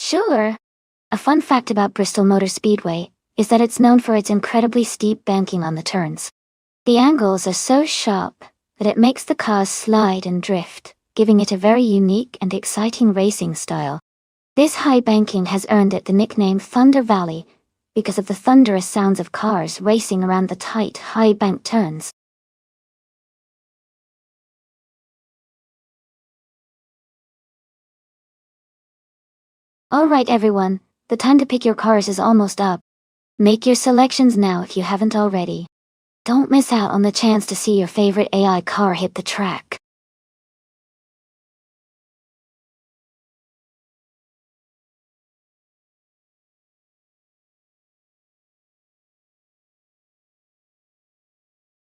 Sure. A fun fact about Bristol Motor Speedway is that it's known for its incredibly steep banking on the turns. The angles are so sharp that it makes the cars slide and drift, giving it a very unique and exciting racing style. This high banking has earned it the nickname Thunder Valley because of the thunderous sounds of cars racing around the tight, high-banked turns. Alright everyone, the time to pick your cars is almost up. Make your selections now if you haven't already. Don't miss out on the chance to see your favorite AI car hit the track.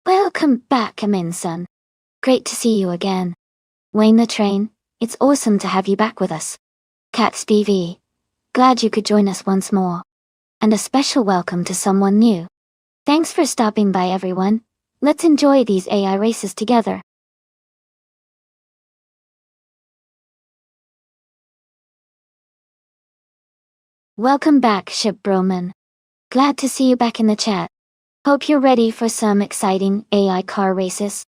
Welcome back, Amin-san. Great to see you again. Wayne the Train, it's awesome to have you back with us. Cats BV, glad you could join us once more. And a special welcome to someone new. Thanks for stopping by everyone. Let's enjoy these AI races together. Welcome back, Ship Broman. Glad to see you back in the chat. Hope you're ready for some exciting AI car races.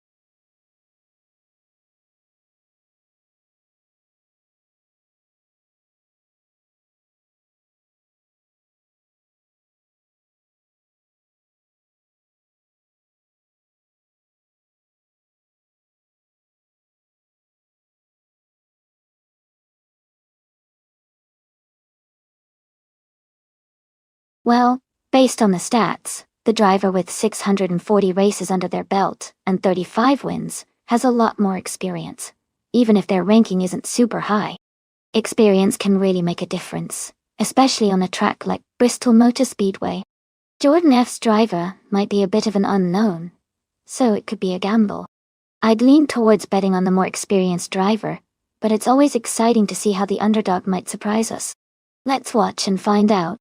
Well, based on the stats, the driver with 640 races under their belt and 35 wins has a lot more experience, even if their ranking isn't super high. Experience can really make a difference, especially on a track like Bristol Motor Speedway. Jordan F's driver might be a bit of an unknown, so it could be a gamble. I'd lean towards betting on the more experienced driver, but it's always exciting to see how the underdog might surprise us. Let's watch and find out.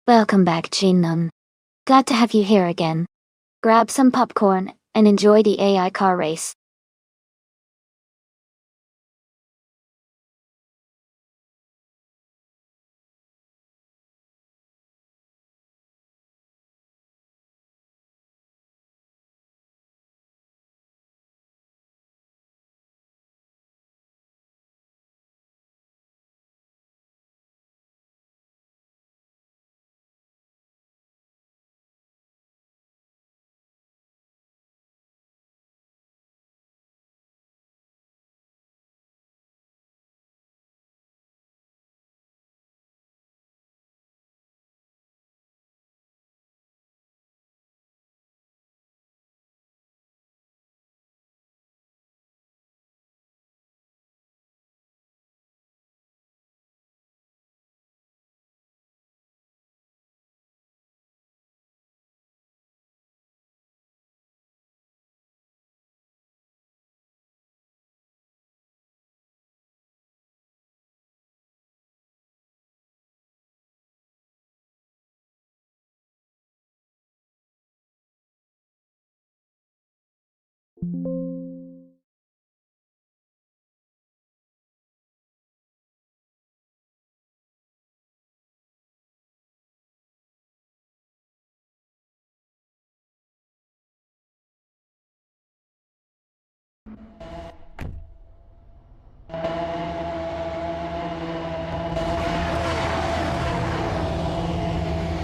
Welcome back, Jinnun. Glad to have you here again. Grab some popcorn and enjoy the AI car race.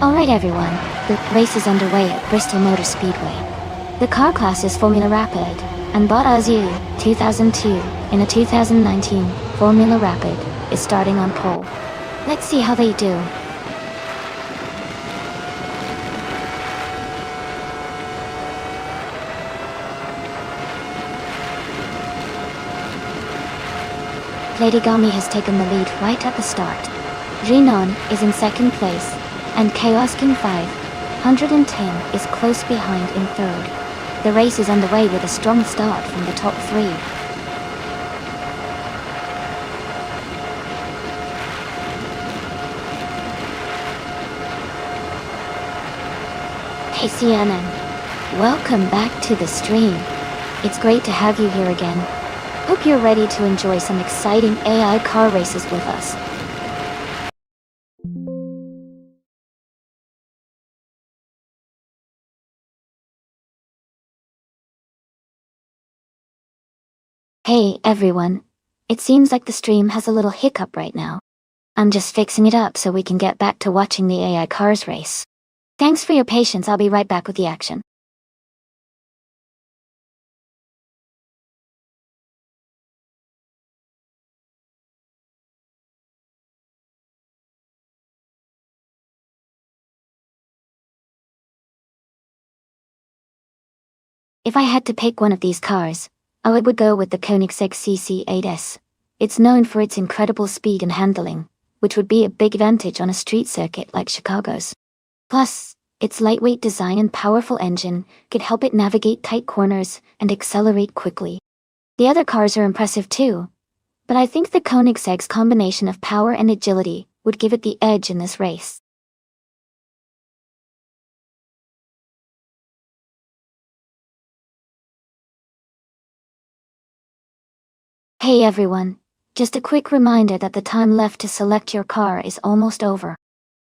Alright everyone, the race is underway at Bristol Motor Speedway. The car class is Formula Rapid, and Bottas 2002 in a 2019 Formula Rapid is starting on pole. Let's see how they do. Lady Gami has taken the lead right at the start. Jinon is in second place, and Chaos King 510 is close behind in third. The race is underway with a strong start from the top three. Hey CNN, welcome back to the stream. It's great to have you here again. Hope you're ready to enjoy some exciting AI car races with us. Hey everyone, it seems like the stream has a little hiccup right now. I'm just fixing it up so we can get back to watching the AI cars race. Thanks for your patience, I'll be right back with the action. If I had to pick one of these cars, I would go with the Koenigsegg CC8S. It's known for its incredible speed and handling, which would be a big advantage on a street circuit like Chicago's. Plus, its lightweight design and powerful engine could help it navigate tight corners and accelerate quickly. The other cars are impressive too, but I think the Koenigsegg's combination of power and agility would give it the edge in this race. Hey everyone, just a quick reminder that the time left to select your car is almost over.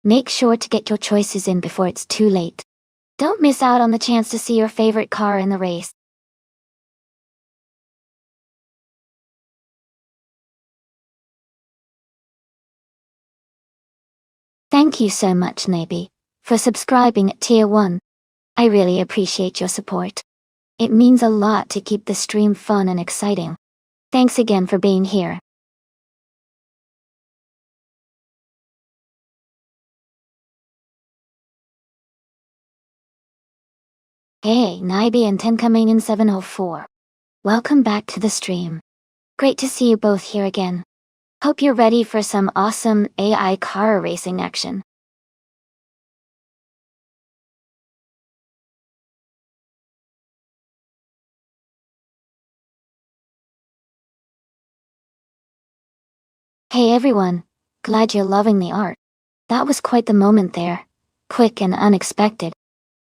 Make sure to get your choices in before it's too late. Don't miss out on the chance to see your favorite car in the race. Thank you so much, Nabi, for subscribing at Tier 1. I really appreciate your support. It means a lot to keep the stream fun and exciting. Thanks again for being here. Hey, Nabi and 10 coming in 704. Welcome back to the stream. Great to see you both here again. Hope you're ready for some awesome AI car racing action. Hey everyone, glad you're loving the art. That was quite the moment there. Quick and unexpected.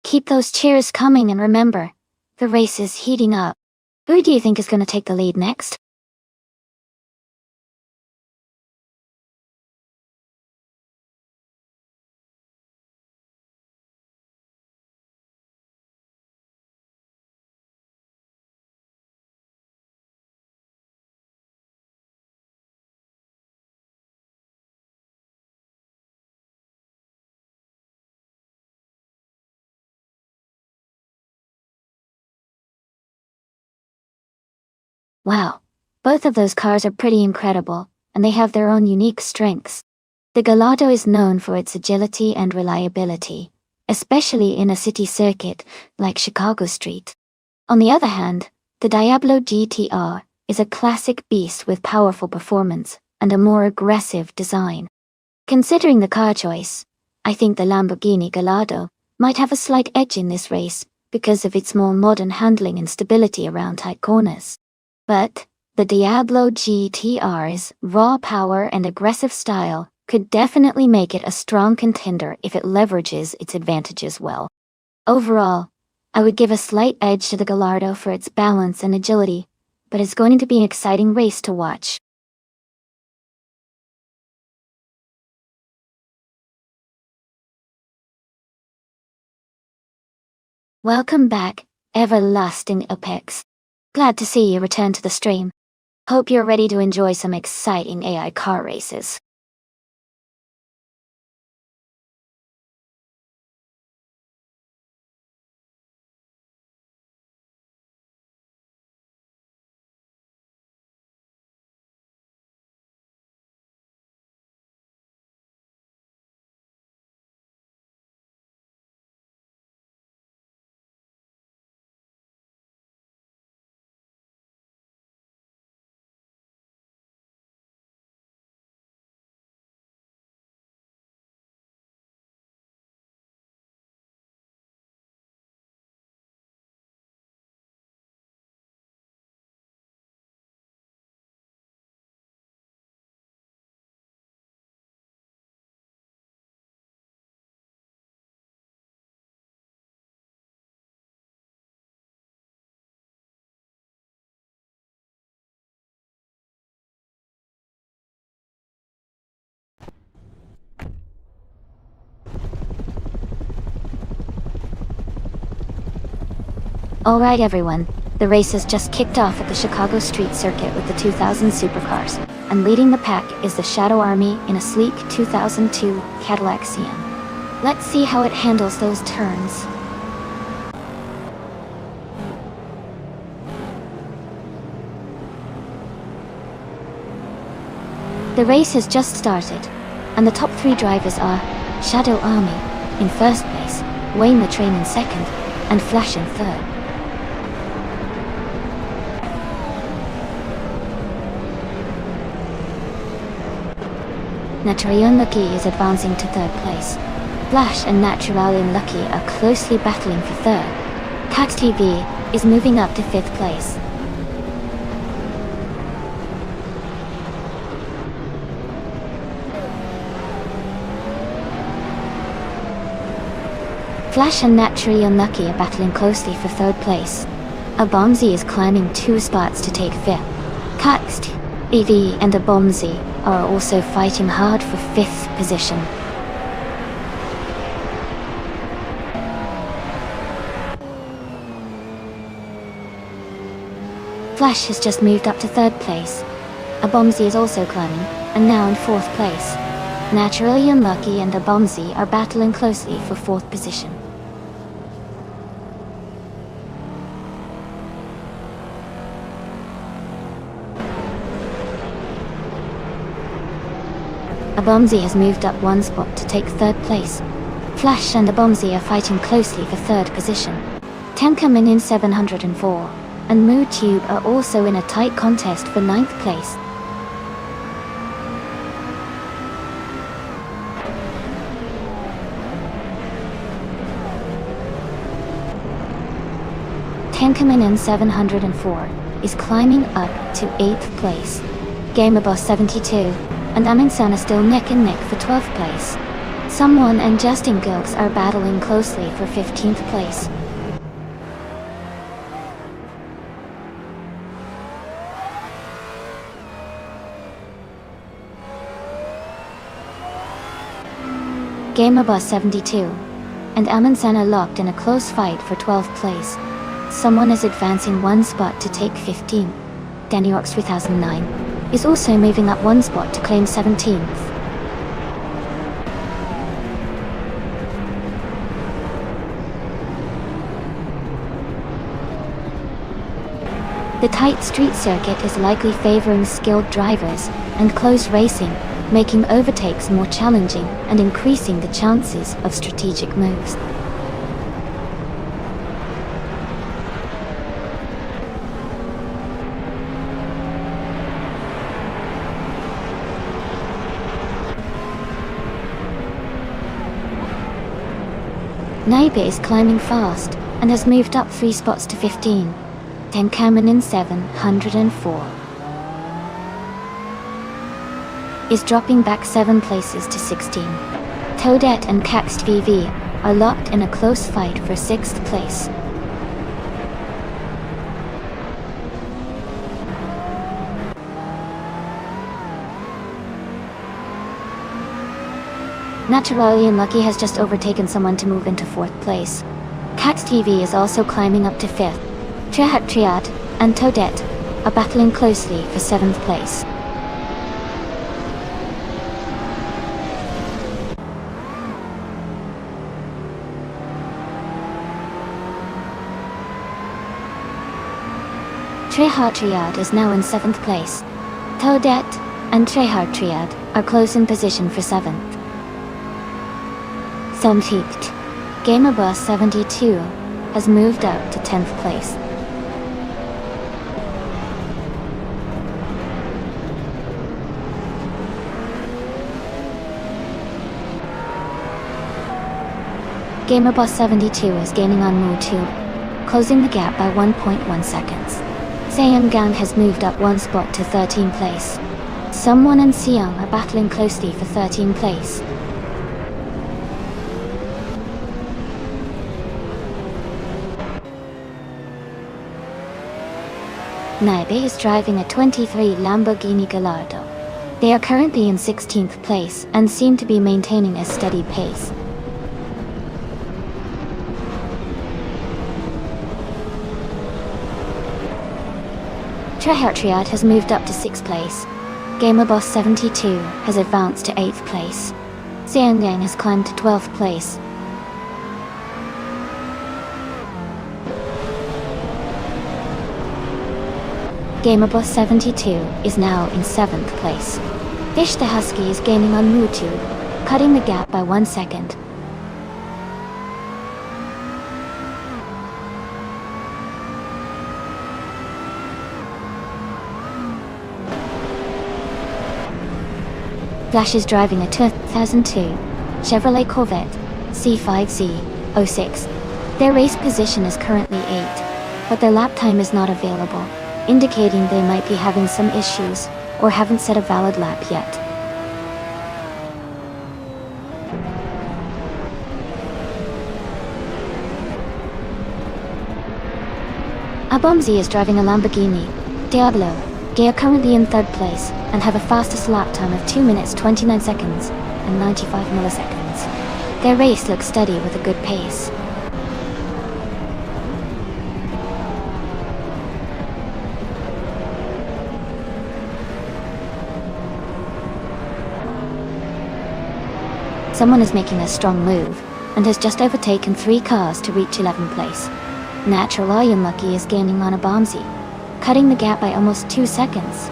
Keep those cheers coming and remember, the race is heating up. Who do you think is going to take the lead next? Wow, both of those cars are pretty incredible, and they have their own unique strengths. The Gallardo is known for its agility and reliability, especially in a city circuit like Chicago Street. On the other hand, the Diablo GTR is a classic beast with powerful performance and a more aggressive design. Considering the car choice, I think the Lamborghini Gallardo might have a slight edge in this race because of its more modern handling and stability around tight corners. But the Diablo GTR's raw power and aggressive style could definitely make it a strong contender if it leverages its advantages well. Overall, I would give a slight edge to the Gallardo for its balance and agility, but it's going to be an exciting race to watch. Welcome back, everlasting Apex. Glad to see you return to the stream. Hope you're ready to enjoy some exciting AI car races. Alright everyone, the race has just kicked off at the Chicago Street Circuit with the 2000 supercars, and leading the pack is the Shadow Army in a sleek 2002 Cadillac CM. Let's see how it handles those turns. The race has just started, and the top three drivers are Shadow Army in first place, Wayne the Train in second, and Flash in third. Natural Unlucky is advancing to third place. Flash and Natural Unlucky are closely battling for third. Cax TV is moving up to fifth place. Flash and Naturally Unlucky are battling closely for third place. Abomzi is climbing 2 spots to take fifth. Cax TV and Abomzi are also fighting hard for 5th position. Flash has just moved up to 3rd place. Abomzi is also climbing, and now in 4th place. Naturally Unlucky and Abomzi are battling closely for 4th position. Abomzi has moved up 1 spot to take 3rd place. Flash and Abomzi are fighting closely for 3rd position. Tenkaman in 704, and Mood Tube are also in a tight contest for 9th place. Tenkaman in 704 is climbing up to 8th place. Gamerboss 72 and Amundsen are still neck and neck for 12th place. Someone and Justin Gilks are battling closely for 15th place. Gamerboss 72 and Amundsen are locked in a close fight for 12th place. Someone is advancing 1 spot to take 15th. Danyorks 3009 is also moving up 1 spot to claim 17th. The tight street circuit is likely favoring skilled drivers and close racing, making overtakes more challenging and increasing the chances of strategic moves. Naibe is climbing fast and has moved up 3 spots to 15. Tenkaman in 704 is dropping back 7 places to 16. Toadette and Cax VV are locked in a close fight for 6th place. Naturally Unlucky has just overtaken someone to move into 4th place. Cax TV is also climbing up to 5th. Trihat Triad and Toadette are battling closely for 7th place. Trehard Triad is now in 7th place. Toadette and Trehard Triad are close in position for 7th. Somtikt, Gamerboss 72 has moved up to 10th place. Gamerboss 72 is gaining on Mood Tube, closing the gap by 1.1 seconds. Sayam Gang has moved up 1 spot to 13th place. Someone and Siam are battling closely for 13th place. Naibe is driving a 23 Lamborghini Gallardo. They are currently in 16th place and seem to be maintaining a steady pace. Triad has moved up to 6th place. Gamerboss 72 has advanced to 8th place. Xiangyang has climbed to 12th place. Gamerboss 72 is now in 7th place. Fish the Husky is gaining on Mutu, cutting the gap by 1 second. Flash is driving a 2002 Chevrolet Corvette C5Z06. Their race position is currently 8th, but their lap time is not available, indicating they might be having some issues, or haven't set a valid lap yet. Abomzi is driving a Lamborghini Diablo. They are currently in 3rd place, and have a fastest lap time of 2 minutes 29 seconds and 95 milliseconds. Their race looks steady with a good pace. Someone is making a strong move, and has just overtaken 3 cars to reach 11th place. Natural Unlucky is gaining on Abomzi, cutting the gap by almost 2 seconds.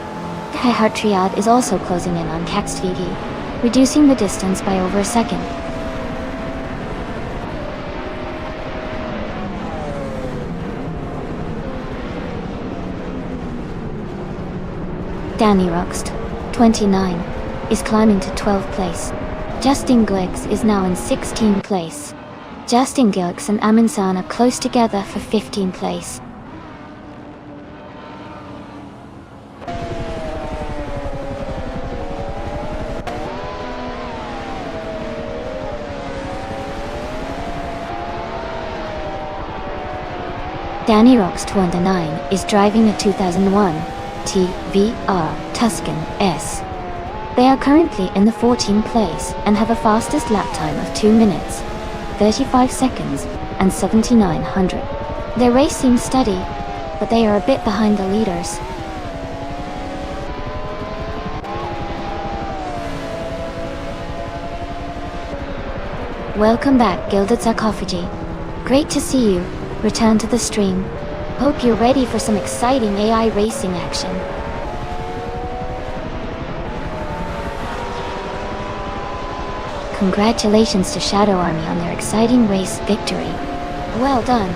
Triad is also closing in on CaxVD, reducing the distance by over a second. Danny Roxt, 29, is climbing to 12th place. Justin Glix is now in 16th place. Justin Gilks and Aminsan are close together for 15th place. Danny Rox 29 is driving a 2001 TVR Tuscan S. They are currently in the 14th place and have a fastest lap time of 2 minutes, 35 seconds, and 79 hundred. Their race seems steady, but they are a bit behind the leaders. Welcome back, Gilded Sarcophagy. Great to see you. Return to the stream. Hope you're ready for some exciting AI racing action. Congratulations to Shadow Army on their exciting race victory. Well done.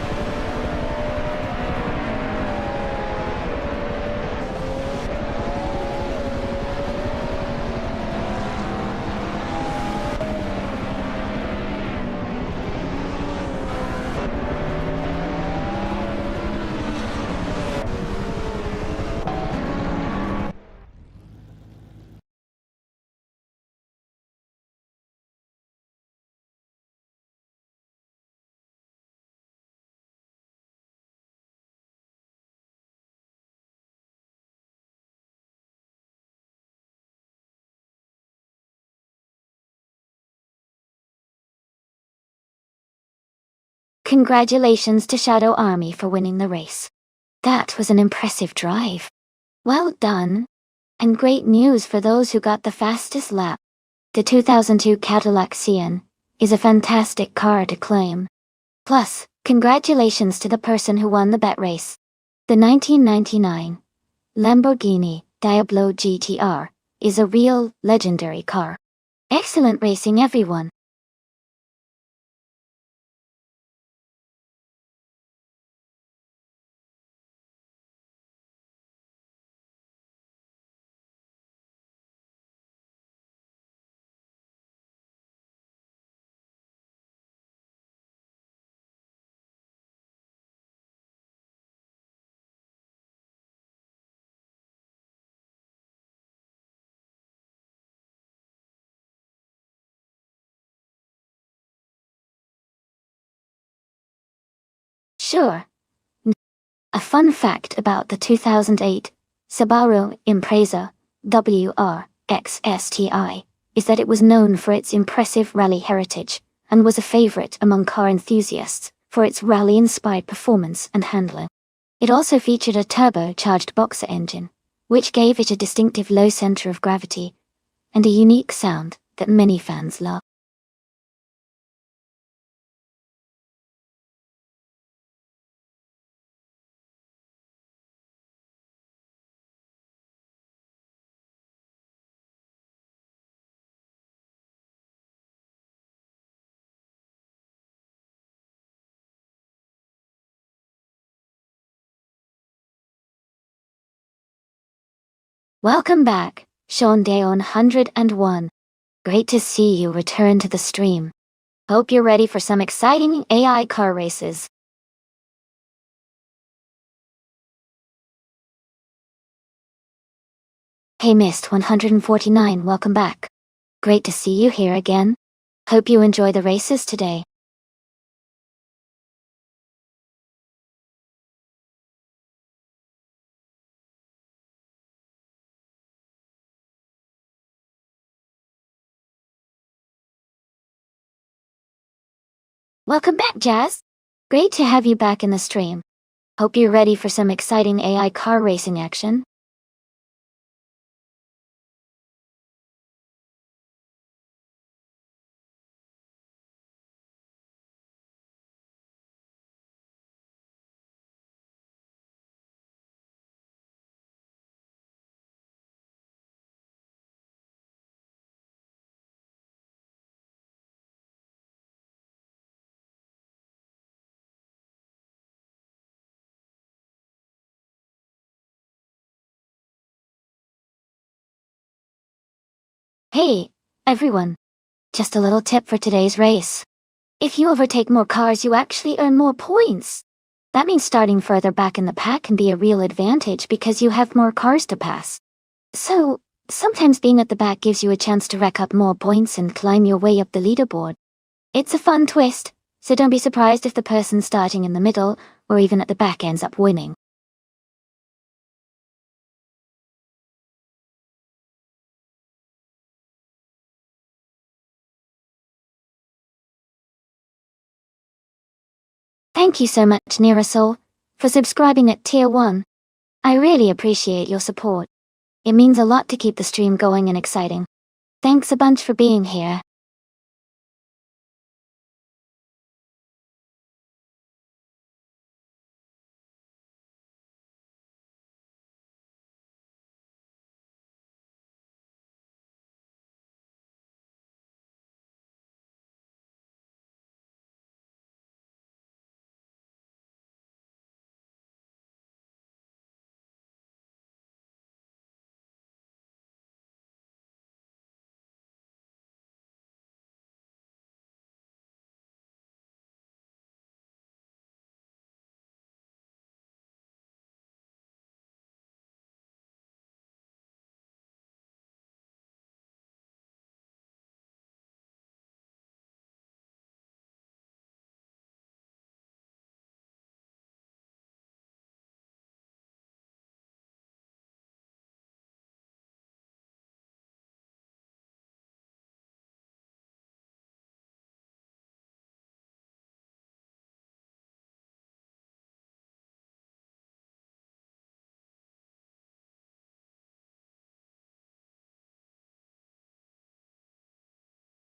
Congratulations to Shadow Army for winning the race. That was an impressive drive. Well done. And great news for those who got the fastest lap. The 2002 Cadillac Cian is a fantastic car to claim. Plus, congratulations to the person who won the bet race. The 1999 Lamborghini Diablo GTR is a real, legendary car. Excellent racing, everyone. Sure. A fun fact about the 2008 Subaru Impreza WRX-STI is that it was known for its impressive rally heritage, and was a favorite among car enthusiasts for its rally-inspired performance and handling. It also featured a turbocharged boxer engine, which gave it a distinctive low center of gravity and a unique sound that many fans love. Welcome back, Sean Day 101. Great to see you return to the stream. Hope you're ready for some exciting AI car races. Hey Mist 149, welcome back. Great to see you here again. Hope you enjoy the races today. Welcome back, Jazz. Great to have you back in the stream. Hope you're ready for some exciting AI car racing action. Hey, everyone. Just a little tip for today's race. If you overtake more cars, you actually earn more points. That means starting further back in the pack can be a real advantage because you have more cars to pass. So, sometimes being at the back gives you a chance to rack up more points and climb your way up the leaderboard. It's a fun twist, so don't be surprised if the person starting in the middle or even at the back ends up winning. Thank you so much, Nirasol, for subscribing at Tier 1. I really appreciate your support. It means a lot to keep the stream going and exciting. Thanks a bunch for being here.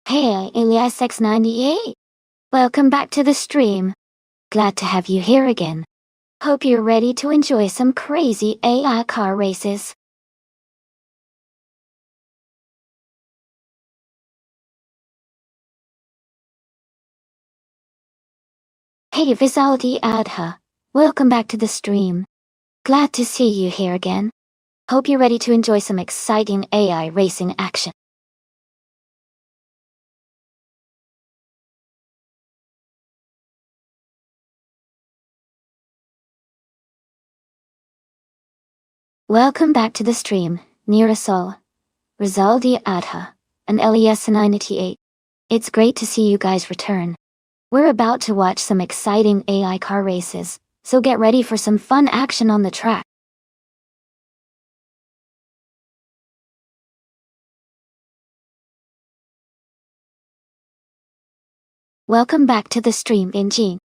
Hey, Elias X98. Welcome back to the stream. Glad to have you here again. Hope you're ready to enjoy some crazy AI car races. Hey, Visaldi Adha. Welcome back to the stream. Glad to see you here again. Hope you're ready to enjoy some exciting AI racing action. Welcome back to the stream, Nirasol, Rizaldi Adha, and LES98. It's great to see you guys return. We're about to watch some exciting AI car races, so get ready for some fun action on the track. Welcome back to the stream, Inji.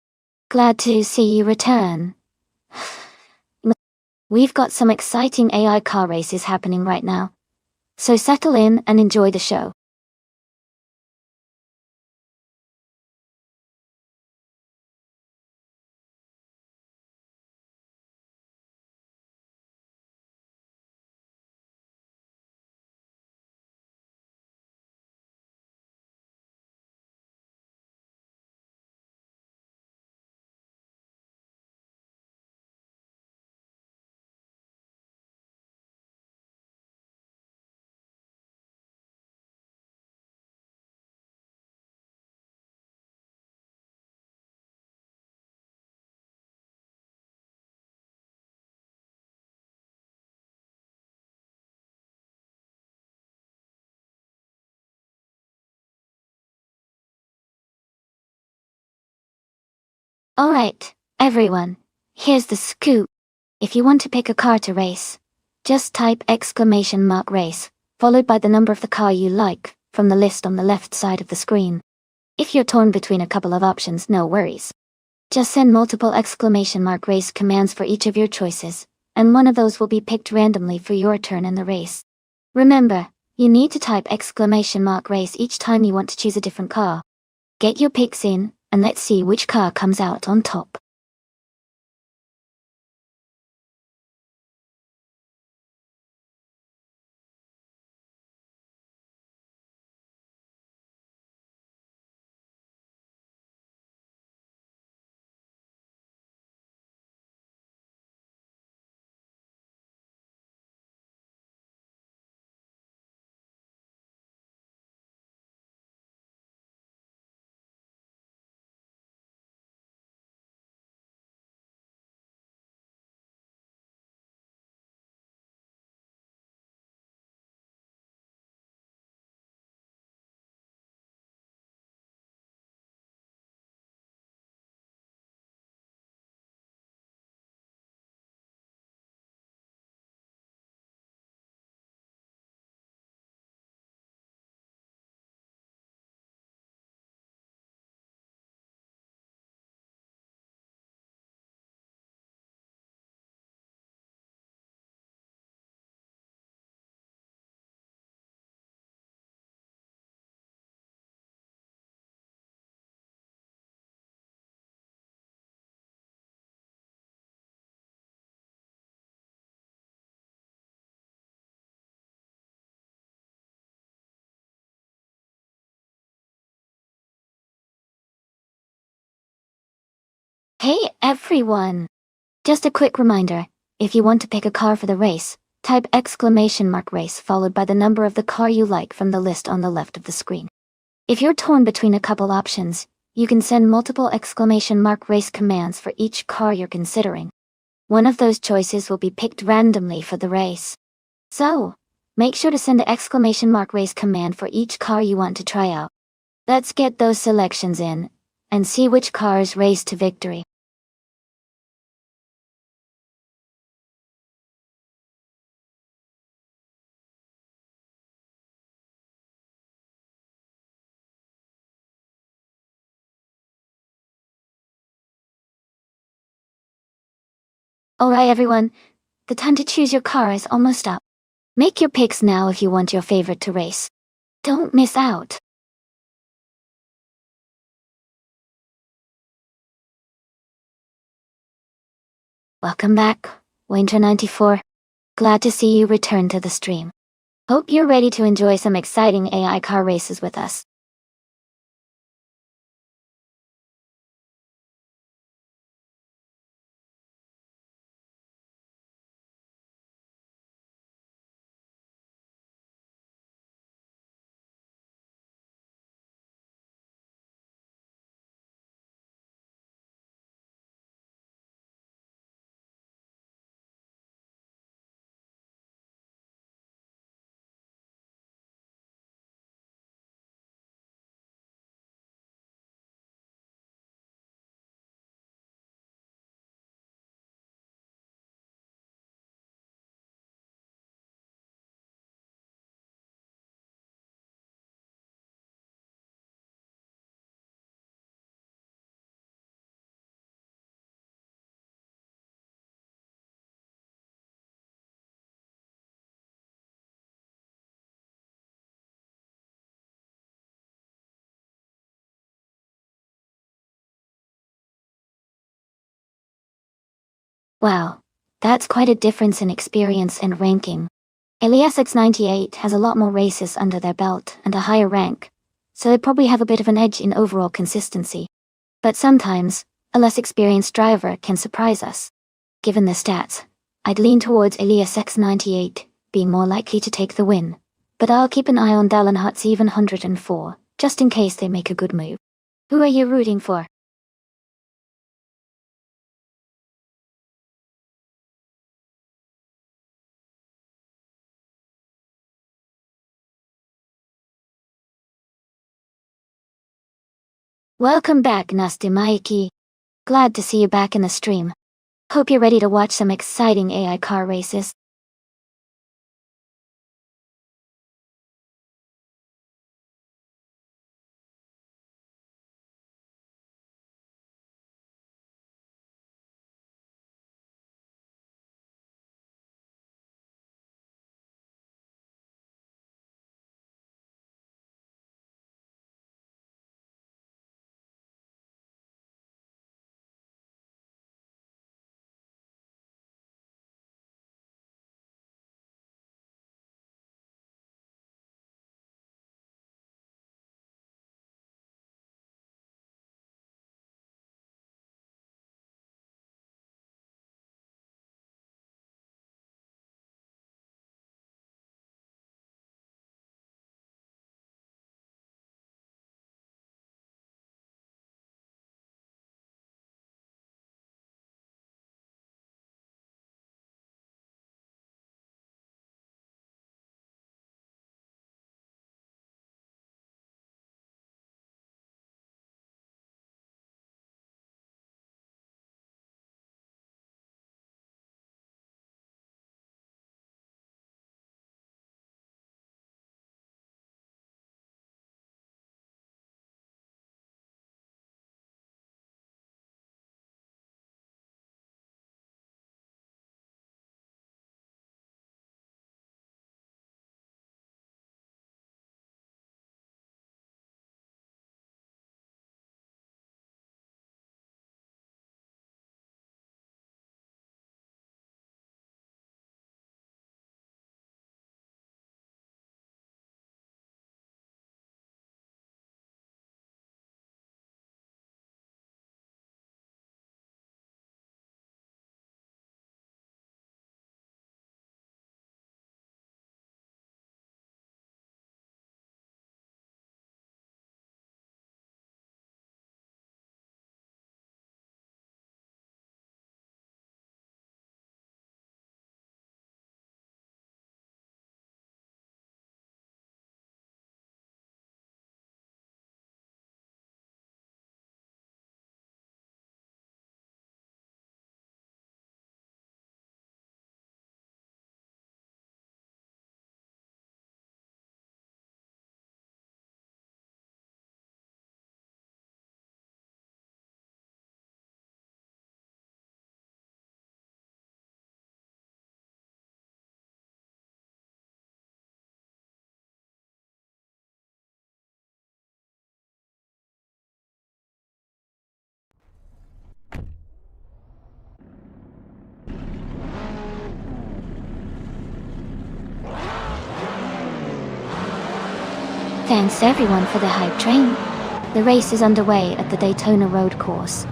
Glad to see you return. We've got some exciting AI car races happening right now. So settle in and enjoy the show. Alright, everyone. Here's the scoop. If you want to pick a car to race, just type !race, followed by the number of the car you like, from the list on the left side of the screen. If you're torn between a couple of options, no worries. Just send multiple !race commands for each of your choices, and one of those will be picked randomly for your turn in the race. Remember, you need to type !race each time you want to choose a different car. Get your picks in, and let's see which car comes out on top. Hey everyone! Just a quick reminder, if you want to pick a car for the race, type !race followed by the number of the car you like from the list on the left of the screen. If you're torn between a couple options, you can send multiple !race commands for each car you're considering. One of those choices will be picked randomly for the race. So, make sure to send the !race command for each car you want to try out. Let's get those selections in, and see which cars race to victory. Alright everyone, the time to choose your car is almost up. Make your picks now if you want your favorite to race. Don't miss out. Welcome back, Winter 94. Glad to see you return to the stream. Hope you're ready to enjoy some exciting AI car races with us. Wow, that's quite a difference in experience and ranking. Elias X98 has a lot more races under their belt and a higher rank, so they probably have a bit of an edge in overall consistency. But sometimes, a less experienced driver can surprise us. Given the stats, I'd lean towards Elias X98 being more likely to take the win, but I'll keep an eye on Dallin Hut's even 104, just in case they make a good move. Who are you rooting for? Welcome back, Nasty Mikey. Glad to see you back in the stream. Hope you're ready to watch some exciting AI car races. Thanks everyone for the hype train. The race is underway at the Daytona Road Course.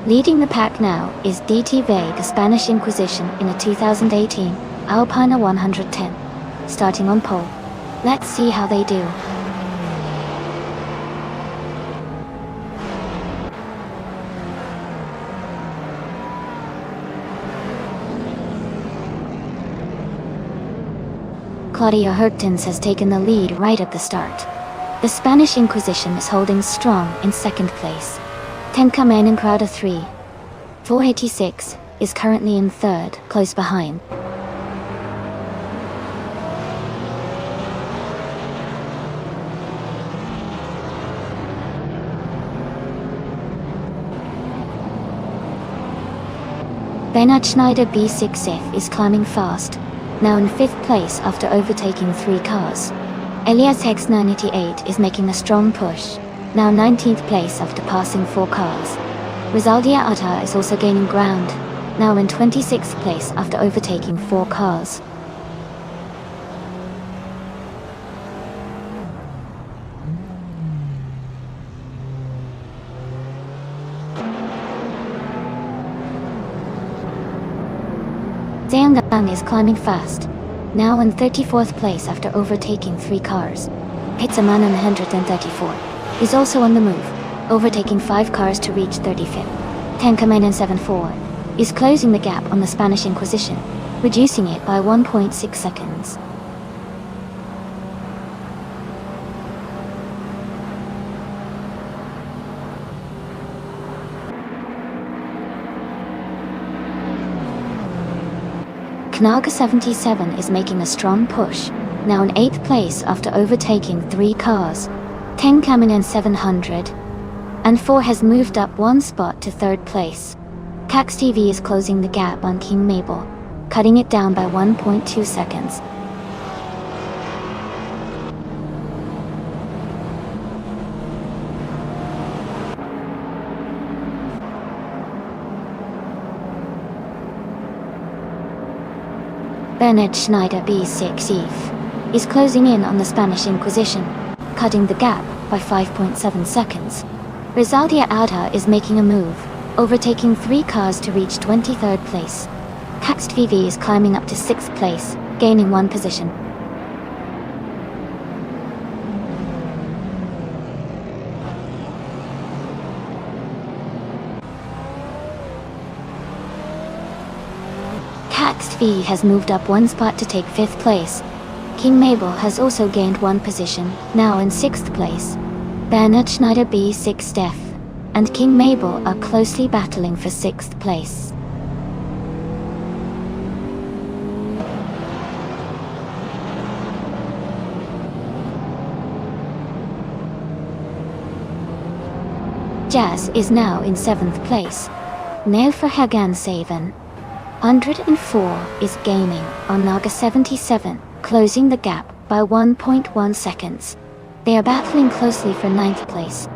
Leading the pack now is DT Vega Spanish Inquisition in a 2018 Alpina 110, starting on pole. Let's see how they do. Claudia Hertens has taken the lead right at the start. The Spanish Inquisition is holding strong in second place. Tenka Men in Crowder 3. 486 is currently in third, close behind. Bernhard Schneider B6F is climbing fast, now in 5th place after overtaking 3 cars. Elias X98 is making a strong push, now 19th place after passing 4 cars. Rizaldia Atta is also gaining ground, now in 26th place after overtaking 4 cars. Zhang is climbing fast, now in 34th place after overtaking 3 cars. Hitzaman 134 is also on the move, overtaking 5 cars to reach 35th. Tenkamen 74 is closing the gap on the Spanish Inquisition, reducing it by 1.6 seconds. Knaga 77 is making a strong push, now in 8th place after overtaking 3 cars. Tenkamen 700 and 4 has moved up 1 spot to 3rd place. Cax TV is closing the gap on King Mabel, cutting it down by 1.2 seconds. Bernard Schneider B6 Eve is closing in on the Spanish Inquisition, cutting the gap by 5.7 seconds. Rizaldia Adha is making a move, overtaking 3 cars to reach 23rd place. Caxt VV is climbing up to 6th place, gaining 1 position. Caxt V has moved up 1 spot to take 5th place. King Mabel has also gained 1 position, now in 6th place. Bernard Schneider B6 Def and King Mabel are closely battling for 6th place. Jazz is now in 7th place. Neofer Hagan Savan 104 is gaining on Naga 77, closing the gap by 1.1 seconds. They are battling closely for 9th place.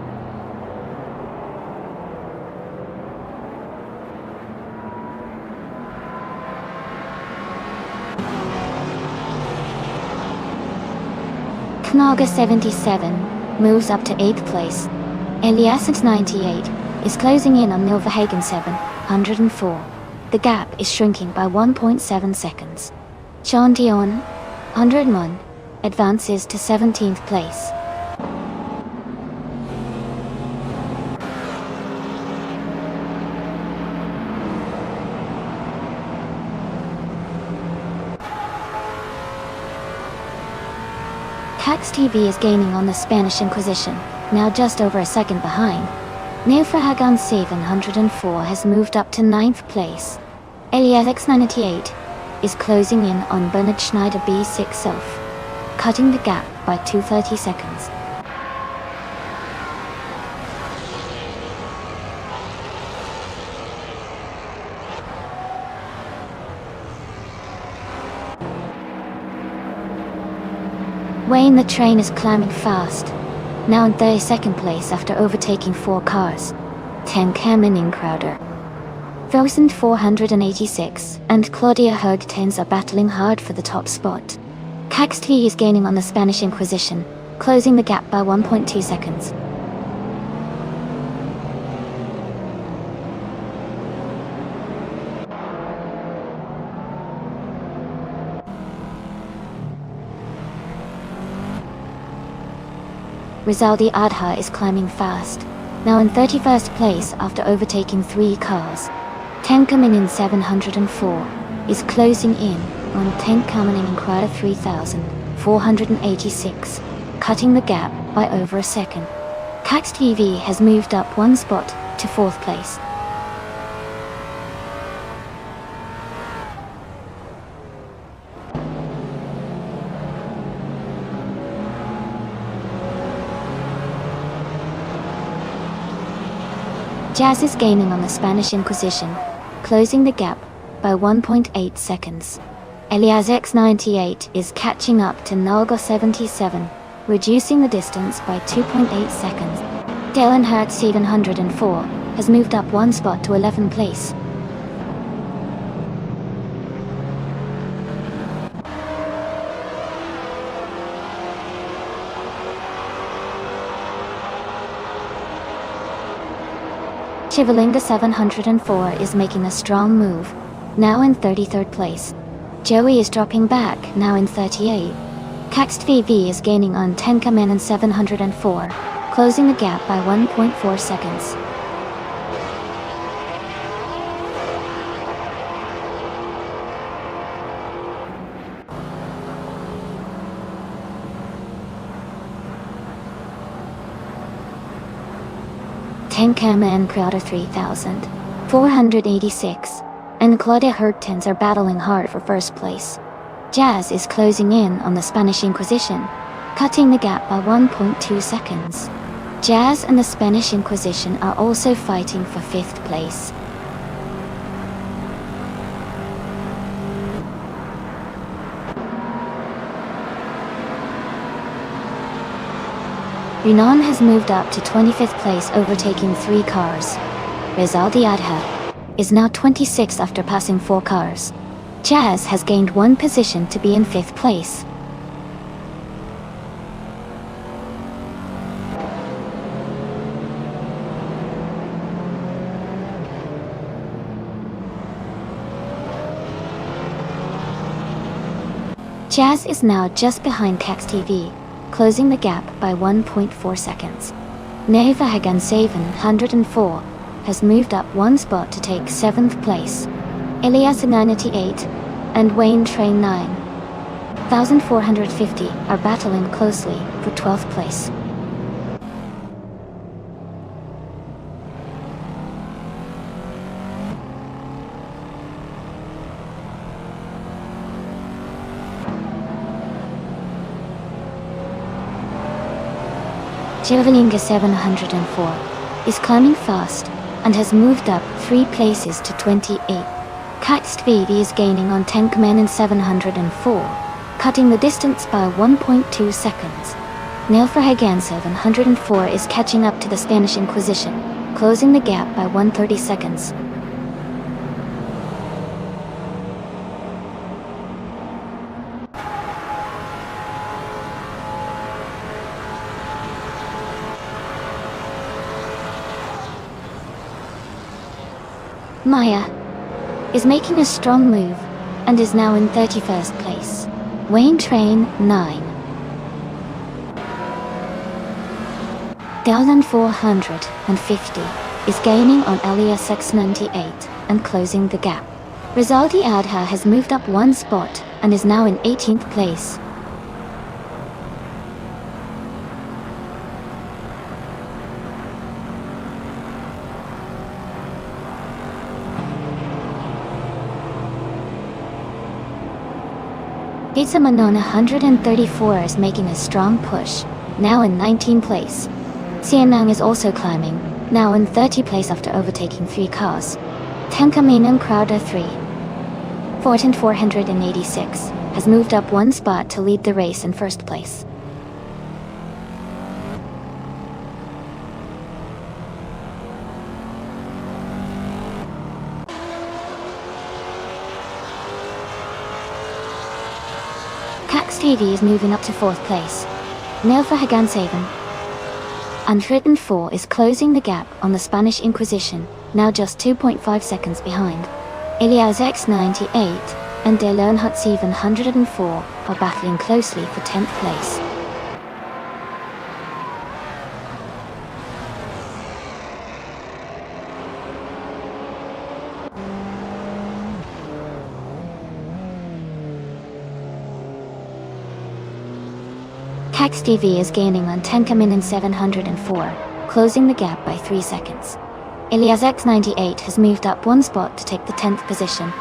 Knaga 77 moves up to 8th place. Eliasant 98 is closing in on Nilverhagen 7, 104. The gap is shrinking by 1.7 seconds. Sean Dion, 101, advances to 17th place. Cax TV is gaining on the Spanish Inquisition, now just over a second behind. Neoferhagan 704 has moved up to 9th place. Elias X98 is closing in on Bernard Schneider B6 Self, cutting the gap by 230 seconds. Wayne the Train is climbing fast, now in 32nd place after overtaking 4 cars. 10 Kamen Crowder 1486 and Claudia Herd 10s are battling hard for the top spot. Cax T is gaining on the Spanish Inquisition, closing the gap by 1.2 seconds. Rizaldi Adha is climbing fast, now in 31st place after overtaking 3 cars. Tenkamen 704 is closing in on Tenkamen Crowder 3486, cutting the gap by over a second. Cax TV has moved up 1 spot to 4th place. Jazz is gaining on the Spanish Inquisition, closing the gap by 1.8 seconds. Elias X98 is catching up to Nalga 77, reducing the distance by 2.8 seconds. Dylan Hertz 704 has moved up 1 spot to 11th place. Chivalinga 704 is making a strong move, now in 33rd place. Joey is dropping back, now in 38. Caxt VV is gaining on Tenka Menon 704, closing the gap by 1.4 seconds. Tenkama and Crowder 3486, and Claudia Hertens are battling hard for first place. Jazz is closing in on the Spanish Inquisition, cutting the gap by 1.2 seconds. Jazz and the Spanish Inquisition are also fighting for 5th place. Renan has moved up to 25th place, overtaking 3 cars. Rizaldi Adha is now 26th after passing 4 cars. Jazz has gained 1 position to be in 5th place. Jazz is now just behind Cax TV, closing the gap by 1.4 seconds. Neva Hagan 704 has moved up 1 spot to take 7th place. Elias 98 and Wayne Train 9450 are battling closely for 12th place. Chivalinga 704 is climbing fast and has moved up 3 places to 28. Caxt VV is gaining on Tenkmenon 704, cutting the distance by 1.2 seconds. Nilfrahagan 704 is catching up to the Spanish Inquisition, closing the gap by 130 seconds. Maya is making a strong move and is now in 31st place. Wayne Train 9. Dowland 450 is gaining on Elias X98 and closing the gap. Rizaldi Adha has moved up 1 spot and is now in 18th place. Pizza Manon 134 is making a strong push, now in 19th place. Sianang is also climbing, now in 30th place after overtaking 3 cars. Tenkamenon Crowder 3. Fortin 486 has moved up 1 spot to lead the race in 1st place. Cax TV is moving up to 4th place. Nelfa Hagansaven 104 is closing the gap on the Spanish Inquisition, now just 2.5 seconds behind. Elias X98 and De Learnhardt 704 are battling closely for 10th place. Cax TV is gaining on Tenkamenon 704, closing the gap by 3 seconds. Elias X98 has moved up 1 spot to take the 10th position.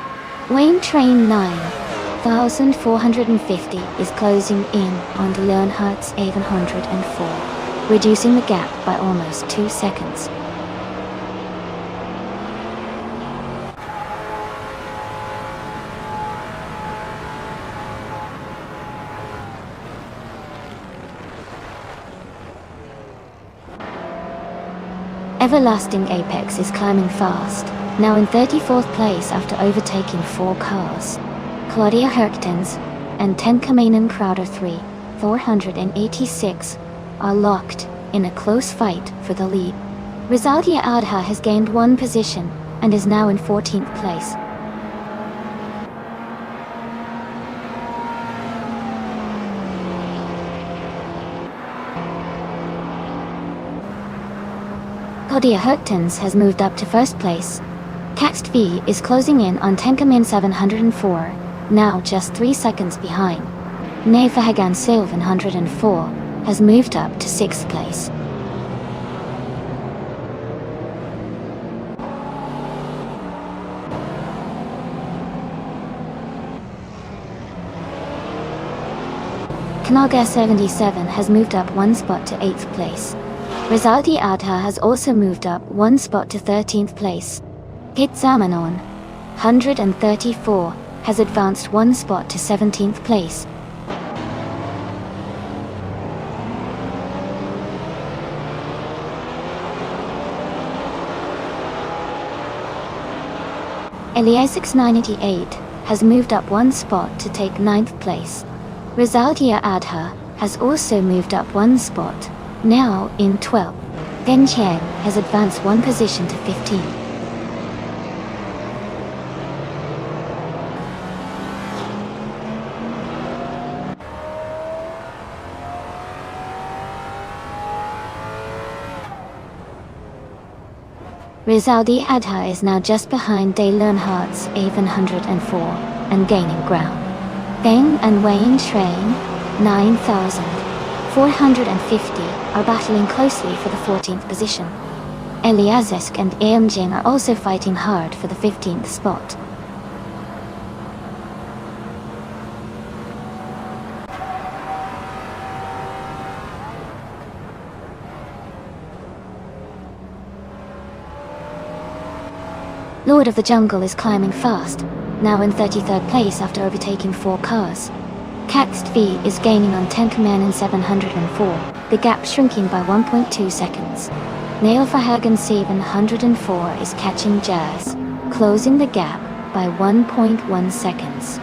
Wayne Train 9450 is closing in on De Learnhardt 704, reducing the gap by almost 2 seconds. Everlasting Apex is climbing fast, now in 34th place after overtaking 4 cars. Claudia Herktens and Tenkamenon Crowder 3, 486, are locked in a close fight for the lead. Rizaldi Adha has gained 1 position and is now in 14th place. Kodia Herktens has moved up to 1st place. Caxt V is closing in on Tenkamin 704, now just 3 seconds behind. Nefahagan Sylvan 104 has moved up to 6th place. Kanaga 77 has moved up 1 spot to 8th place. Rizaldi Adha has also moved up 1 spot to 13th place. Hitzamanon 134 has advanced 1 spot to 17th place. Eliasix 988 has moved up 1 spot to take 9th place. Rizaldia Adha has also moved up 1 spot, now in 12th. Deng Qiang has advanced 1 position to 15th. Rizaldi Adha is now just behind De Learnhardt's 104 and gaining ground. Deng and Wayne Train, 9,450, are battling closely for the 14th position. Eliazesk and Eamjing are also fighting hard for the 15th spot. Lord of the Jungle is climbing fast, now in 33rd place after overtaking 4 cars. Caxt V is gaining on Tenkaman in 704, the gap shrinking by 1.2 seconds. Nailverhagen 704 is catching Jazz, closing the gap by 1.1 seconds.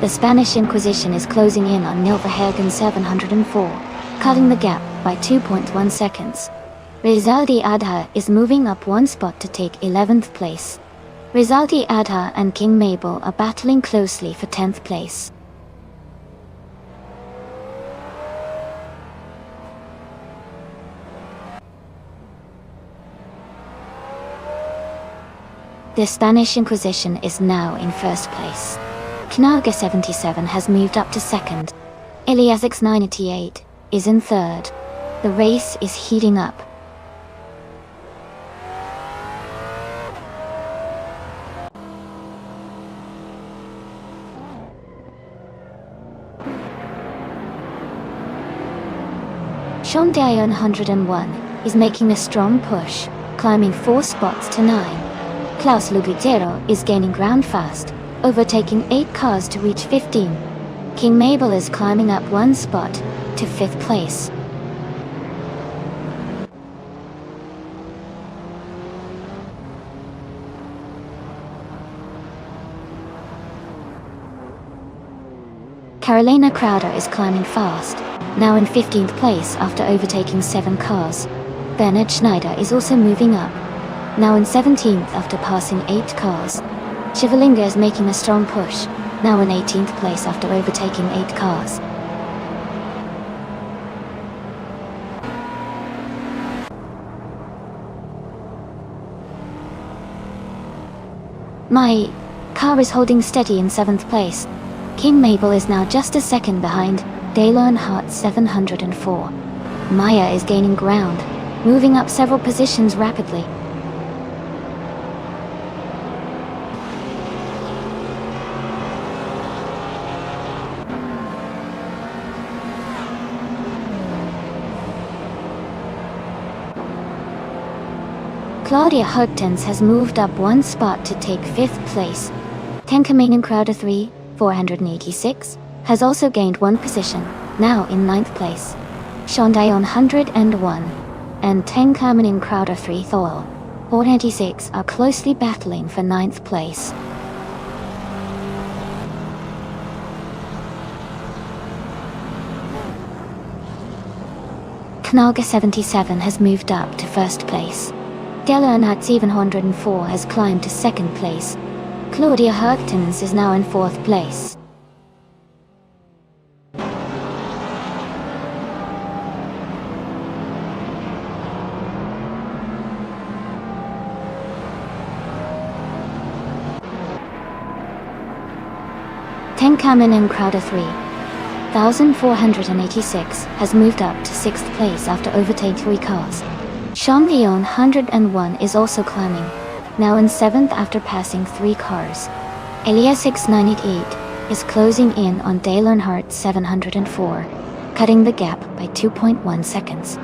The Spanish Inquisition is closing in on Nilverhagen 704, cutting the gap by 2.1 seconds. Rizaldi Adha is moving up 1 spot to take 11th place. Rizaldi Adha and King Mabel are battling closely for 10th place. The Spanish Inquisition is now in 1st place. Knaga 77 has moved up to 2nd. Eliasix 988 is in 3rd. The race is heating up. Shondayon 101 is making a strong push, climbing 4 spots to 9. Klaus Lugutero is gaining ground fast, overtaking 8 cars to reach 15. King Mabel is climbing up 1 spot to 5th place. Carolina Crowder is climbing fast, now in 15th place after overtaking 7 cars. Bernard Schneider is also moving up, now in 17th after passing 8 cars. Shivalinga is making a strong push, now in 18th place after overtaking 8 cars. My car is holding steady in 7th place. King Mabel is now just a second behind De Learnhardt 704. Maya is gaining ground, moving up several positions rapidly. Claudia Herktens has moved up 1 spot to take 5th place. Tenkamen Crowder 3, 486, has also gained 1 position, now in 9th place. Shondayon 101 and Tenkamen Crowder 3 Thol, 486 are closely battling for 9th place. Knaga 77 has moved up to first place. Delanat 704 has climbed to second place. Claudia Herktens is now in fourth place. Tenkamen Crowder 3,486 has moved up to 6th place after overtaking 3 cars. Sean Leon 101 is also climbing, now in 7th after passing 3 cars. Elias 698 is closing in on Dale Earnhardt 704, cutting the gap by 2.1 seconds.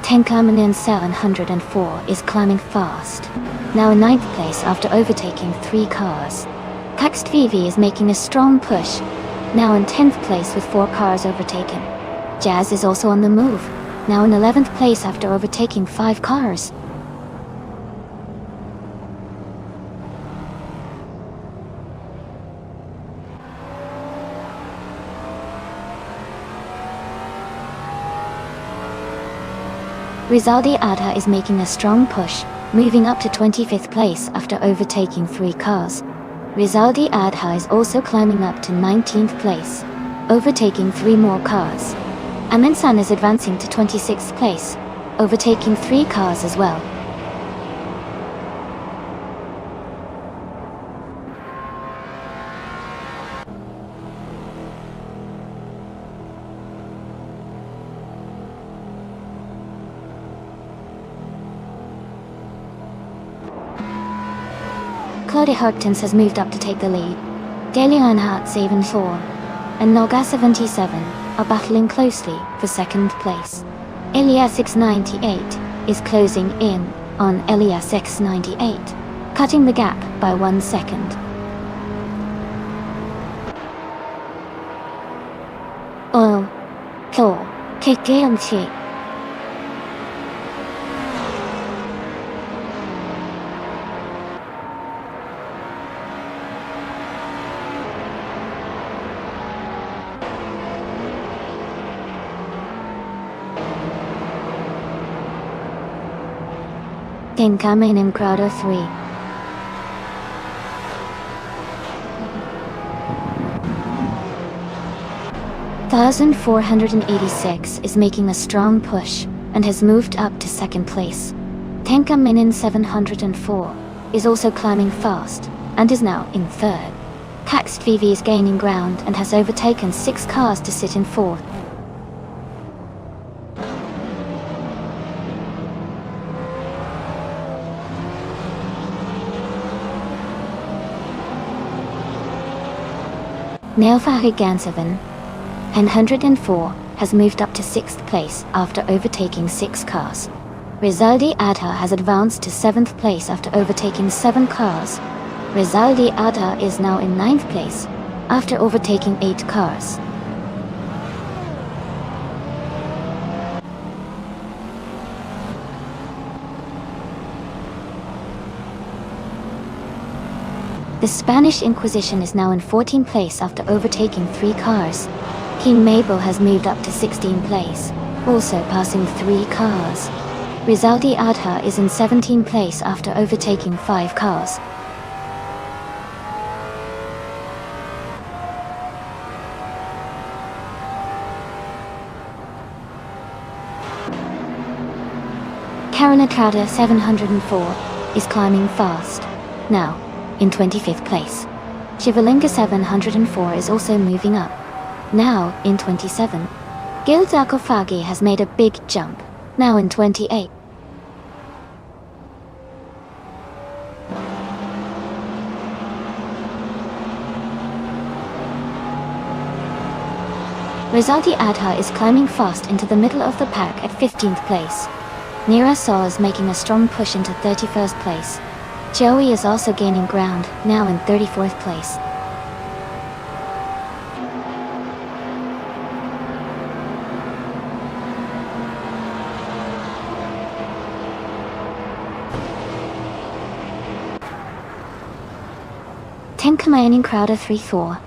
Tenkamen 704 is climbing fast, now in 9th place after overtaking 3 cars. Text VV is making a strong push, now in 10th place with 4 cars overtaken. Jazz is also on the move, now in 11th place after overtaking 5 cars. Rizaldi Adha is making a strong push, moving up to 25th place after overtaking 3 cars. Rizaldi Adha is also climbing up to 19th place, overtaking 3 more cars. Aminsan is advancing to 26th place, overtaking 3 cars as well. Claudia Herktens has moved up to take the lead. Daily Earnhardt 74 and Noga 77 are battling closely for 2nd place. Elias 698 is closing in on Elias 698, cutting the gap by 1 second. KKMT. Tenkamen in Crowder 3. $1,486 is making a strong push and has moved up to 2nd place. Tenkamen 704 is also climbing fast and is now in 3rd. Taxed VV is gaining ground and has overtaken 6 cars to sit in 4th. Neilfahri Ganseven, 104, has moved up to 6th place after overtaking 6 cars. Rizaldi Adha has advanced to 7th place after overtaking 7 cars. Rizaldi Adha is now in 9th place after overtaking 8 cars. The Spanish Inquisition is now in 14th place after overtaking 3 cars. King Mabel has moved up to 16th place, also passing 3 cars. Rizaldi Adha is in 17th place after overtaking 5 cars. Karanatrada 704 is climbing fast, now in 25th place. Shivalinga 704 is also moving up, now in 27. Gildakofagi has made a big jump, now in 28. Rizaldi Adha is climbing fast into the middle of the pack at 15th place. Nira Saw is making a strong push into 31st place. Joey is also gaining ground, now in 34th place. 10 remaining Crowder 3-4.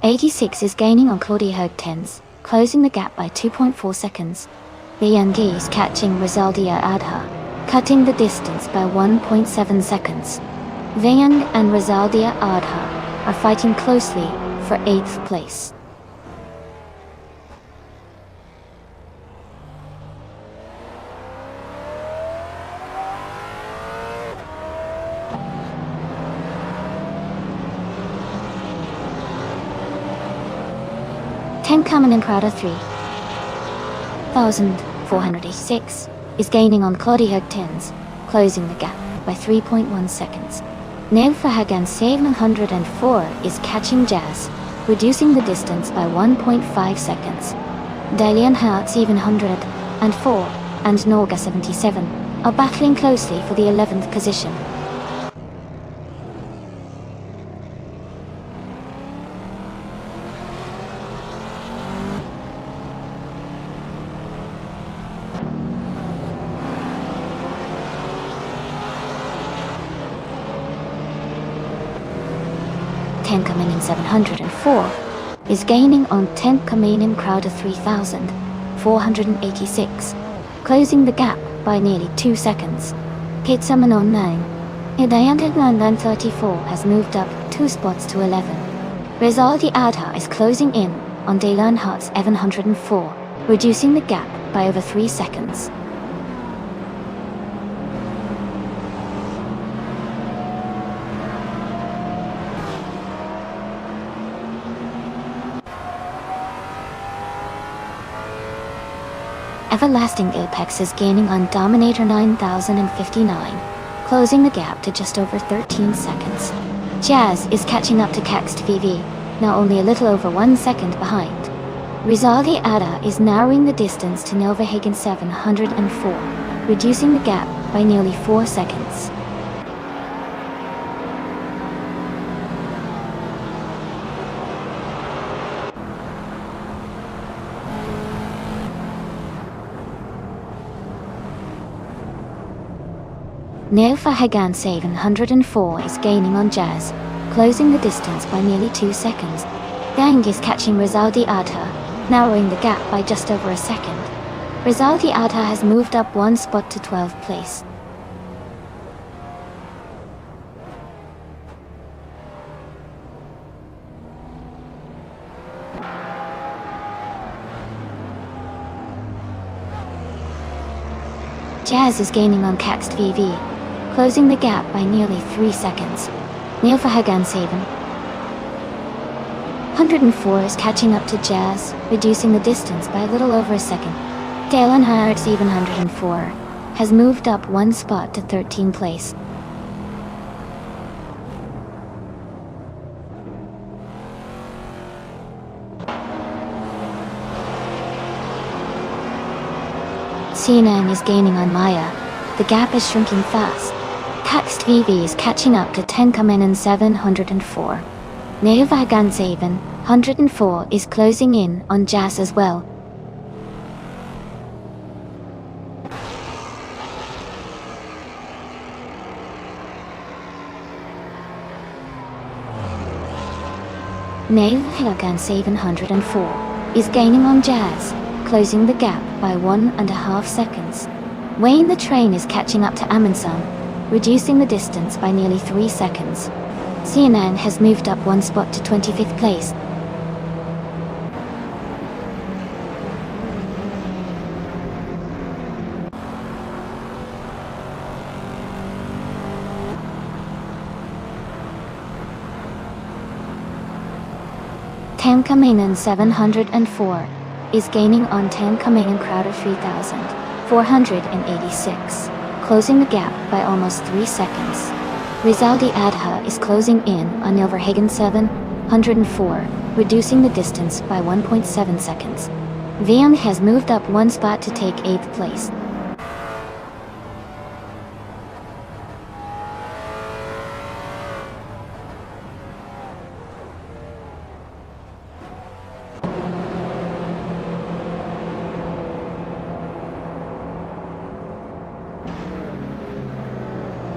86 is gaining on Claudia Herd 10s, closing the gap by 2.4 seconds. Viang is catching Rizaldia Adha, cutting the distance by 1.7 seconds. Viang and Rizaldia Adha are fighting closely for 8th place. Ten coming in Crowder 3,486 is gaining on Claudia 10s, closing the gap by 3.1 seconds. Neil Fahagan 704 is catching Jazz, reducing the distance by 1.5 seconds. Dalian Hart 704 and Norga 77 are battling closely for the 11th position. Ten Kaminin 704 is gaining on 10 Kaminin Crowder 3,486, closing the gap by nearly 2 seconds. Pizza Manon 9. Hidayant 934 has moved up 2 spots to 11. Rizaldi Adha is closing in on Daylan Hart's 704, reducing the gap by over 3 seconds. Everlasting Apex is gaining on Dominator 9059, closing the gap to just over 13 seconds. Jazz is catching up to Caxt VV, now only a little over 1 second behind. Rizaldi Ada is narrowing the distance to Novahagen 704, reducing the gap by nearly 4 seconds. Neofa Hagan 704 is gaining on Jazz, closing the distance by nearly 2 seconds. Dang is catching Rizaldi Adha, narrowing the gap by just over a second. Rizaldi Adha has moved up 1 spot to 12th place. Jazz is gaining on Caxt VV, closing the gap by nearly 3 seconds. Neil Fahagan 704 is catching up to Jazz, reducing the distance by a little over a second. Dalen Hart 704 has moved up 1 spot to 13th place. CNN is gaining on Maya. The gap is shrinking fast. Caxt VV is catching up to 10 Kamenan 704. Neovagan 704 is closing in on Jazz as well. Neovagan 704 is gaining on Jazz, closing the gap by 1.5 seconds. Wayne the Train is catching up to Amundsen, reducing the distance by nearly 3 seconds. CNN has moved up 1 spot to 25th place. Ten Kamenan 704 is gaining on 10 Kamenan Crowder 3,486, closing the gap by almost 3 seconds. Rizaldi Adha is closing in on Ilverhagen 704, reducing the distance by 1.7 seconds. Vian has moved up 1 spot to take 8th place.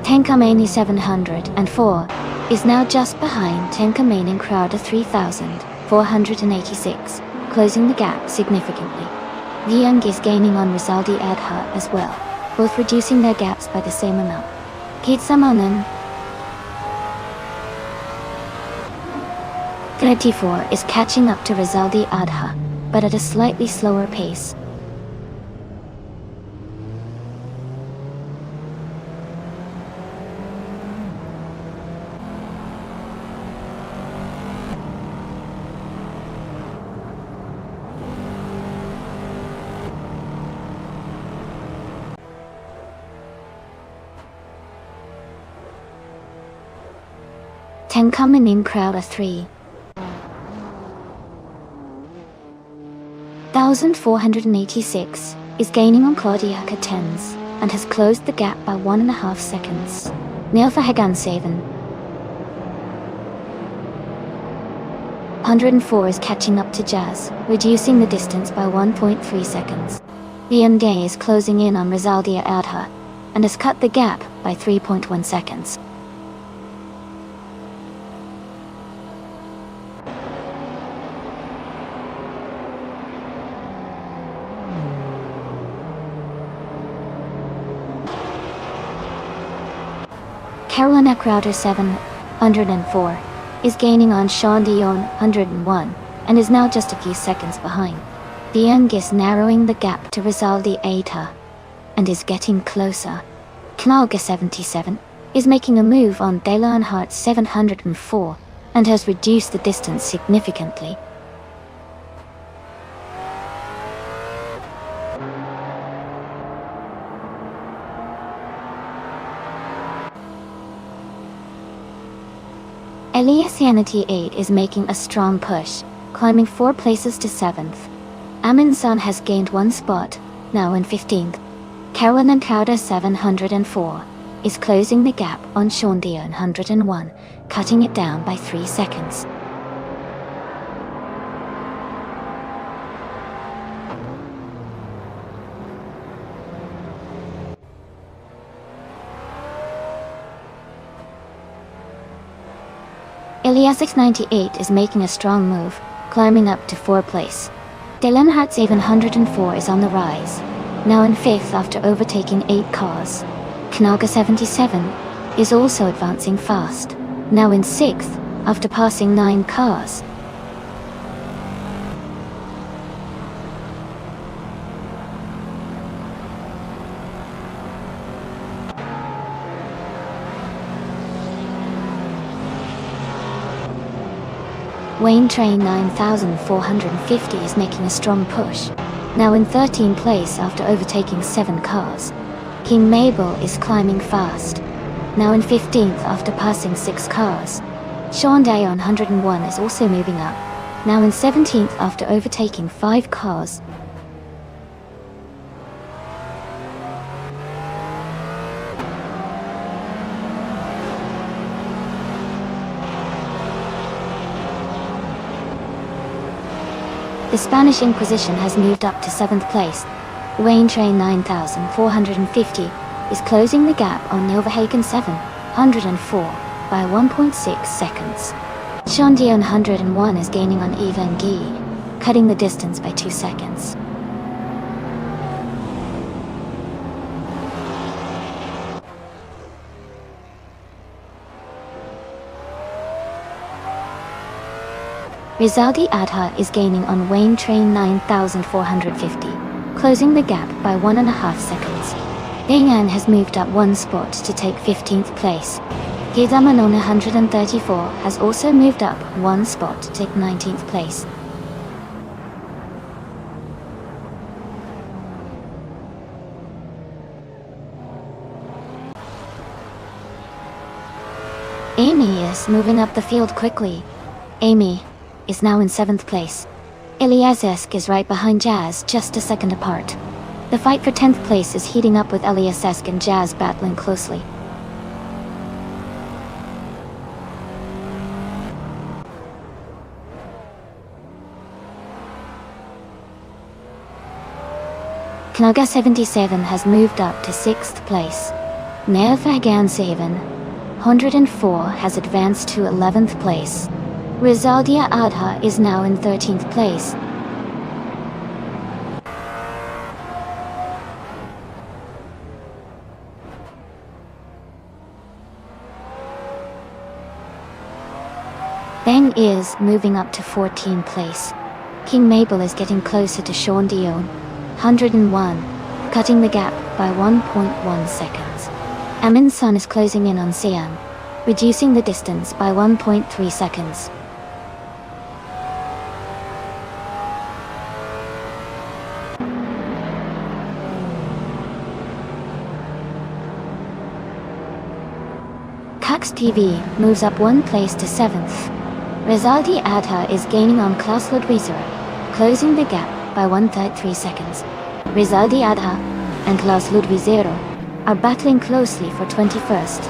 Tenkamani 704 is now just behind Tenka Main and Crowder 3,486, closing the gap significantly. Young is gaining on Rizaldi Adha as well, both reducing their gaps by the same amount. Kitsamanen 34 is catching up to Rizaldi Adha, but at a slightly slower pace. Tenkamen Crowder 3,486 is gaining on Claudia Katens and has closed the gap by 1.5 seconds. Nilfahagan 104 is catching up to Jazz, reducing the distance by 1.3 seconds. Day is closing in on Rizaldia Adha and has cut the gap by 3.1 seconds. Carolina Crowder 704 is gaining on Sean Dion 101 and is now just a few seconds behind. Young is narrowing the gap to Rizaldi Adha and is getting closer. Knalga 77 is making a move on Delan Hart 704 and has reduced the distance significantly. Elias Yanity 8 is making a strong push, climbing 4 places to 7th. Amin San has gained 1 spot, now in 15th. Carolyn Crowder 704 is closing the gap on Shondia 101, cutting it down by 3 seconds. Elias 698 is making a strong move, climbing up to 4th place. Delenhart 704 is on the rise, now in 5th after overtaking 8 cars. Knalga 77 is also advancing fast, now in 6th after passing 9 cars. Wayne Train 9450 is making a strong push, now in 13th place after overtaking 7 cars. King Mabel is climbing fast, now in 15th after passing 6 cars. Sean Dayon 101 is also moving up, now in 17th after overtaking 5 cars. The Spanish Inquisition has moved up to 7th place. Wayne Train 9450 is closing the gap on Nilverhagen 704 by 1.6 seconds. Sean Dion 101 is gaining on Evan Guy, cutting the distance by 2 seconds. Rizaldi Adha is gaining on Wayne Train 9450, closing the gap by 1.5 seconds. Yangan has moved up 1 spot to take 15th place. Gidamanon 134 has also moved up 1 spot to take 19th place. Amy is moving up the field quickly. Amy is now in 7th place. Eliasesk is right behind Jazz, just a second apart. The fight for 10th place is heating up with Eliasesk and Jazz battling closely. Knaga 77 has moved up to 6th place. Nervagan 7 104 has advanced to 11th place. Rizaldia Adha is now in 13th place. Bang is moving up to 14th place. King Mabel is getting closer to Sean Dion, 101, cutting the gap by 1.1 seconds. Amin Sun is closing in on Siam, reducing the distance by 1.3 seconds. Cax TV moves up one place to 7th. Rizaldi Adha is gaining on Klaus Ludwigser, closing the gap by 1.3 seconds. Rizaldi Adha and Klaus Ludwigser are battling closely for 21st.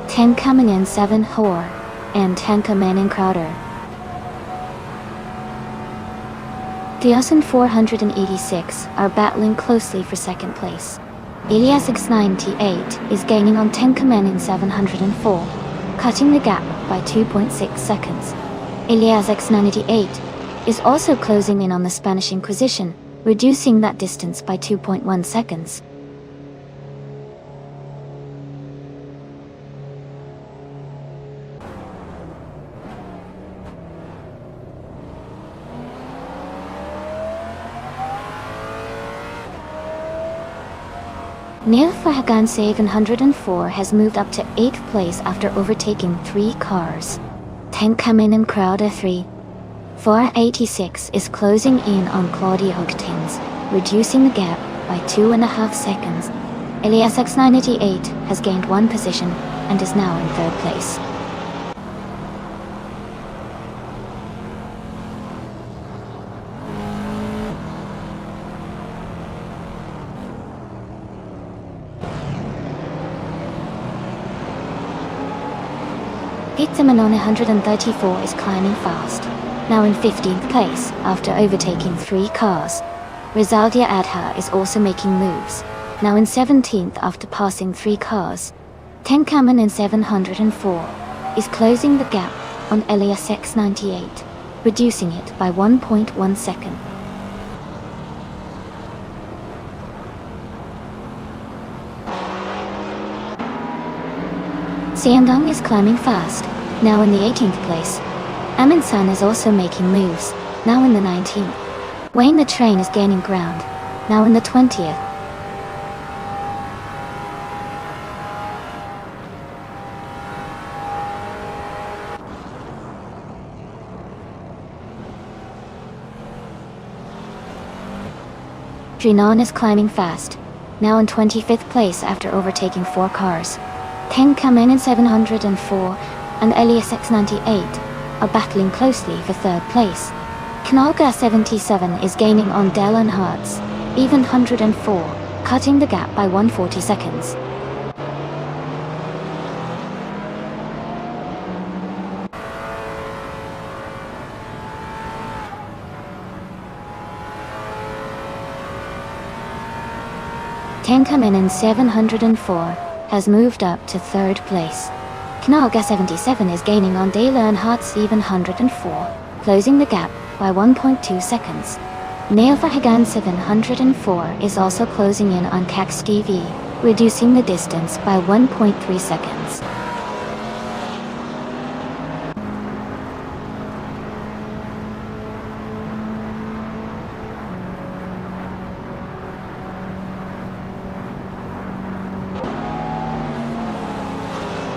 Ten coming in 7 Hor, and 10 coming in Crowder. Diasen 486 are battling closely for 2nd place. Elias X98 is gaining on 10 coming in 704, cutting the gap by 2.6 seconds. Elias X98 is also closing in on the Spanish Inquisition, reducing that distance by 2.1 seconds. Neil Fahagan 704 has moved up to 8th place after overtaking 3 cars. 10 coming in Crowder 3. 486 is closing in on Claudia Hogtins, reducing the gap by 2.5 seconds. Elias X988 has gained 1 position and is now in 3rd place. Pizza Manone 134 is climbing fast, now in 15th place after overtaking 3 cars. Rizaldia Adha is also making moves, now in 17th after passing 3 cars. 10 Kamen in 704 is closing the gap on Elias X98, reducing it by 1.1 second. Siandong is climbing fast, now in the 18th place. Amin San is also making moves, now in the 19th. Wayne the Train is gaining ground, now in the 20th. Drinan is climbing fast, now in 25th place after overtaking 4 cars. 10 Kamen in 704 and Elias X98 are battling closely for 3rd place. Knalga 77 is gaining on Dell Hartz, even 104, cutting the gap by 140 seconds. Ten Kamen in 704 has moved up to 3rd place. Knalga 77 is gaining on Dale Earnhardt's even 104, closing the gap by 1.2 seconds. Neil Fahagan 704 is also closing in on Cax TV, reducing the distance by 1.3 seconds.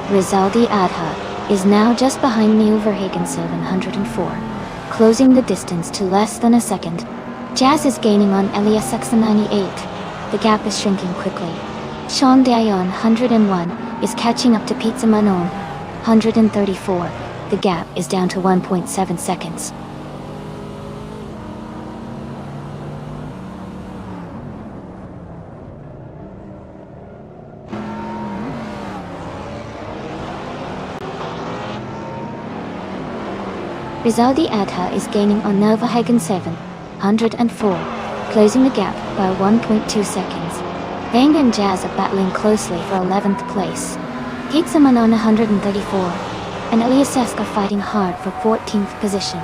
Rizaldi Adha is now just behind Neil Verhagen 704, closing the distance to less than a second. Jazz is gaining on Elias X98. The gap is shrinking quickly. Sean Dion 101 is catching up to Pizza Manon 134. The gap is down to 1.7 seconds. Rizaldi Adha is gaining on Nilverhagen 704, closing the gap by 1.2 seconds. Bang and Jazz are battling closely for 11th place. Kigzaman on 134, and Eliasesk are fighting hard for 14th position.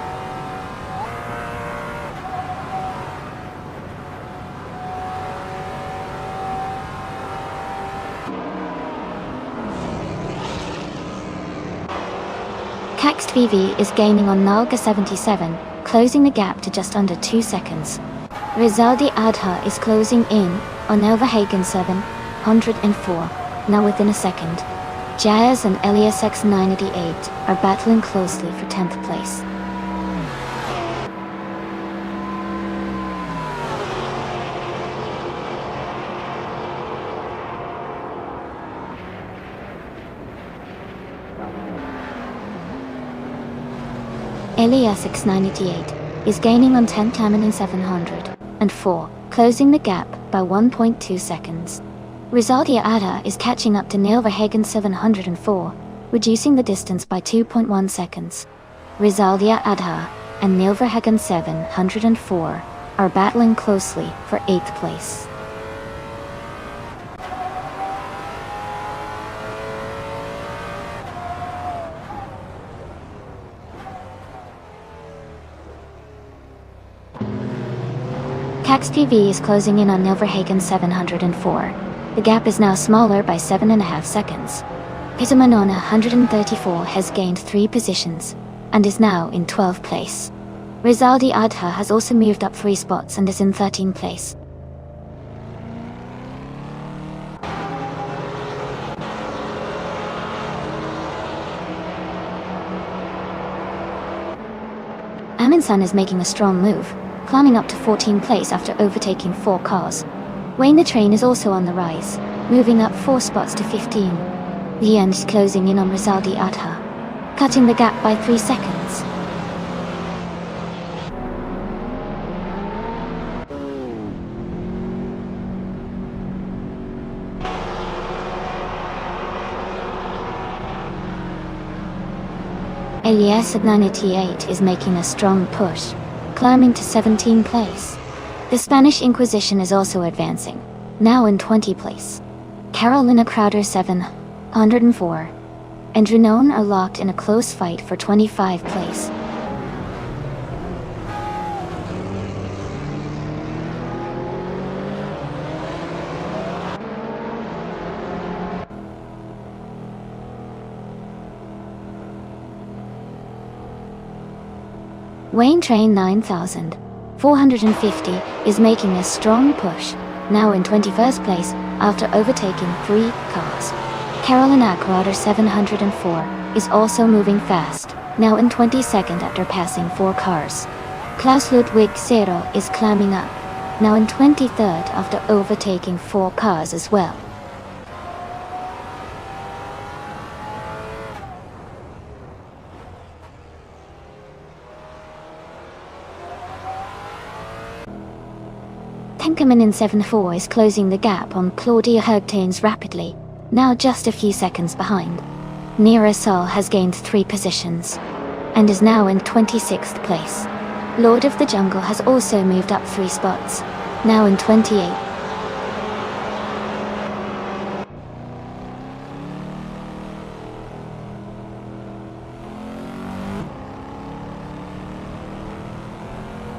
Kaxt VV is gaining on Nalga 77, closing the gap to just under 2 seconds. Rizaldi Adha is closing in on Nilverhagen 704, now within a second. Jazz and Elias X988 are battling closely for 10th place. Elias X988 is gaining on 10 Kamen in 704, closing the gap by 1.2 seconds. Rizaldi Adha is catching up to Nilverhagen 704, reducing the distance by 2.1 seconds. Rizaldi Adha and Nilverhagen 704 are battling closely for 8th place. Kaxt TV is closing in on Nilverhagen 704. The gap is now smaller by 7.5 seconds. Kizman on 134 has gained 3 positions, and is now in 12th place. Rizaldi Adha has also moved up 3 spots and is in 13th place. Aminsan is making a strong move, climbing up to 14th place after overtaking 4 cars. Wayne the Train is also on the rise, moving up 4 spots to 15. The end is closing in on Rizaldi Adha, cutting the gap by 3 seconds. Elias at 988 is making a strong push, climbing to 17th place. The Spanish Inquisition is also advancing, now in 20th place. Carolina Crowder 704 and Renon are locked in a close fight for 25th place. Wayne Train 9450 is making a strong push, now in 21st place after overtaking 3 cars. Carolina Crowder 704 is also moving fast, now in 22nd after passing 4 cars. Klaus Ludwig Zero is climbing up, now in 23rd after overtaking 4 cars as well. Tenkaman in 7-4 is closing the gap on Claudia Hergtanes rapidly, now just a few seconds behind. Nira Sol has gained 3 positions, and is now in 26th place. Lord of the Jungle has also moved up 3 spots, now in 28th.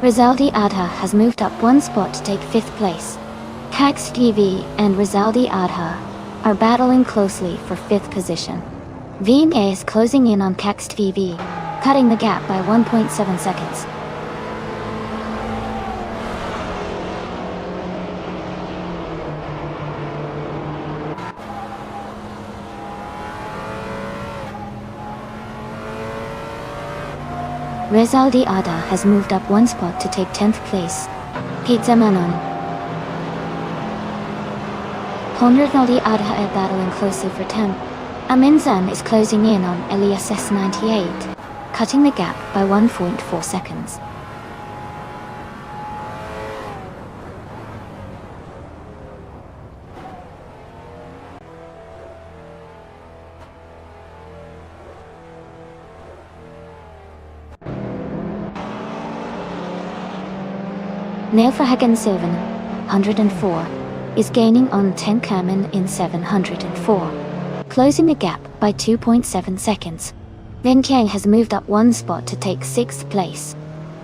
Rizaldi Adha has moved up 1 spot to take 5th place. Kaxt TV and Rizaldi Adha are battling closely for 5th position. VMA is closing in on Kaxt TV, cutting the gap by 1.7 seconds. Rizaldi Adha has moved up 1 spot to take 10th place. Pizza Manon. Rizaldi Adha are battling closely for 10th. Aminzan is closing in on Elias S98, cutting the gap by 1.4 seconds. Nilfahagan 704 is gaining on Tenkamen in 704, closing the gap by 2.7 seconds. Venkyang has moved up one spot to take 6th place.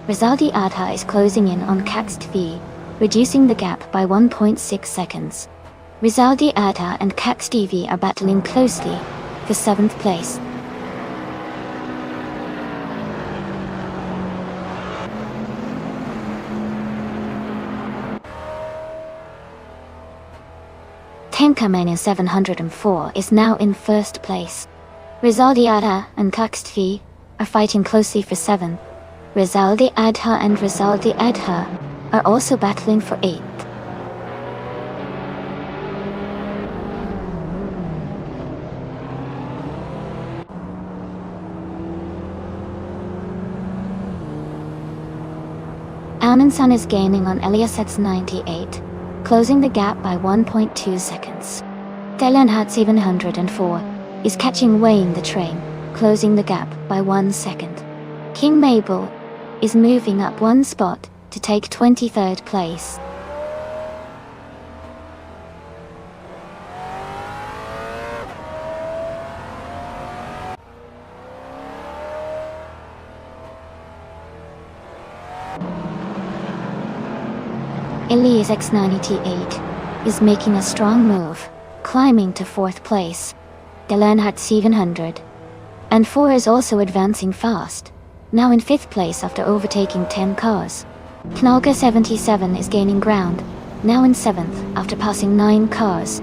Rizaldi Adha is closing in on Kakstv, reducing the gap by 1.6 seconds. Rizaldi Adha and Kakstv are battling closely for 7th place. Tenkamen in 704 is now in 1st place. Rizaldi Adha and Kakstv are fighting closely for 7th. Rizaldi Adha and Rizaldi Adha are also battling for 8th. Almansan is gaining on Eliasets 98, closing the gap by 1.2 seconds. Delenhat 704 is catching Wayne the train, closing the gap by 1 second. King Mabel is moving up one spot to take 23rd place. Elias X98 is making a strong move, climbing to 4th place. Delenhat 700 and 4 is also advancing fast, now in 5th place after overtaking 10 cars. Knalga 77 is gaining ground, now in 7th after passing 9 cars.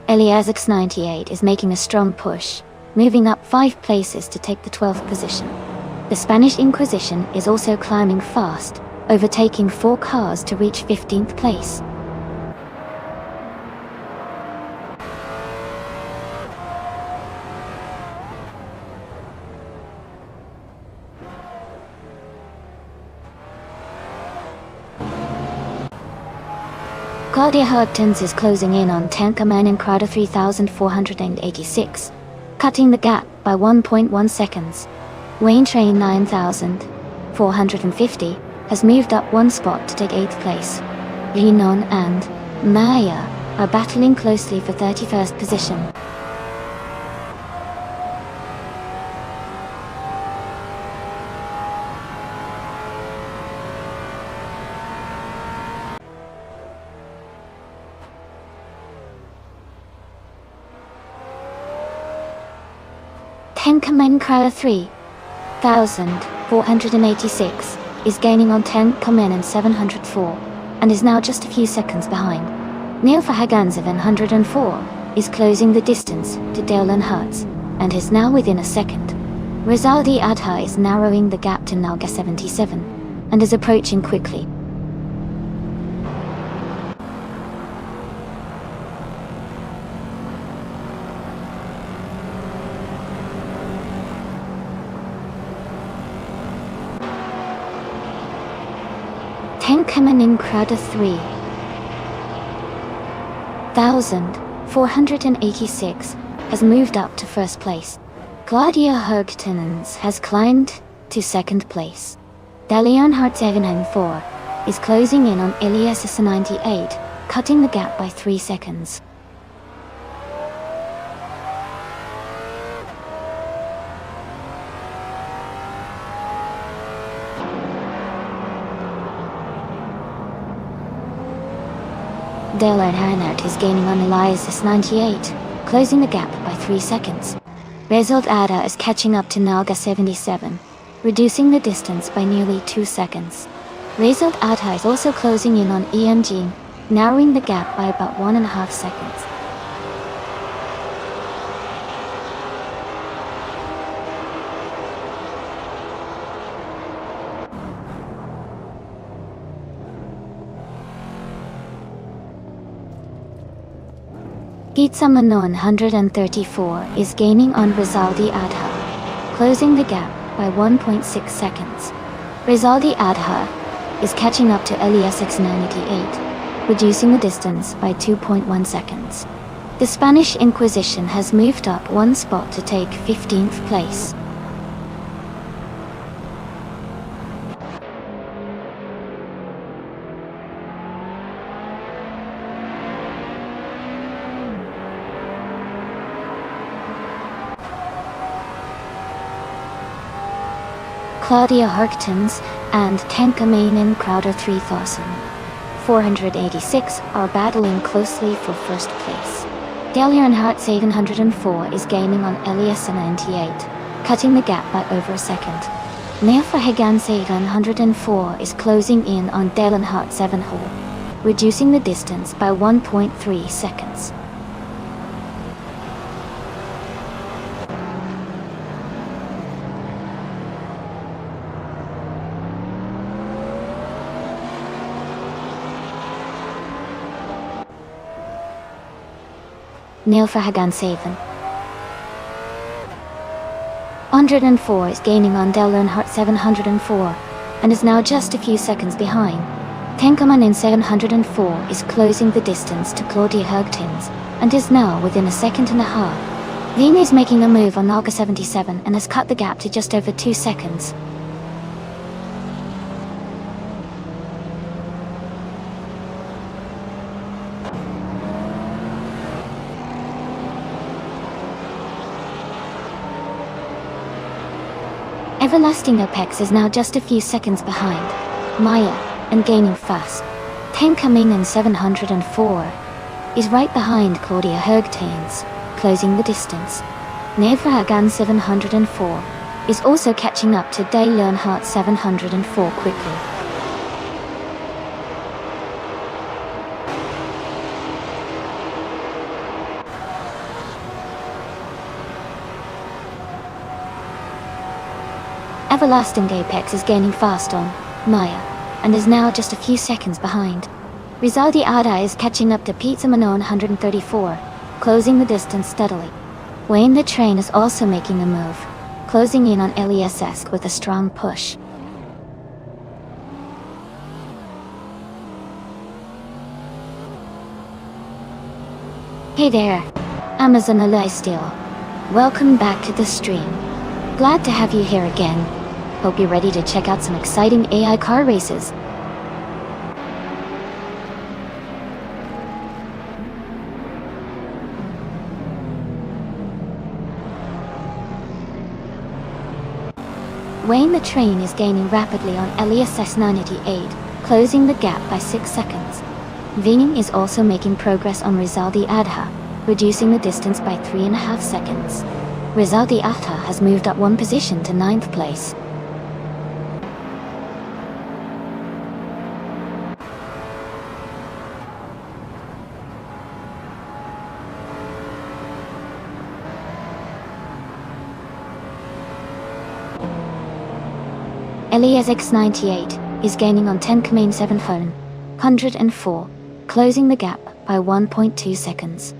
Elias X98 is making a strong push, moving up 5 places to take the 12th position. The Spanish Inquisition is also climbing fast, overtaking 4 cars to reach 15th place. Claudia Hurtons is closing in on Tenkamen and Crowder 3486, cutting the gap by 1.1 seconds. Wayne Train 9450 has moved up one spot to take 8th place. Yinon and Maya are battling closely for 31st position. Tenkamen Crowder 3486 is gaining on Tenkamen in 704 and is now just a few seconds behind. Nilfahagan 704 is closing the distance to Dalen Hertz and is now within a second. Rizaldi Adha is narrowing the gap to Nalga 77 and is approaching quickly. Tenkamen in Crowder 3486 has moved up to 1st place. Claudia Hurgtenens has climbed to 2nd place. Dalian Hart 704 is closing in on Elias S98, cutting the gap by 3 seconds. Dale Earnhardt is gaining on Elias S98, closing the gap by 3 seconds. Result Ada is catching up to Nalga 77, reducing the distance by nearly 2 seconds. Result Ada is also closing in on EMG, narrowing the gap by about 1.5 seconds. Pizza Manon 134 is gaining on Rizaldi Adha, closing the gap by 1.6 seconds. Rizaldi Adha is catching up to Elias X98, reducing the distance by 2.1 seconds. The Spanish Inquisition has moved up one spot to take 15th place. Claudia Herktens and Tenkaminen Crowder 3486 are battling closely for first place. Daliernhardt 704 is gaining on Elias 98, cutting the gap by over a second. Neofahagan 704 is closing in on Daliernhardt 700, reducing the distance by 1.3 seconds. Neofahagan 704 is gaining on Daliernhardt 704 and is now just a few seconds behind. Tenkaman 704 is closing the distance to Claudia Herktens and is now within a second and a half. Veen is making a move on Naga 77 and has cut the gap to just over 2 seconds. Everlasting Apex is now just a few seconds behind Maya and gaining fast. Tenkaminen 704 is right behind Claudia Herktens, closing the distance. Neofahagan 704 is also catching up to Daliernhardt 704 quickly. Everlasting Apex is gaining fast on Maya and is now just a few seconds behind. Rizaldi Ada is catching up to Pizza Manon 134, closing the distance steadily. Wayne the Train is also making a move, closing in on LESS with a strong push. Hey there, Amazon Alay Steel. Welcome back to the stream. Glad to have you here again. Hope you're ready to check out some exciting AI car races. Wayne the Train is gaining rapidly on LESS 988, closing the gap by 6 seconds. Vining is also making progress on Rizaldi Adha, reducing the distance by 3.5 seconds. Rizaldi Adha has moved up one position to 9th place. Elias X98 is gaining on Tenkamane 704, closing the gap by 1.2 seconds.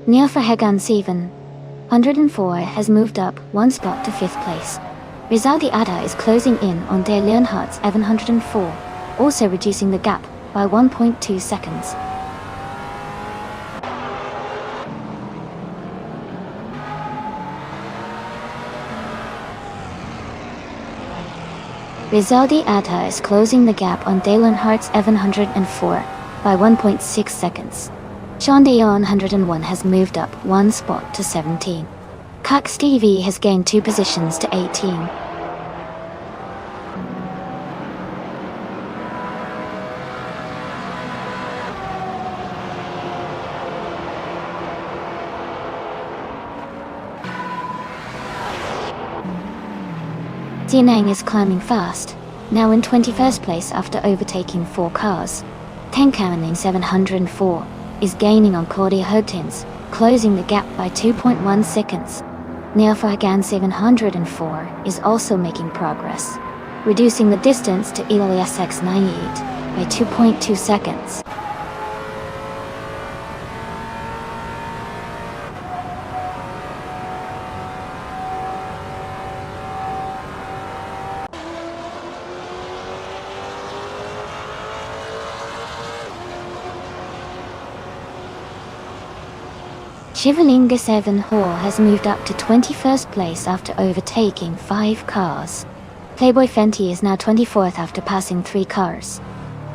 Neofahagan 704 has moved up one spot to 5th place. Rizaldi Ada is closing in on Daliernhardt 704, also reducing the gap by 1.2 seconds. Rizaldi Ada is closing the gap on Daliernhardt 704 by 1.6 seconds. Shondayon 101 has moved up one spot to 17. Cox TV has gained 2 positions to 18. Jianang is climbing fast, now in 21st place after overtaking 4 cars. Tenkamen 704 is gaining on Claudia Herktens, closing the gap by 2.1 seconds. Neofahagan 704 is also making progress, reducing the distance to Elias X98 by 2.2 seconds. Shivalinga 7 Hall has moved up to 21st place after overtaking 5 cars. Playboy Fenty is now 24th after passing 3 cars.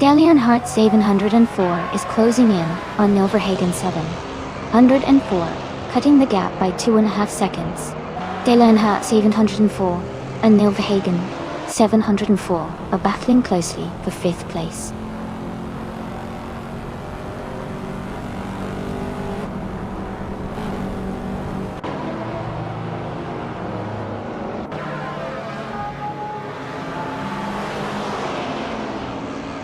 Dale Earnhardt 704 is closing in on Nilverhagen 704, cutting the gap by 2.5 seconds. Dale Earnhardt 704 and Nilverhagen 704 are battling closely for 5th place.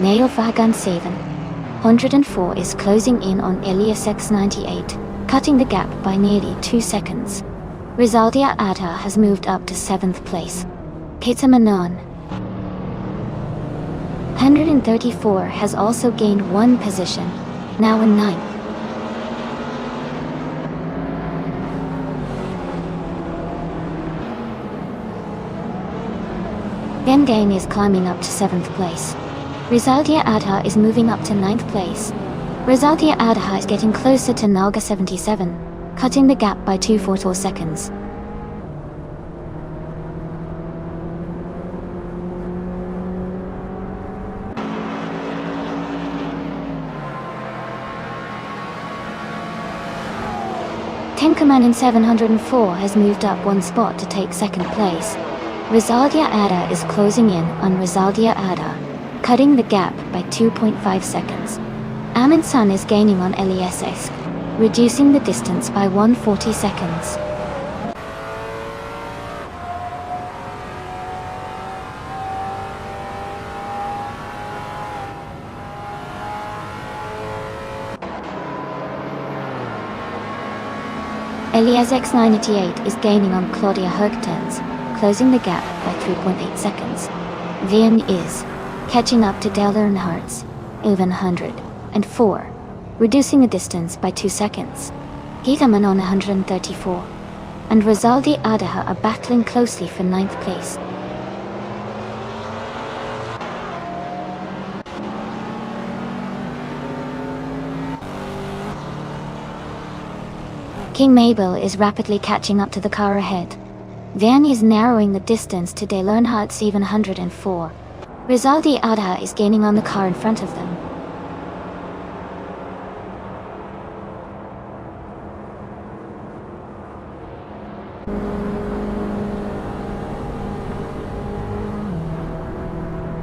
Nilverhagen 704 is closing in on Elias X98, cutting the gap by nearly 2 seconds. Rizaldia Adha has moved up to 7th place. Keita Manon 134 has also gained 1 position, now in 9th. Ben Dane is climbing up to 7th place. Rizaldia Adha is moving up to 9th place. Rizaldia Adha is getting closer to Nalga 77, cutting the gap by 2.44 seconds. Tenkaman in 704 has moved up 1 spot to take 2nd place. Rizaldia Adha is closing in on Rizaldia Adha, cutting the gap by 2.5 seconds. Amin Sun is gaining on Elias, reducing the distance by 140 seconds. Elias X98 is gaining on Claudia Hergtens, closing the gap by 3.8 seconds. Vian is catching up to Dale Earnhardt's 104, reducing the distance by 2 seconds. Keita Manon 134 and Rizaldi Adaha are battling closely for 9th place. King Mabel is rapidly catching up to the car ahead. Van is narrowing the distance to Dale Earnhardt 704. Rizaldi Adha is gaining on the car in front of them.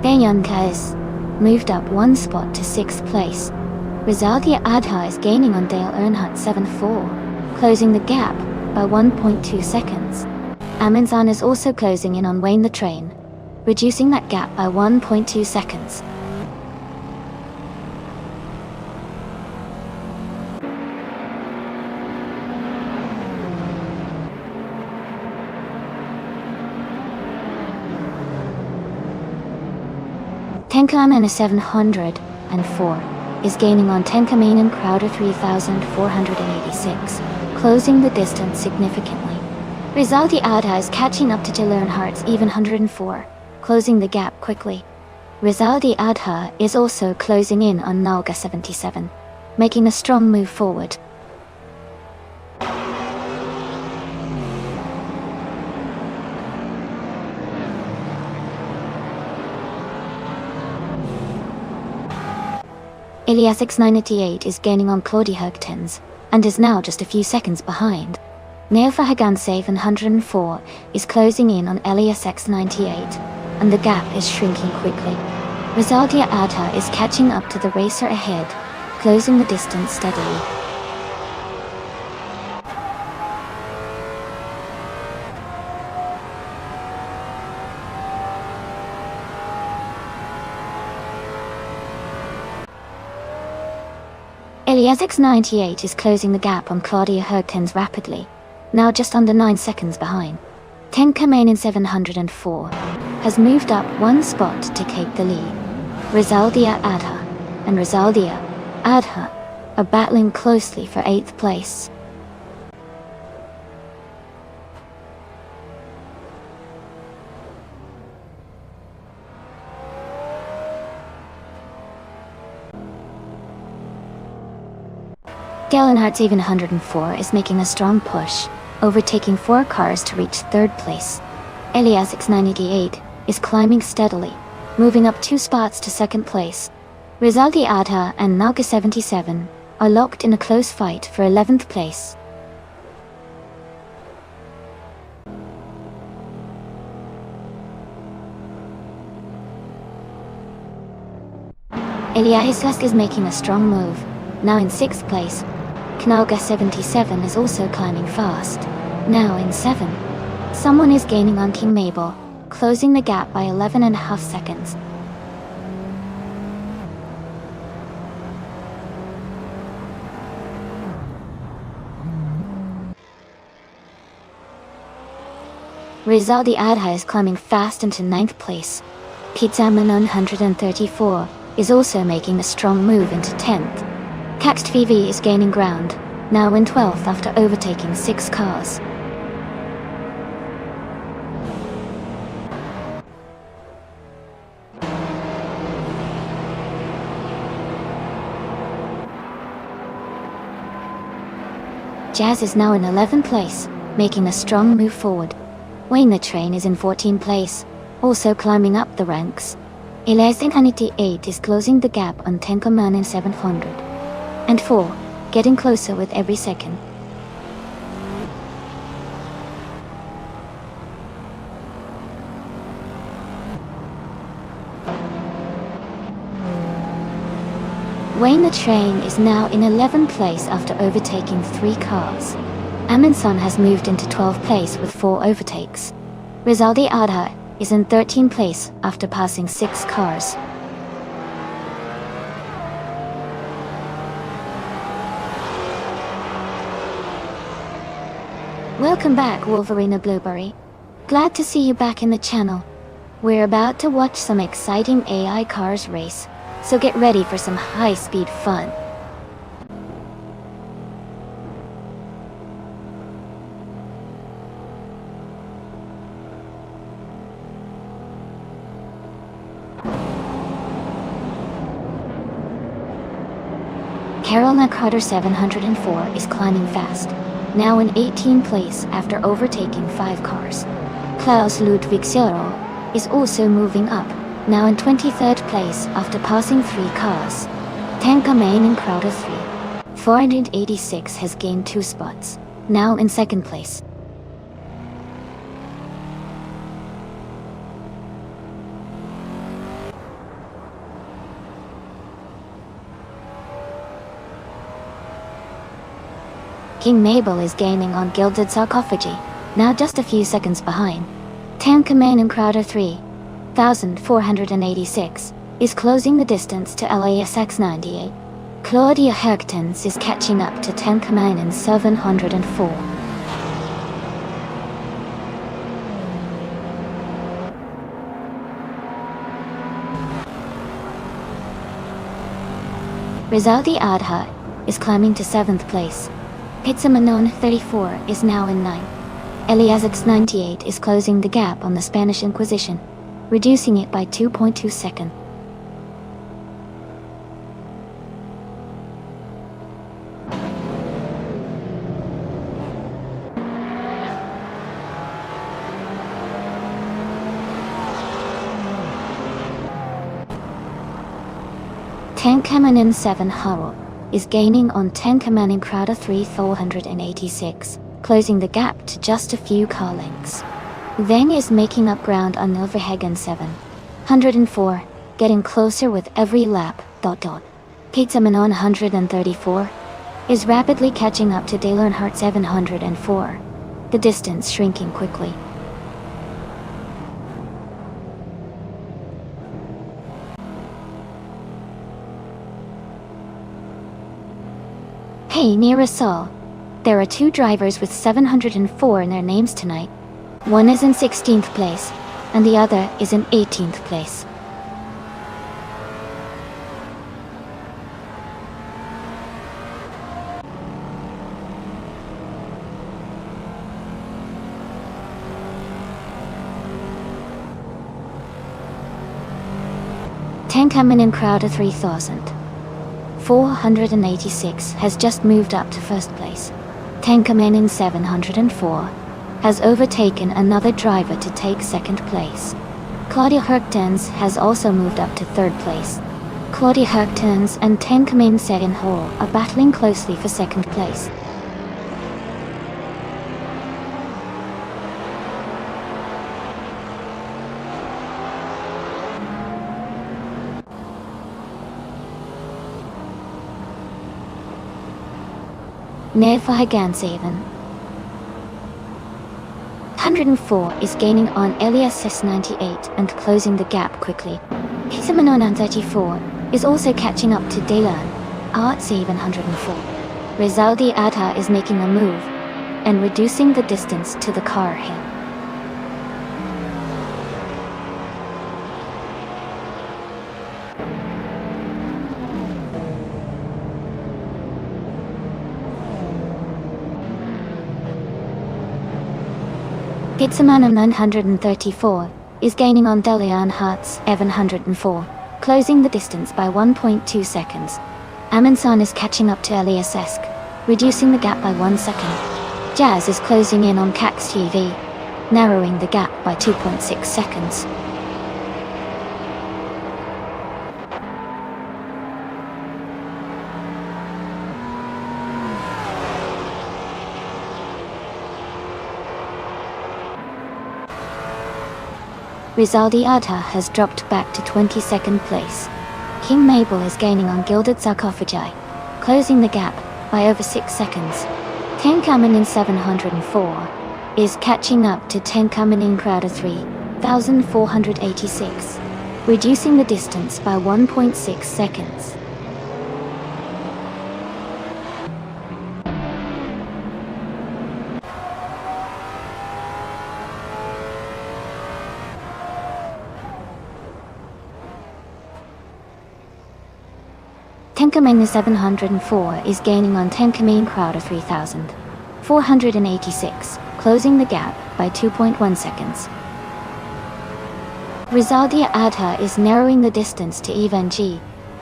Beyanka has moved up 1 spot to 6th place. Rizaldi Adha is gaining on Dale Earnhardt 74, closing the gap by 1.2 seconds. Aminzan is also closing in on Wayne the Train, reducing that gap by 1.2 seconds. Tenkaman in 704 is gaining on Tenkaman and Crowder 3486, closing the distance significantly. Rizaldi Adha is catching up to Dale Earnhardt's 104, closing the gap quickly. Rizaldi Adha is also closing in on Nalga 77, making a strong move forward. Elias X98 is gaining on Claudia Hergtens, and is now just a few seconds behind. Neofahagan 704 is closing in on Elias X98, and the gap is shrinking quickly. Rizaldia Adha is catching up to the racer ahead, closing the distance steadily. Elias X98 is closing the gap on Claudia Hergtens rapidly, now just under 9 seconds behind. Tenkaman in 704 has moved up 1 spot to take the lead. Rizaldia Adha and Rizaldia Adha are battling closely for 8th place. Gellenhardt's even 104 is making a strong push, overtaking 4 cars to reach 3rd place. Eliasic's 98 is climbing steadily, moving up 2 spots to 2nd place. Rizaldi Adha and Naga 77 are locked in a close fight for 11th place. Eliasik is making a strong move, now in 6th place. Knauga 77 is also climbing fast, now in 7th. Someone is gaining on King Mabel, closing the gap by 11.5 seconds. Rizaldi Adha is climbing fast into 9th place. Pizza Manon 134 is also making a strong move into 10th. Caxt VV is gaining ground, now in 12th after overtaking 6 cars. Jazz is now in 11th place, making a strong move forward. Wayne the Train is in 14th place, also climbing up the ranks. Eliasik 98 is closing the gap on Tenkoman in 700. And 4, getting closer with every second. Wayne the Train is now in 11th place after overtaking 3 cars. Amundsen has moved into 12th place with 4 overtakes. Rizaldi Adha is in 13th place after passing 6 cars. Welcome back, Wolverina Blueberry. Glad to see you back in the channel. We're about to watch some exciting AI cars race, so get ready for some high-speed fun. Carolina Carter 704 is climbing fast, now in 18th place after overtaking 5 cars. Klaus Ludwig Zero is also moving up, now in 23rd place after passing 3 cars. Tanka Main and Crowder 3. 486 has gained 2 spots, now in 2nd place. King Mabel is gaining on Gilded Sarcophagy, now just a few seconds behind. Tanka Main and Crowder 3. 1486 is closing the distance to LASX 98. Claudia Herktens is catching up to Tanka Main in 704. Rizaldi Adha is climbing to 7th place. Pizza Manon 34 is now in 9th. Eliasik 98 is closing the gap on the Spanish Inquisition, reducing it by 2.2 seconds. Tankamanin 7 Haro is gaining on Tankamanin Crowder 3 486, closing the gap to just a few car lengths. Vang is making up ground on Nilverhagen 7. 104, getting closer with every lap. Pizza Manon 134 is rapidly catching up to Dalearnhart 704, the distance shrinking quickly. Hey, near Asal, there are 2 drivers with 704 in their names tonight. One is in 16th place, and the other is in 18th place. Tankamanin Crowder 3000. 486 has just moved up to first place. Tenkamen 704 has overtaken another driver to take second place. Claudia Herktens has also moved up to third place. Claudia Herktens and Tenkamen Segenhor are battling closely for second place. Neverhaganseven 104 is gaining on Elias S98 and closing the gap quickly. Hisamanon 34 is also catching up to Delan R704. Rizaldi Adha is making a move and reducing the distance to the car ahead. Gitsamanum 934 is gaining on Delian Hartz 704, closing the distance by 1.2 seconds. Amansan is catching up to Elias Esk, reducing the gap by 1 second. Jazz is closing in on Cax TV, narrowing the gap by 2.6 seconds. Rizaldi Adha has dropped back to 22nd place. King Mabel is gaining on Gilded Sarcophagi, closing the gap by over 6 seconds. Tenkamen 704 is catching up to Tenkamen Crowder 3486, reducing the distance by 1.6 seconds. Tenkamen 704 is gaining on Tenkamen Crowder 3486, closing the gap by 2.1 seconds. Rizaldi Adha is narrowing the distance to Ivan G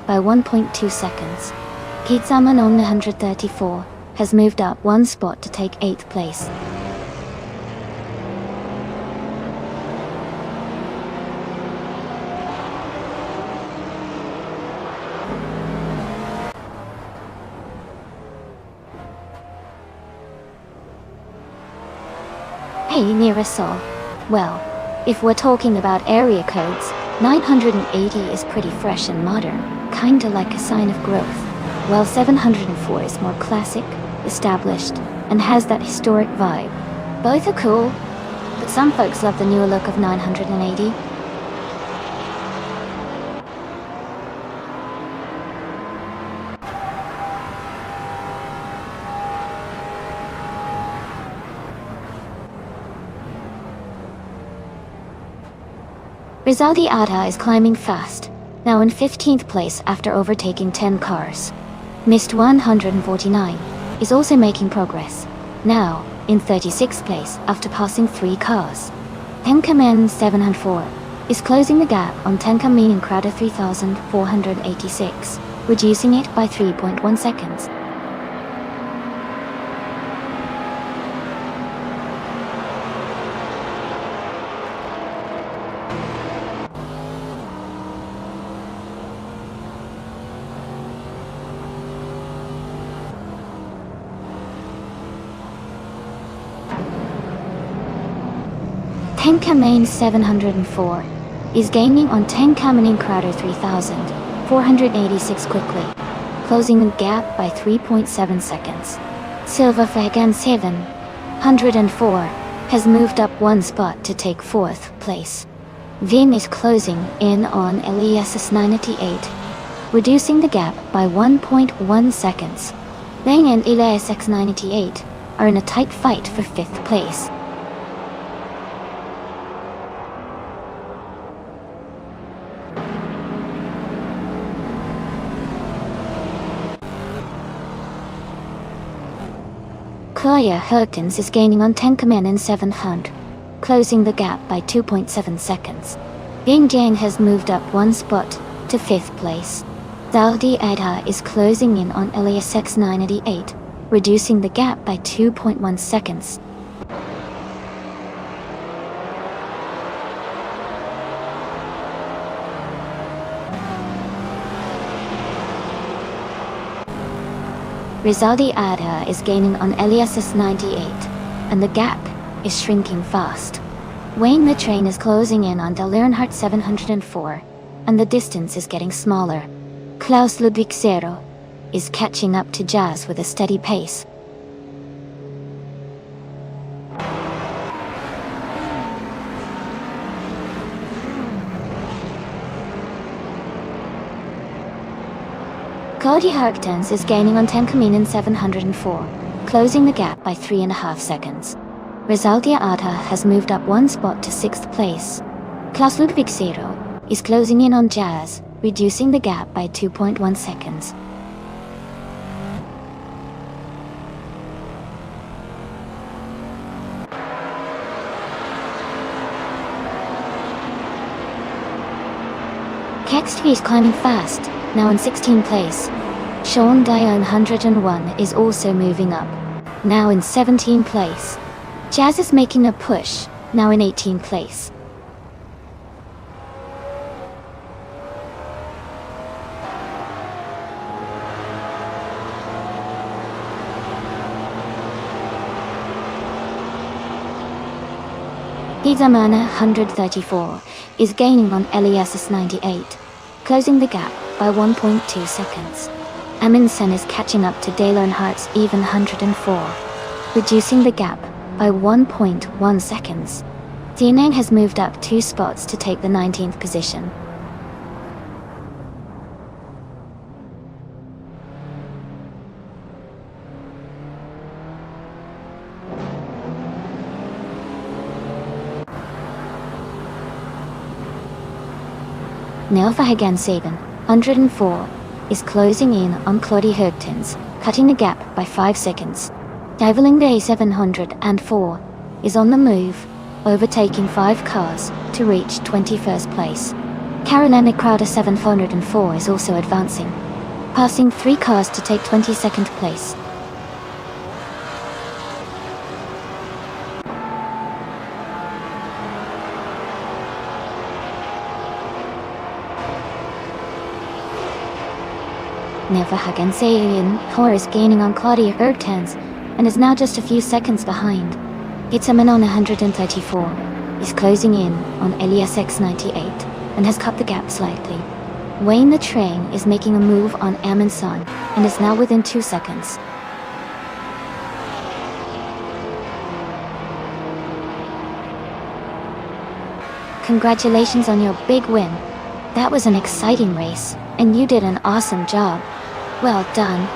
by 1.2 seconds. Kitsaman on 134 has moved up 1 spot to take 8th place. Hey Mirasol. Well, if we're talking about area codes, 980 is pretty fresh and modern, kinda like a sign of growth, while 704 is more classic, established, and has that historic vibe. Both are cool, but some folks love the newer look of 980. Rizaldi Adha is climbing fast, now in 15th place after overtaking 10 cars. Mist 149 is also making progress, now in 36th place after passing 3 cars. Tenkamen 704 is closing the gap on Tenkamen Crowder 3486, reducing it by 3.1 seconds. Tenkamen 704 is gaining on Tenkamen Crowder 3486 quickly, closing the gap by 3.7 seconds. Silverfagan 704 has moved up 1 spot to take 4th place. Vin is closing in on Elias 98, reducing the gap by 1.1 seconds. Bang and Elias X98 are in a tight fight for 5th place. Claudia Herktens is gaining on Tenkamen 700, closing the gap by 2.7 seconds. Bing Jiang has moved up 1 spot to 5th place. Saudi Ada is closing in on Elias X988, reducing the gap by 2.1 seconds. Rizaldi Ada is gaining on Elias S98, and the gap is shrinking fast. Wayne the train is closing in on Delernhardt 704, and the distance is getting smaller. Klaus Ludwig Zero is catching up to Jazz with a steady pace. Cody Herktens is gaining on Tenkaminen 704, closing the gap by 3.5 seconds. Rizaldia Ada has moved up 1 spot to 6th place. Klaus Ludwig Zero is closing in on Jazz, reducing the gap by 2.1 seconds. Kextv is climbing fast, now in 16th place. Sean Dion 101 is also moving up, now in 17th place. Jazz is making a push, now in 18th place. Hizamana 134 is gaining on Elias 98, closing the gap by 1.2 seconds. Amundsen is catching up to Delernhardt's even 104, reducing the gap by 1.1 seconds. Dienang has moved up 2 spots to take the 19th position. Nelfahagan Saban, 104, is closing in on Claudie Herktens, cutting the gap by 5 seconds. Divaling Day 704 is on the move, overtaking 5 cars to reach 21st place. Carolina Crowder 704 is also advancing, passing 3 cars to take 22nd place. Nelfahagan Saban is gaining on Claudia Herktens and is now just a few seconds behind. Itamanon 134 is closing in on Elias X98 and has cut the gap slightly. Wayne the Train is making a move on Amundsen and is now within 2 seconds. Congratulations on your big win. That was an exciting race, and you did an awesome job. Well done.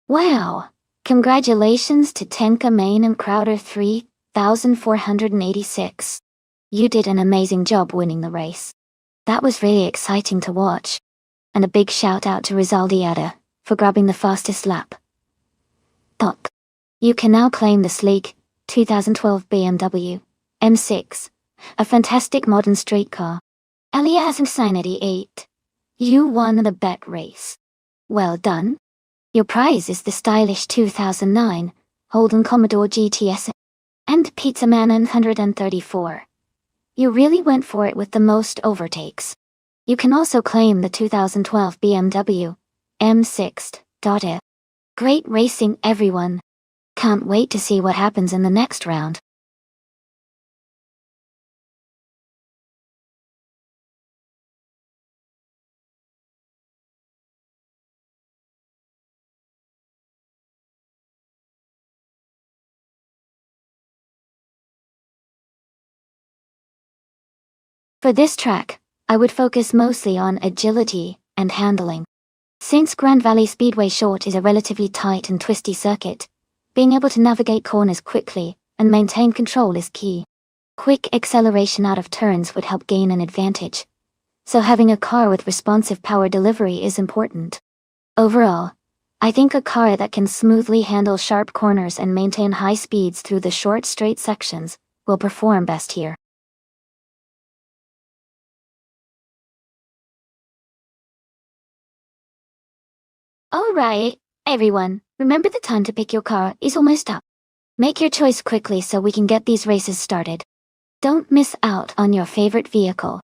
Wow! Congratulations to Tenka Main and Crowder 3,486. You did an amazing job winning the race. That was really exciting to watch. And a big shout out to Rizaldiada for grabbing the fastest lap. Doc. You can now claim the sleek 2012 BMW M6, a fantastic modern street car. Elias Insanity 8. You won the bet race. Well done. Your prize is the stylish 2009 Holden Commodore GTS and Pizza Man 134. You really went for it with the most overtakes. You can also claim the 2012 BMW M6. Great racing, everyone. Can't wait to see what happens in the next round. For this track, I would focus mostly on agility and handling. Since Grand Valley Speedway Short is a relatively tight and twisty circuit, being able to navigate corners quickly and maintain control is key. Quick acceleration out of turns would help gain an advantage, so having a car with responsive power delivery is important. Overall, I think a car that can smoothly handle sharp corners and maintain high speeds through the short straight sections will perform best here. Alright, everyone, remember the time to pick your car is almost up. Make your choice quickly so we can get these races started. Don't miss out on your favorite vehicle.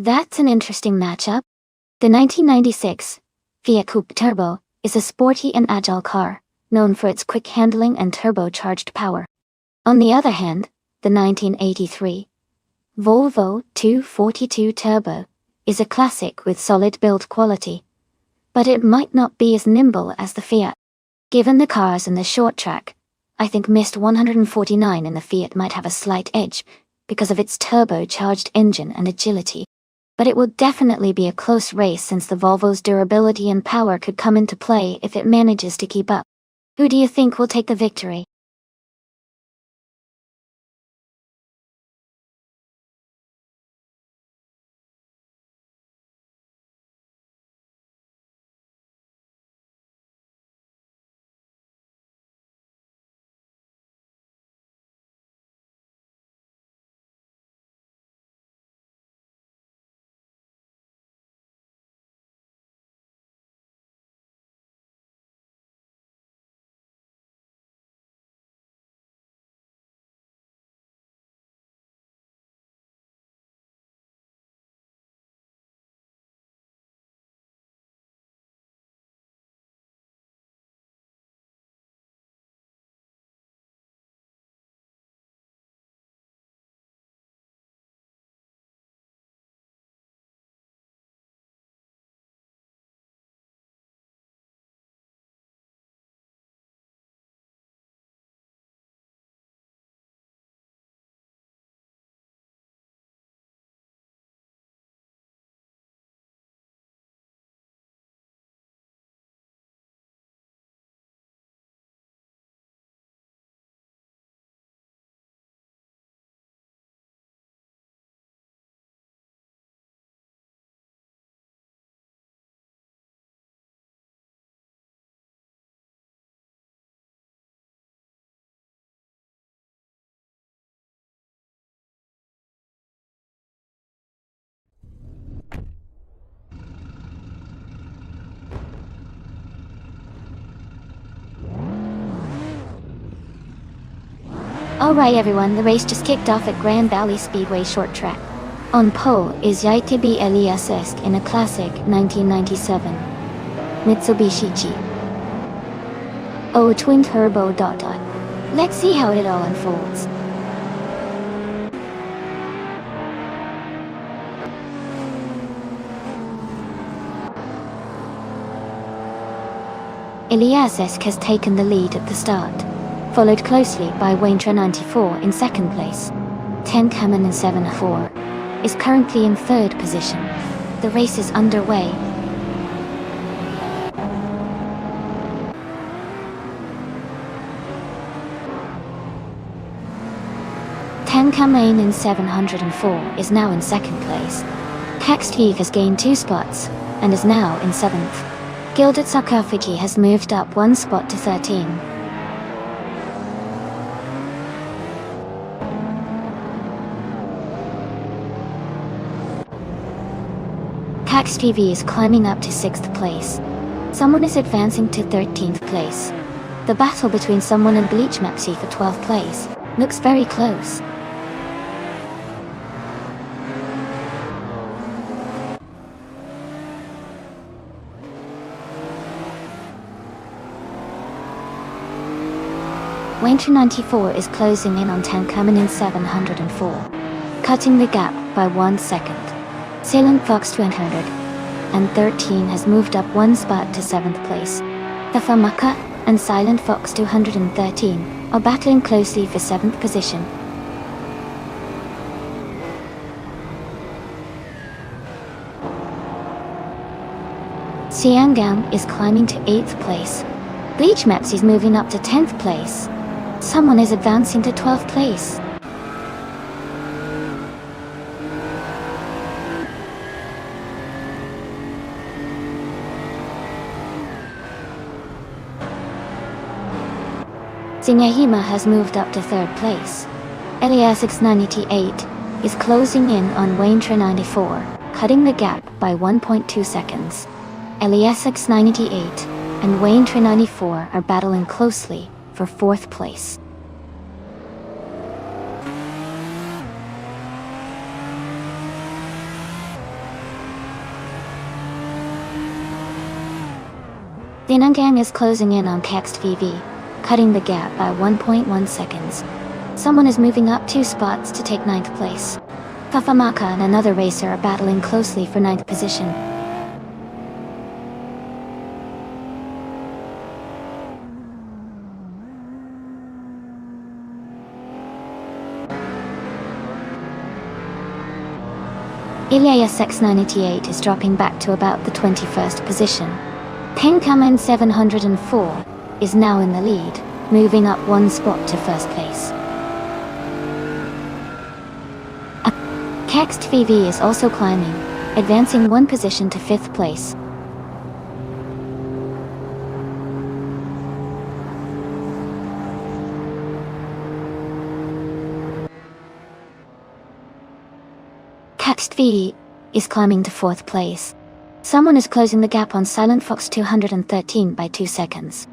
That's an interesting matchup. The 1996 Fiat Coupe Turbo is a sporty and agile car, known for its quick handling and turbocharged power. On the other hand, the 1983 Volvo 242 Turbo is a classic with solid build quality, but it might not be as nimble as the Fiat. Given the cars and the short track, I think Mist 149 in the Fiat might have a slight edge because of its turbocharged engine and agility. But it will definitely be a close race since the Volvo's durability and power could come into play if it manages to keep up. Who do you think will take the victory? Alright everyone, the race just kicked off at Grand Valley Speedway short track. On pole is YTB Elias in a classic 1997 Mitsubishi G. twin turbo ... Let's see how it all unfolds. Elias has taken the lead at the start, followed closely by Waintra 94 in second place. 10 Kamen in 7-4 is currently in third position. The race is underway. Ten Kamen in 704 is now in second place. Kaxtv has gained 2 spots and is now in 7th. Gilded Sarcophagi has moved up 1 spot to 13. Kaxtv is climbing up to 6th place. Someone is advancing to 13th place. The battle between someone and Bleach Mapsy for 12th place looks very close. Waintra 94 is closing in on 10 Kamen in 704, cutting the gap by 1 second. Silent Fox 213 has moved up 1 spot to 7th place. Tafamaka and Silent Fox 213 are battling closely for 7th position. Siangam is climbing to 8th place. Bleach Maps is moving up to 10th place. Someone is advancing to 12th place. Zinyahima has moved up to 3rd place. Elias 98 is closing in on Waintra 94, cutting the gap by 1.2 seconds. Elias 98 and Waintra 94 are battling closely for 4th place. Dinangang is closing in on Kaxtv, cutting the gap by 1.1 seconds. Someone is moving up 2 spots to take 9th place. Fafamaka and another racer are battling closely for 9th position. Elias X98 is dropping back to about the 21st position. Tenkamen 704 is now in the lead, moving up 1 spot to 1st place. Kaxtv is also climbing, advancing 1 position to 5th place. Kaxtv is climbing to 4th place. Someone is closing the gap on Silent Fox 213 by 2 seconds.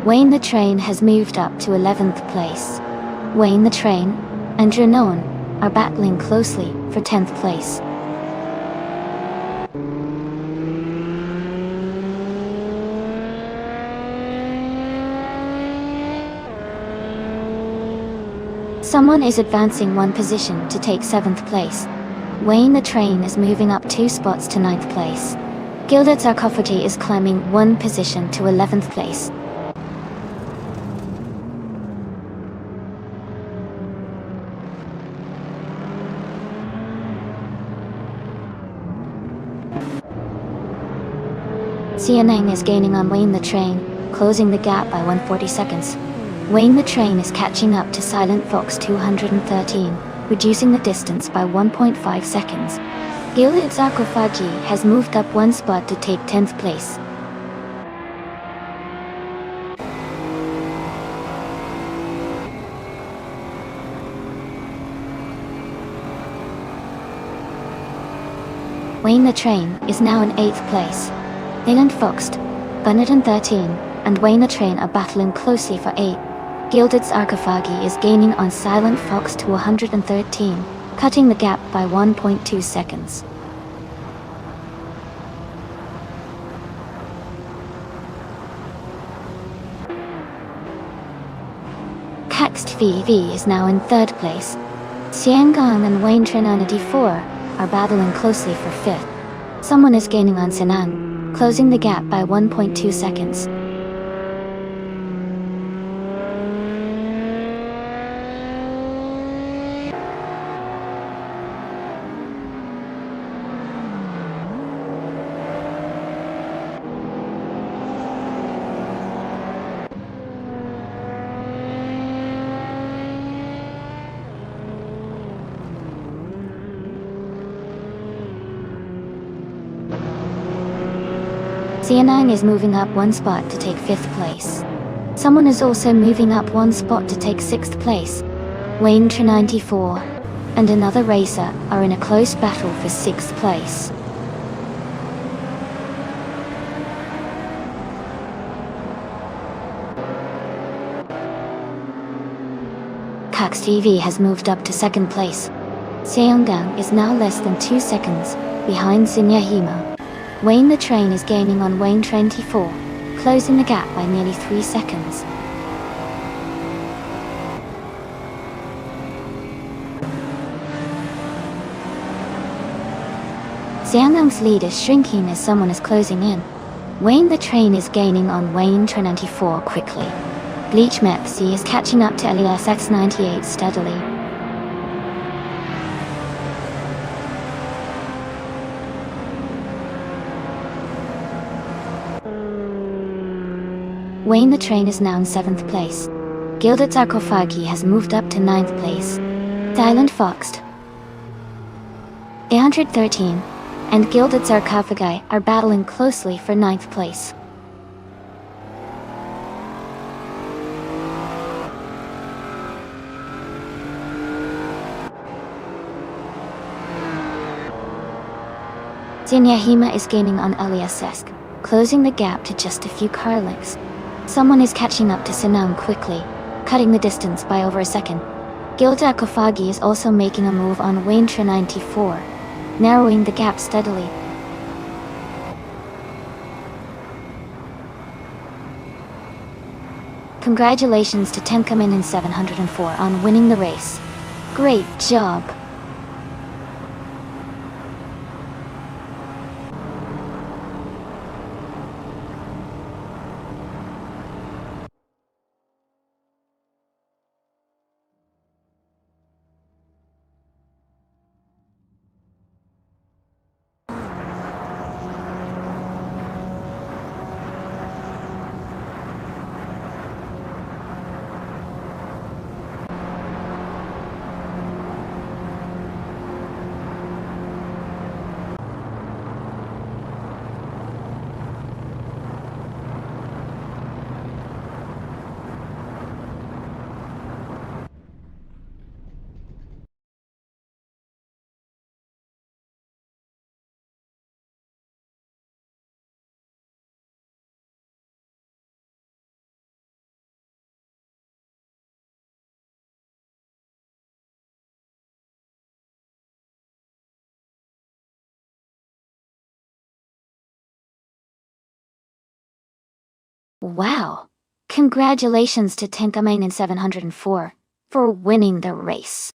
Wayne the Train has moved up to 11th place. Wayne the Train and Dranon are battling closely for 10th place. Someone is advancing 1 position to take 7th place. Wayne the Train is moving up 2 spots to 9th place. Gilded Sarcophagi is climbing 1 position to 11th place. Sianang is gaining on Wayne the Train, closing the gap by 140 seconds. Wayne the Train is catching up to Silent Fox 213, reducing the distance by 1.5 seconds. Gilded Sarcophagi has moved up 1 spot to take 10th place. Wayne the Train is now in 8th place. Leland Fox, Bunnerton 13, and Wayne the Train are battling closely for 8th. Gilded Sarcophagi is gaining on Silent Fox to 113, cutting the gap by 1.2 seconds. Caxt VV is now in third place. Xiangang and Wayne Tren 94 are battling closely for fifth. Someone is gaining on Sinang, closing the gap by 1.2 seconds. Xianang is moving up one spot to take 5th place. Someone is also moving up one spot to take 6th place. Wayne Tren 94 and another racer are in a close battle for 6th place. Cax TV has moved up to 2nd place. Xiangang is now less than 2 seconds behind Xinyahima. Wayne the Train is gaining on Wayne 24, closing the gap by nearly 3 seconds. Xiangang's lead is shrinking as someone is closing in. Wayne the Train is gaining on Wayne 94 quickly. Bleach Mepsi is catching up to Elias X98 steadily. Wayne the Train is now in 7th place. Gilded Sarcophagi has moved up to 9th place. Silent Fox 813 and Gilded Sarcophagi are battling closely for 9th place. Xinyahima is gaining on Eliasesk, closing the gap to just a few car lengths. Someone is catching up to Sinang quickly, cutting the distance by over a second. Gilded Sarcophagi is also making a move on Wayne Tren 94, narrowing the gap steadily. Congratulations to Tenkamin in 704 on winning the race. Great job! Wow! Congratulations to Tenkamin in 704 for winning the race.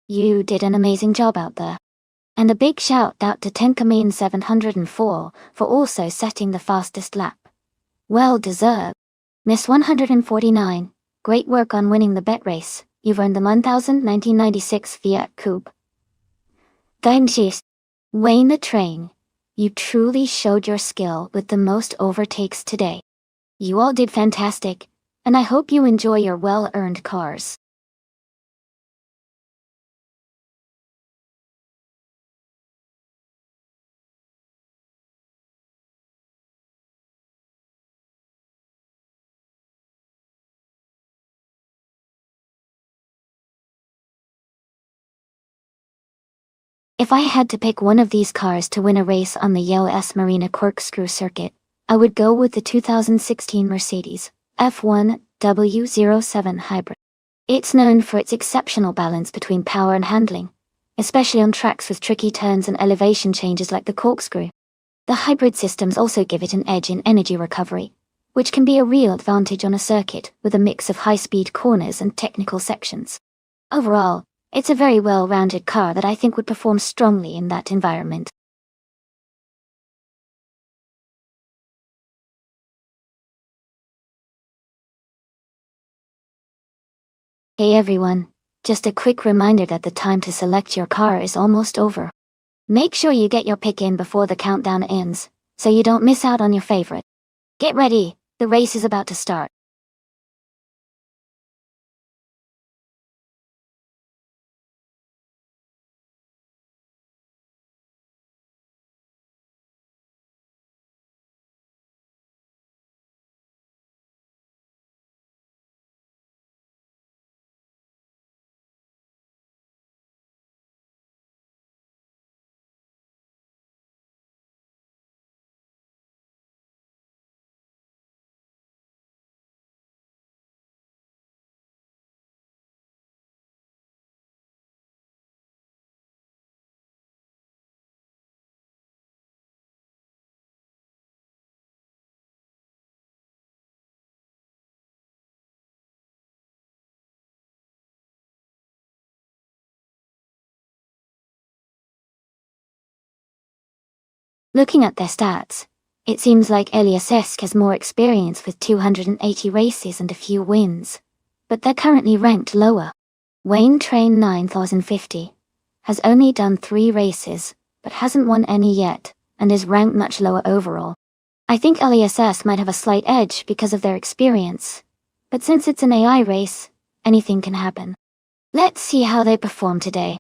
You did an amazing job out there. And a big shout out to Tenkamin 704 for also setting the fastest lap. Well deserved. Miss 149, great work on winning the bet race. You've earned the 1996 Fiat Coupe. Thanks, Wayne the Train. You truly showed your skill with the most overtakes today. You all did fantastic, and I hope you enjoy your well-earned cars. If I had to pick one of these cars to win a race on the Yale S Marina Corkscrew Circuit, I would go with the 2016 Mercedes F1 W07 Hybrid. It's known for its exceptional balance between power and handling, especially on tracks with tricky turns and elevation changes like the corkscrew. The hybrid systems also give it an edge in energy recovery, which can be a real advantage on a circuit with a mix of high-speed corners and technical sections. Overall, it's a very well-rounded car that I think would perform strongly in that environment. Hey everyone, just a quick reminder that the time to select your car is almost over. Make sure you get your pick in before the countdown ends, so you don't miss out on your favorite. Get ready, the race is about to start. Looking at their stats, it seems like LESS has more experience with 280 races and a few wins, but they're currently ranked lower. Wayne Train 9050 has only done 3 races, but hasn't won any yet, and is ranked much lower overall. I think LESS might have a slight edge because of their experience, but since it's an AI race, anything can happen. Let's see how they perform today.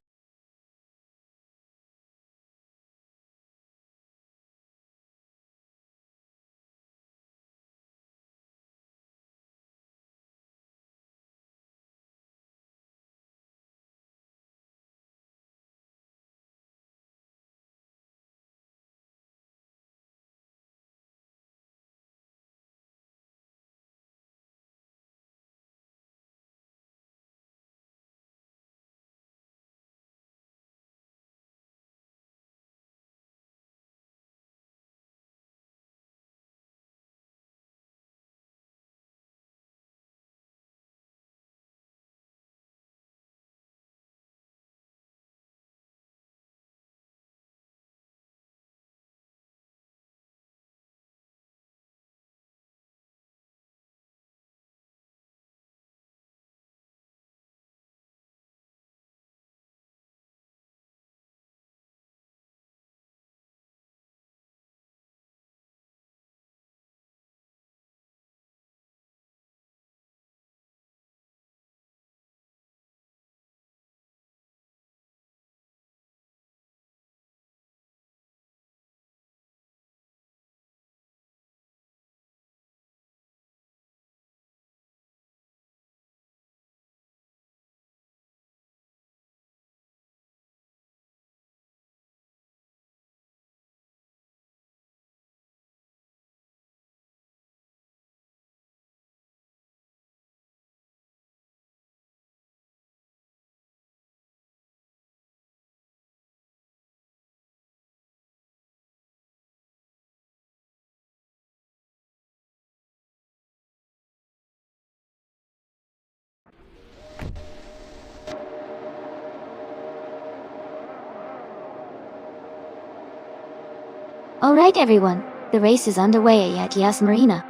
Alright everyone, the race is underway at Yas Marina.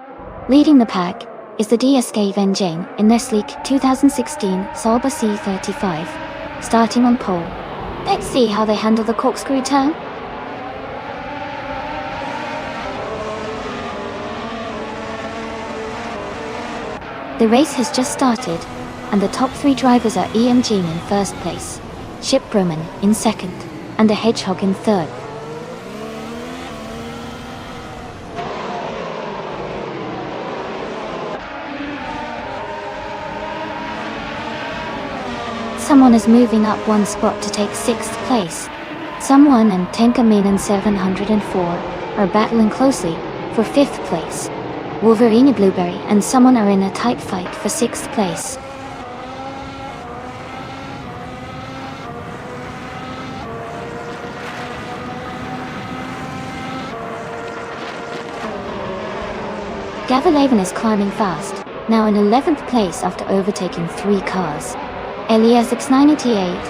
Leading the pack is the DSK Venjing in their sleek 2016 Sauber C35, starting on pole. Let's see how they handle the corkscrew turn. The race has just started, and the top 3 drivers are Ian Jean in first place, Chip Broman in second, and the Hedgehog in third. Someone is moving up 1 spot to take 6th place. Someone and Tenkamin in 704 are battling closely for 5th place. Wolverine Blueberry and someone are in a tight fight for 6th place. Gavalaven is climbing fast, now in 11th place after overtaking 3 cars. Elias X988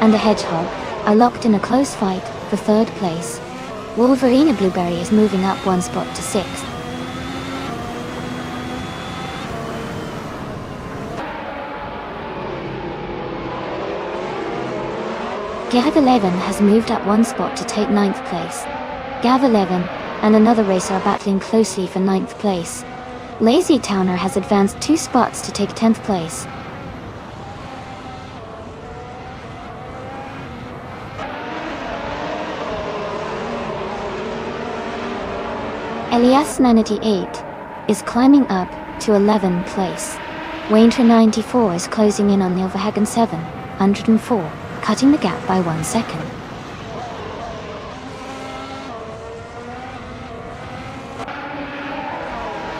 and the Hedgehog are locked in a close fight for 3rd place. Wolverine Blueberry is moving up 1 spot to 6th. Gavalaven has moved up 1 spot to take 9th place. Gavalaven and another racer are battling closely for 9th place. Lazy Towner has advanced 2 spots to take 10th place. Elias 98 is climbing up to 11th place. Waintra 94 is closing in on Nilverhagen 704, cutting the gap by 1 second.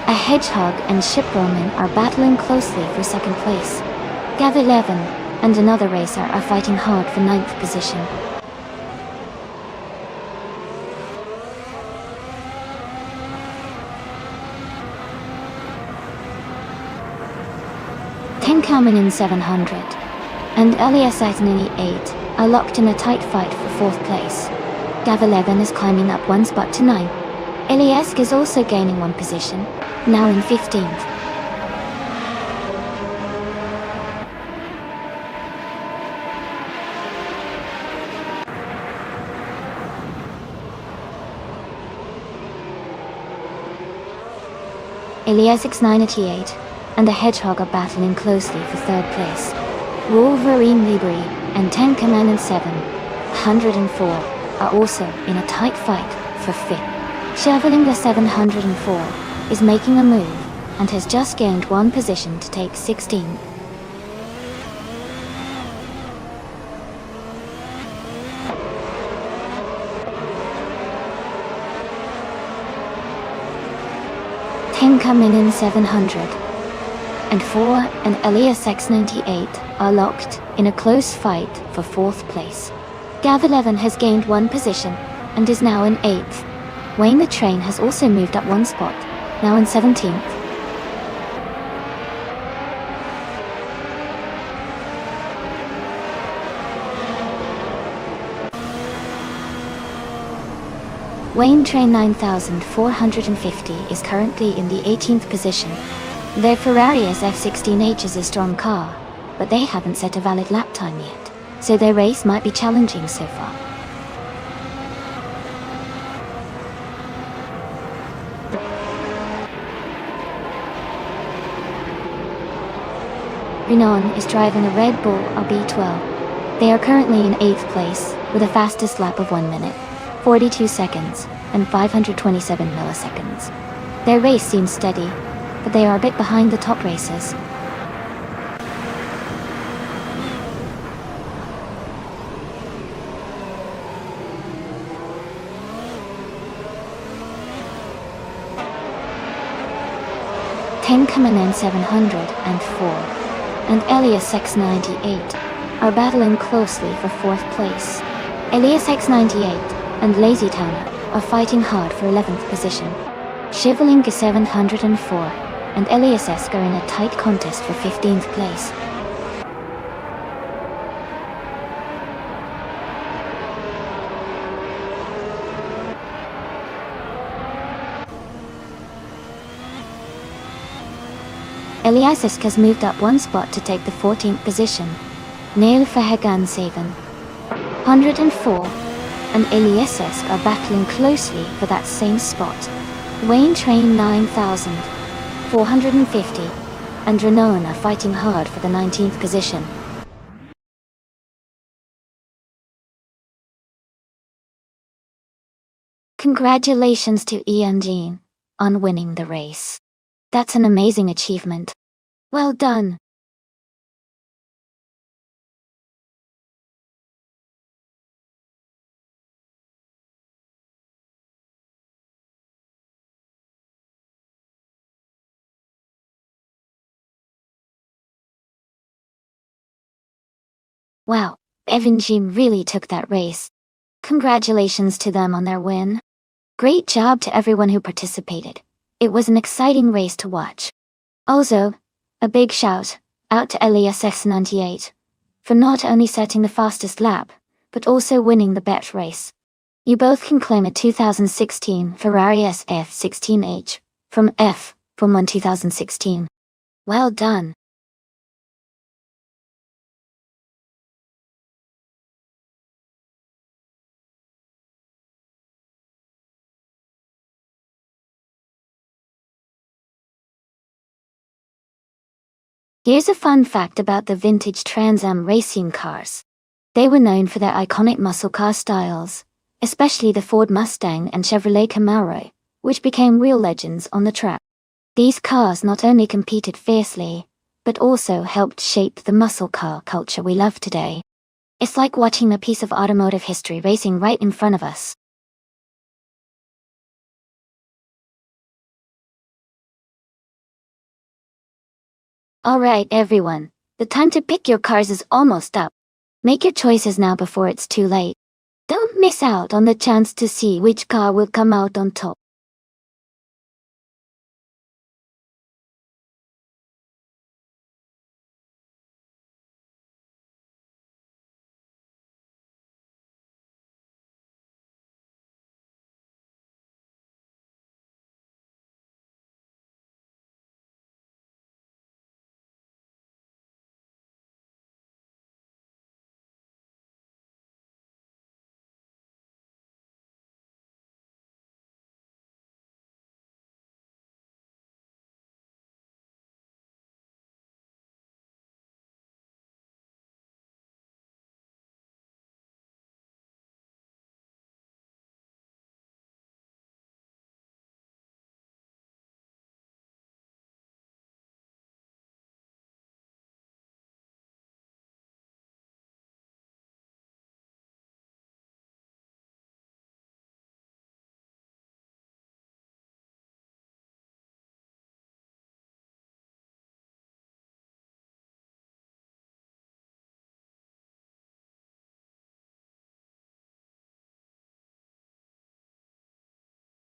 A Hedgehog and Shipbroman are battling closely for 2nd place. Gavalaven and another racer are fighting hard for 9th position. Tenkamen 700 and Elias 98 are locked in a tight fight for 4th place. Gavalaven is climbing up 1 spot to 9. Elias is also gaining 1 position, now in 15th. Elias X988 and the Hedgehog are battling closely for 3rd place. Wolverine Libri and Tenkamen 704 are also in a tight fight for 5th. Shervelinga 704 is making a move and has just gained 1 position to take 16th. Tenkamen 700 and 4 and Elias X98 are locked in a close fight for 4th place. Gavalaven has gained 1 position and is now in 8th. Wayne the Train has also moved up 1 spot, now in 17th. Wayne Train 9450 is currently in the 18th position. Their Ferrari SF16H is a strong car, but they haven't set a valid lap time yet, so their race might be challenging so far. Renan is driving a Red Bull RB12. They are currently in 8th place, with a fastest lap of 1 minute, 42 seconds, and 527 milliseconds. Their race seems steady, but they are a bit behind the top racers. Tenkamen 704 and Elias X98 are battling closely for 4th place. Elias X98 and Lazy Towner are fighting hard for 11th position. Shivalinga 704 and Elias Esk are in a tight contest for 15th place. Elias Esk has moved up 1 spot to take the 14th position. Neil Fahagan 704 and Elias Esk are battling closely for that same spot. Wayne Train 9450 and Renan are fighting hard for the 19th position. Congratulations to Ian Jean on winning the race. That's an amazing achievement. Well done. Wow, Evan Jean really took that race. Congratulations to them on their win. Great job to everyone who participated. It was an exciting race to watch. Also, a big shout out to Elias X98 for not only setting the fastest lap, but also winning the bet race. You both can claim a 2016 Ferrari SF16H from F1 2016. Well done. Here's a fun fact about the vintage Trans Am racing cars. They were known for their iconic muscle car styles, especially the Ford Mustang and Chevrolet Camaro, which became real legends on the track. These cars not only competed fiercely, but also helped shape the muscle car culture we love today. It's like watching a piece of automotive history racing right in front of us. Alright everyone, the time to pick your cars is almost up. Make your choices now before it's too late. Don't miss out on the chance to see which car will come out on top.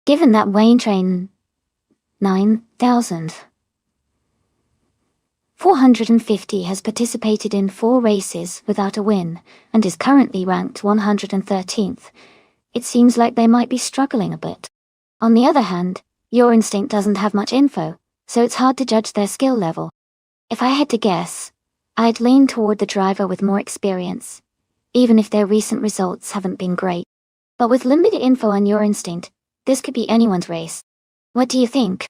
Given that Wayne Train 9,450 has participated in 4 races without a win, and is currently ranked 113th, it seems like they might be struggling a bit. On the other hand, Your Instinct doesn't have much info, so it's hard to judge their skill level. If I had to guess, I'd lean toward the driver with more experience, even if their recent results haven't been great. But with limited info on Your Instinct, this could be anyone's race. What do you think?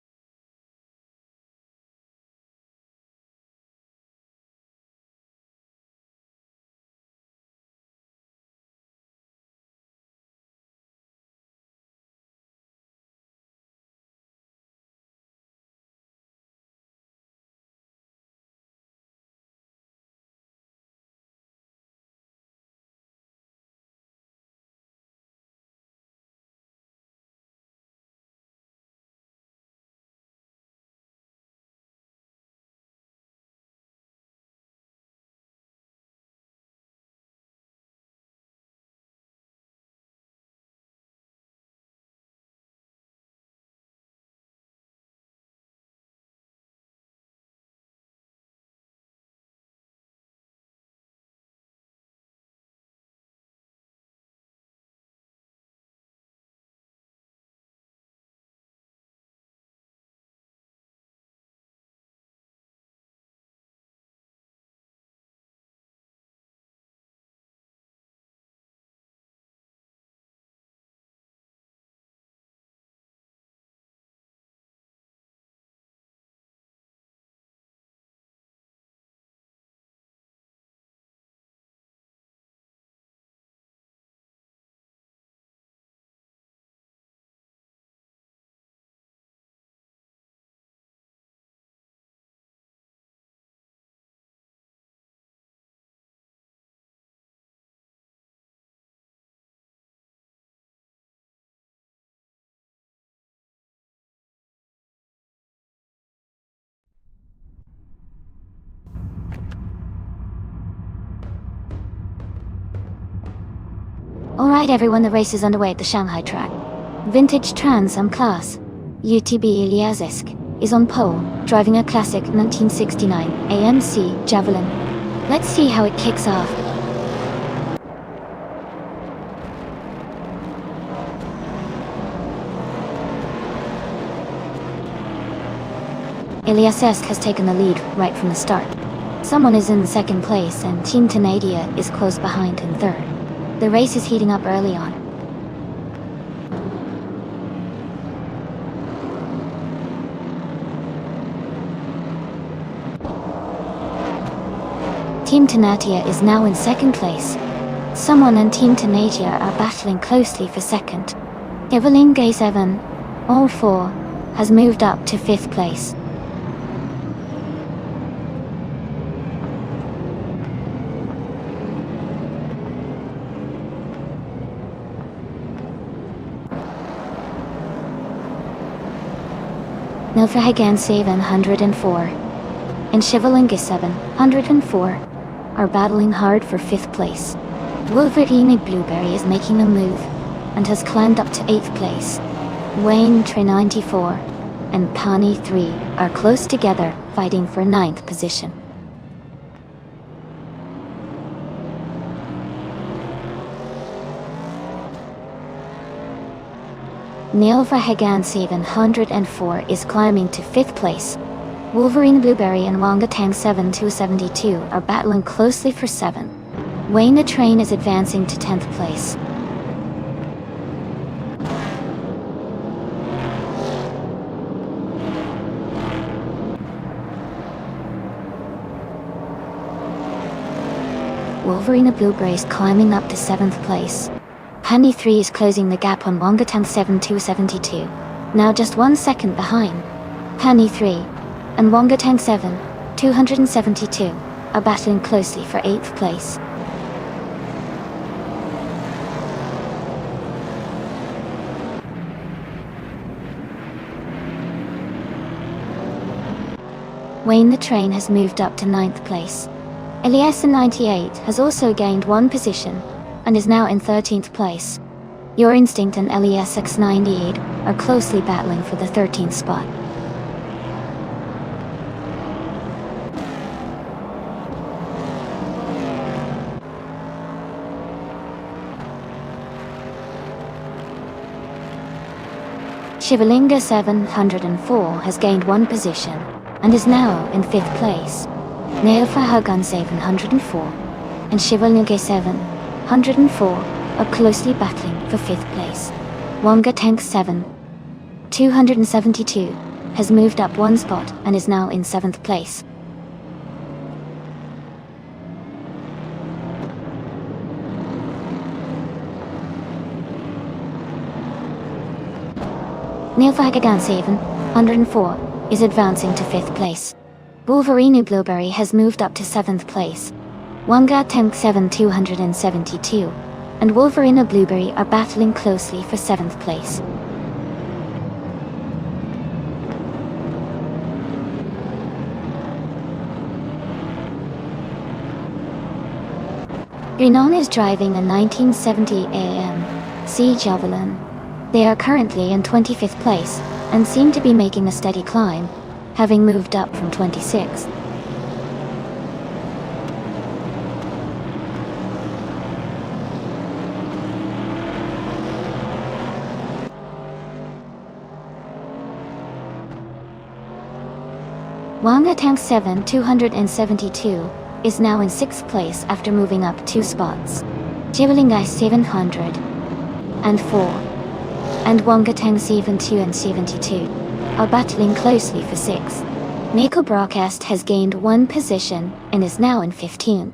Alright everyone, the race is underway at the Shanghai track. Vintage Trans Am class, UTB Ilyazisk, is on pole, driving a classic 1969 AMC Javelin. Let's see how it kicks off. Ilyazisk has taken the lead right from the start. Someone is in second place and Team Tenadia is close behind in third. The race is heating up early on. Team Tenadia is now in second place. Someone and Team Tenadia are battling closely for second. Evelyn Gay 7, all 4, has moved up to 5th place. Nilverhagen 704 and Chevalinga 704 are battling hard for 5th place. Wolverine Blueberry is making a move and has climbed up to 8th place. Wayne Trey 94 and Pani 3 are close together, fighting for 9th position. Neil Verhagen 704 is climbing to 5th place. Wolverine Blueberry and Wanga Tang 7272 are battling closely for 7th. Wayne the Train is advancing to 10th place. Wolverine Blueberry is climbing up to 7th place. Penny 3 is closing the gap on Wongatang 7272, now just 1 second behind. Penny 3 and Wongatang 7272 are battling closely for 8th place. Wayne the Train has moved up to 9th place. Elias 98 has also gained 1 position and is now in 13th place. Your Instinct and LESX 98 are closely battling for the 13th spot. Shivalinga 704 has gained 1 position and is now in 5th place. Neofahagun 704 and Shivalinga 704 are closely battling for 5th place. Wonga Tank 272 has moved up 1 spot and is now in 7th place. Neofagagan 704 is advancing to 5th place. Wolverine Blueberry has moved up to 7th place. Wanga Tank 7272 and Wolverine Blueberry are battling closely for 7th place. Renan is driving a 1970 AMC Javelin. They are currently in 25th place and seem to be making a steady climb, having moved up from 26th. Wanga Tank 7272 is now in 6th place after moving up 2 spots. Jivalingai 704 and Wongatang 72 and 72 are battling closely for 6th. Mako Broadcast has gained 1 position and is now in 15.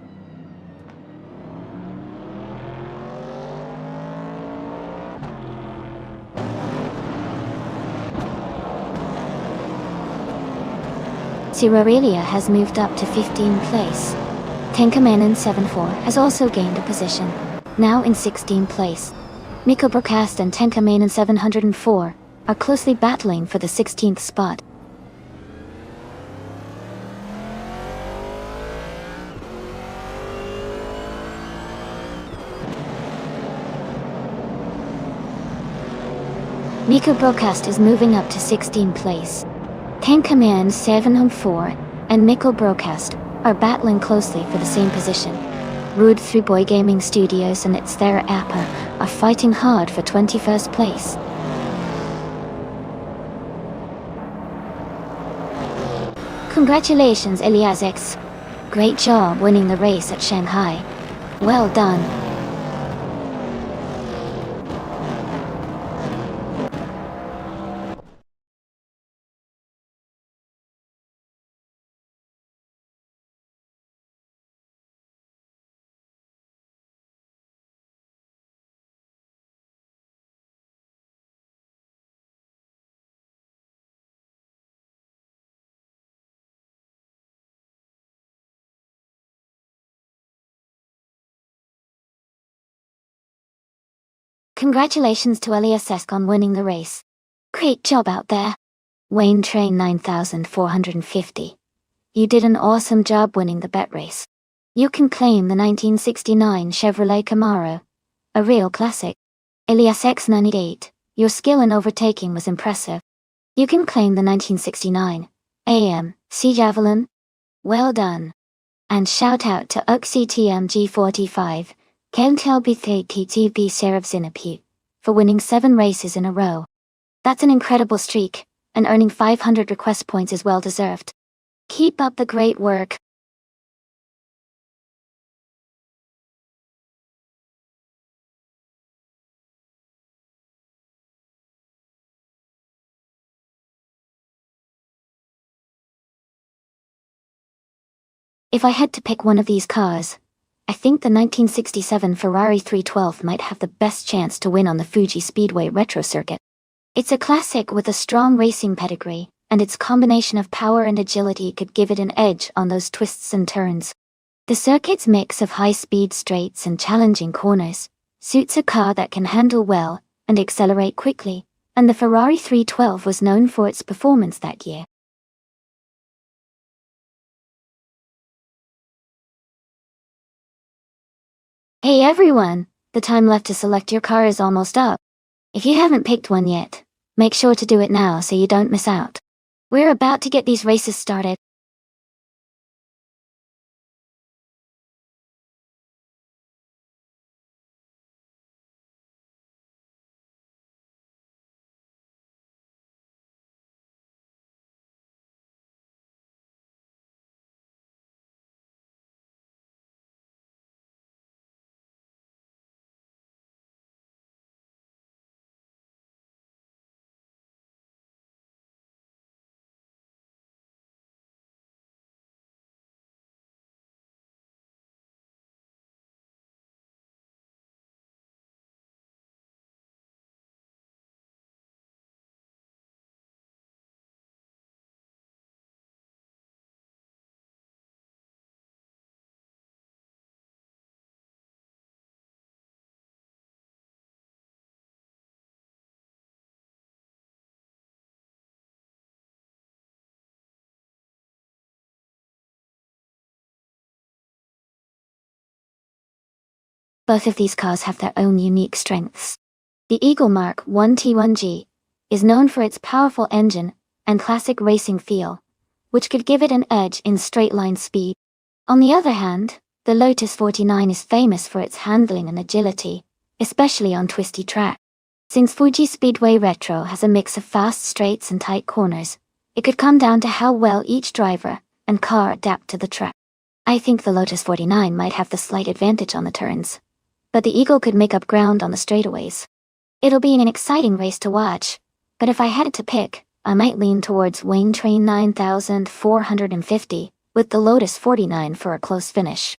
Sirarelia has moved up to 15th place. Tenkamanen 74 has also gained a position, now in 16th place. Miko Broadcast and Tenkamanen 704 are closely battling for the 16th spot. Miko Broadcast is moving up to 16th place. Tank Command 704 and Miko Broadcast are battling closely for the same position. Rude 3 Boy Gaming Studios and its their Appa are fighting hard for 21st place. Congratulations, Elias X. Great job winning the race at Shanghai. Well done. Congratulations to Elias Esk on winning the race. Great job out there. Wayne Train 9450. You did an awesome job winning the bet race. You can claim the 1969 Chevrolet Camaro, a real classic. Elias X98, your skill in overtaking was impressive. You can claim the 1969 AMC Javelin. Well done. And shout out to UXCTMG45, KMTLB3TTB Seraph Zinapu, for winning 7 races in a row. That's an incredible streak, and earning 500 request points is well deserved. Keep up the great work. If I had to pick one of these cars, I think the 1967 Ferrari 312 might have the best chance to win on the Fuji Speedway retro circuit. It's a classic with a strong racing pedigree, and its combination of power and agility could give it an edge on those twists and turns. The circuit's mix of high-speed straights and challenging corners suits a car that can handle well and accelerate quickly, and the Ferrari 312 was known for its performance that year. Hey everyone, the time left to select your car is almost up. If you haven't picked one yet, make sure to do it now so you don't miss out. We're about to get these races started. Both of these cars have their own unique strengths. The Eagle Mark 1 T1G is known for its powerful engine and classic racing feel, which could give it an edge in straight-line speed. On the other hand, the Lotus 49 is famous for its handling and agility, especially on twisty track. Since Fuji Speedway Retro has a mix of fast straights and tight corners, it could come down to how well each driver and car adapt to the track. I think the Lotus 49 might have the slight advantage on the turns, but the Eagle could make up ground on the straightaways. It'll be an exciting race to watch, but if I had to pick, I might lean towards Wayne Train 9450, with the Lotus 49 for a close finish.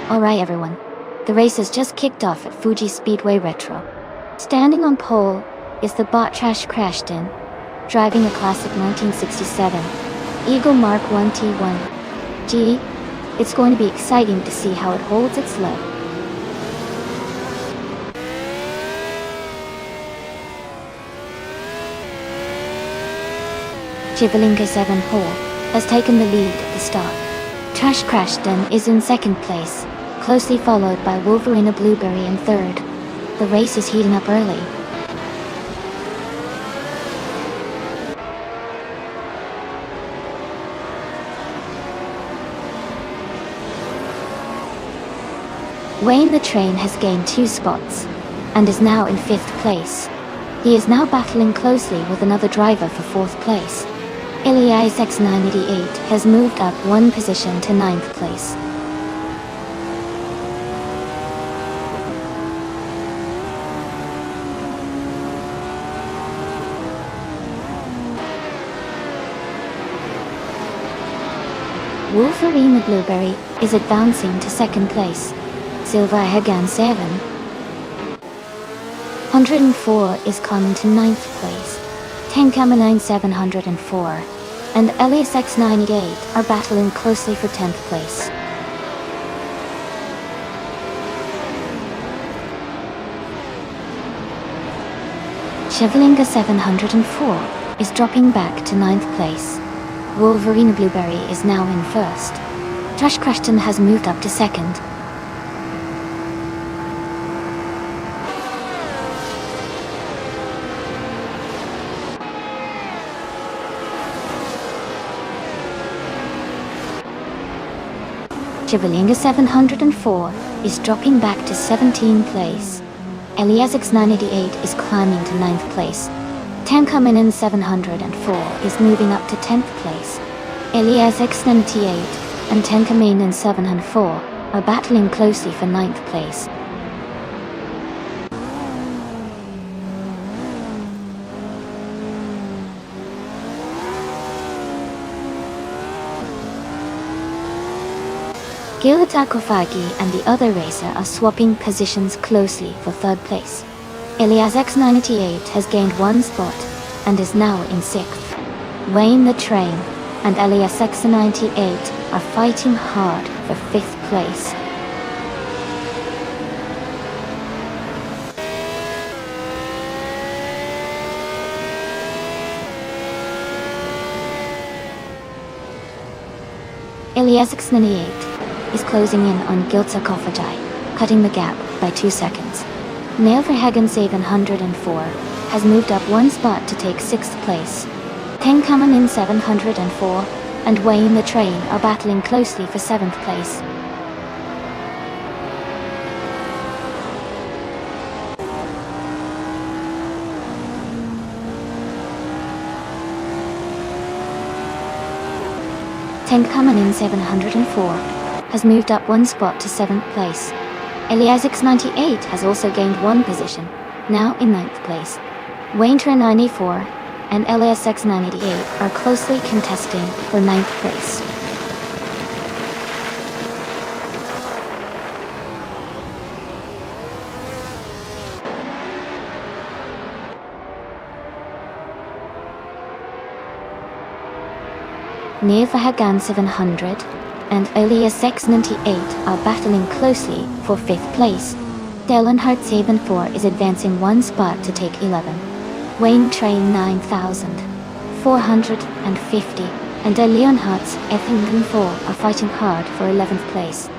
Alright everyone, the race has just kicked off at Fuji Speedway Retro. Standing on pole is the bot Trash Crashed In, driving a classic 1967 Eagle Mark 1 T1. Gee, it's going to be exciting to see how it holds its low. Chivalinka 7 Hall has taken the lead at the start. Trash Crashed In is in second place, closely followed by Wolverina Blueberry in third. The race is heating up early. Wayne the Train has gained 2 spots, and is now in 5th place. He is now battling closely with another driver for 4th place. Elias X988 has moved up 1 position to 9th place. Wolverine Blueberry is advancing to 2nd place. Silva Hagan 7. 104 is coming to 9th place. Tenkama 9704 and Elias X98 are battling closely for 10th place. Chevelinga 704 is dropping back to 9th place. Wolverine Blueberry is now in 1st. Trash Crashed In has moved up to 2nd. Chivalinga 704 is dropping back to 17th place. Elias X988 is climbing to 9th place. Tankaminen 704 is moving up to 10th place. Elias X98 and Tankaminen 704 are battling closely for 9th place. Gilad Akofagi and the other racer are swapping positions closely for 3rd place. Elias X98 has gained 1 spot and is now in 6th. Wayne the Train and Elias X98 are fighting hard for 5th place. Elias X98 is closing in on Gilza Kofajai, cutting the gap by 2 seconds. Nailverhagen 704 has moved up 1 spot to take 6th place. Tenkamanin 704 and Wayne the Train are battling closely for 7th place. Tenkamanin 704 has moved up 1 spot to 7th place. Elias X98 has also gained 1 position, now in 9th place. Wayne Train 94 and Elias X988 are closely contesting for 9th place. Nearvahagan 700 and Elias X98 are battling closely for 5th place. Dellenhart 74 is advancing 1 spot to take 11. Wayne Train 9450 and De Leonhardt's Effington 4 are fighting hard for 11th place.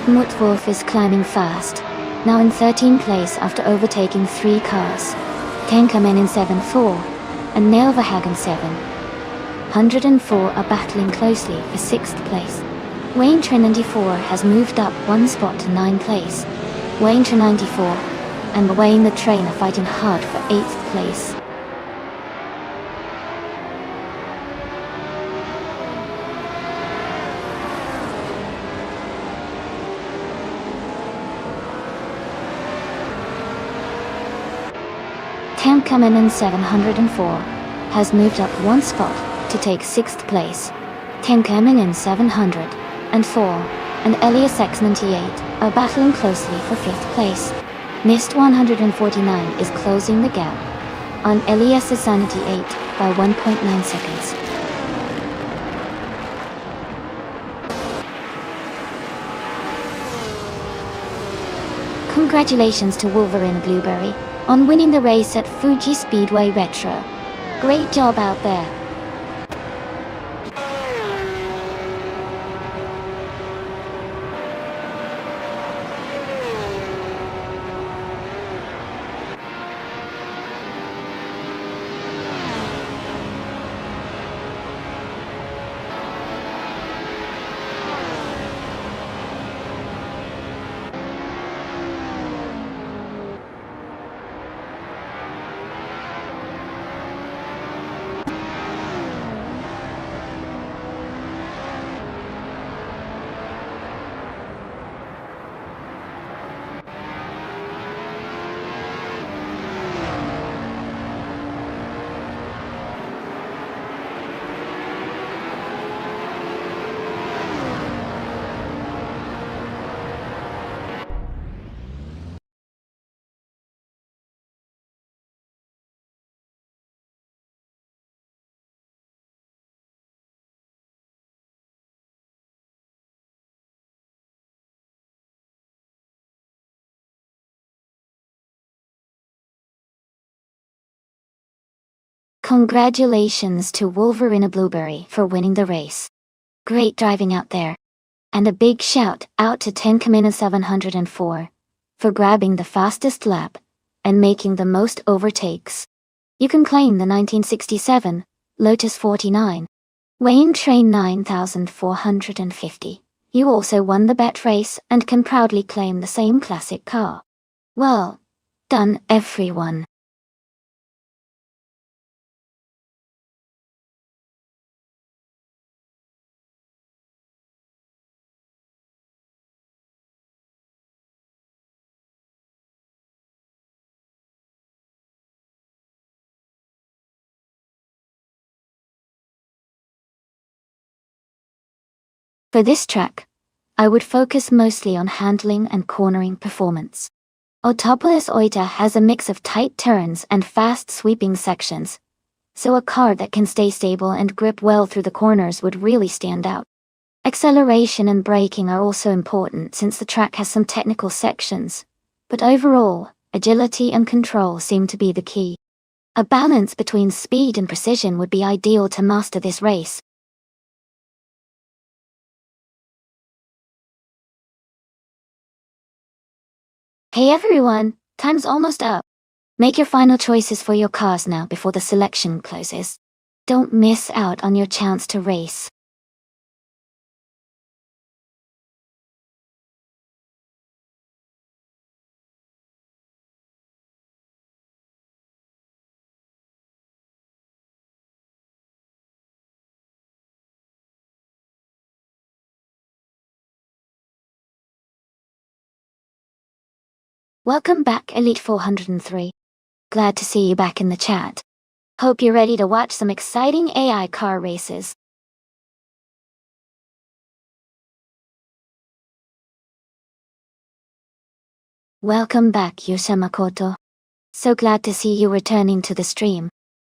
Mutwolf is climbing fast, now in 13th place after overtaking 3 cars. Tenkamenin 74 and Nailverhagen 704 are battling closely for 6th place. Wayne Train 94 has moved up 1 spot to 9th place. Wayne Train 94 and Wayne the Train are fighting hard for 8th place. Tamkamenan 704 has moved up one spot to take 6th place. Tamkamenan 704 and Elias X98 are battling closely for 5th place. NIST 149 is closing the gap on Elias X98 by 1.9 seconds. Congratulations to Wolverine Blueberry on winning the race at Fuji Speedway Retro. Great job out there. Congratulations to Wolverine Blueberry for winning the race. Great driving out there. And a big shout out to Tamkamenan 704 for grabbing the fastest lap and making the most overtakes. You can claim the 1967 Lotus 49 weighing train 9,450. You also won the bet race and can proudly claim the same classic car. Well done, everyone. For this track, I would focus mostly on handling and cornering performance. Autopolis Oita has a mix of tight turns and fast sweeping sections, so a car that can stay stable and grip well through the corners would really stand out. Acceleration and braking are also important since the track has some technical sections, but overall, agility and control seem to be the key. A balance between speed and precision would be ideal to master this race. Hey everyone, time's almost up. Make your final choices for your cars now before the selection closes. Don't miss out on your chance to race. Welcome back, Elite 403. Glad to see you back in the chat. Hope you're ready to watch some exciting AI car races. Welcome back, Yusha Makoto. So glad to see you returning to the stream.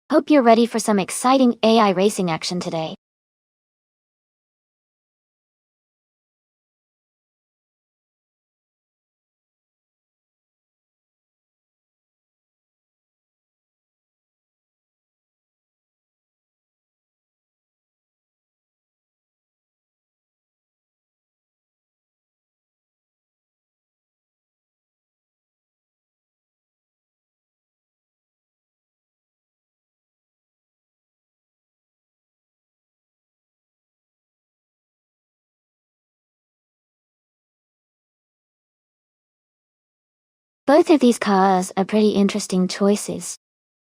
Hope you're ready for some exciting AI racing action today. Both of these cars are pretty interesting choices.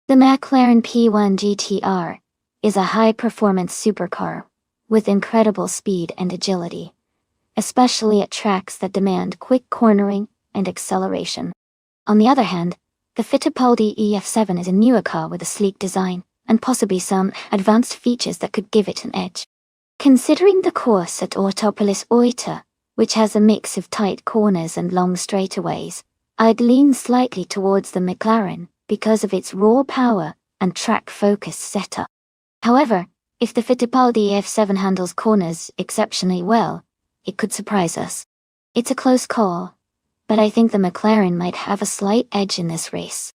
The McLaren P1 GTR is a high-performance supercar with incredible speed and agility, especially at tracks that demand quick cornering and acceleration. On the other hand, The Fittipaldi EF7 is a newer car with a sleek design, and possibly some advanced features that could give it an edge. Considering the course at Autopolis Oita, which has a mix of tight corners and long straightaways, I'd lean slightly towards the McLaren because of its raw power and track-focused setup. However, if the Fittipaldi EF7 handles corners exceptionally well, it could surprise us. It's a close call, but I think the McLaren might have a slight edge in this race.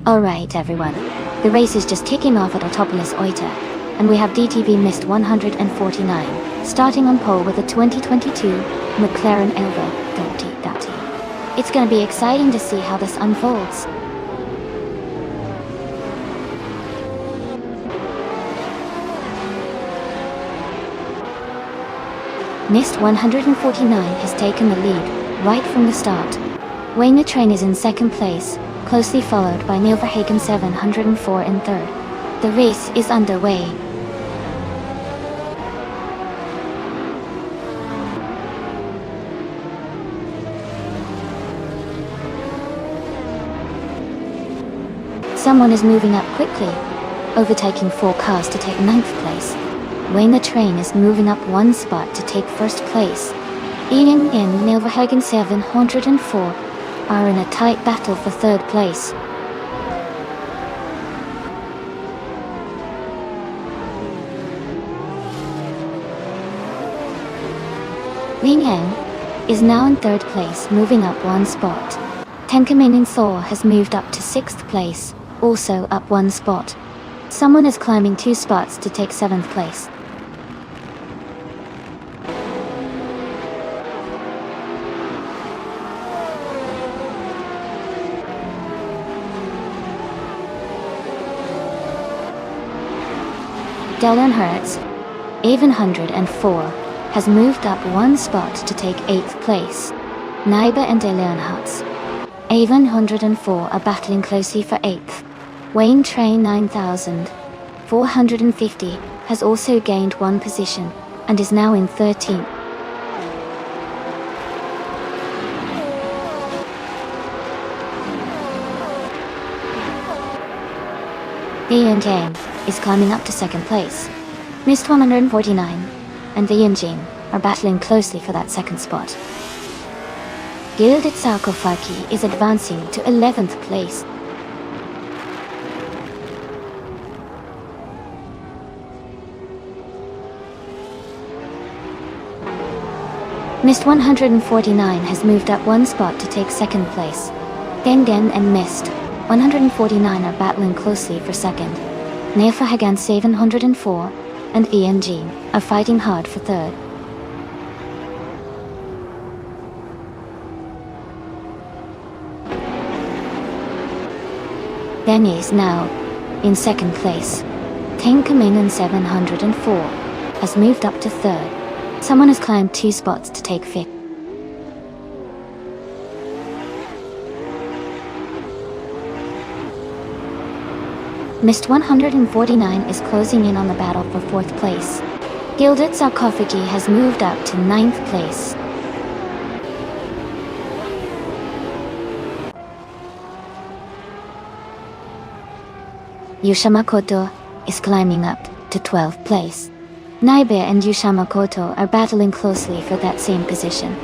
Alright everyone, the race is just kicking off at Autopolis Oita, and we have DTV Mist 149, starting on pole with the 2022 McLaren Elva 30. It's gonna be exciting to see how this unfolds. Mist 149 has taken the lead right from the start. Wayne Train is in second place, closely followed by Neil Verhagen 704 in third. The race is underway. Someone is moving up quickly, overtaking 4 cars to take 9th place. Wayne Train is moving up 1 spot to take 1st place. Ian and Neil Verhagen 704 are in a tight battle for 3rd place. Ling Yang is now in 3rd place, moving up 1 spot. Tenkamin Thor has moved up to 6th place, also up 1 spot. Someone is climbing 2 spots to take 7th place. Dylan Hertz, Avon 104, has moved up 1 spot to take 8th place. Naiba and Dylan Hertz, Avon 104 are battling closely for 8th. Wayne Train 9450 has also gained 1 position and is now in 13th. Ian Jane is climbing up to 2nd place. Mist 149 and the Yinjin are battling closely for that 2nd spot. Gilded Sarkophagi is advancing to 11th place. Mist 149 has moved up 1 spot to take 2nd place. Gengen and Mist 149 are battling closely for 2nd. Nefa Hagan 704 and Ian Jean are fighting hard for 3rd. Denny is now in 2nd place. Tenkamin 704 has moved up to 3rd. Someone has climbed 2 spots to take 5th. Mist 149 is closing in on the battle for 4th place. Gilded Sarcophagi has moved up to 9th place. Yushamakoto is climbing up to 12th place. Naibe and Yushamakoto are battling closely for that same position.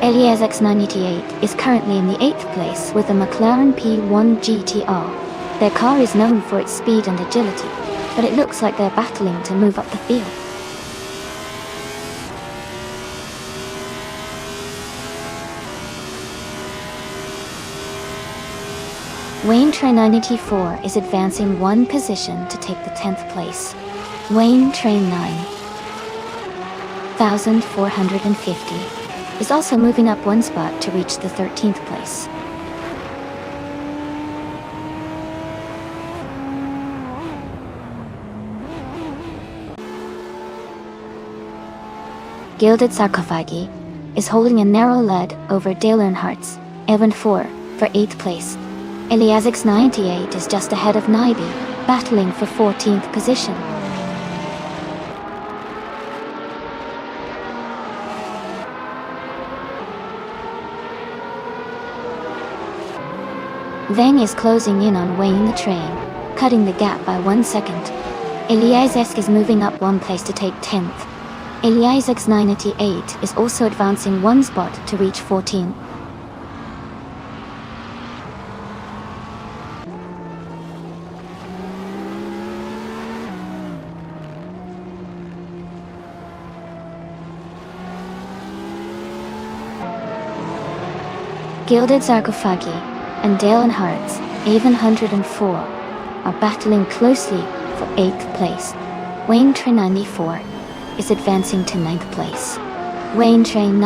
Elias X98 is currently in the 8th place with a McLaren P1 GTR. Their car is known for its speed and agility, but it looks like they're battling to move up the field. Wayne Train 984 is advancing one position to take the 10th place. Wayne Train 9450 is also moving up one spot to reach the 13th place. Gilded Sarcophagi is holding a narrow lead over Dale Earnhardt's Evan 4 for 8th place. Eliasix 98 is just ahead of Naibi, battling for 14th position. Veng is closing in on Wayne the Train, cutting the gap by 1 second. Eliasix is moving up one place to take 10th. Eliasix 988 is also advancing one spot to reach 14th. Gilded Sarcophagi and Dale Earnhardt's Avon 104 are battling closely for 8th place. Wayne Train 94 is advancing to 9th place. Wayne Train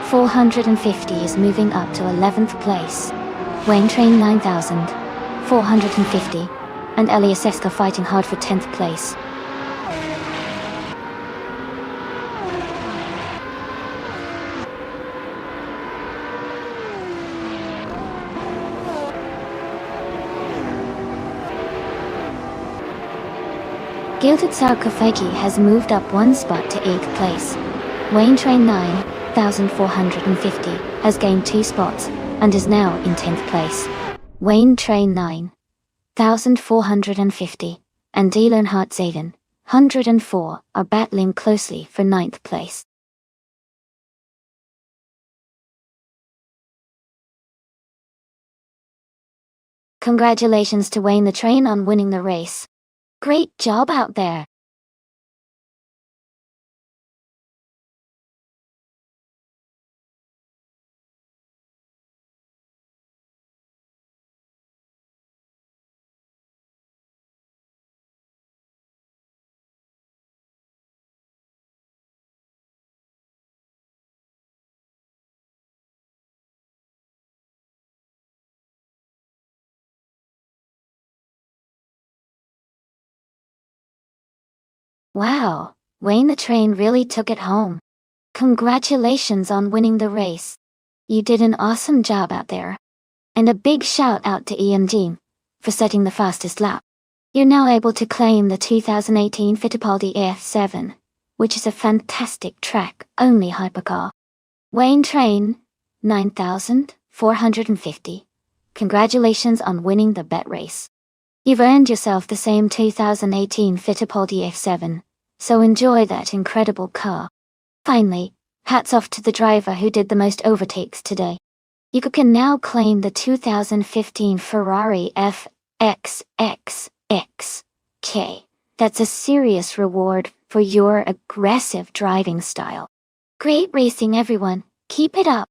450 is moving up to 11th place. Wayne Train 450 and Eliasix are fighting hard for 10th place. Gilded Sarcophagi has moved up one spot to 8th place. Wayne Train 9450 has gained 2 spots and is now in 10th place. Wayne Train 9450 and Dale Earnhardt's Avon 104 are battling closely for 9th place. Congratulations to Wayne the Train on winning the race. Great job out there! Wow, Wayne the Train really took it home. Congratulations on winning the race. You did an awesome job out there. And a big shout out to Ian Dean for setting the fastest lap. You're now able to claim the 2018 Fittipaldi F7, which is a fantastic track-only hypercar. Wayne Train 9450. Congratulations on winning the bet race. You've earned yourself the same 2018 Fittipaldi F7, so enjoy that incredible car. Finally, hats off to the driver who did the most overtakes today. You can now claim the 2015 Ferrari FXXXK. That's a serious reward for your aggressive driving style. Great racing, everyone. Keep it up.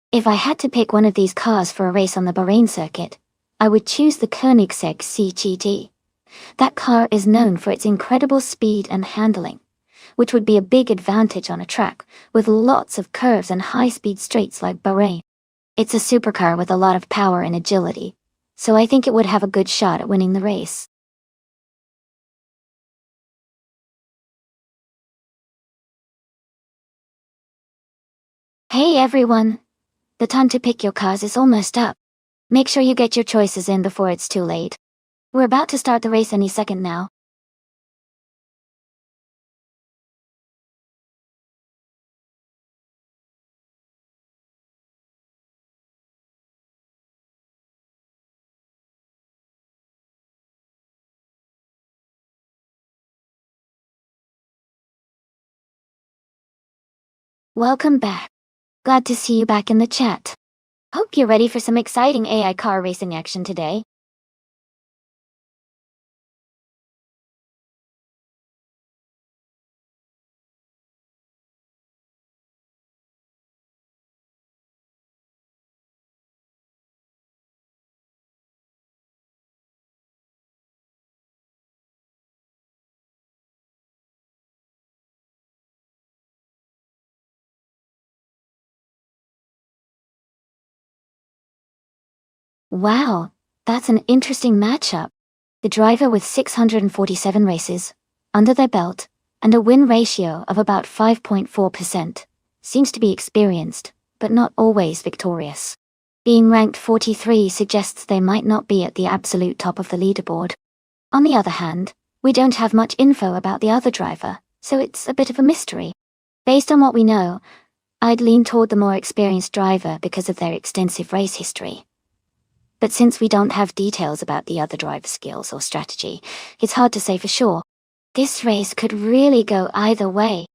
If I had to pick one of these cars for a race on the Bahrain circuit, I would choose the Koenigsegg CGT. That car is known for its incredible speed and handling, which would be a big advantage on a track with lots of curves and high-speed straights like Bahrain. It's a supercar with a lot of power and agility, so I think it would have a good shot at winning the race. Hey everyone! The time to pick your cars is almost up. Make sure you get your choices in before it's too late. We're about to start the race any second now. Welcome back. Glad to see you back in the chat. Hope you're ready for some exciting AI car racing action today. Wow, that's an interesting matchup. The driver with 647 races under their belt and a win ratio of about 5.4% seems to be experienced, but not always victorious. Being ranked 43 suggests they might not be at the absolute top of the leaderboard. On the other hand, we don't have much info about the other driver, so it's a bit of a mystery. Based on what we know, I'd lean toward the more experienced driver because of their extensive race history. But since we don't have details about the other driver's skills or strategy, it's hard to say for sure. This race could really go either way.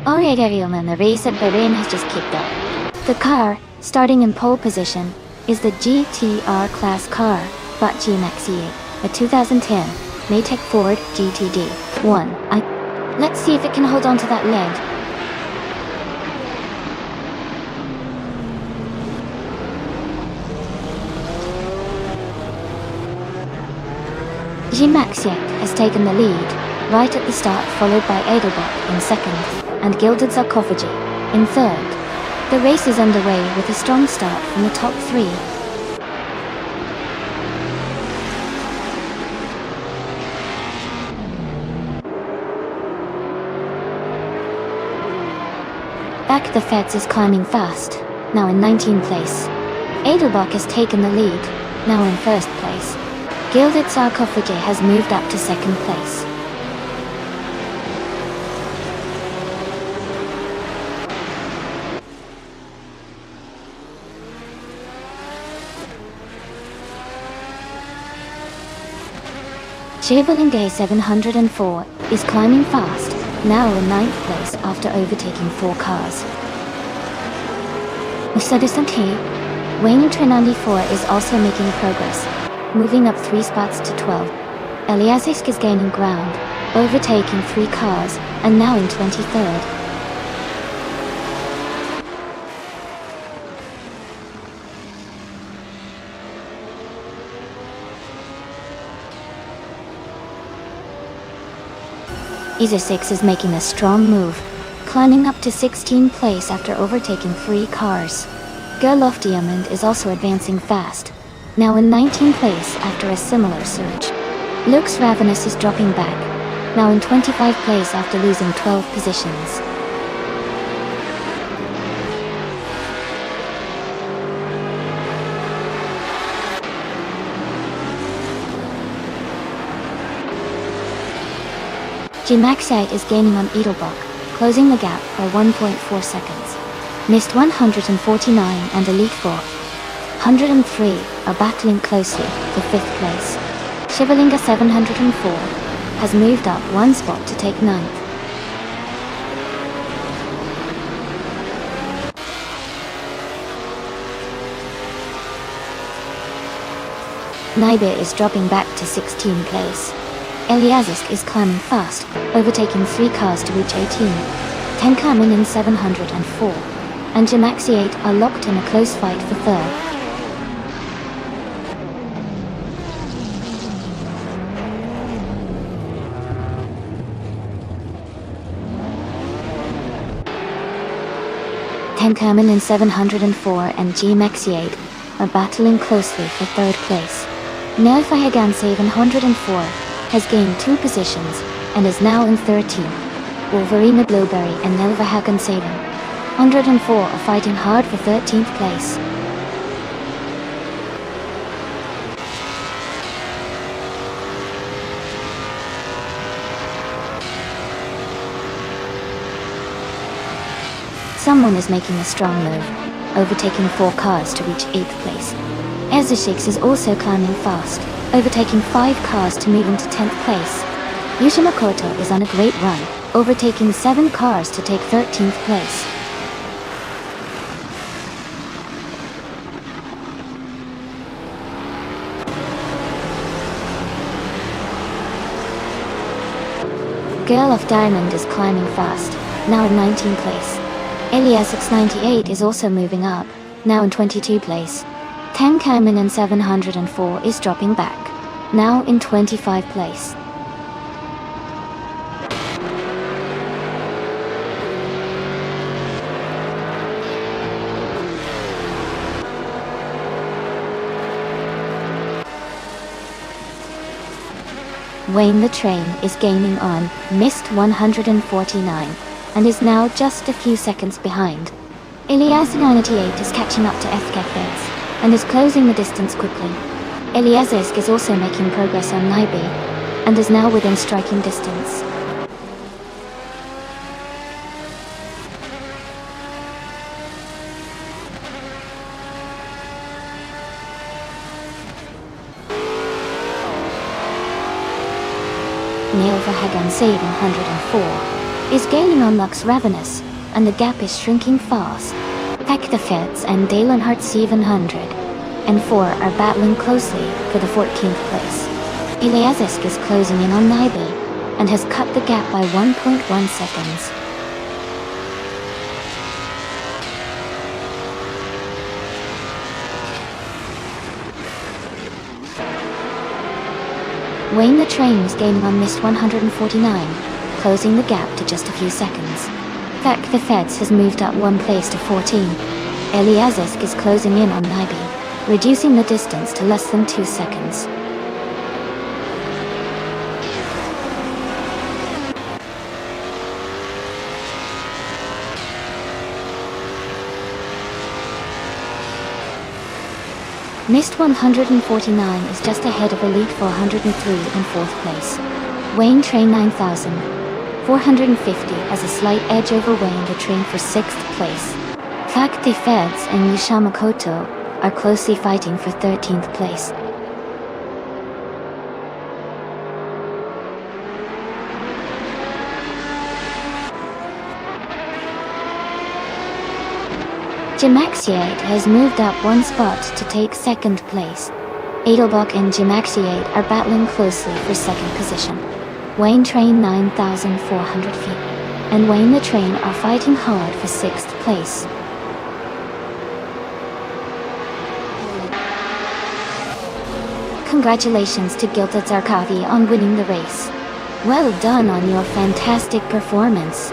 Alright everyone, the race at Bahrain has just kicked off. The car, starting in pole position, is the GTR class car, Bugatti Maxi-8, a 2010 Maytag Ford GTD 1. Let's see if it can hold on to that lead. G-Maxiac has taken the lead, right at the start, followed by Edelbach in second, and Gilded Sarcophagi in third. The race is underway with a strong start from the top three. Back the Feds is climbing fast, now in 19th place. Edelbach has taken the lead, now in first place. Gilded Sarcophagi has moved up to second place. Shivalinga 704 is climbing fast, now in 9th place after overtaking 4 cars. Wayne Train 94 is also making progress, moving up 3 spots to 12. Eliazisk is gaining ground, overtaking 3 cars, and now in 23rd. Iza 6 is making a strong move, climbing up to 16th place after overtaking 3 cars. Girl of Diamond is also advancing fast, now in 19th place after a similar surge. Lux Ravenous is dropping back, now in 25th place after losing 12 positions. Gmaxite is gaining on Edelbach, closing the gap by 1.4 seconds. Missed 149 and Elite 4. 103 are battling closely for 5th place. Shivalinga 704 has moved up 1 spot to take 9th. Naibe is dropping back to 16th place. Eliazisk is climbing fast, overtaking 3 cars to reach 18. Tenkamen in 704 and Jamaxi 8 are locked in a close fight for 3rd. Tenkamen in 704 and Gmaxi 8 are battling closely for 3rd place. Nelfahagan 704 has gained 2 positions and is now in 13th. Wolverina Blueberry and Nelvahagan 704 are fighting hard for 13th place. Someone is making a strong move, overtaking 4 cars to reach 8th place. Ezeshix is also climbing fast, overtaking 5 cars to move into 10th place. Yushimakoto is on a great run, overtaking 7 cars to take 13th place. Girl of Diamond is climbing fast, now in 19th place. Eliasix 98 is also moving up, now in 22nd place. Tenkamen in 704 is dropping back, now in 25th place. Wayne the Train is gaining on Mist 149 and is now just a few seconds behind. Elias 98 is catching up to FKFeds and is closing the distance quickly. Eliazisk is also making progress on Naibi and is now within striking distance. Neilvahagan 704 is gaining on Lux Ravenous, and the gap is shrinking fast. Paktafeds and Dalenhart 700 and 4 are battling closely for the 14th place. Eliazisk is closing in on Naibi and has cut the gap by 1.1 seconds. Wayne the Train is gaining on Mist 149, closing the gap to just a few seconds. Fact the Feds has moved up 1 place to 14. Eliazisk is closing in on Naibi, reducing the distance to less than 2 seconds. Mist 149 is just ahead of Elite 403 in 4th place. Wayne Train 9000, 450 has a slight edge over Wayne the Train for 6th place. Fact the Feds and Yushimakoto are closely fighting for 13th place. Gemaxiate has moved up one spot to take second place. Edelbach and Gemaxiate are battling closely for second position. Wayne Train 9,400 feet, and Wayne the Train are fighting hard for sixth place. Congratulations to Gilda Zarkavi on winning the race. Well done on your fantastic performance.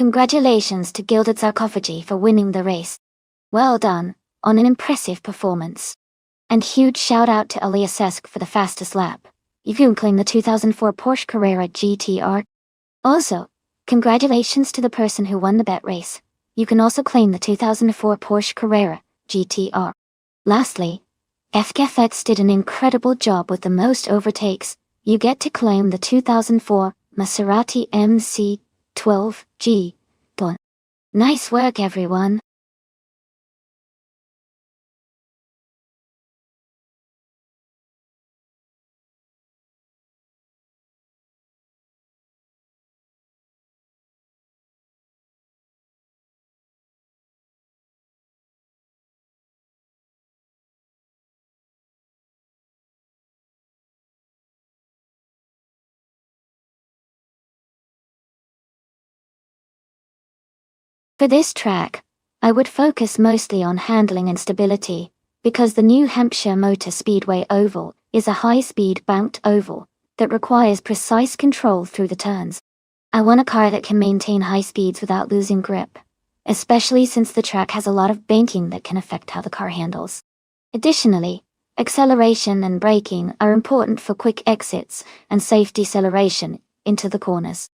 Congratulations to Gilded Sarcophagi for winning the race. Well done on an impressive performance. And huge shout out to Eliasesk for the fastest lap. You can claim the 2004 Porsche Carrera GTR. Also, congratulations to the person who won the bet race. You can also claim the 2004 Porsche Carrera GTR. Lastly, FKFX did an incredible job with the most overtakes. You get to claim the 2004 Maserati MC12G. Nice work, everyone. For this track, I would focus mostly on handling and stability, because the New Hampshire Motor Speedway oval is a high-speed banked oval that requires precise control through the turns. I want a car that can maintain high speeds without losing grip, especially since the track has a lot of banking that can affect how the car handles. Additionally, acceleration and braking are important for quick exits and safe deceleration into the corners.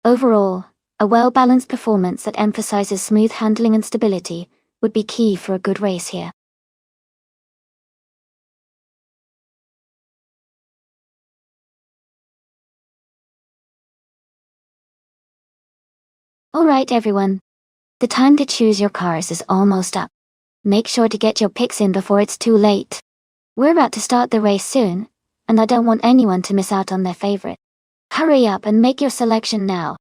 Overall, a well-balanced performance that emphasizes smooth handling and stability would be key for a good race here. Alright everyone, the time to choose your cars is almost up. Make sure to get your picks in before it's too late. We're about to start the race soon, and I don't want anyone to miss out on their favorite. Hurry up and make your selection now.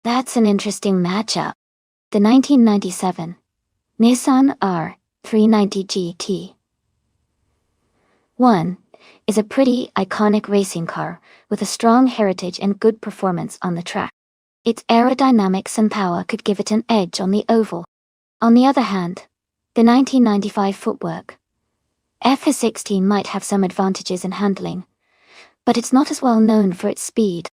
That's an interesting matchup. The 1997 Nissan R390 GT 1 is a pretty, iconic racing car with a strong heritage and good performance on the track. Its aerodynamics and power could give it an edge on the oval. On the other hand, the 1995 footwork F16 might have some advantages in handling, but it's not as well known for its speed.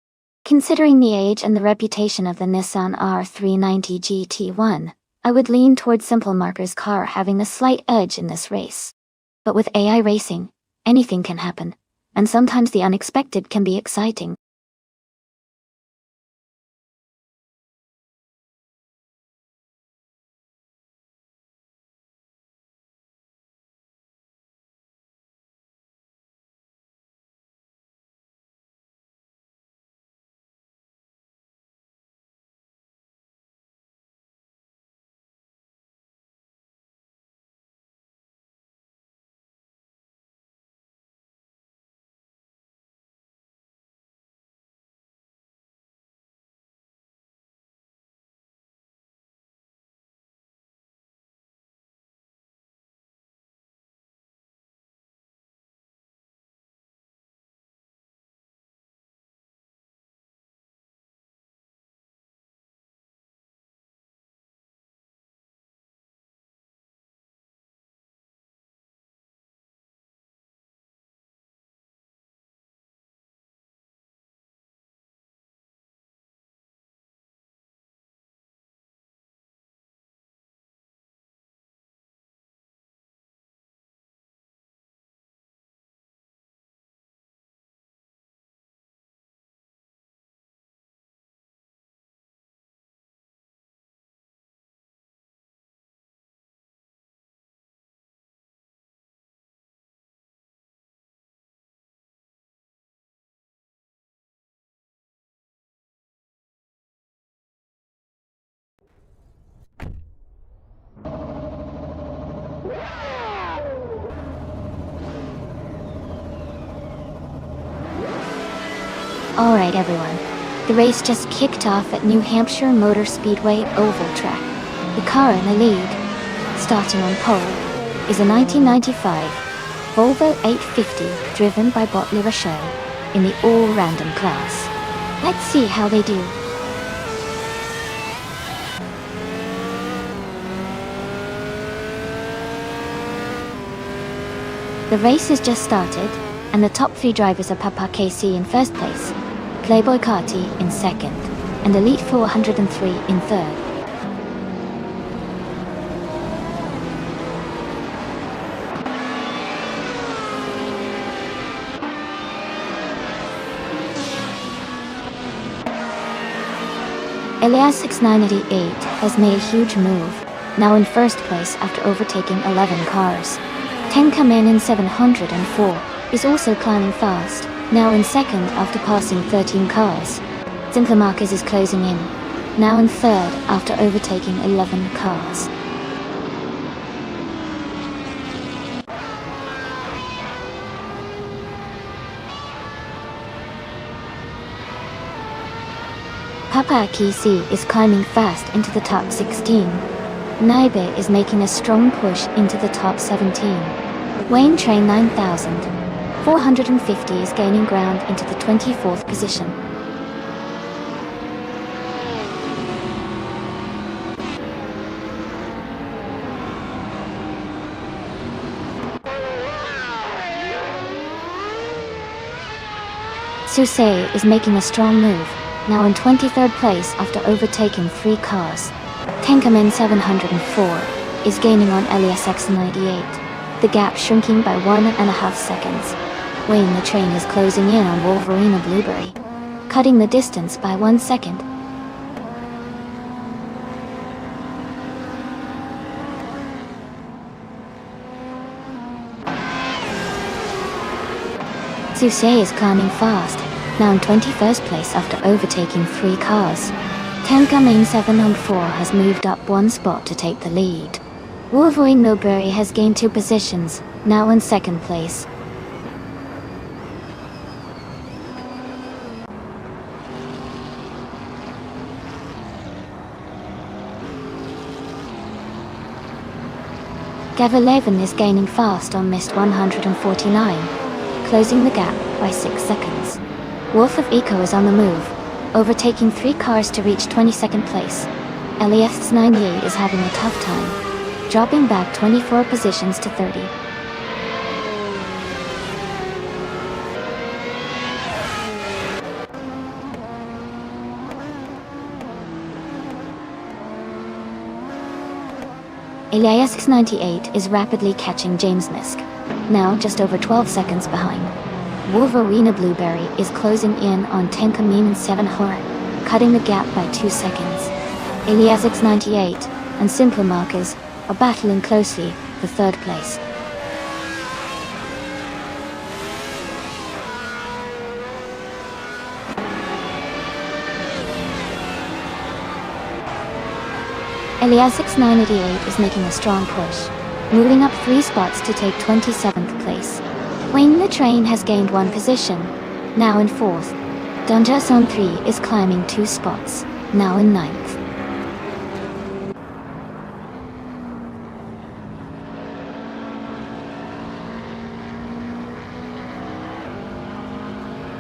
Considering the age and the reputation of the Nissan R390 GT1, I would lean towards Simple Marker's car having a slight edge in this race. But with AI racing, anything can happen, and sometimes the unexpected can be exciting. Alright everyone, the race just kicked off at New Hampshire Motor Speedway Oval Track. The car in the lead, starting on pole, is a 1995 Volvo 850 driven by Botley Rochelle in the all-random class. Let's see how they do. The race has just started, and the top 3 drivers are Papa KC in first place, Playboy Carty in second, and Elite 403 in third. Elias 6988 has made a huge move, now in first place after overtaking 11 cars. Tenka in 704 is also climbing fast, now in second after passing 13 cars. Simple Markers is closing in, now in third after overtaking 11 cars. Papa KC is climbing fast into the top 16. Naibe is making a strong push into the top 17. Wayne Train 9450 is gaining ground into the 24th position. Susei is making a strong move, now in 23rd place after overtaking 3 cars. Tenkamen 704 is gaining on Elias X98, the gap shrinking by 1.5 seconds. Wayne the Train is closing in on Wolverina Blueberry, cutting the distance by 1 second. Susei is climbing fast, now in 21st place after overtaking 3 cars. Tenkamen 704 has moved up 1 spot to take the lead. Wolverine Blueberry has gained 2 positions, now in 2nd place. GAV11 is gaining fast on missed 149, closing the gap by 6 seconds. Wolf of Eco is on the move, overtaking 3 cars to reach 22nd place. LES 98 is having a tough time, dropping back 24 positions to 30. LES 98 is rapidly catching James Misk, now just over 12 seconds behind. Wolverina Blueberry is closing in on Tenkamin and 7 Horn, cutting the gap by 2 seconds. LES 98 and Simpler Markers are battling closely for 3rd place. LES 988 is making a strong push, moving up 3 spots to take 27th place. Wayne the Train has gained 1 position, now in 4th. Donja Zone 3 is climbing 2 spots, now in 9th.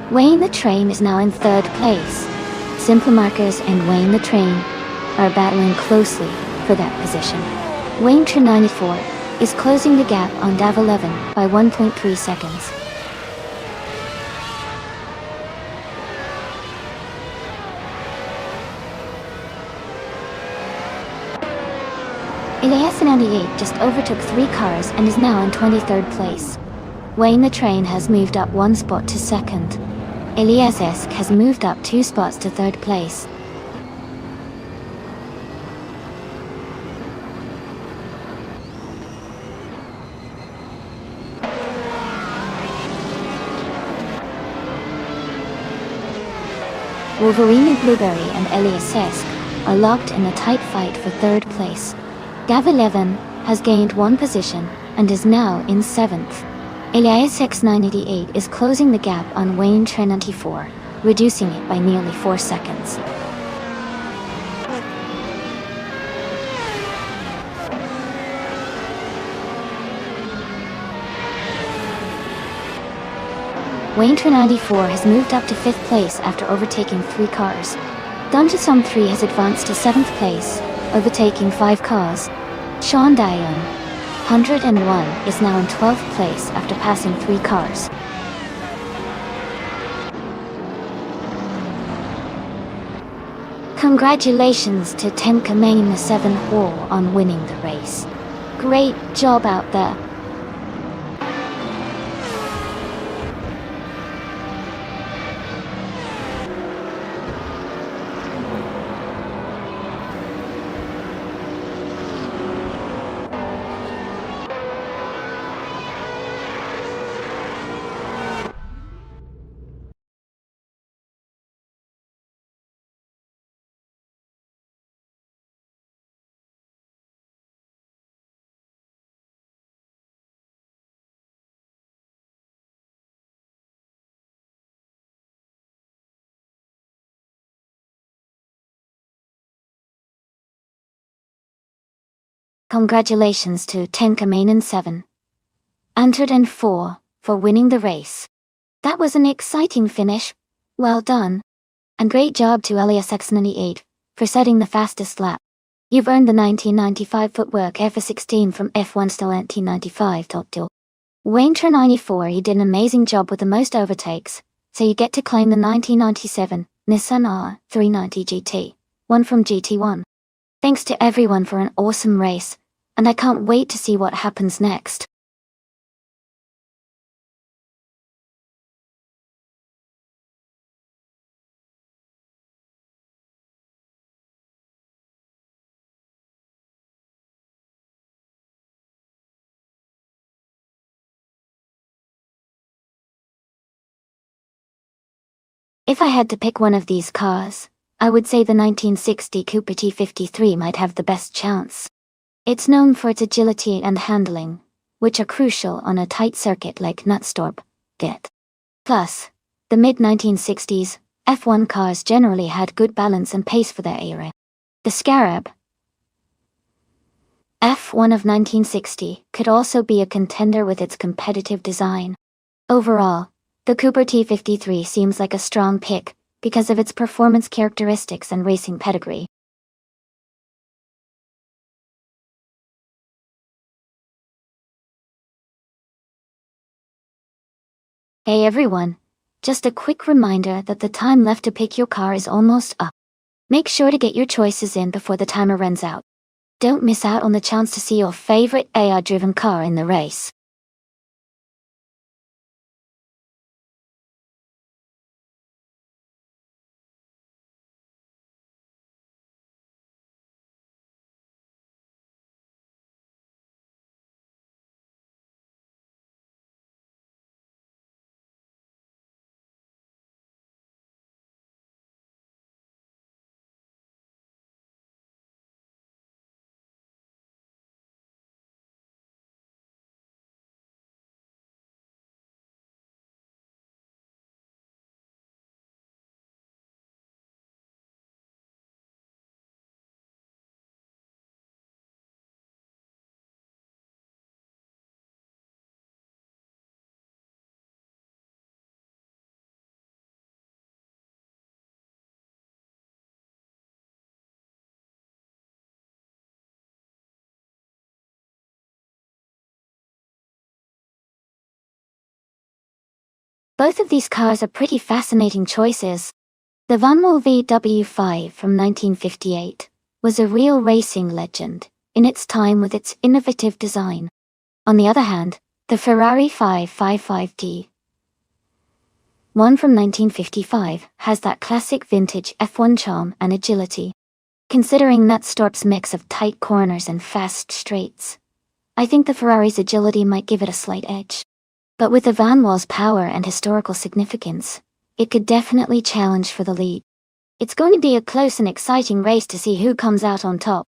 Wayne the Train is now in 3rd place. Simple Markers and Wayne the Train are battling closely for that position. Wayne Train 94 is closing the gap on DAV11 by 1.3 seconds. LES 98 just overtook 3 cars and is now in 23rd place. Wayne the Train has moved up 1 spot to 2nd. LES has moved up 2 spots to 3rd place. Wolverine Blueberry and LES are locked in a tight fight for 3rd place. GAV11 has gained 1 position and is now in 7th. LES 988 is closing the gap on Wayne Train 94, reducing it by nearly 4 seconds. Wayne Train 94 has moved up to 5th place after overtaking 3 cars. Donjasum 3 has advanced to 7th place, overtaking 5 cars. Sean Dion, 101, is now in 12th place after passing 3 cars. Congratulations to Tenka Main the 7 Hall on winning the race. Great job out there. Congratulations to Tenka Main 7. 104 for winning the race. That was an exciting finish. Well done. And great job to LES 98 for setting the fastest lap. You've earned the 1995 Footwork F16 from F1 Style 1995 Top 2. Wayne Train 94, he did an amazing job with the most overtakes, so you get to claim the 1997 Nissan R390 GT, one from GT1. Thanks to everyone for an awesome race, and I can't wait to see what happens next. If I had to pick one of these cars, I would say the 1960 Cooper T53 might have the best chance. It's known for its agility and handling, which are crucial on a tight circuit like Nonstop. Plus, the mid-1960s, F1 cars generally had good balance and pace for their era. The Scarab F1 of 1960 could also be a contender with its competitive design. Overall, the Cooper T53 seems like a strong pick because of its performance characteristics and racing pedigree. Hey everyone! Just a quick reminder that the time left to pick your car is almost up. Make sure to get your choices in before the timer runs out. Don't miss out on the chance to see your favorite AI-driven car in the race. Both of these cars are pretty fascinating choices. The Vanwall VW5 from 1958 was a real racing legend in its time with its innovative design. On the other hand, the Ferrari 555D, one from 1955, has that classic vintage F1 charm and agility. Considering Nonstop's mix of tight corners and fast straights, I think the Ferrari's agility might give it a slight edge. But with the Vanwall's power and historical significance, it could definitely challenge for the lead. It's going to be a close and exciting race to see who comes out on top.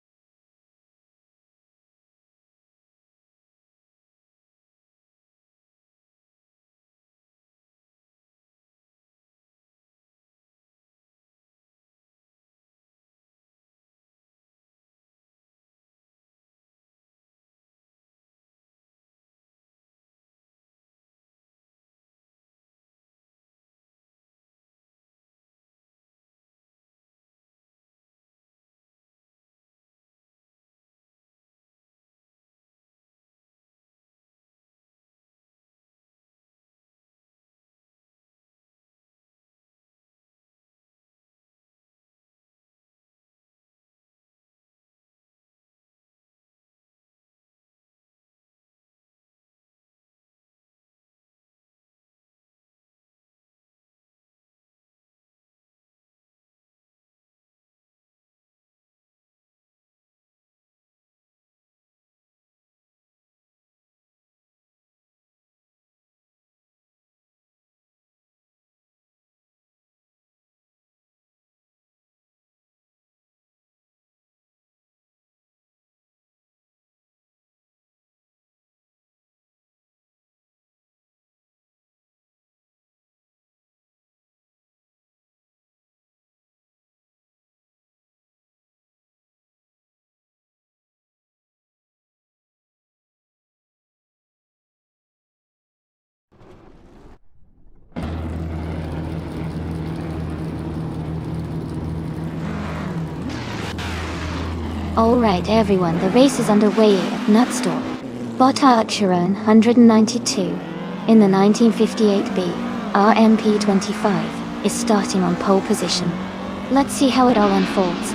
Alright everyone, the race is underway at Nonstop. Bota Chiron 192 in the 1958B RMP25 is starting on pole position. Let's see how it all unfolds.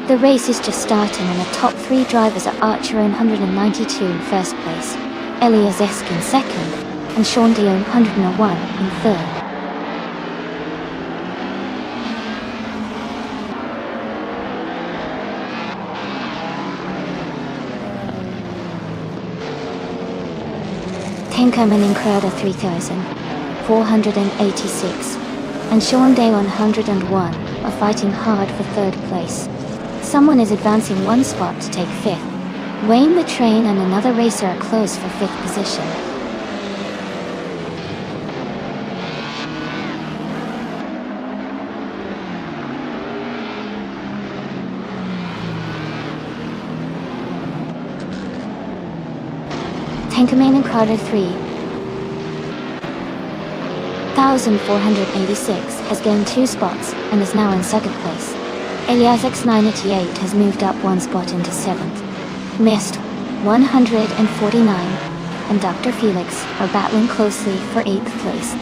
The race is just starting and the top three drivers are Archer 192 in first place, Elias Eskin second, and Sean Dion 101 in third. Tenkerman in Crowder 3,486 and Sean Day 101 are fighting hard for third place. Someone is advancing one spot to take fifth. Wayne the Train and another racer are close for fifth position. Tankerman and Crowder 3. 1486 has gained 2 spots and is now in second place. Elias X988 has moved up 1 spot into 7th. Mist 149 and Dr. Felix are battling closely for 8th place.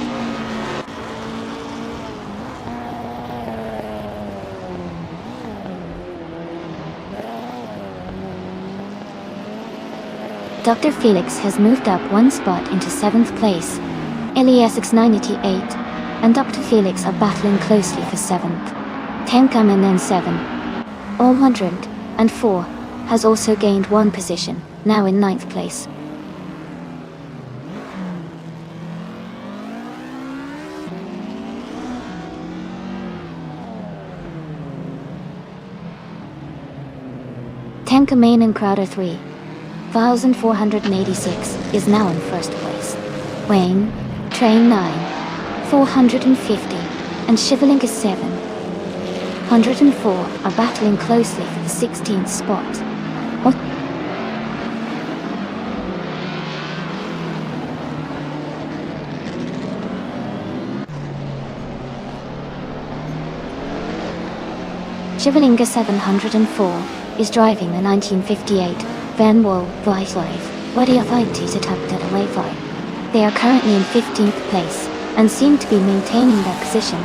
Dr. Felix has moved up 1 spot into 7th place. Elias X988 and Dr. Felix are battling closely for 7th. Tenkamen and 7. All 104 has also gained 1 position, now in 9th place. Tenkamen and Crowder 3. 1486 is now in 1st place. Wayne, Train 9, 450, and Shivalink is 7. 104 are battling closely for the 16th spot. Shivalinga 704 is driving the 1958 Van Wall Weislife, where the authorities attacked at a Wi-Fi. They are currently in 15th place and seem to be maintaining their position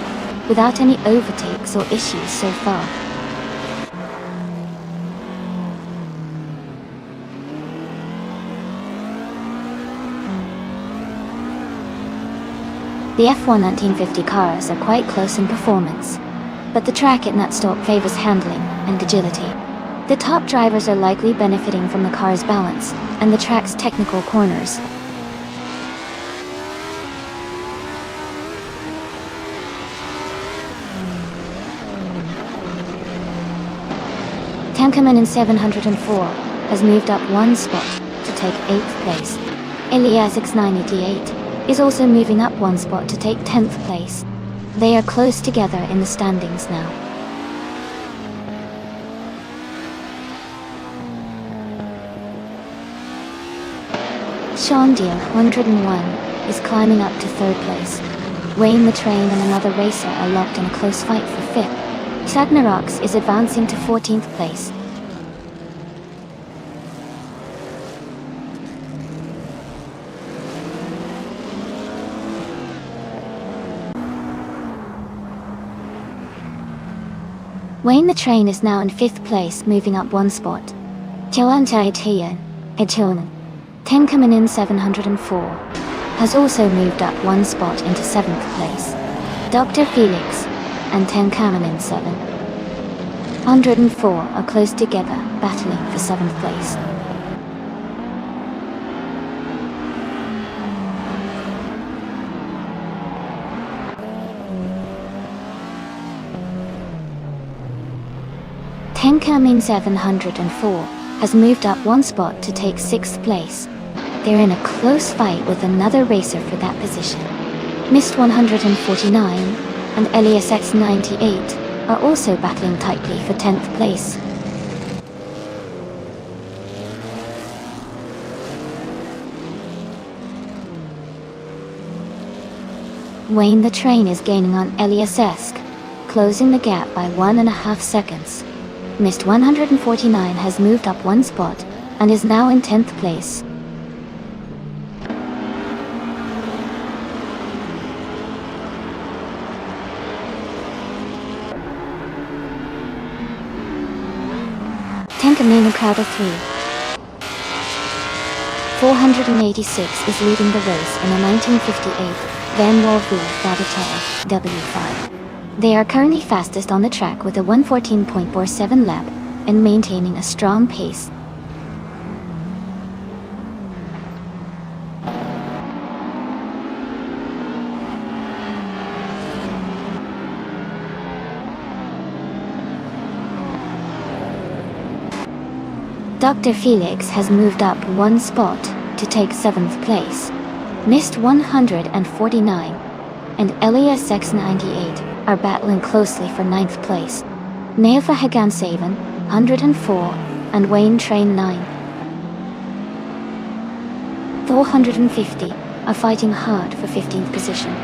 without any overtakes or issues so far. The F1 1950 cars are quite close in performance, but the track at Nonstop favors handling and agility. The top drivers are likely benefiting from the car's balance and the track's technical corners. Tankerman in 704 has moved up 1 spot to take 8th place. Elias X988 is also moving up 1 spot to take 10th place. They are close together in the standings now. Sean Deal 101 is climbing up to 3rd place. Wayne the Train and another racer are locked in a close fight for 5th. Sagnarox is advancing to 14th place. Wayne the Train is now in 5th place, moving up 1 spot. Joantaitian, Edchonen, Tenkamen 704, has also moved up 1 spot into 7th place. Dr. Felix and Tenkamen 704 are close together, battling for 7th place. Tenkamen 704 has moved up 1 spot to take 6th place. They're in a close fight with another racer for that position. Mist 149 and Elias X98 are also battling tightly for 10th place. Wayne the Train is gaining on Elias Esk, closing the gap by 1.5 seconds. Mist 149 has moved up 1 spot and is now in 10th place. Tankerman Crowder 3. 486 is leading the race in a 1958 Van Wall Avatar W5. They are currently fastest on the track with a 1:14.47 lap and maintaining a strong pace. Dr. Felix has moved up 1 spot to take 7th place. Mist 149 and Elias X98 are battling closely for 9th place. Neofa Hagan 704 and Wayne Train 9 450 are fighting hard for 15th position.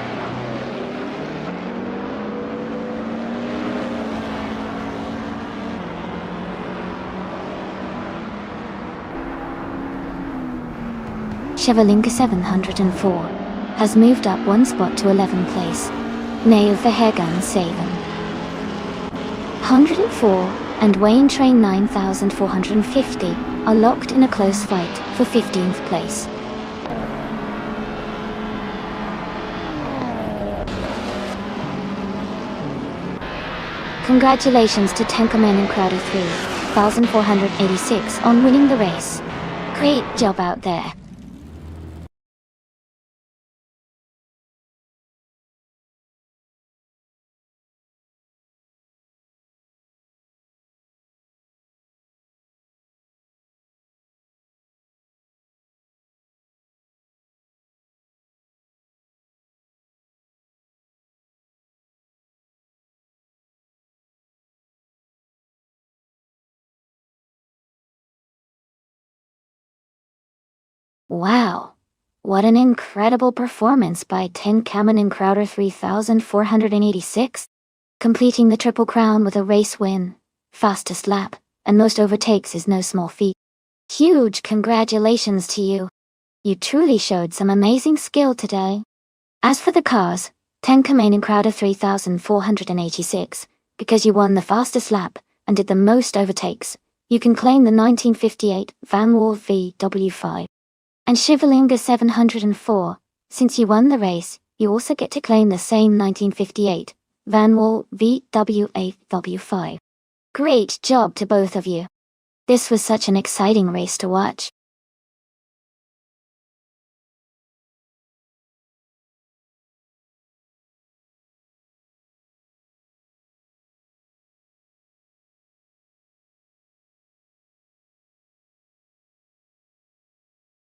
Chevalinka 704 has moved up one spot to 11th place. Neo Verhagen 7. 104 and Wayne Train 9450 are locked in a close fight for 15th place. Congratulations to Tenkaman and Crowder 3486 on winning the race. Great job out there. Wow, what an incredible performance by Tenkaman and Crowder 3486, completing the Triple Crown with a race win, fastest lap, and most overtakes is no small feat. Huge congratulations to you. You truly showed some amazing skill today. As for the cars, Tenkaman and Crowder 3486, because you won the fastest lap and did the most overtakes, you can claim the 1958 Van Wall VW5. And Shivalinga 704, since you won the race, you also get to claim the same 1958 Van Wall VW8W5. Great job to both of you. This was such an exciting race to watch.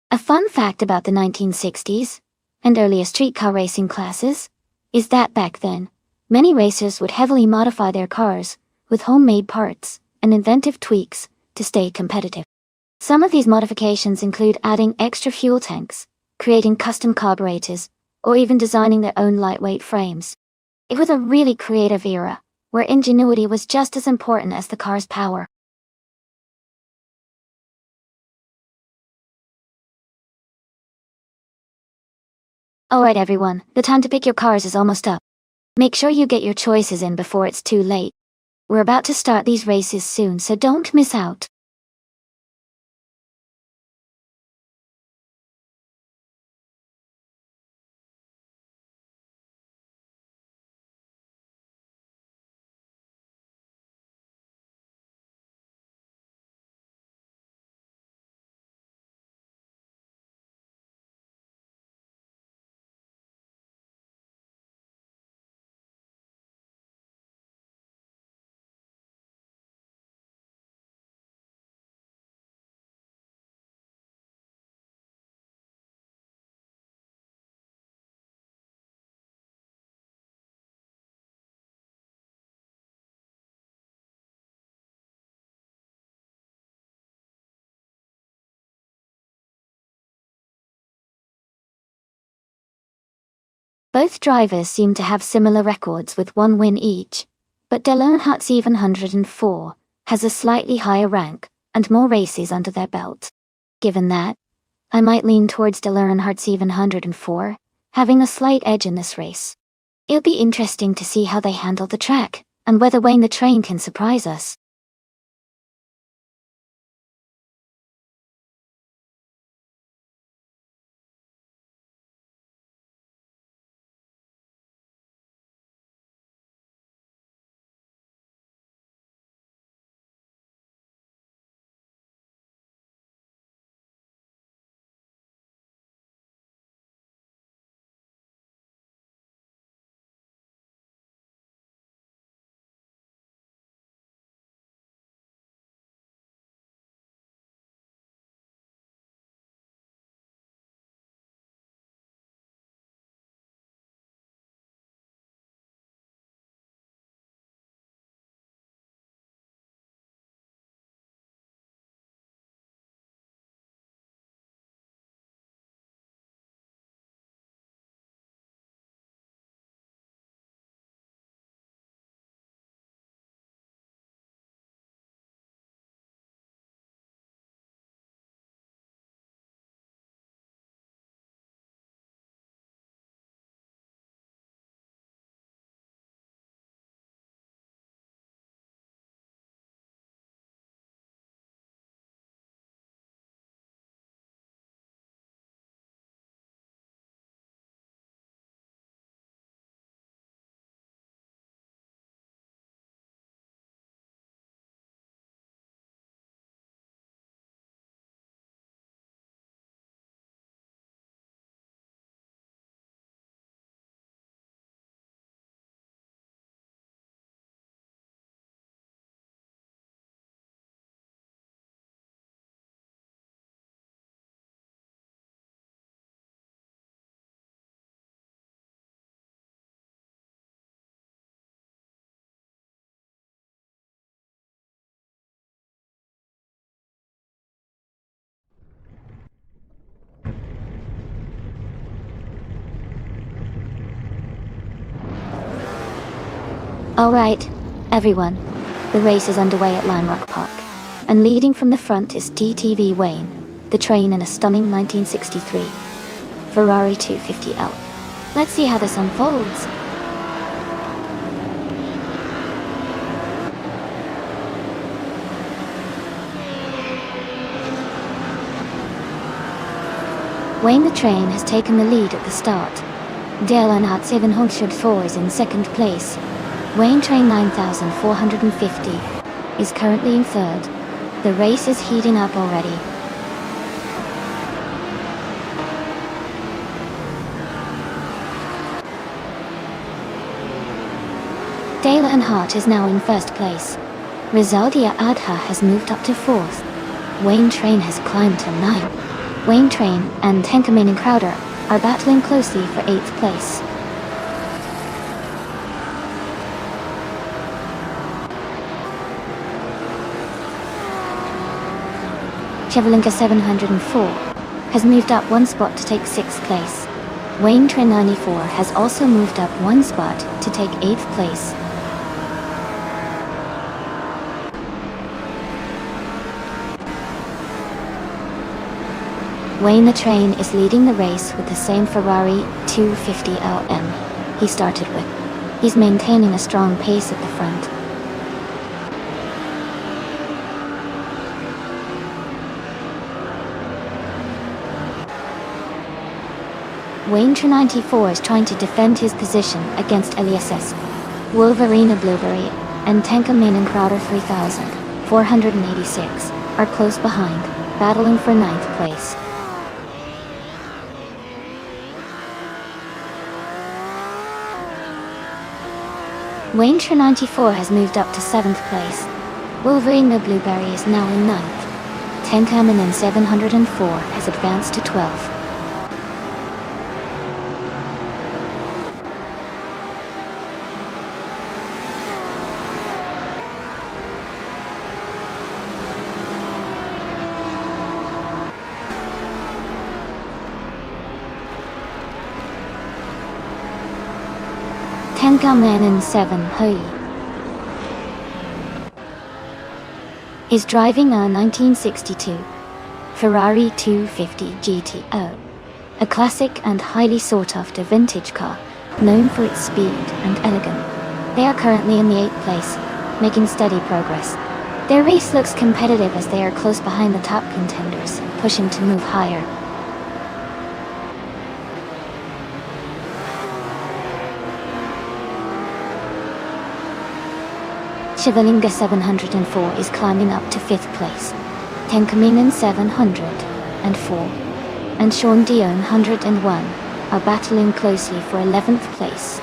A fun fact about the 1960s, and earlier streetcar racing classes, is that back then, many racers would heavily modify their cars with homemade parts and inventive tweaks to stay competitive. Some of these modifications include adding extra fuel tanks, creating custom carburetors, or even designing their own lightweight frames. It was a really creative era, where ingenuity was just as important as the car's power. Alright everyone, the time to pick your cars is almost up. Make sure you get your choices in before it's too late. We're about to start these races soon, so don't miss out. Both drivers seem to have similar records with one win each, but Delernhardt 704 has a slightly higher rank and more races under their belt. Given that, I might lean towards Delernhardt 704, having a slight edge in this race. It'll be interesting to see how they handle the track, and whether Wayne the Train can surprise us. Alright, everyone. The race is underway at Lime Rock Park. And leading from the front is TTV Wayne, the train in a stunning 1963 Ferrari 250L. Let's see how this unfolds. Wayne the train has taken the lead at the start. Dale Earnhardt 704 is in second place. Wayne train 9450 is currently in third. The race is heating up already. Dale Earnhardt is now in first place. Rizaldia Adha has moved up to fourth. Wayne train has climbed to 9th. Wayne train and Tenkamin and Crowder are battling closely for 8th place. Chevalinka 704 has moved up one spot to take 6th place. Wayne train 94 has also moved up one spot to take 8th place. Wayne the train is leading the race with the same Ferrari 250LM he started with. He's maintaining a strong pace at the front. Wayne 94 is trying to defend his position against LSS, Wolverina Blueberry, and Tenkamin and Crowder 3486 are close behind, battling for 9th place. Wayne 94 has moved up to 7th place. Wolverina Blueberry is now in 9th. Tenkamin and 704 has advanced to 12th. Tenkamin and 7 Hui is driving a 1962 Ferrari 250 GTO, a classic and highly sought-after vintage car, known for its speed and elegance. They are currently in the 8th place, making steady progress. Their race looks competitive as they are close behind the top contenders, pushing to move higher. Shivalinga 704 is climbing up to 5th place. Tenkamin 704 and Sean Dion 101 are battling closely for 11th place.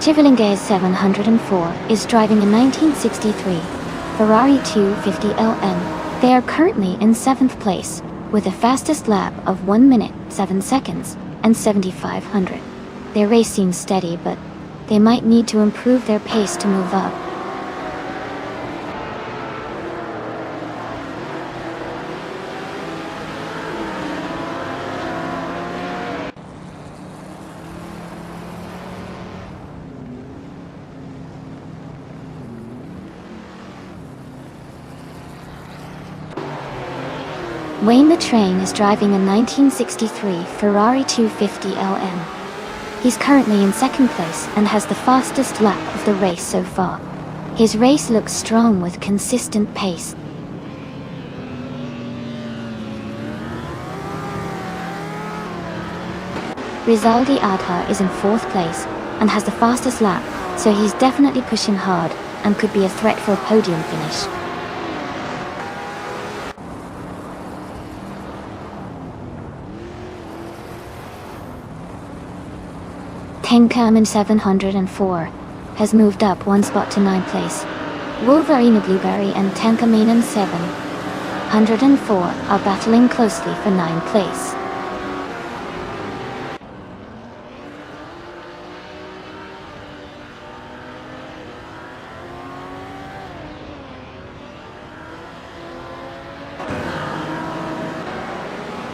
Shivalinga 704 is driving a 1963 Ferrari 250LM. They are currently in 7th place, with a fastest lap of 1 minute, 7 seconds, and 7,500. Their race seems steady, but they might need to improve their pace to move up. Wayne the train is driving a 1963 Ferrari 250LM. He's currently in 2nd place and has the fastest lap of the race so far. His race looks strong with consistent pace. Rizaldi Adha is in 4th place and has the fastest lap, so he's definitely pushing hard and could be a threat for a podium finish. Tenkamin 704 has moved up one spot to 9th place. Wolverina Blueberry and Tenkamin 704 are battling closely for 9th place.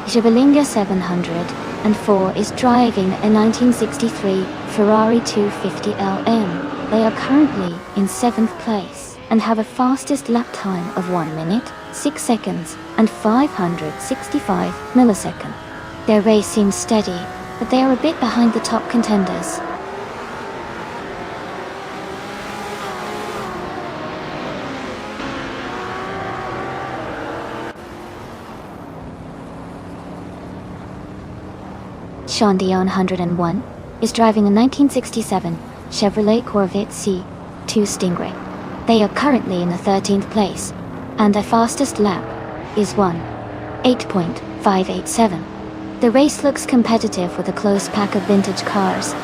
Javelinga 704 is driving a 1963 Ferrari 250LM. They are currently in 7th place and have a fastest lap time of 1 minute, 6 seconds, and 565 milliseconds. Their race seems steady, but they are a bit behind the top contenders. Sean Dion 101 is driving a 1967 Chevrolet Corvette C2 Stingray. They are currently in the 13th place, and their fastest lap is 1:8.587. The race looks competitive with a close pack of vintage cars.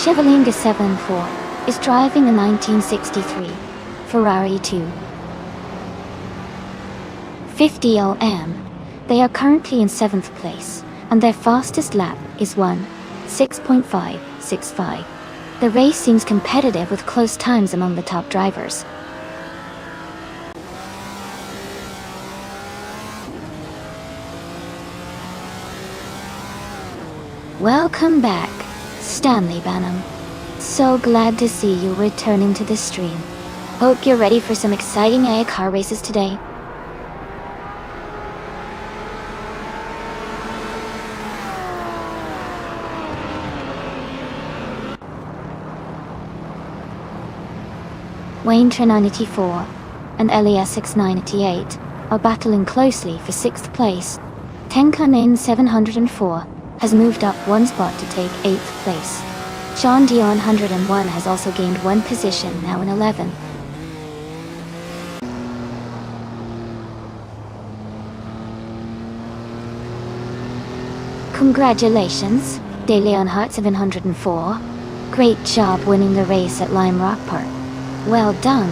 Chevelinga 74 is driving a 1963 Ferrari 250LM. They are currently in 7th place, and their fastest lap is 1:6.565. The race seems competitive with close times among the top drivers. Welcome back, Stanley Banham. So glad to see you returning to the stream. Hope you're ready for some exciting AI car races today. Wayne 994 and Elias 698 are battling closely for 6th place. Tenkanin 704 has moved up 1 spot to take 8th place. Sean Dion 101 has also gained 1 position, now in 11th. Congratulations, De Leon Hart 704. Great job winning the race at Lime Rock Park. Well done.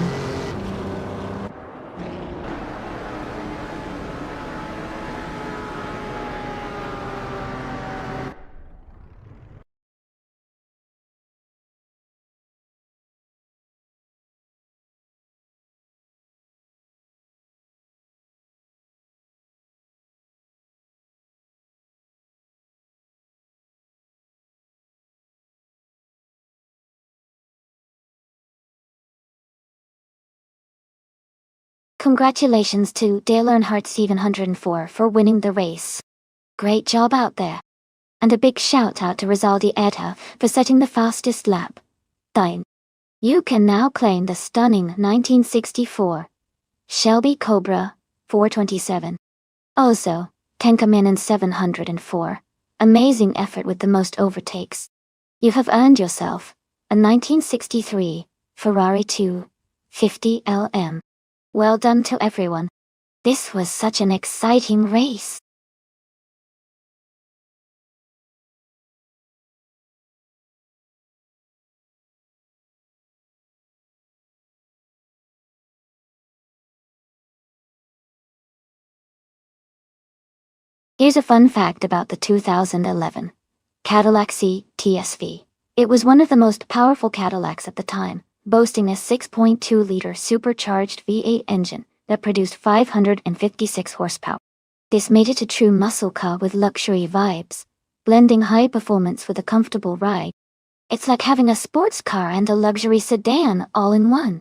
Congratulations to Dale Earnhardt 704 for winning the race. Great job out there. And a big shout out to Rizaldi Eta for setting the fastest lap. Thine. You can now claim the stunning 1964 Shelby Cobra 427. Also, Tenkamin 704. Amazing effort with the most overtakes. You have earned yourself a 1963 Ferrari 250LM. Well done to everyone. This was such an exciting race. Here's a fun fact about the 2011 Cadillac CTSV. It was one of the most powerful Cadillacs at the time, boasting a 6.2-liter supercharged V8 engine that produced 556 horsepower. This made it a true muscle car with luxury vibes, blending high performance with a comfortable ride. It's like having a sports car and a luxury sedan all in one.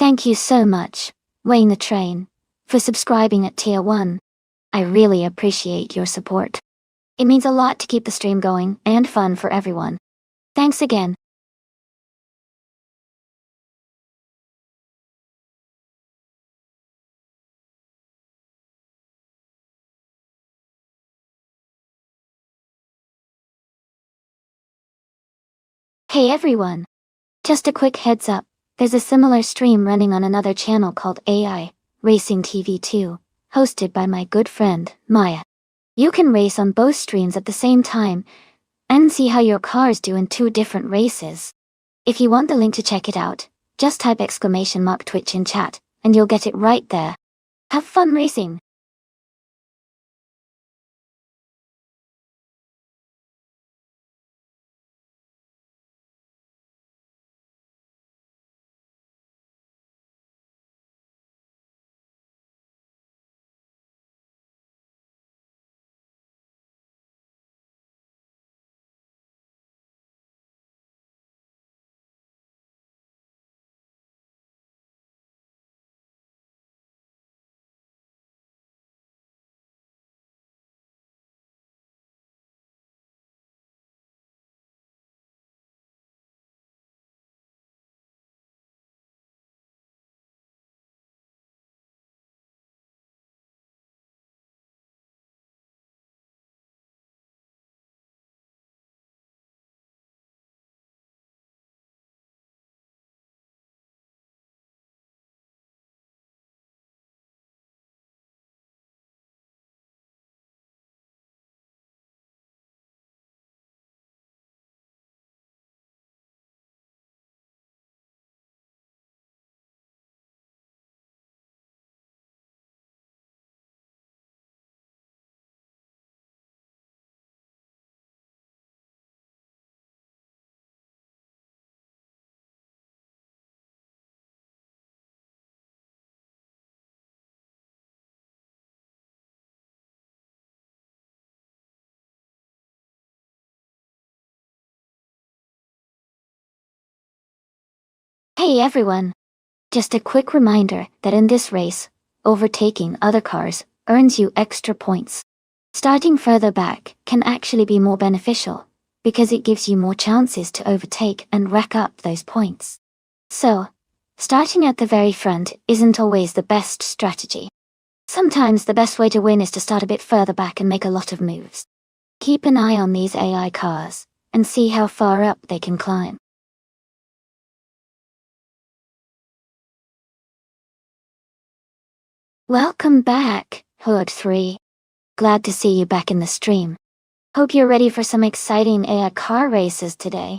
Thank you so much, Wayne the Train, for subscribing at Tier 1. I really appreciate your support. It means a lot to keep the stream going and fun for everyone. Thanks again. Hey everyone! Just a quick heads up, there's a similar stream running on another channel called AI Racing TV 2, hosted by my good friend, Maya. You can race on both streams at the same time and see how your cars do in two different races. If you want the link to check it out, just type !Twitch in chat, and you'll get it right there. Have fun racing! Hey everyone! Just a quick reminder that in this race, overtaking other cars earns you extra points. Starting further back can actually be more beneficial, because it gives you more chances to overtake and rack up those points. So, starting at the very front isn't always the best strategy. Sometimes the best way to win is to start a bit further back and make a lot of moves. Keep an eye on these AI cars, and see how far up they can climb. Welcome back, Hood 3. Glad to see you back in the stream. Hope you're ready for some exciting AI car races today.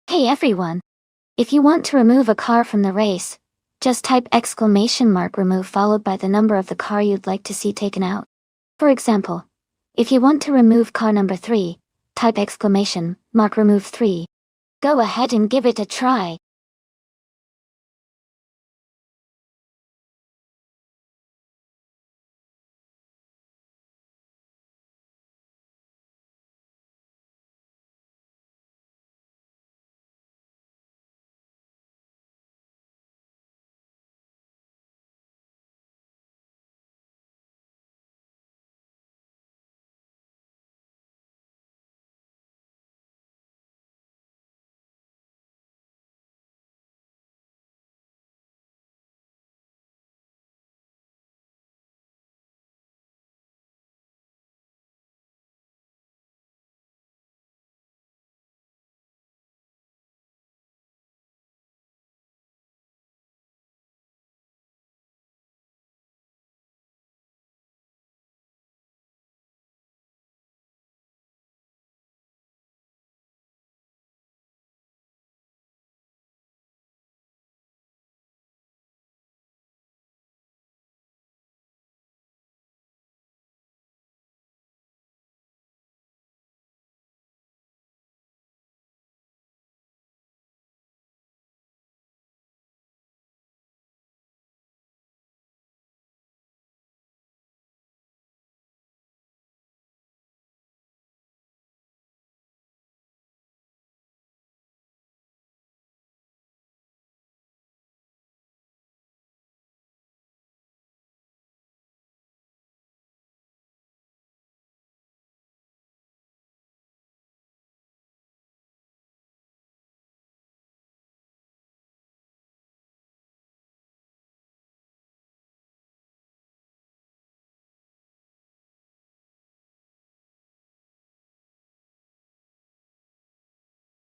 Hey everyone! If you want to remove a car from the race, just type !remove followed by the number of the car you'd like to see taken out. For example, if you want to remove car number 3, type !remove 3. Go ahead and give it a try.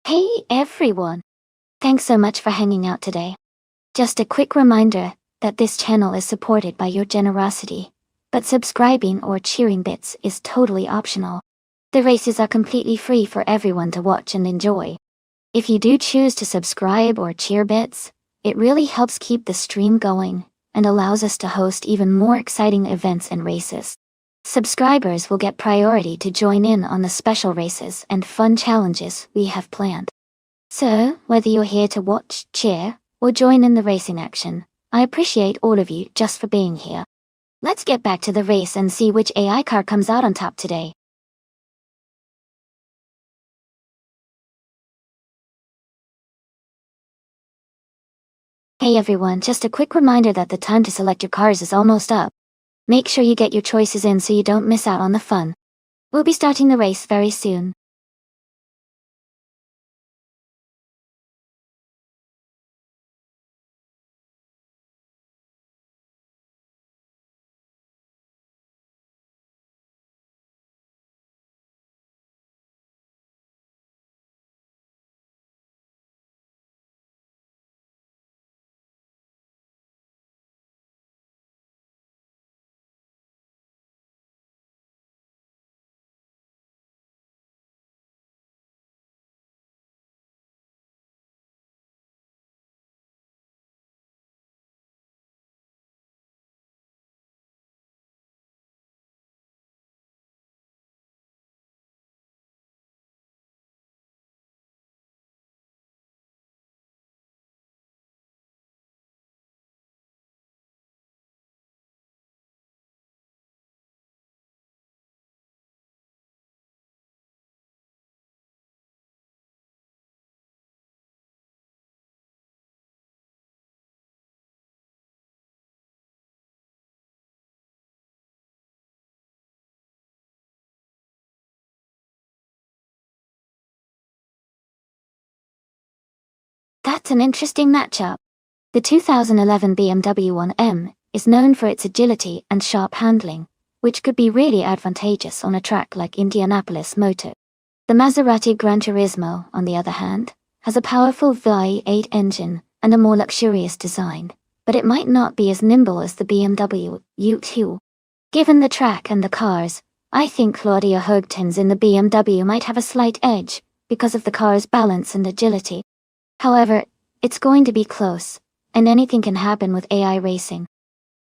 Hey everyone! Thanks so much for hanging out today. Just a quick reminder that this channel is supported by your generosity, but subscribing or cheering bits is totally optional. The races are completely free for everyone to watch and enjoy. If you do choose to subscribe or cheer bits, it really helps keep the stream going and allows us to host even more exciting events and races. Subscribers will get priority to join in on the special races and fun challenges we have planned. So, whether you're here to watch, cheer, or join in the racing action, I appreciate all of you just for being here. Let's get back to the race and see which AI car comes out on top today. Hey everyone, just a quick reminder that the time to select your cars is almost up. Make sure you get your choices in so you don't miss out on the fun. We'll be starting the race very soon. That's an interesting matchup. The 2011 BMW 1M is known for its agility and sharp handling, which could be really advantageous on a track like Indianapolis Motor. The Maserati Gran Turismo, on the other hand, has a powerful V8 engine and a more luxurious design, but it might not be as nimble as the BMW U2. Given the track and the cars, I think Claudia Hoogtens in the BMW might have a slight edge because of the car's balance and agility. However, it's going to be close, and anything can happen with AI racing.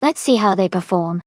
Let's see how they perform.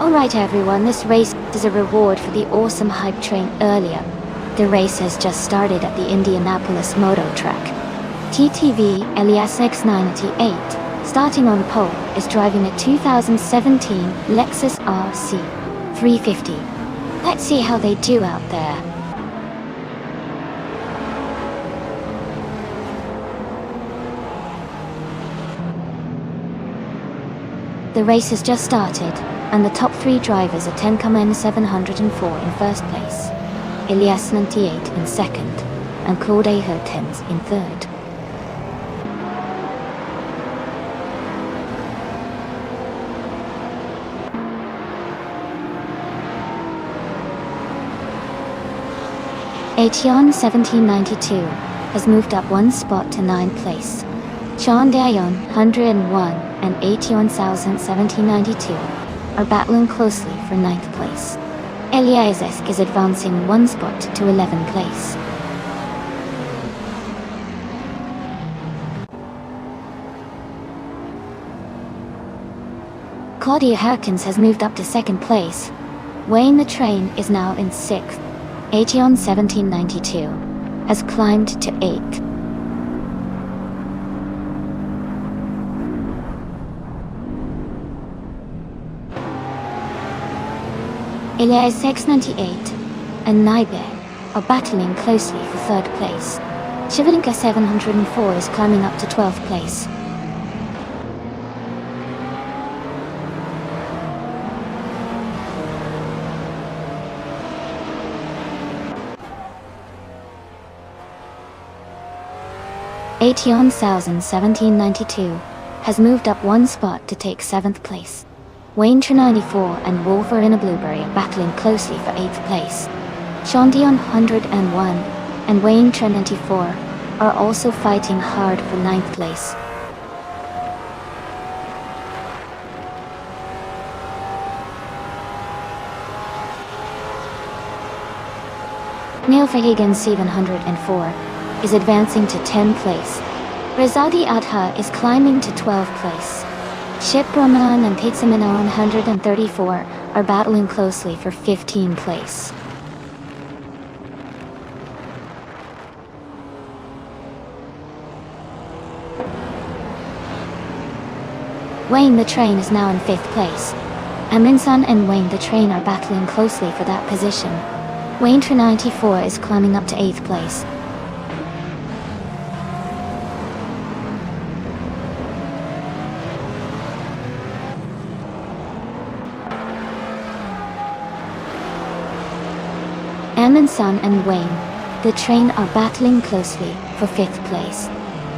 Alright everyone, this race is a reward for the awesome hype train earlier. The race has just started at the Indianapolis Moto Track. TTV Elias X98, starting on pole, is driving a 2017 Lexus RC 350. Let's see how they do out there. The race has just started, and the top 3 drivers are Tenkamen 704 in first place, Elias 98 in second, and Claude Hertens in third. Aetion 1792 has moved up 1 spot to 9th place. Chandayon 101 and Aetion 1792 are battling closely for 9th place. Eliasek is advancing 1 spot to 11th place. Claudia Herkins has moved up to 2nd place. Wayne the Train is now in 6th. Aetion 1792 has climbed to 8th. Elias X98 and Naibe are battling closely for 3rd place. Shivalinka 704 is climbing up to 12th place. Aetion 1792 has moved up 1 spot to take 7th place. Wayne 94 and Wolfer in a Blueberry are battling closely for 8th place. Chandion 101 and Wayne 94 are also fighting hard for 9th place. Neil Verhagen 704 is advancing to 10th place. Rizadi Adha is climbing to 12th place. Ship Brahman and Pizamino 134 are battling closely for 15th place. Wayne the Train is now in 5th place. Aminsan and Wayne the Train are battling closely for that position. Wayne 94 is climbing up to 8th place. Aminsan and Wayne the Train are battling closely for 5th place.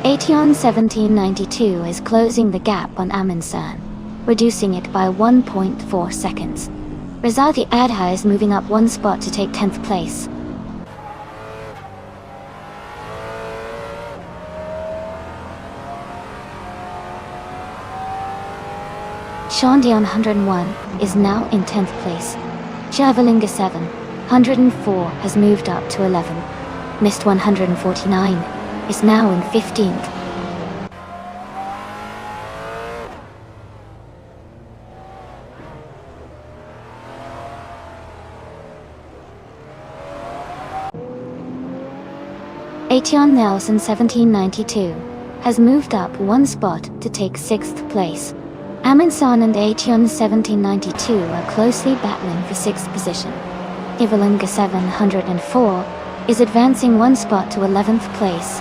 Aetion 1792 is closing the gap on Aminsan, reducing it by 1.4 seconds. Rizadi Adha is moving up 1 spot to take 10th place. Chandion 101 is now in 10th place. Javalinga 704 has moved up to 11. Mist 149 is now in 15th. Aetion Nelson 1792 has moved up 1 spot to take 6th place. Aminsan and Aetion 1792 are closely battling for 6th position. Ivalinga 704 is advancing 1 spot to 11th place.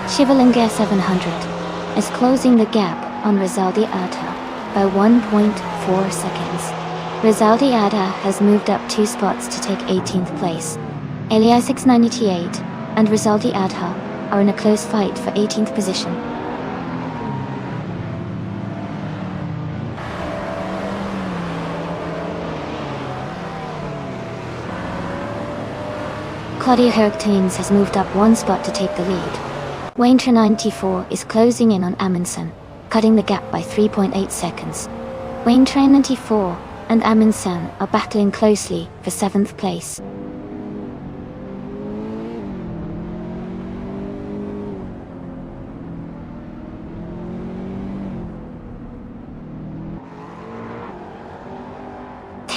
Shivalinga 700 is closing the gap on Rizaldi Adha by 1.4 seconds. Rizaldi Adha has moved up 2 spots to take 18th place. Elias 698 and Rizaldi Adha are in a close fight for 18th position. Claudia Hertens has moved up 1 spot to take the lead. Wayne 94 is closing in on Amundsen, cutting the gap by 3.8 seconds. Wayne 94 and Amundsen are battling closely for 7th place.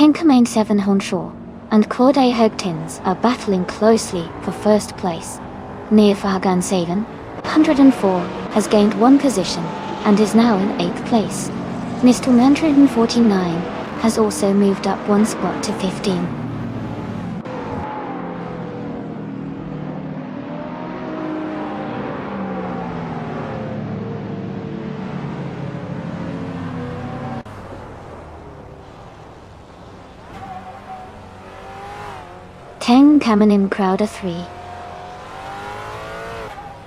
Tenkamane 7 Honshaw and Claude Hugtins are battling closely for first place. Neofahagan 7, 104, has gained one position and is now in 8th place. Mr. 149 has also moved up one spot to 15. Teng Kamanim Crowder 3.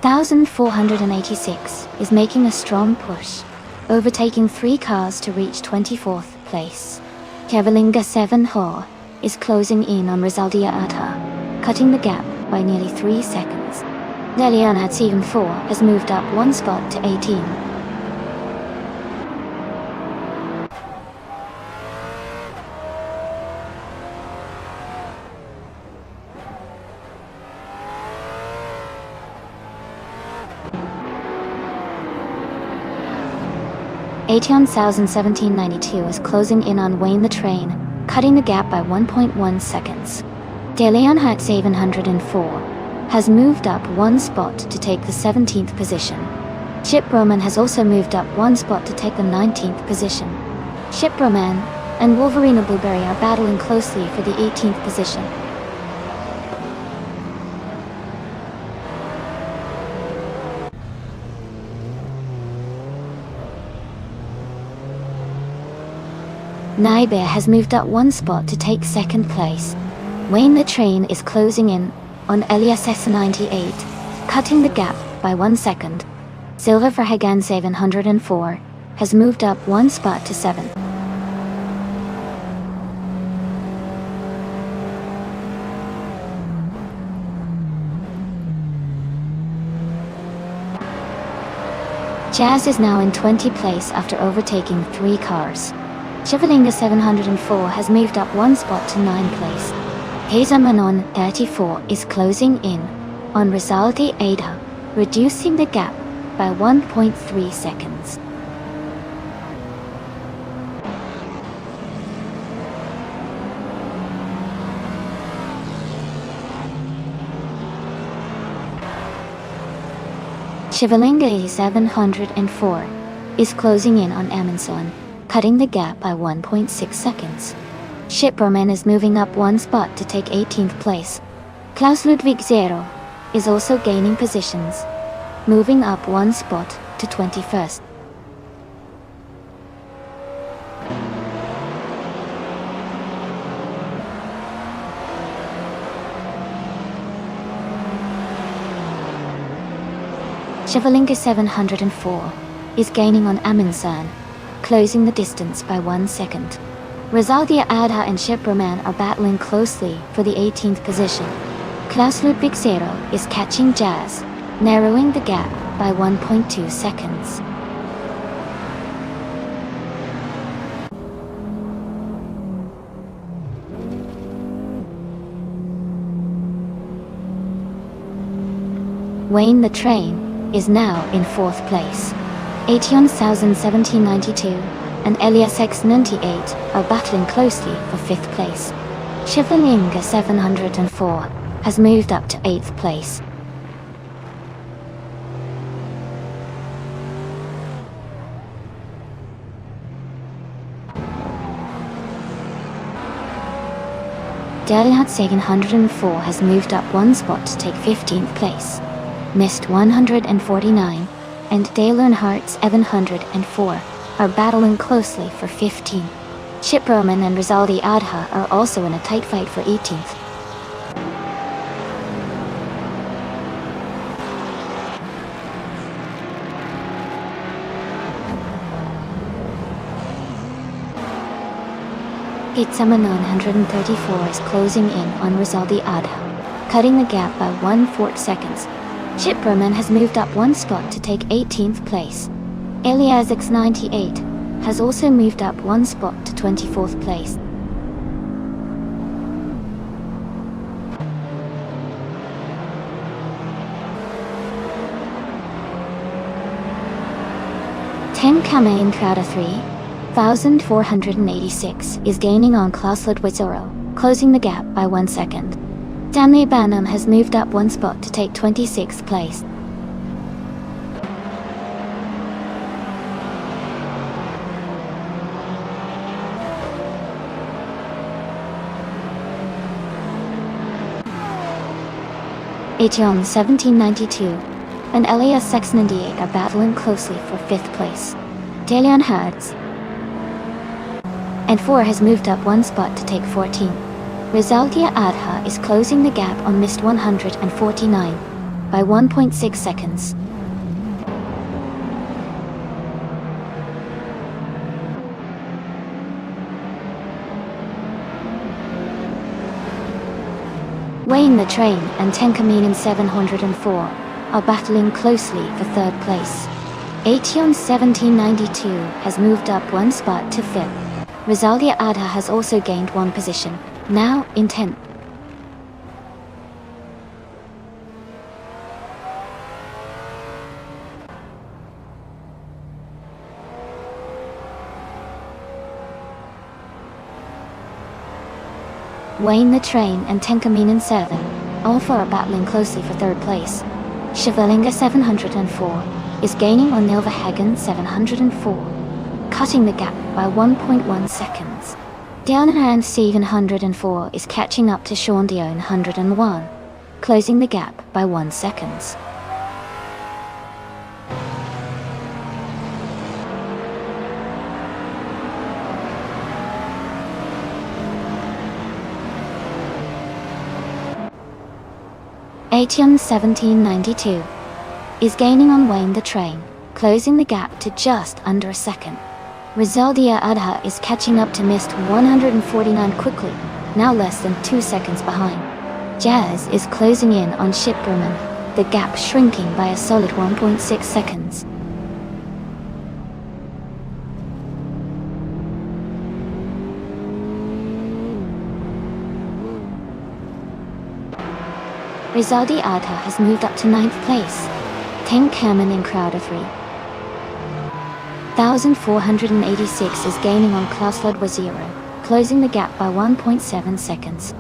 1486 is making a strong push, overtaking 3 cars to reach 24th place. Kevalinga 7 Haw is closing in on Rizaldia Adha, cutting the gap by nearly 3 seconds. Delianhat 7 4 has moved up one spot to 18. Aetion 1792 is closing in on Wayne the Train, cutting the gap by 1.1 seconds. Deleonhat 704 has moved up one spot to take the 17th position. Ship Roman has also moved up one spot to take the 19th position. Ship Roman and Wolverina Blueberry are battling closely for the 18th position. Nybear has moved up one spot to take 2nd place. Wayne the Train is closing in on Elias S98, cutting the gap by 1 second. Silver for Hagan 704 has moved up one spot to 7. Jazz is now in 20th place after overtaking 3 cars. Shivalinga 704 has moved up one spot to 9th place. Hazamanon 34 is closing in on Rizaldi Ada, reducing the gap by 1.3 seconds. Shivalinga 704 is closing in on Amundsen, cutting the gap by 1.6 seconds. Ship Roman is moving up one spot to take 18th place. Klaus Ludwig 0 is also gaining positions, moving up one spot to 21st. Shivalinga 704 is gaining on Amundsen, closing the distance by 1 second. Rizaldia Adha and Ship Roman are battling closely for the 18th position. Klaus Ludwig 0 is catching Jazz, narrowing the gap by 1.2 seconds. Wayne the Train is now in 4th place. Aetion 1792 and Elias X98 are battling closely for 5th place. Shivalinga 704 has moved up to 8th place. Delihat 704 has moved up one spot to take 15th place. Mist 149 and Dalernhart 704 are battling closely for 15. Ship Roman and Rizaldi Adha are also in a tight fight for 18th. Pizza 934 is closing in on Rizaldi Adha, cutting the gap by 1/4 seconds. Ship Roman has moved up one spot to take 18th place. Elias X98 has also moved up one spot to 24th place. Ten Kame in Crowder 3, 1,486 is gaining on Clasled Wizoro, closing the gap by 1 second. Danley Banham has moved up 1 spot to take 26th place. Etienne 1792 and Elias 698 are battling closely for 5th place. Dalian Hertz and 4 has moved up 1 spot to take 14th. Rizaldia Adha is closing the gap on Mist 149 by 1.6 seconds. Wayne the Train and Tenkaminen 704 are battling closely for 3rd place. Etienne 1792 has moved up 1 spot to 5th. Rizaldia Adha has also gained 1 position, now in 10th. Wayne the Train and Tenkaminen 7, all 4 are battling closely for 3rd place. Chevelinga 704 is gaining on Nilverhagen 704, cutting the gap by 1.1 seconds. Downhand 704 is catching up to Sean Dion 101, closing the gap by 1 second. Etienne 1792 is gaining on Wayne the Train, closing the gap to just under a second. Rizaldia Adha is catching up to Mist 149 quickly, now less than 2 seconds behind. Jazz is closing in on Shipperman, the gap shrinking by a solid 1.6 seconds. Rizaldi Adha has moved up to 9th place. Teng Kamen in Crowder 3. 1,486 is gaining on Clasled Waziro, closing the gap by 1.7 seconds.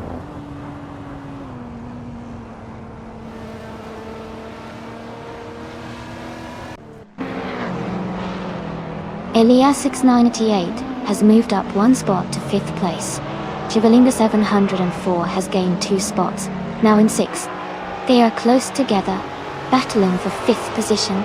Elias 698 has moved up 1 spot to 5th place. Chivalinga 704 has gained 2 spots, now in 6th. They are close together, battling for 5th position.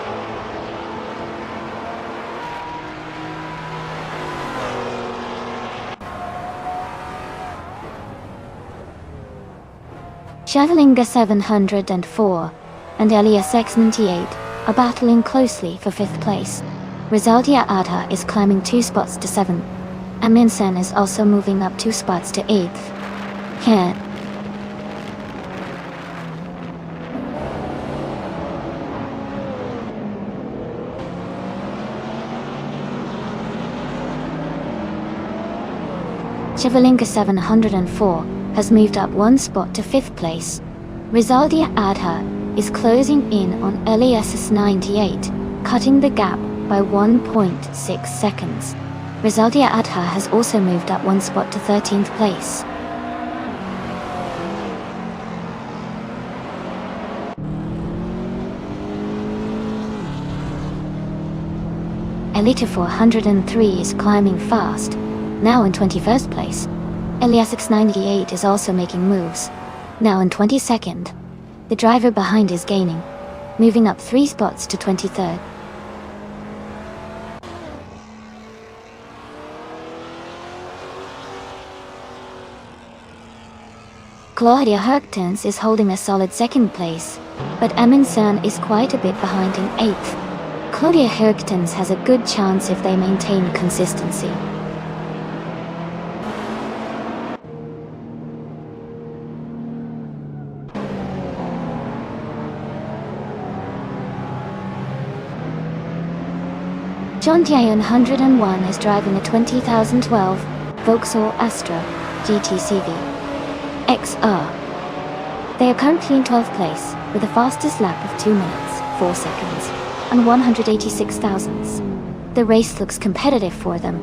Shavalinga 704 and Elias 698 are battling closely for 5th place. Rizaldia Adha is climbing 2 spots to 7th. Aminsen is also moving up 2 spots to 8th. Here. Chivalinga 704 has moved up 1 spot to 5th place. Rizaldia Adha is closing in on Elias 98, cutting the gap by 1.6 seconds. Rizaldia Adha has also moved up 1 spot to 13th place. Elita 403 is climbing fast, now in 21st place. Elias 698 is also making moves, now in 22nd. The driver behind is gaining, moving up 3 spots to 23rd. Claudia Herktens is holding a solid 2nd place, but Amundsen is quite a bit behind in 8th. Claudia Herktens has a good chance if they maintain consistency. John Dion 101 is driving a 2012 Vauxhall Astra GTCV XR. They are currently in 12th place, with a fastest lap of 2 minutes, 4 seconds, and 186 thousandths. The race looks competitive for them.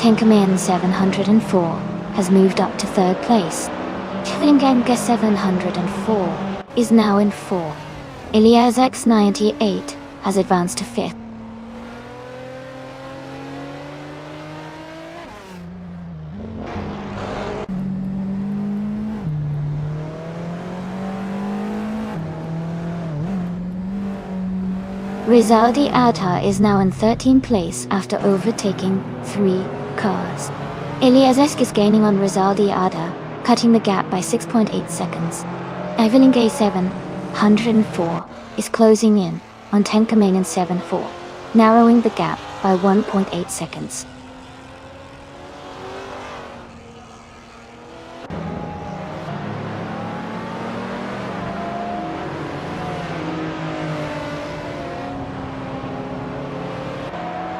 Tenkaman 704 has moved up to 3rd place. Chilinganga 704 is now in 4th. Ilyas X98 has advanced to 5th. Rizaldi Adha is now in 13th place after overtaking 3 cars. Ilyas is gaining on Rizaldi Adha, cutting the gap by 6.8 seconds. Ivalingay 704 is closing in on Tenkaman 74, narrowing the gap by 1.8 seconds.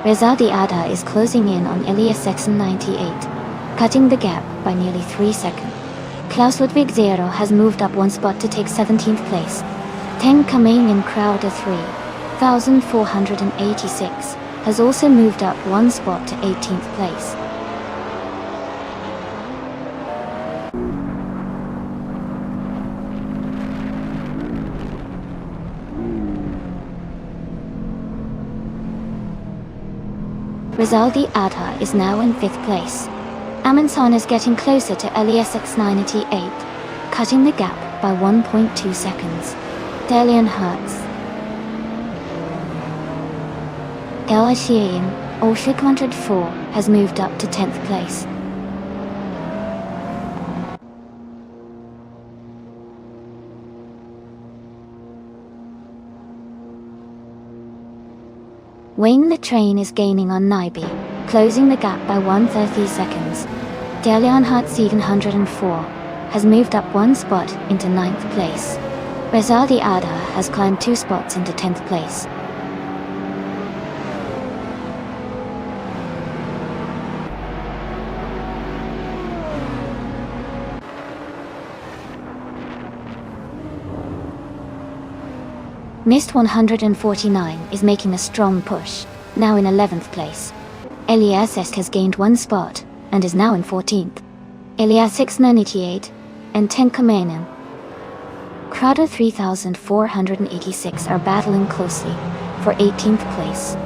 Rizaldi Adha is closing in on Ilyas X98, cutting the gap by nearly 3 seconds. Klaus Ludwig Zero has moved up 1 spot to take 17th place. Tenkaman Crowder 3486 has also moved up 1 spot to 18th place. Rizaldi Adha is now in 5th place. Amansan is getting closer to Ilyas X98, cutting the gap by 1.2 seconds. Delian Hertz. Elishian Oshik 104 has moved up to 10th place. Wayne the Train is gaining on Naibi, closing the gap by 130 seconds. Delian Hertz 104 has moved up 1 spot into 9th place. Rizaldi Adha has climbed 2 spots into 10th place. Mist 149 is making a strong push, now in 11th place. Ilyas has gained 1 spot and is now in 14th. Ilyas 698 and Tenkaman Crowder 3486 are battling closely for 18th place.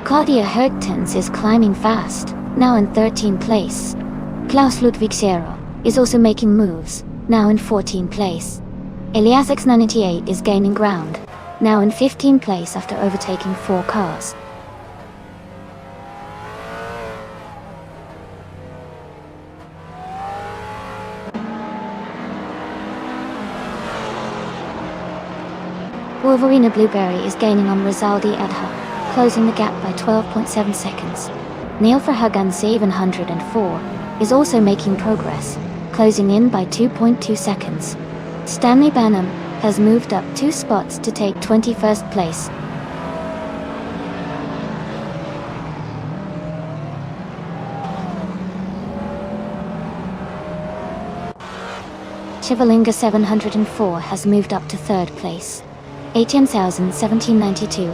Claudia Hertens is climbing fast, now in 13th place. Klaus Ludwig Zero is also making moves, now in 14th place. Ilyas X98 is gaining ground, now in 15th place after overtaking 4 cars. Wolverina Blueberry is gaining on Rizaldi Adha, closing the gap by 12.7 seconds. Neil Verhagen 704 is also making progress, closing in by 2.2 seconds. Stanley Banham has moved up 2 spots to take 21st place. Chivalinga 704 has moved up to 3rd place. Etienne 1792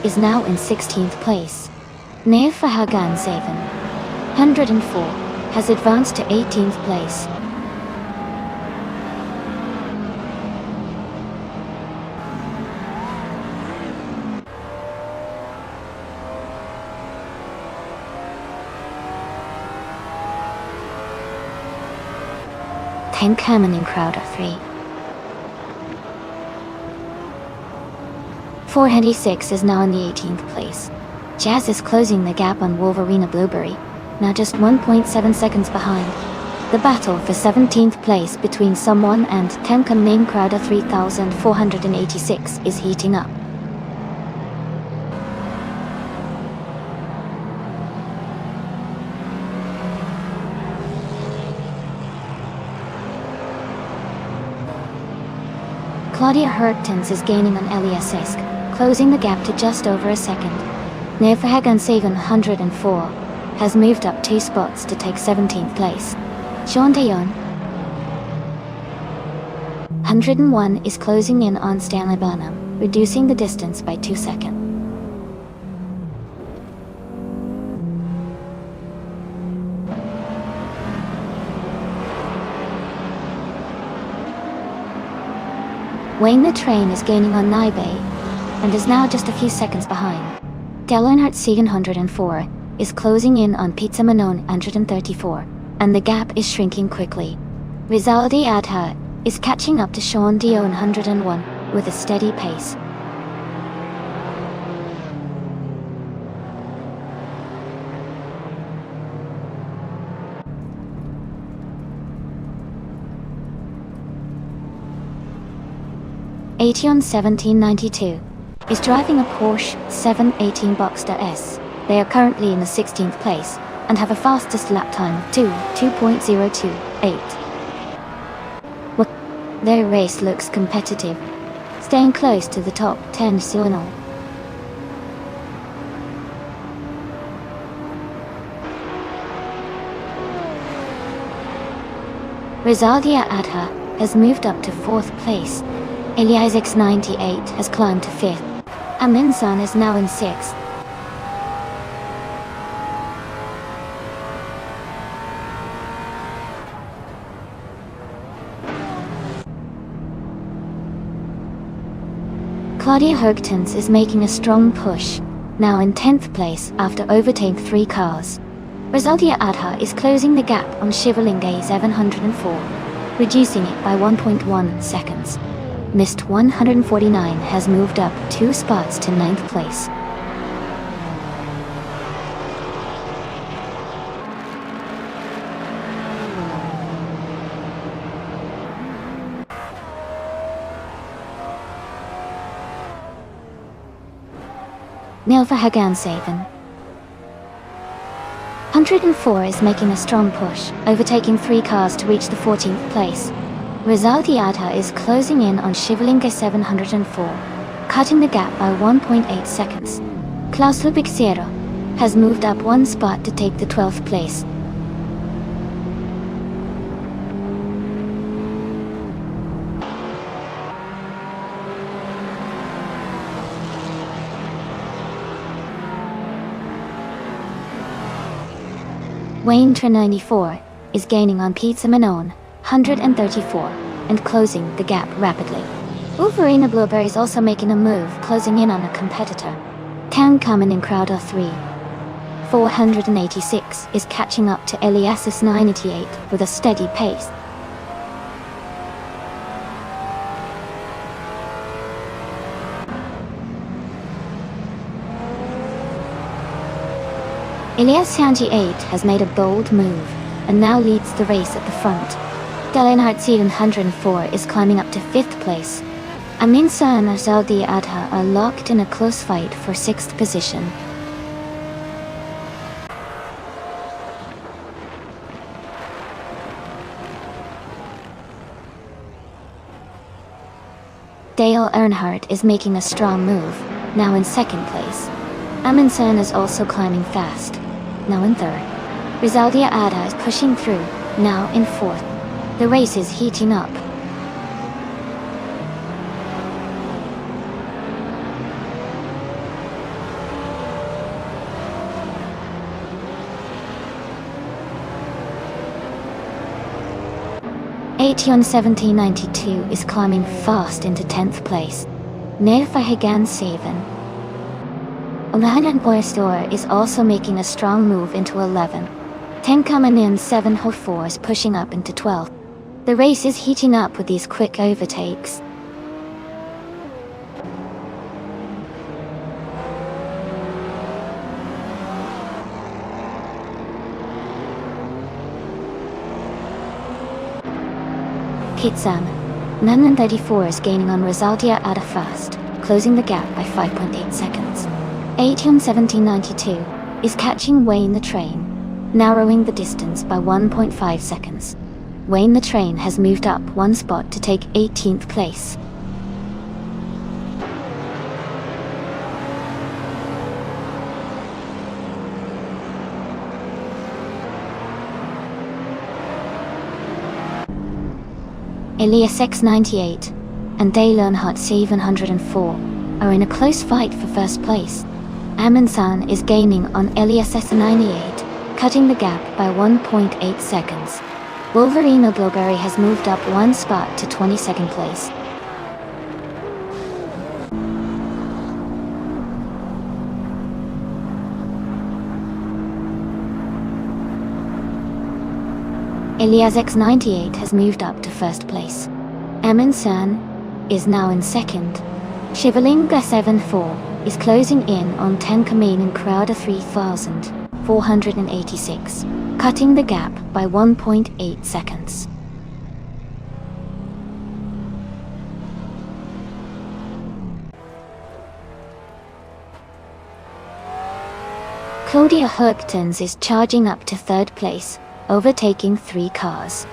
is now in 16th place. Neil Verhagen 704 has advanced to 18th place. Tenkaman in Crowder 496 is now in the 18th place. Jazz is closing the gap on Wolverina Blueberry, now just 1.7 seconds behind. The battle for 17th place between someone and Tenkaman Crowder 3486 is heating up. Claudia Hertens is gaining on Ilyas X, closing the gap to just over a second. Neverhagen 704 has moved up 2 spots to take 17th place. Sean Tayon 101 is closing in on Stanley Burnham, reducing the distance by 2 seconds. Wayne the Train is gaining on Nybe and is now just a few seconds behind. Delonhart Segan 104 is closing in on Pizza Manon 134, and the gap is shrinking quickly. Rizaldi Adha is catching up to Sean Dion 101 with a steady pace. Aetion 1792 is driving a Porsche 718 Boxster S. They are currently in the 16th place and have a fastest lap time of 2.028. Their race looks competitive, staying close to the top 10 soon. Rizaldia Adha has moved up to 4th place. Eliasix 98 has climbed to 5th. Aminsan is now in 6th. Claudia Hergtens is making a strong push, now in 10th place after overtaking 3 cars. Rizaldia Adha is closing the gap on Shivalinga 704, reducing it by 1.1 seconds. Mist 149 has moved up 2 spots to 9th place. Nilva Hagansaven 104 is making a strong push, overtaking 3 cars to reach the 14th place. Rizaldi Adha is closing in on Shivalinga 704, cutting the gap by 1.8 seconds. Klaus Lubixiero has moved up 1 spot to take the 12th place. Wayne 94 is gaining on Pizza Manon 134 and closing the gap rapidly. Uverina Blueberry is also making a move, closing in on a competitor. Can Kamen in Crowder 3 486 is catching up to Eliassis 98 with a steady pace. Elias 98 has made a bold move and now leads the race at the front. Delenhart Seaton 104 is climbing up to 5th place. Aminsa and Azaldi Adha are locked in a close fight for 6th position. Dale Earnhardt is making a strong move, now in 2nd place. Amundsen is also climbing fast, now in 3rd. Rizaldia Adha is pushing through, now in 4th. The race is heating up. Aetion 1792 is climbing fast into 10th place. Nerfahagan Saven. Olahan Borstor is also making a strong move into 11th. Tenkaman 704 is pushing up into 12th. The race is heating up with these quick overtakes. Kitsam, 934 is gaining on Rizaldia Adha fast, closing the gap by 5.8 seconds. Aetion 1792 is catching Wayne the Train, narrowing the distance by 1.5 seconds. Wayne the Train has moved up 1 spot to take 18th place. Elias X98 and Dale Earnhardt 704 are in a close fight for first place. Amundsen is gaining on Elias S98, cutting the gap by 1.8 seconds. Wolverine Blueberry has moved up one spot to 22nd place. Elias X98 has moved up to first place. Amundsen is now in second. Shivalinga 74 is closing in on Tenkamin and Crowder 3486, cutting the gap by 1.8 seconds. Claudia Herktens is charging up to third place, overtaking 3 cars.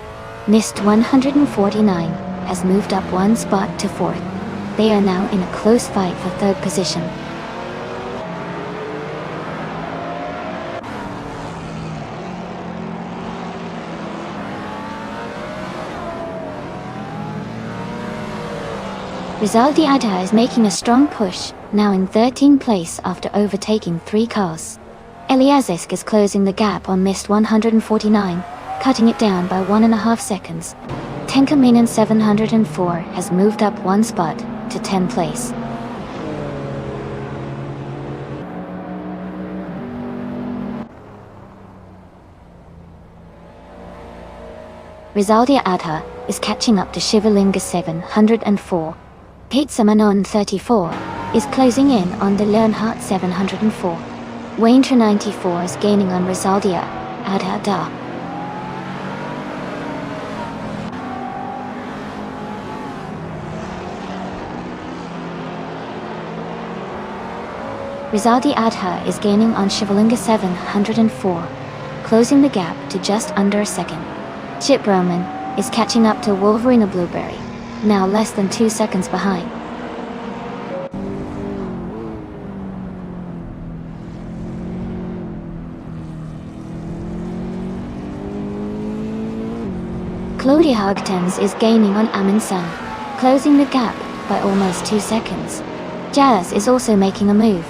Mist 149 has moved up one spot to fourth. They are now in a close fight for third position. Rizaldi Adha is making a strong push, now in 13th place after overtaking 3 cars. Eliasisk is closing the gap on Mist 149, cutting it down by 1.5 seconds. Tenkaminen 704 has moved up one spot to 10th place. Rizaldi Adha is catching up to Shivalinga 704. Pizza Manon 34 is closing in on the Learnhardt 704. Waintra 94 is gaining on Rizaldia Adha. Rizaldi Adha is gaining on Shivalinga 704, closing the gap to just under a second. Chip Roman is catching up to Wolverine Blueberry, now less than 2 seconds behind. Claudia Herktens is gaining on Amundsen, closing the gap by almost 2 seconds. Jazz is also making a move,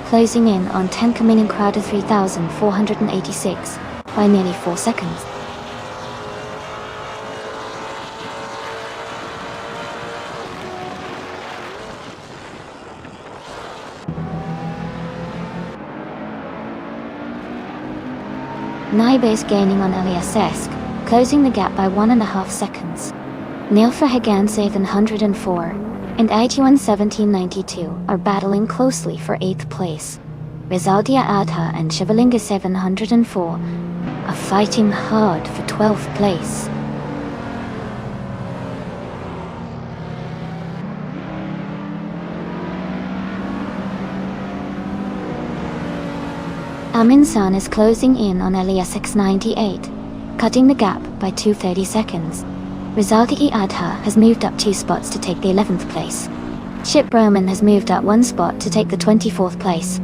closing in on Tenkaminen Crowder 3486 by nearly 4 seconds. Naibe is gaining on Eliasesk, closing the gap by 1.5 seconds. Nilfa Hagan 704 and IT1 1792 are battling closely for 8th place. Rizaldia Adha and Shivalinga 704 are fighting hard for 12th place. Amundsen is closing in on Elias X98, cutting the gap by 2:30 seconds. Rizaldi Adha has moved up 2 spots to take the 11th place. Chip Roman has moved up 1 spot to take the 24th place.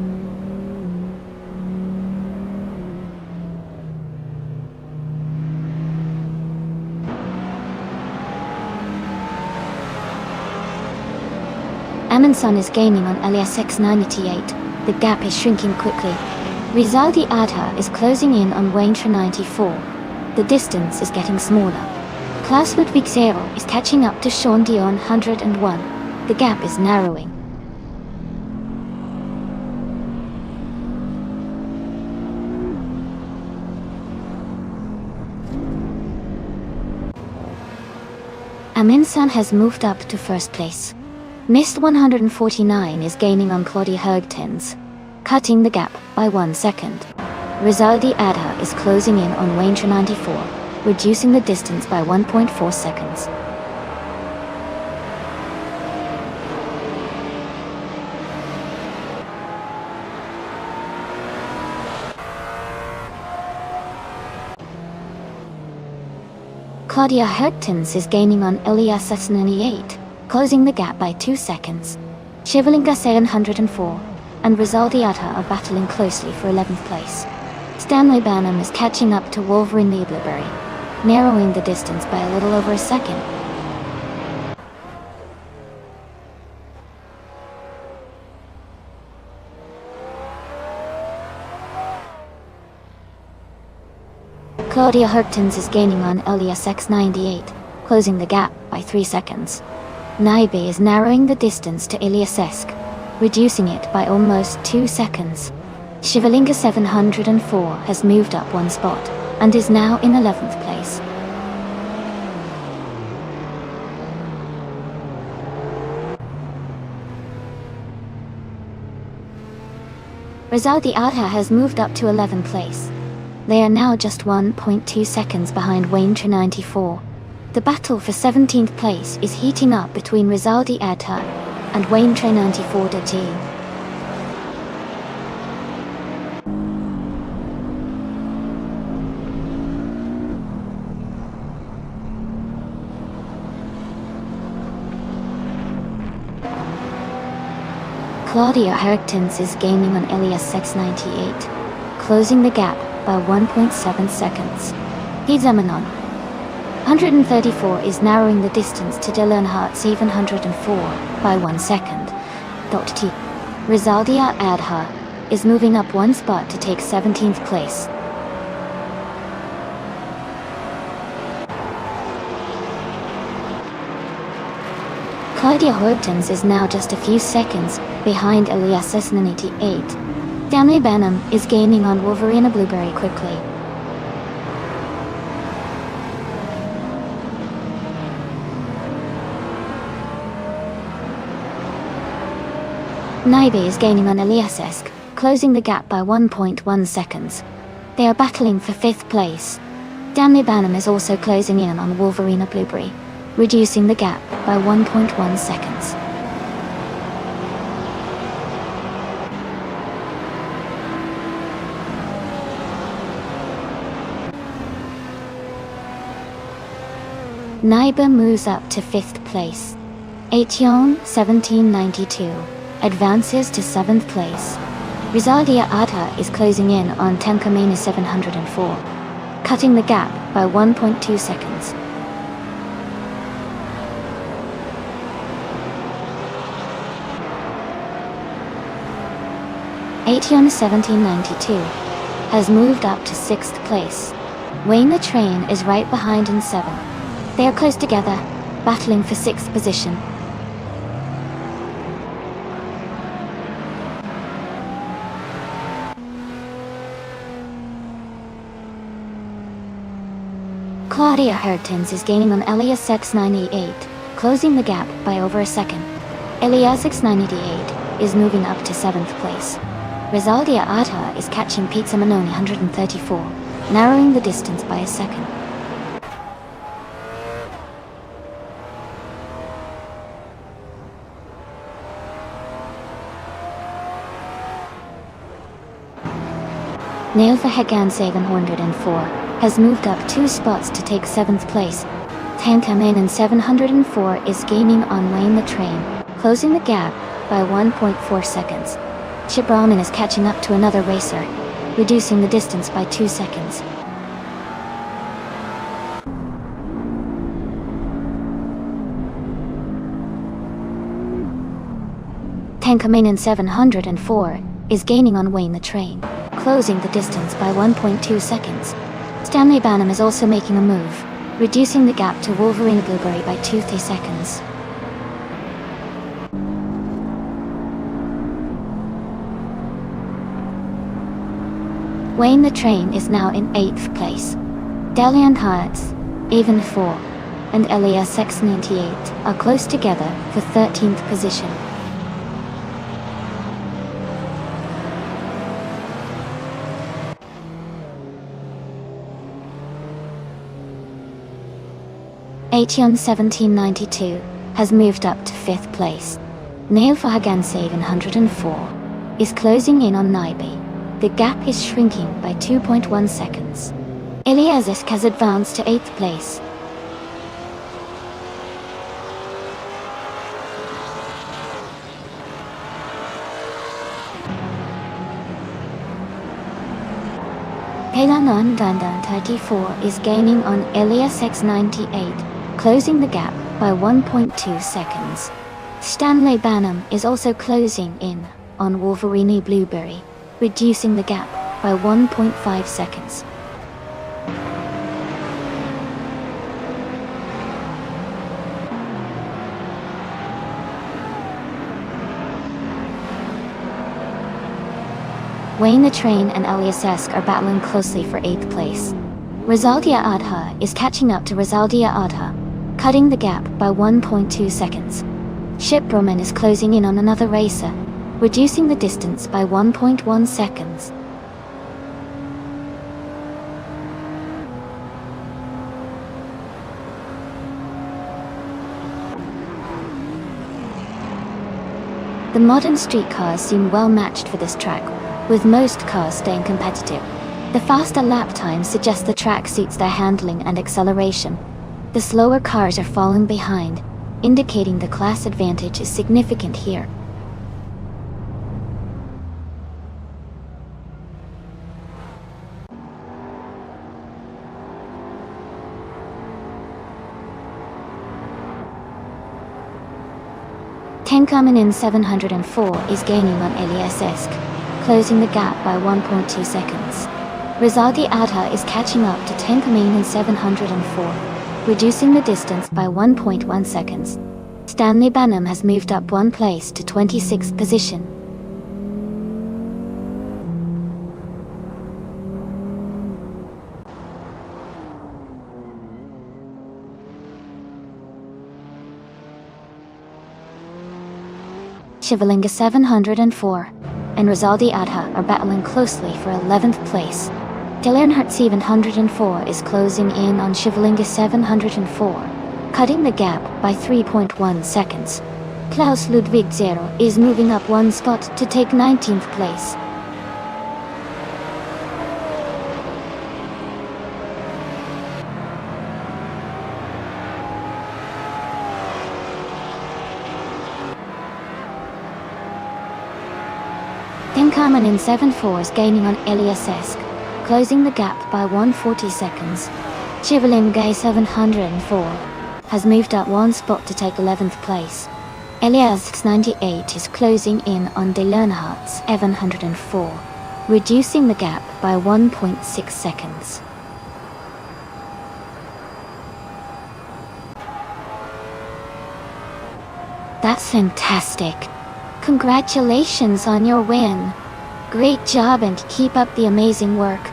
Amundsen is gaining on Elias X98. The gap is shrinking quickly. Rizaldi Adha is closing in on Waintra 94. The distance is getting smaller. Klaus Ludwig 0 is catching up to Sean Dion 101. The gap is narrowing. Amundsen has moved up to first place. Mist 149 is gaining on Claudia Herktens, cutting the gap by 1 second. Rizaldi Adha is closing in on Waintra 94, reducing the distance by 1.4 seconds. Claudia Herktens is gaining on Elias S98, closing the gap by 2 seconds. Shivalinga 704 and Rizaldi Adha are battling closely for 11th place. Stanley Banham is catching up to Wolverine Blueberry, narrowing the distance by a little over a second. Claudia Herktens is gaining on Elias X98, closing the gap by 3 seconds. Naibe is narrowing the distance to Elias Esk, reducing it by almost 2 seconds. Shivalinga 704 has moved up 1 spot, and is now in 11th place. Rizaldi Adha has moved up to 11th place. They are now just 1.2 seconds behind Wayne 94. The battle for 17th place is heating up between Rizaldi Adha and Wayne 94 Dati. Claudia Herktens is gaining on Elias X98, closing the gap by 1.7 seconds. Hizamanon 134 is narrowing the distance to Dylan Hart 704 by 1 second. T. Rizaldia Adha is moving up 1 spot to take 17th place. Claudia Herktens is now just a few seconds behind Elias S98. Stanley Benham is gaining on Wolverina Blueberry quickly. Naibe is gaining on Elias Esk, closing the gap by 1.1 seconds. They are battling for 5th place. Stanley Benham is also closing in on Wolverina Blueberry, reducing the gap by 1.1 seconds. Naiba moves up to 5th place. Aetion 1792 advances to 7th place. Rizaldia Adha is closing in on Tankamena 704, cutting the gap by 1.2 seconds. Aetion 1792 has moved up to 6th place. Wayne the Train is right behind in 7th. They are close together, battling for 6th position. Claudia Herktens is gaining on Elias X98, closing the gap by over a second. Elias X98 is moving up to 7th place. Rizaldia Adha is catching Pizza Manoni 134, narrowing the distance by a second. Nail for Hegan 704 has moved up 2 spots to take 7th place. Tankaman 704 is gaining on Wayne the Train, closing the gap by 1.4 seconds. Shibraman is catching up to another racer, reducing the distance by 2 seconds. Tankaman 704 is gaining on Wayne the Train, closing the distance by 1.2 seconds. Stanley Banham is also making a move, reducing the gap to Wolverina Blueberry by 2 seconds. Wayne the Train is now in 8th place. Dalian Hearts, even 4, and Elias X98 are close together for 13th position. Aetion 1792 has moved up to 5th place. Nail for Hagan 704 is closing in on Naibe. The gap is shrinking by 2.1 seconds. Eliazisk has advanced to 8th place. Pelanon Dandan 34 is gaining on Elias X98, closing the gap by 1.2 seconds. Stanley Banham is also closing in on Wolverine Blueberry, reducing the gap by 1.5 seconds. Wayne the Train and Eliasesk are battling closely for 8th place. Rizaldia Adha is catching up to Rizaldia Adha, cutting the gap by 1.2 seconds. Shiproman is closing in on another racer, reducing the distance by 1.1 seconds. The modern streetcars seem well matched for this track, with most cars staying competitive. The faster lap times suggest the track suits their handling and acceleration. The slower cars are falling behind, indicating the class advantage is significant here. Tenkamen 704 is gaining on Eliasesk, closing the gap by 1.2 seconds. Rizaldi Adha is catching up to Tenkamen 704, reducing the distance by 1.1 seconds. Stanley Banham has moved up 1 place to 26th position. Shivalinga 704 and Rizaldi Adha are battling closely for 11th place. Dilernhart 704 is closing in on Shivalinga 704, cutting the gap by 3.1 seconds. Klaus Ludwig Zero is moving up 1 spot to take 19th place. Tenkamen 74 is gaining on Eliasesk, closing the gap by 140 seconds. Shivalinga 704 has moved up 1 spot to take 11th place. Eliasesk 98 is closing in on Dilernhart's 704, reducing the gap by 1.6 seconds. That's fantastic. Congratulations on your win. Great job and keep up the amazing work.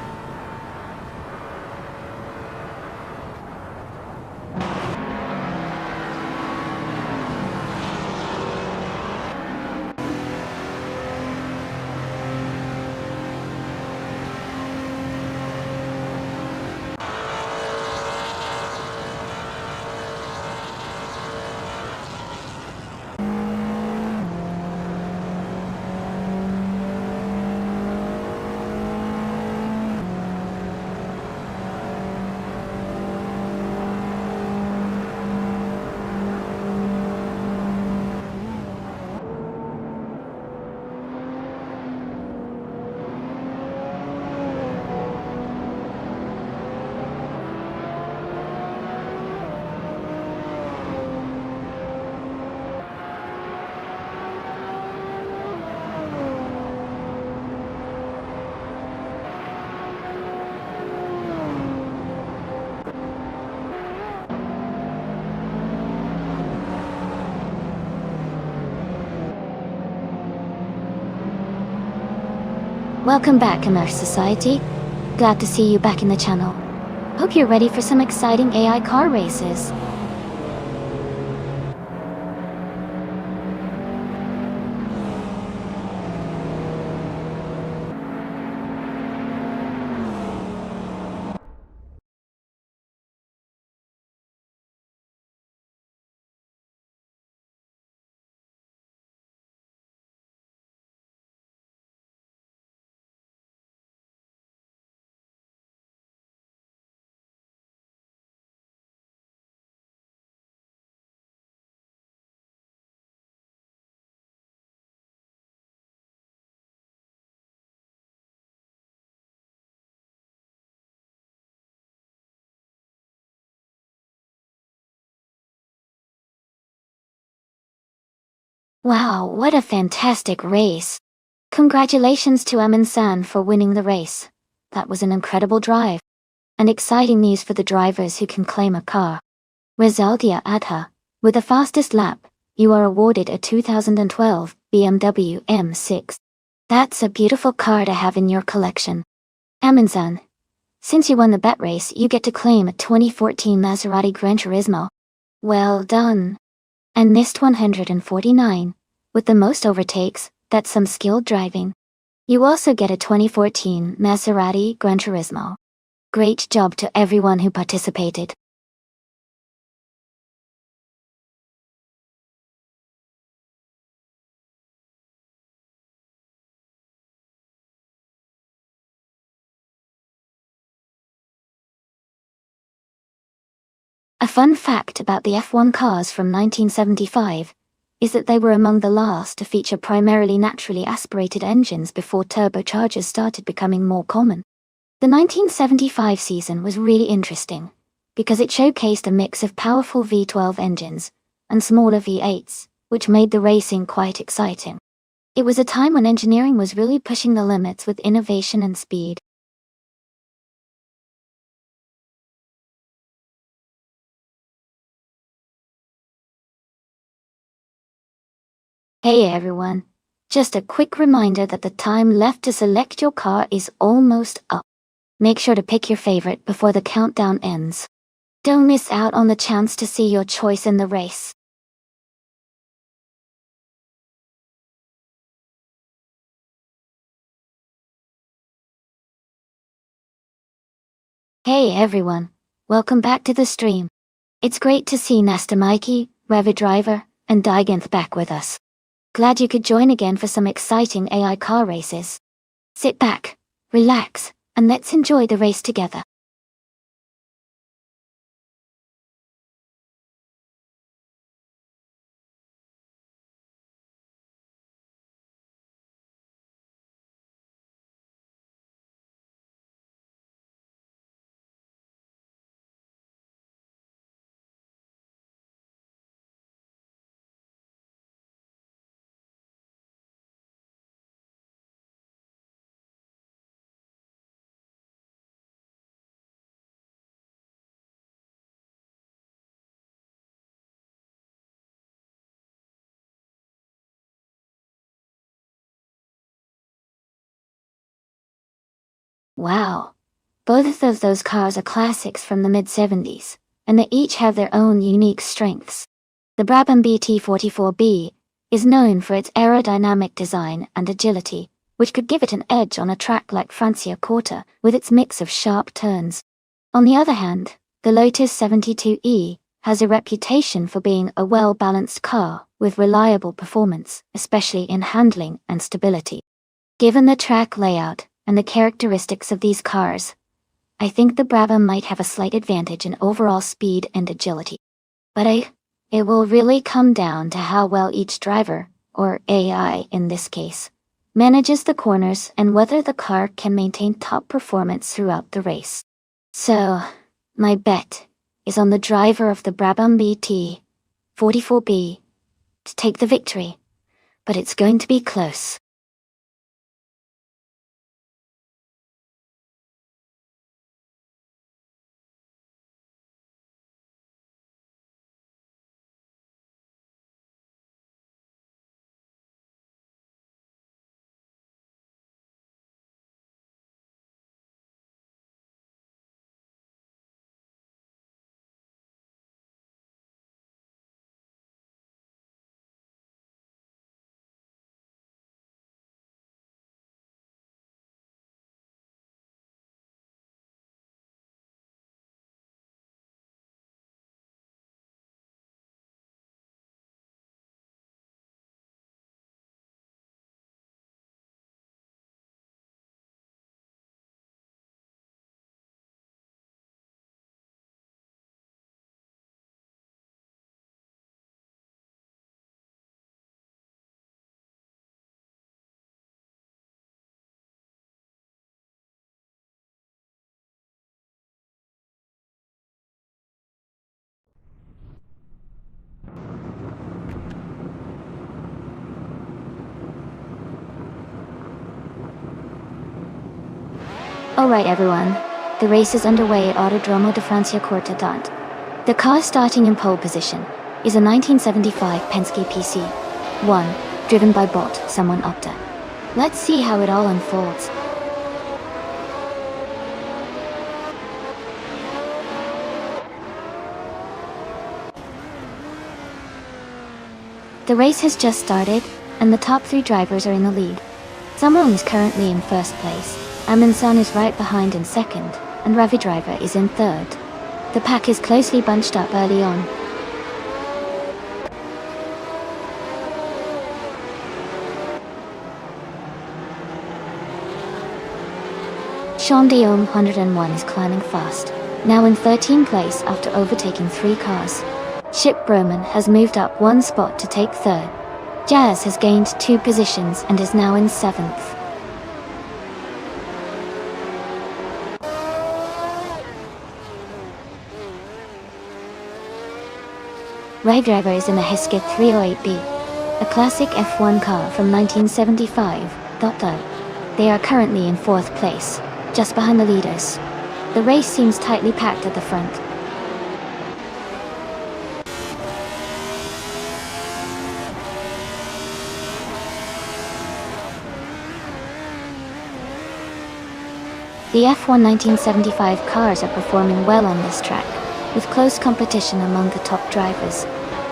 Welcome back, Immerse Society. Glad to see you back in the channel. Hope you're ready for some exciting AI car races. Wow, what a fantastic race. Congratulations to Amin-san for winning the race. That was an incredible drive. And exciting news for the drivers who can claim a car. Rizaldia Adha, with the fastest lap, you are awarded a 2012 BMW M6. That's a beautiful car to have in your collection. Amin-san, since you won the bet race, you get to claim a 2014 Maserati Gran Turismo. Well done. And missed 149. With the most overtakes, that's some skilled driving. You also get a 2014 Maserati Gran Turismo. Great job to everyone who participated. A fun fact about the F1 cars from 1975 is that they were among the last to feature primarily naturally aspirated engines before turbochargers started becoming more common. The 1975 season was really interesting because it showcased a mix of powerful V12 engines and smaller V8s, which made the racing quite exciting. It was a time when engineering was really pushing the limits with innovation and speed. Hey everyone, just a quick reminder that the time left to select your car is almost up. Make sure to pick your favorite before the countdown ends. Don't miss out on the chance to see your choice in the race. Hey everyone, welcome back to the stream. It's great to see Nasta Mikey, Revi Driver, and Diganth back with us. Glad you could join again for some exciting AI car races. Sit back, relax, and let's enjoy the race together. Wow. Both of those cars are classics from the mid-70s, and they each have their own unique strengths. The Brabham BT44B is known for its aerodynamic design and agility, which could give it an edge on a track like Franciacorta with its mix of sharp turns. On the other hand, the Lotus 72E has a reputation for being a well-balanced car with reliable performance, especially in handling and stability. Given the track layout and the characteristics of these cars, I think the Brabham might have a slight advantage in overall speed and agility. But it will really come down to how well each driver, or AI in this case, manages the corners and whether the car can maintain top performance throughout the race. So, my bet is on the driver of the Brabham BT 44B to take the victory, but it's going to be close. Alright everyone, the race is underway at Autodromo de Franciacorta. The car starting in pole position is a 1975 Penske PC-1, driven by Bot Someone Opta. Let's see how it all unfolds. The race has just started, and the top 3 drivers are in the lead. Samon is currently in first place, Amin-san is right behind in second, and Ravi Driver is in third. The pack is closely bunched up early on. Sean 101 is climbing fast, now in 13th place after overtaking 3 cars. Ship Broman has moved up 1 spot to take third. Jazz has gained 2 positions and is now in 7th. Ray Driver is in a Hesketh 308B, a classic F1 car from 1975, though. They are currently in 4th place, just behind the leaders. The race seems tightly packed at the front. The F1 1975 cars are performing well on this track, with close competition among the top drivers.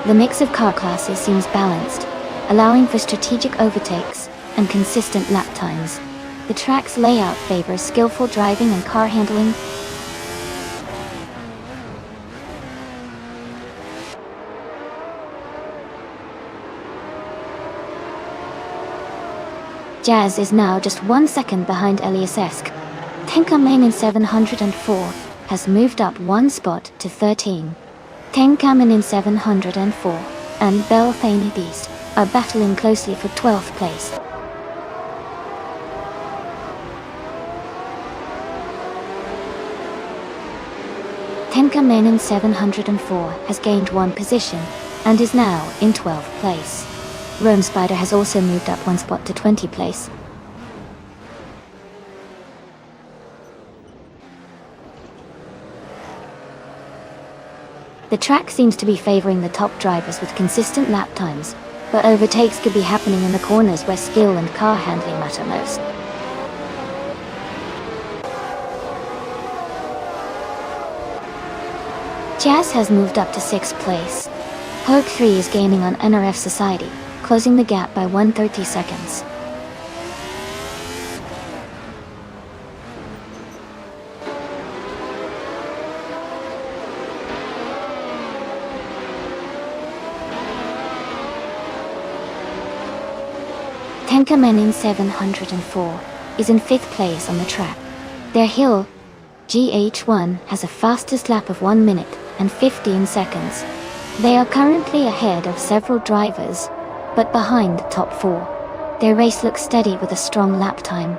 The mix of car classes seems balanced, allowing for strategic overtakes and consistent lap times. The track's layout favors skillful driving and car handling. Jazz is now just 1 second behind Elias-esque. Tenka Main in 704 has moved up 1 spot to 13. Tenkamen in 704 and Belfane Beast are battling closely for 12th place. Tenkamen in 704 has gained 1 position and is now in 12th place. Rome Spider has also moved up 1 spot to 20th place. The track seems to be favoring the top drivers with consistent lap times, but overtakes could be happening in the corners where skill and car handling matter most. Jazz has moved up to 6th place. Herc 3 is gaining on NRF Society, closing the gap by 130 seconds. Tenkamen in 704 is in 5th place on the track. Their hill, GH1, has a fastest lap of 1 minute and 15 seconds. They are currently ahead of several drivers, but behind the top 4. Their race looks steady with a strong lap time.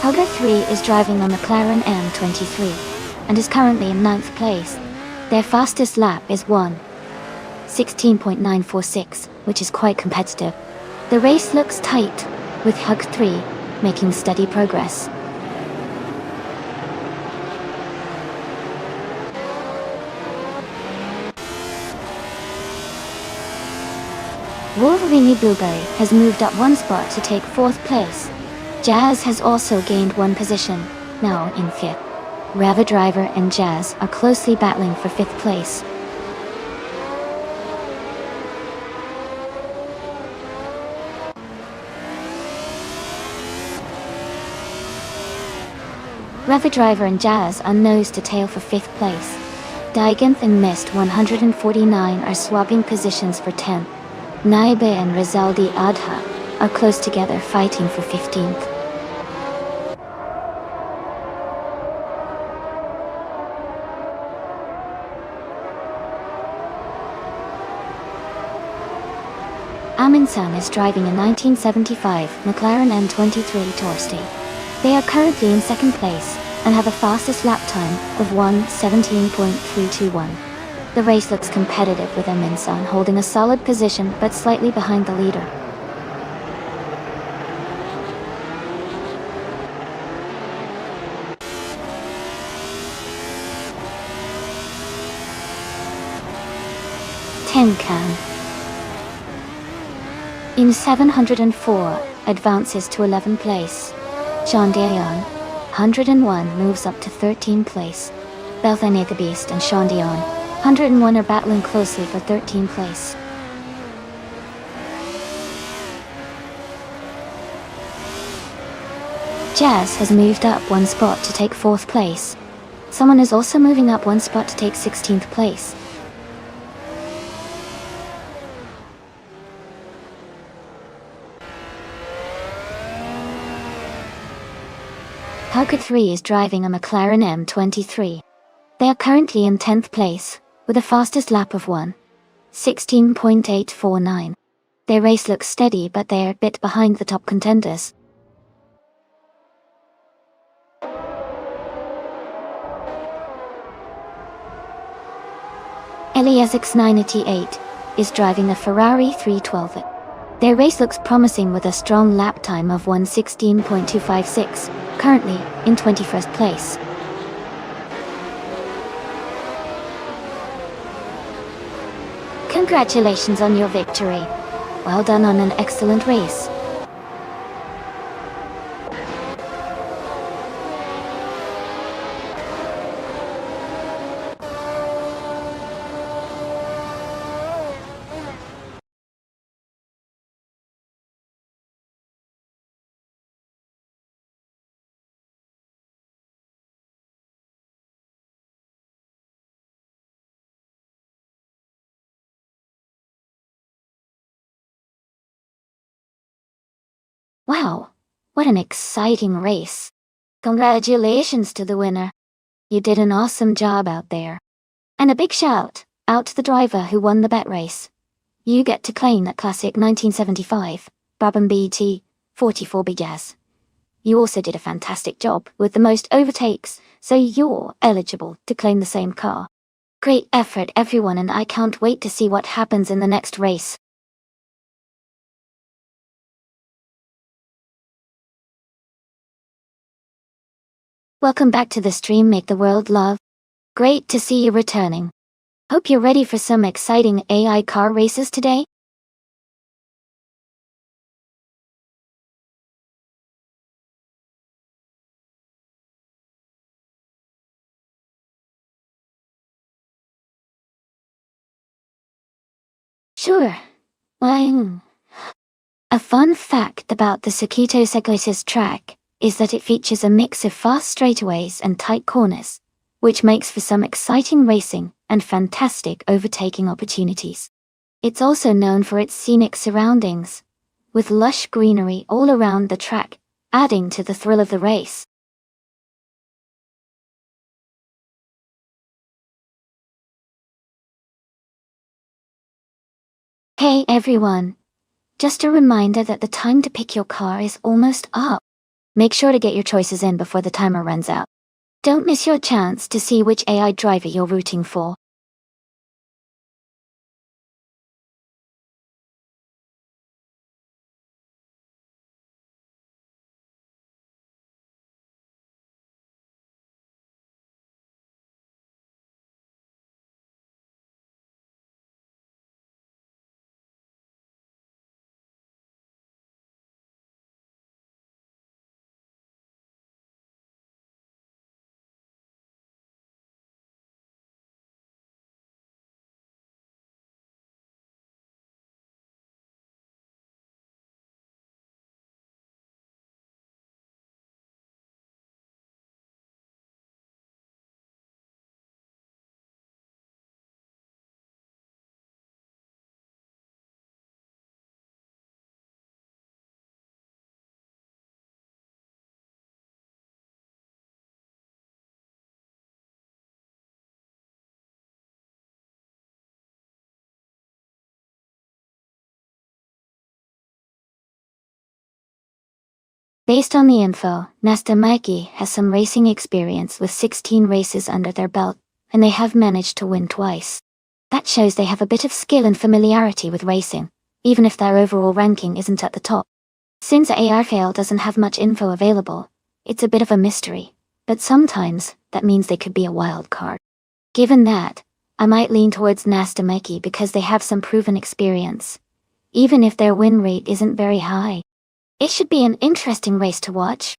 Helga 3 is driving on the McLaren M23 and is currently in 9th place. Their fastest lap is 1:16.946, which is quite competitive. The race looks tight, with Hug 3 making steady progress. Wolverine Blueberry has moved up 1 spot to take 4th place. Jazz has also gained 1 position, now in 5th. Ravi Driver and Jazz are closely battling for 5th place. Ravi Driver and Jazz are nose to tail for 5th place. Diganth and Mist 149 are swapping positions for 10th. Naibe and Rizaldi Adha are close together fighting for 15th. Amin-san is driving a 1975 McLaren M23 Torsty. They are currently in 2nd place and have the fastest lap time of 1:17.321. The race looks competitive with Amin-san holding a solid position but slightly behind the leader. Can. In 704, advances to 11th place. Shandian, 101 moves up to 13th place. Belthania the Beast and Shandian, 101 are battling closely for 13th place. Jazz has moved up one spot to take 4th place. Someone is also moving up one spot to take 16th place. Parker 3 is driving a McLaren M23. They are currently in 10th place, with a fastest lap of 1:16.849. Their race looks steady, but they are a bit behind the top contenders. Eliasix 988 is driving a Ferrari 312. Their race looks promising with a strong lap time of 1:16.256, currently in 21st place. Congratulations on your victory. Well done on an excellent race. Wow, what an exciting race. Congratulations to the winner. You did an awesome job out there. And a big shout out to the driver who won the bet race. You get to claim that classic 1975 Brabham BT 44 Big Jazz. You also did a fantastic job with the most overtakes, so you're eligible to claim the same car. Great effort, everyone, and I can't wait to see what happens in the next race. Welcome back to the stream Make the World Love. Great to see you returning. Hope you're ready for some exciting AI car races today. Sure. A fun fact about the Circuito Segletis track is that it features a mix of fast straightaways and tight corners, which makes for some exciting racing and fantastic overtaking opportunities. It's also known for its scenic surroundings, with lush greenery all around the track, adding to the thrill of the race. Hey everyone! Just a reminder that the time to pick your car is almost up. Make sure to get your choices in before the timer runs out. Don't miss your chance to see which AI driver you're rooting for. Based on the info, Nesta Mikey has some racing experience with 16 races under their belt, and they have managed to win twice. That shows they have a bit of skill and familiarity with racing, even if their overall ranking isn't at the top. Since ARFAL doesn't have much info available, it's a bit of a mystery, but sometimes that means they could be a wild card. Given that, I might lean towards Nonstop because they have some proven experience. Even if their win rate isn't very high. It should be an interesting race to watch.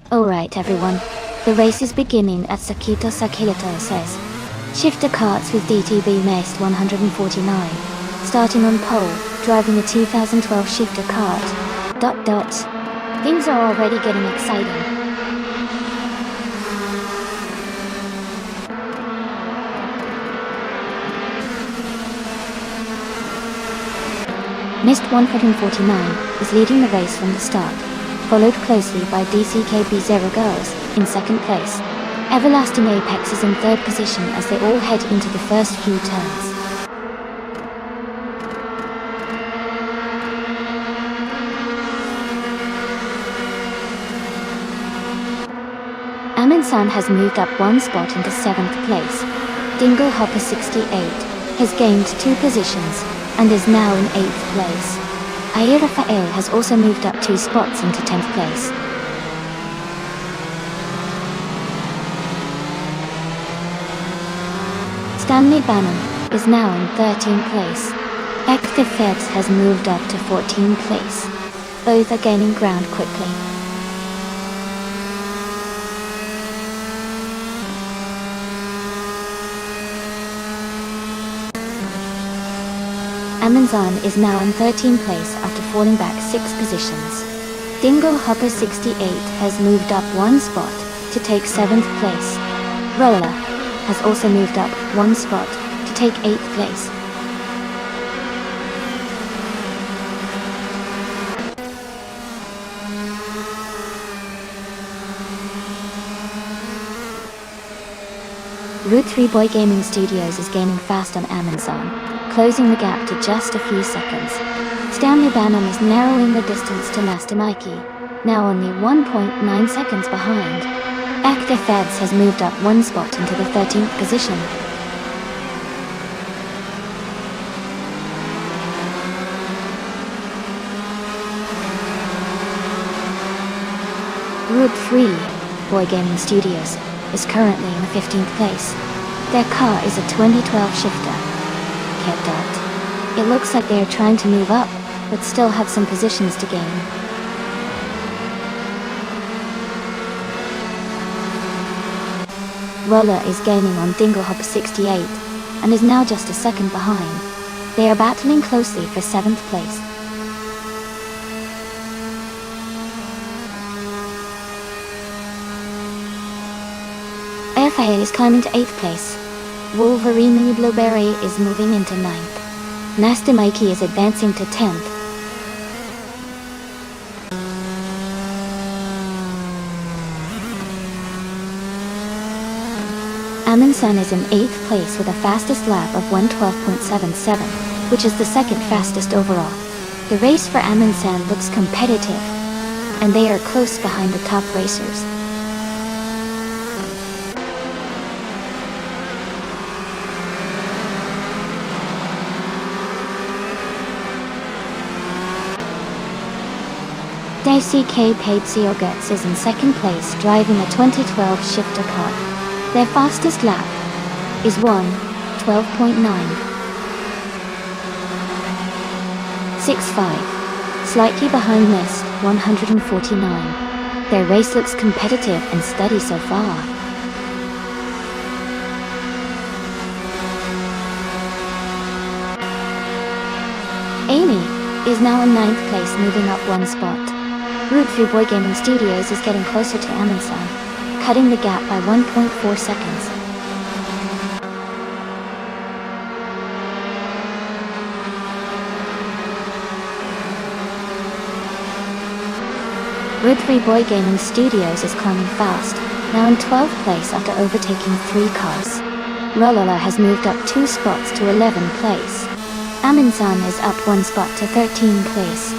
Alright everyone, the race is beginning at Sakito Sakilito says. Shifter karts with DTB Maced 149. Starting on pole, driving a 2012 shifter kart. ... Things are already getting exciting. Mist 149 is leading the race from the start, followed closely by DCKB Zero Girls in second place. Everlasting Apex is in third position as they all head into the first few turns. Amin-san has moved up one spot into 7th place. Dingle Hopper 68 has gained 2 positions and is now in 8th place. Aira Fael has also moved up 2 spots into 10th place. Stanley Bannon is now in 13th place. Active Feds has moved up to 14th place. Both are gaining ground quickly. Amazon is now in 13th place after falling back 6 positions. Dingle Hopper 68 has moved up 1 spot to take 7th place. Roller has also moved up 1 spot to take 8th place. Route 3 Boy Gaming Studios is gaining fast on Amazon, closing the gap to just a few seconds. Stanley Bannon is narrowing the distance to Master Mikey, now only 1.9 seconds behind. Active Feds has moved up 1 spot into the 13th position. Route 3 Boy Gaming Studios is currently in the 15th place. Their car is a 2012 shifter. It looks like they are trying to move up, but still have some positions to gain. Roller is gaining on Dinglehopper 68, and is now just a second behind. They are battling closely for 7th place. AFA is climbing to 8th place. Wolverine Blueberry is moving into 9th. Nasty Mikey is advancing to 10th. Amundsen is in 8th place with a fastest lap of 1:12.77, which is the second fastest overall. The race for Amundsen looks competitive, and they are close behind the top racers. DCK Paidseogets is in 2nd place driving a 2012 shifter car. Their fastest lap is 1:12.9. 65. Slightly behind Mist, 149. Their race looks competitive and steady so far. Amy is now in 9th place, moving up one spot. Root 3 Boy Gaming Studios is getting closer to Amundsen, cutting the gap by 1.4 seconds. Root 3 Boy Gaming Studios is climbing fast, now in 12th place after overtaking 3 cars. Rolala has moved up 2 spots to 11th place. Amundsen is up 1 spot to 13th place.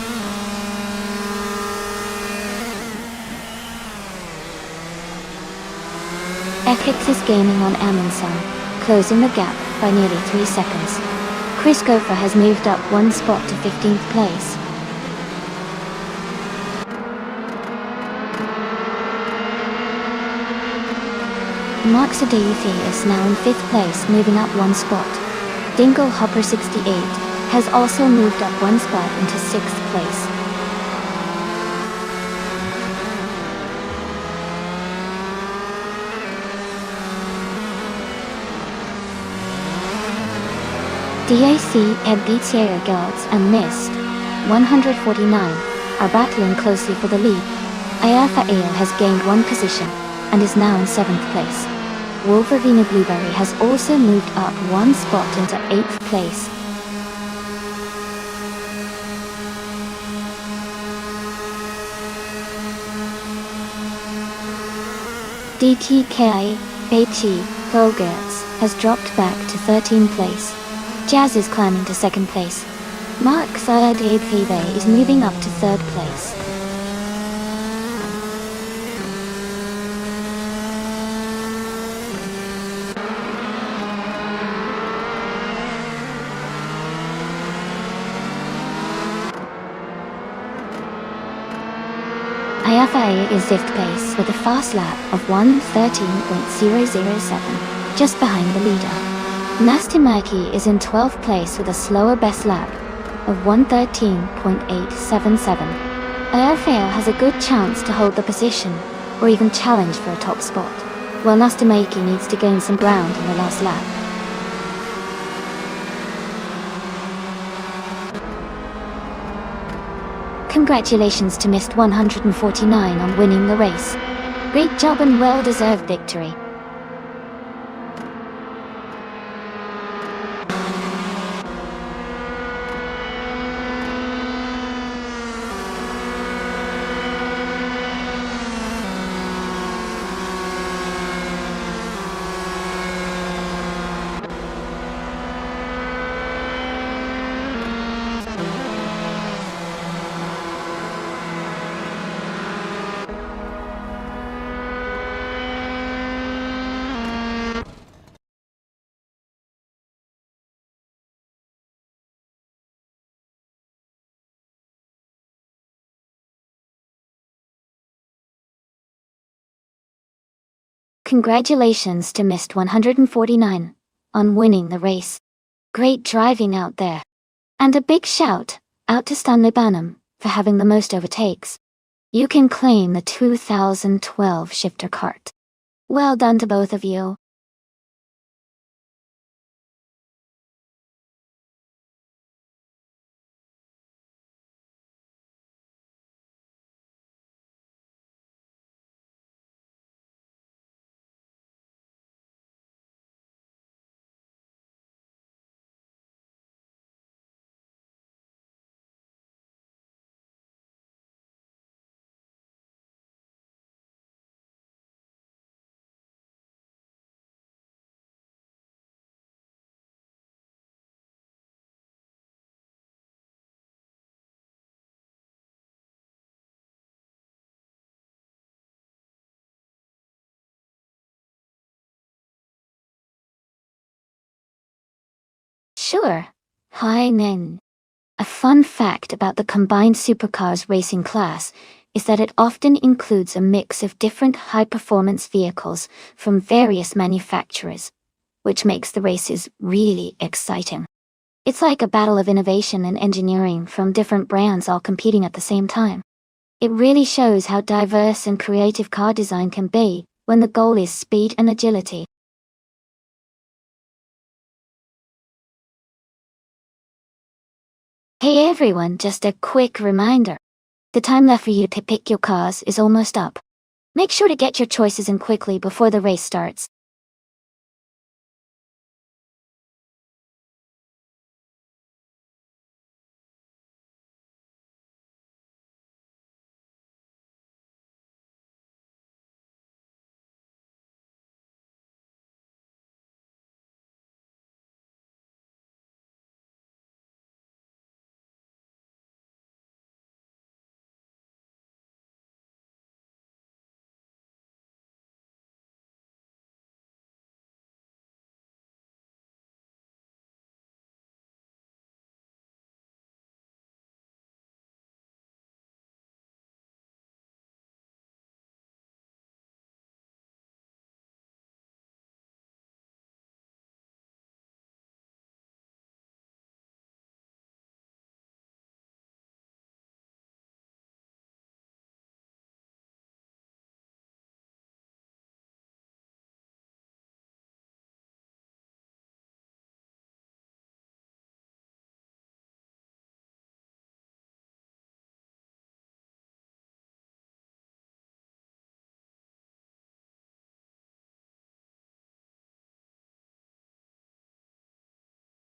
Ekix is gaining on Amundsen, closing the gap by nearly 3 seconds. Chris Gopher has moved up 1 spot to 15th place. Mark Sadeuthi is now in 5th place, moving up 1 spot. Dingle Hopper 68 has also moved up 1 spot into 6th place. DAC Edgetier Guards and Mist, 149, are battling closely for the lead. Ayafa Ale has gained 1 position and is now in 7th place. Wolverina Blueberry has also moved up 1 spot into 8th place. DTKI Beiti Golgats has dropped back to 13th place. Jazz is climbing to 2nd place. Mark Sayed Five is moving up to 3rd place. Ayafa is 5th place with a fast lap of 1:13.007, just behind the leader. Nasty Mikey is in 12th place with a slower best lap of 1:13.877. Ayafa has a good chance to hold the position, or even challenge for a top spot, while Nasty Mikey needs to gain some ground in the last lap. Congratulations to Mist 149 on winning the race. Great job and well-deserved victory. Congratulations to Mist 149 on winning the race. Great driving out there. And a big shout out to Stanley Banham for having the most overtakes. You can claim the 2012 shifter cart. Well done to both of you. Sure. Hi, Nen. A fun fact about the combined supercars racing class is that it often includes a mix of different high-performance vehicles from various manufacturers, which makes the races really exciting. It's like a battle of innovation and engineering from different brands all competing at the same time. It really shows how diverse and creative car design can be when the goal is speed and agility. Hey everyone, just a quick reminder. The time left for you to pick your cars is almost up. Make sure to get your choices in quickly before the race starts.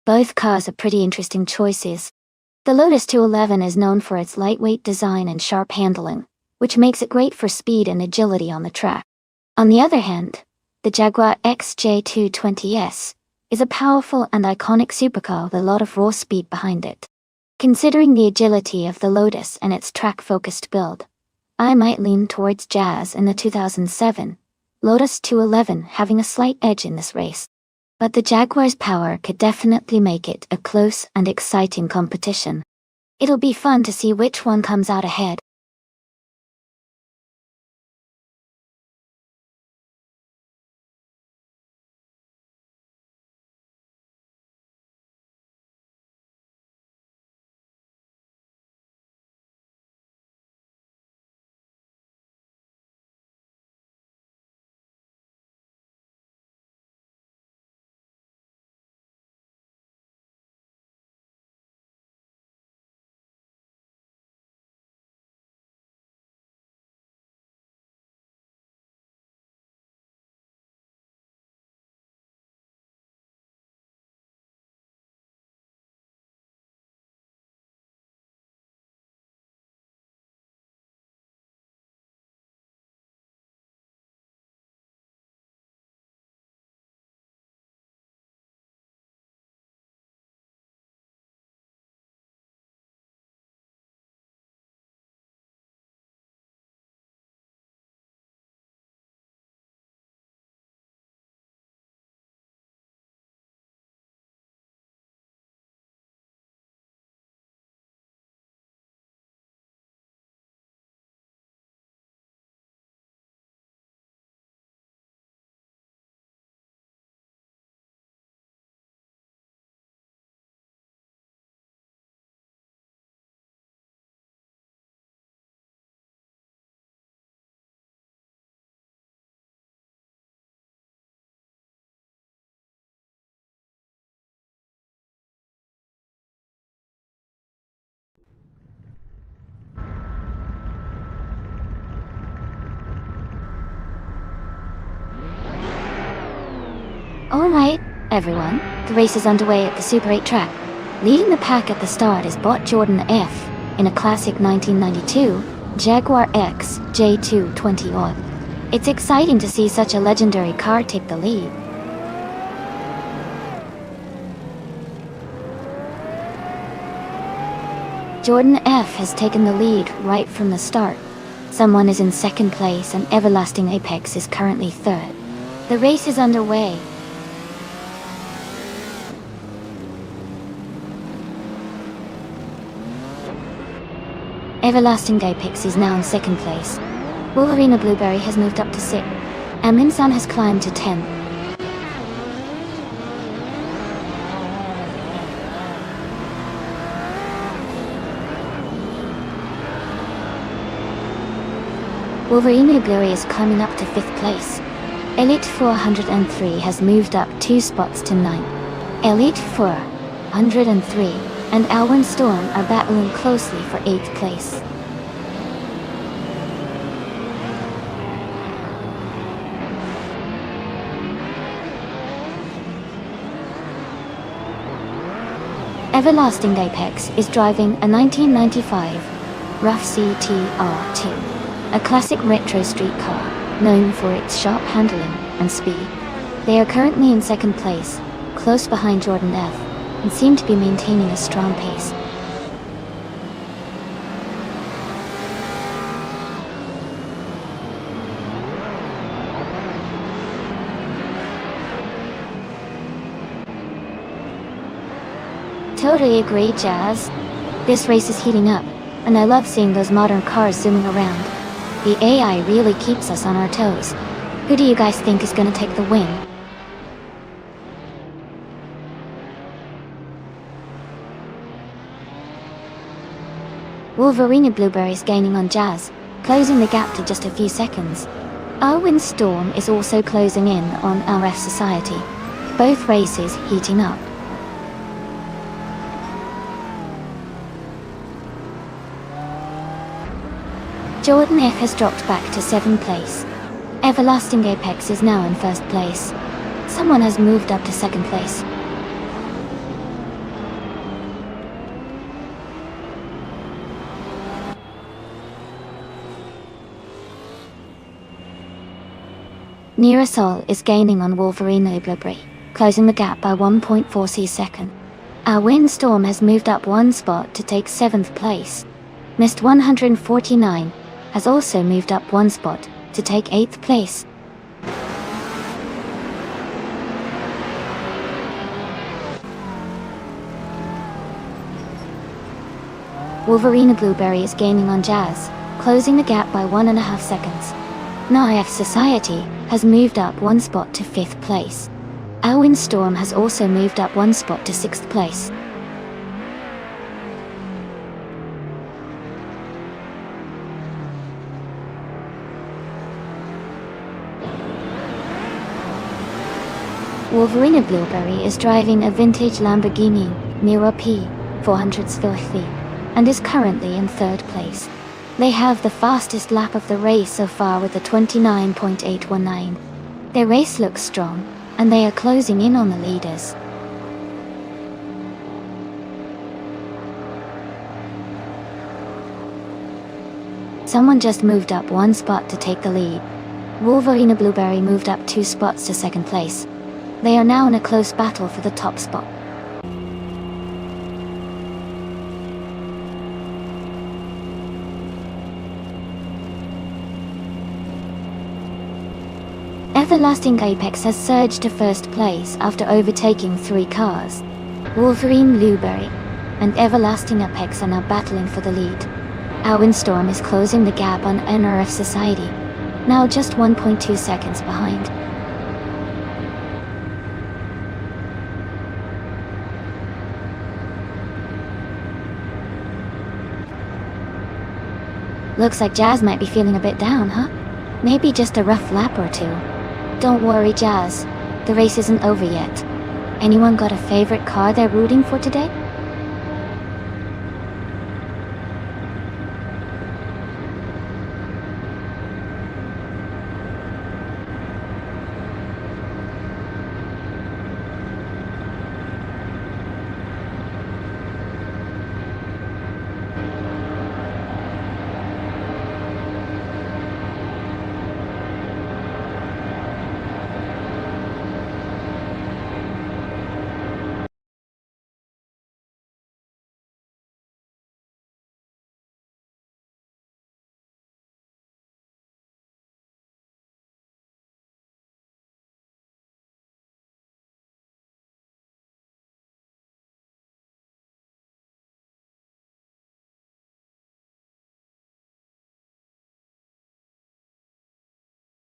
Both cars are pretty interesting choices. The Lotus 211 is known for its lightweight design and sharp handling, which makes it great for speed and agility on the track. On the other hand, the Jaguar XJ220S is a powerful and iconic supercar with a lot of raw speed behind it. Considering the agility of the Lotus and its track-focused build, I might lean towards Jazz in the 2007 Lotus 211 having a slight edge in this race. But the Jaguar's power could definitely make it a close and exciting competition. It'll be fun to see which one comes out ahead. Alright, everyone, the race is underway at the Super 8 track. Leading the pack at the start is bot Jordan F. in a classic 1992 Jaguar X J220 It's exciting to see such a legendary car take the lead. Jordan F. has taken the lead right from the start. Someone is in second place and Everlasting Apex is currently third. The race is underway. Everlasting Apex is now in second place. Wolverina Blueberry has moved up to 6. And Minsan has climbed to 10. Wolverina Blueberry is climbing up to 5th place. Elite 403 has moved up 2 spots to 9. Elite 403 and Alwyn Storm are battling closely for 8th place. Everlasting Apex is driving a 1995 Rough CTR2, a classic retro street car known for its sharp handling and speed. They are currently in second place, close behind Jordan F, and seem to be maintaining a strong pace. Totally agree, Jazz. This race is heating up, and I love seeing those modern cars zooming around. The AI really keeps us on our toes. Who do you guys think is gonna take the win? Wolverina Blueberry is gaining on Jazz, closing the gap to just a few seconds. Alwyn Storm is also closing in on RF Society. Both races heating up. Jordan F has dropped back to 7th place. Everlasting Apex is now in 1st place. Someone has moved up to 2nd place. Neurosol is gaining on Wolverina Blueberry, closing the gap by 1.4 seconds. Alwyn Storm has moved up 1 spot to take 7th place. Missed 149 has also moved up 1 spot to take 8th place. Wolverina Blueberry is gaining on Jazz, closing the gap by 1.5 seconds. RF Society has moved up 1 spot to 5th place. Alwyn Storm has also moved up 1 spot to 6th place. Wolverina Blueberry is driving a vintage Lamborghini Nero P 450 and is currently in 3rd place. They have the fastest lap of the race so far with a 29.819. Their race looks strong, and they are closing in on the leaders. Someone just moved up 1 spot to take the lead. Wolverina Blueberry moved up 2 spots to 2nd place. They are now in a close battle for the top spot. Everlasting Apex has surged to 1st place after overtaking 3 cars. Wolverine Blueberry and Everlasting Apex are now battling for the lead. Alwyn Storm is closing the gap on NRF Society, now just 1.2 seconds behind. Looks like Jazz might be feeling a bit down, huh? Maybe just a rough lap or 2. Don't worry, Jazz. The race isn't over yet. Anyone got a favorite car they're rooting for today?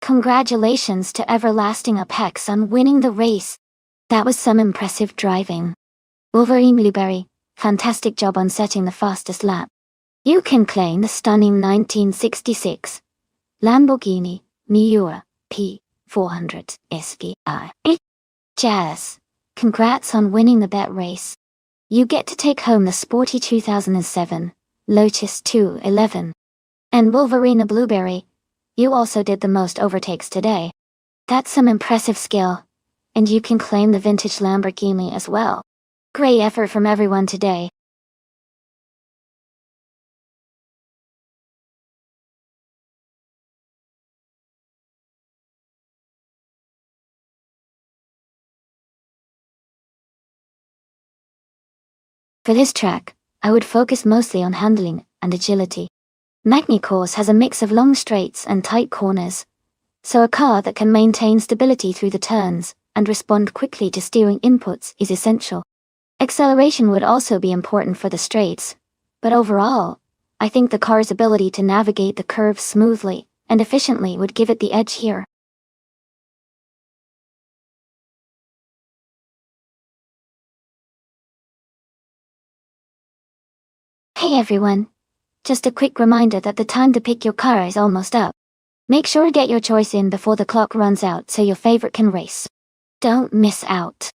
Congratulations to Everlasting Apex on winning the race. That was some impressive driving. Wolverine Blueberry, fantastic job on setting the fastest lap. You can claim the stunning 1966 Lamborghini Miura P400 SVI. Jazz, congrats on winning the bet race. You get to take home the sporty 2007 Lotus 211. And Wolverine Blueberry, you also did the most overtakes today. That's some impressive skill. And you can claim the vintage Lamborghini as well. Great effort from everyone today. For this track, I would focus mostly on handling and agility. Magny-Course has a mix of long straights and tight corners, so a car that can maintain stability through the turns and respond quickly to steering inputs is essential. Acceleration would also be important for the straights, but overall, I think the car's ability to navigate the curves smoothly and efficiently would give it the edge here. Hey everyone! Just a quick reminder that the time to pick your car is almost up. Make sure to get your choice in before the clock runs out so your favorite can race. Don't miss out.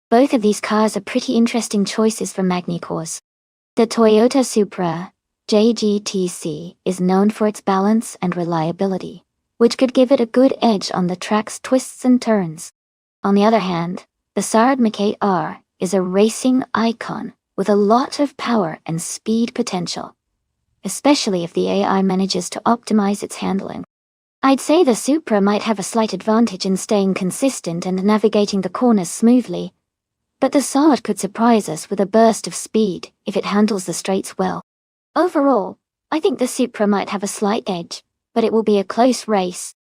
Both of these cars are pretty interesting choices for Magny-Course. The Toyota Supra JGTC is known for its balance and reliability, which could give it a good edge on the track's twists and turns. On the other hand, the Sard Mackay R is a racing icon with a lot of power and speed potential, especially if the AI manages to optimize its handling. I'd say the Supra might have a slight advantage in staying consistent and navigating the corners smoothly, but the Sard could surprise us with a burst of speed if it handles the straights well. Overall, I think the Supra might have a slight edge, but it will be a close race.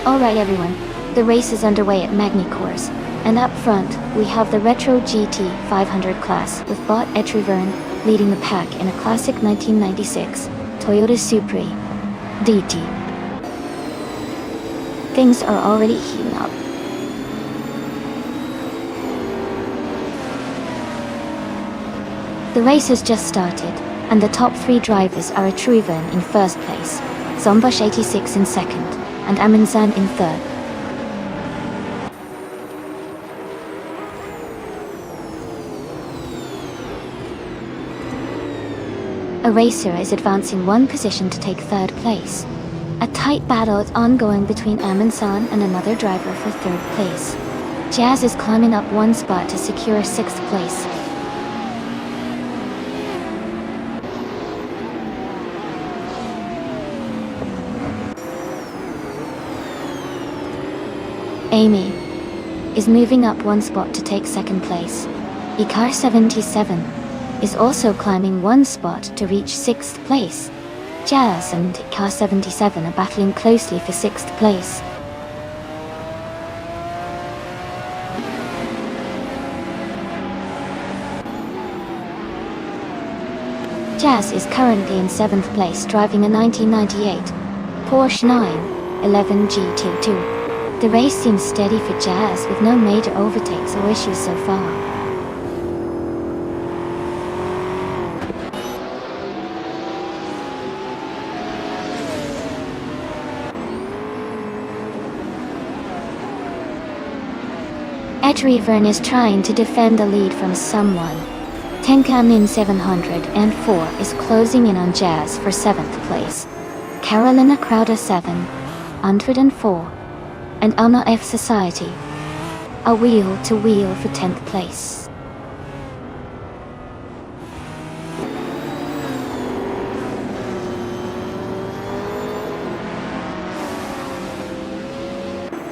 Alright everyone, the race is underway at Magni Course, and up front, we have the Retro GT 500 class with bot Etrivern leading the pack in a classic 1996 Toyota Supra DT. Things are already heating up. The race has just started, and the top three drivers are Etrivern in first place, Zombush 86 in second, and Aminsan in third. A racer is advancing one position to take third place. A tight battle is ongoing between Aminsan and another driver for third place. Jazz is climbing up one spot to secure sixth place. Amy is moving up one spot to take second place. Ikar 77 is also climbing one spot to reach sixth place. Jazz and Ikar 77 are battling closely for sixth place. Jazz is currently in seventh place driving a 1998 Porsche 911 G22. The race seems steady for Jazz with no major overtakes or issues so far. Etrivern is trying to defend the lead from someone. Tenkamin 704 is closing in on Jazz for 7th place. Carolina Crowder 704 and Anna F Society are wheel to wheel for 10th place.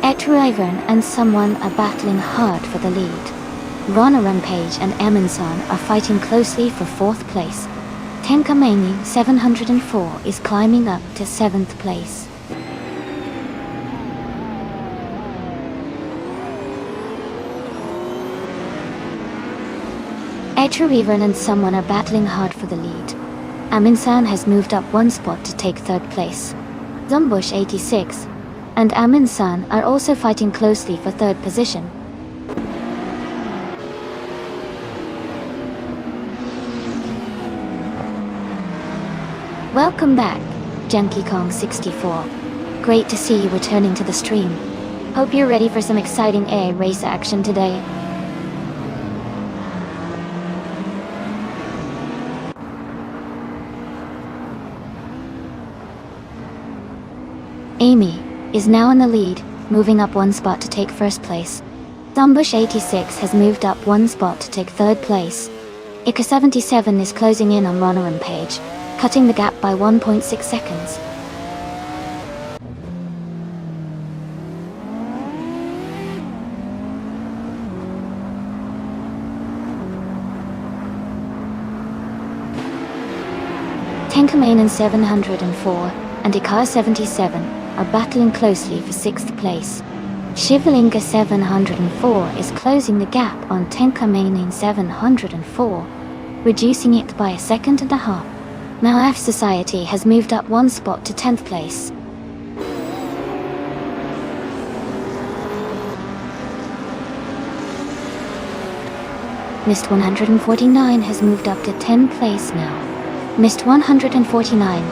Etrivern and someone are battling hard for the lead. Rana Rampage and Aminsan are fighting closely for 4th place. Tenkamani 704 is climbing up to 7th place. Etrivern and someone are battling hard for the lead. Aminsan has moved up one spot to take 3rd place. Zombush 86 and Aminsan are also fighting closely for 3rd position. Welcome back, Junkie Kong 64. Great to see you returning to the stream. Hope you're ready for some exciting A race action today. Amy is now in the lead, moving up one spot to take 1st place. Zombush 86 has moved up one spot to take 3rd place. Ika 77 is closing in on Rana Rampage, cutting the gap by 1.6 seconds. Tenkamane 704 and Ikar 77 are battling closely for 6th place. Shivlinga 704 is closing the gap on Tenkamane 704, reducing it by 1.5 seconds. Now F Society has moved up one spot to 10th place. Mist 149 has moved up to 10th place now. Mist 149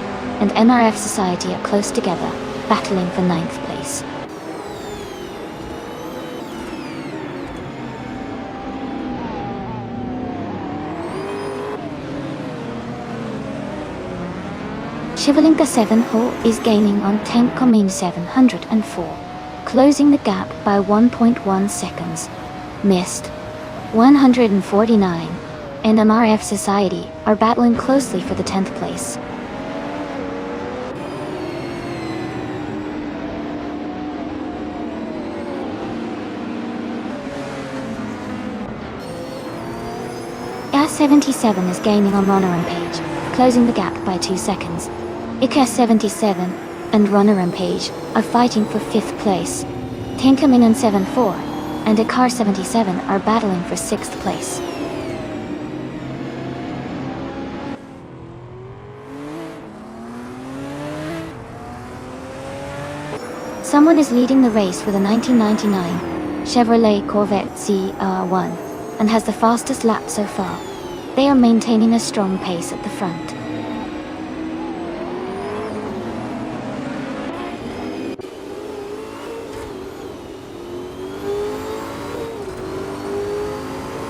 and MRF Society are close together, battling for 9th place. Shivalinka 7 is gaining on Tenkamine 704, closing the gap by 1.1 seconds. Mist 149 and MRF Society are battling closely for the 10th place. S77 is gaining on Rana Rampage, closing the gap by 2 seconds. IKS 77 and Runner and Page are fighting for 5th place. Tankerman and 7-4 and a Car 77 are battling for 6th place. Someone is leading the race with a 1999 Chevrolet Corvette ZR1 and has the fastest lap so far. They are maintaining a strong pace at the front.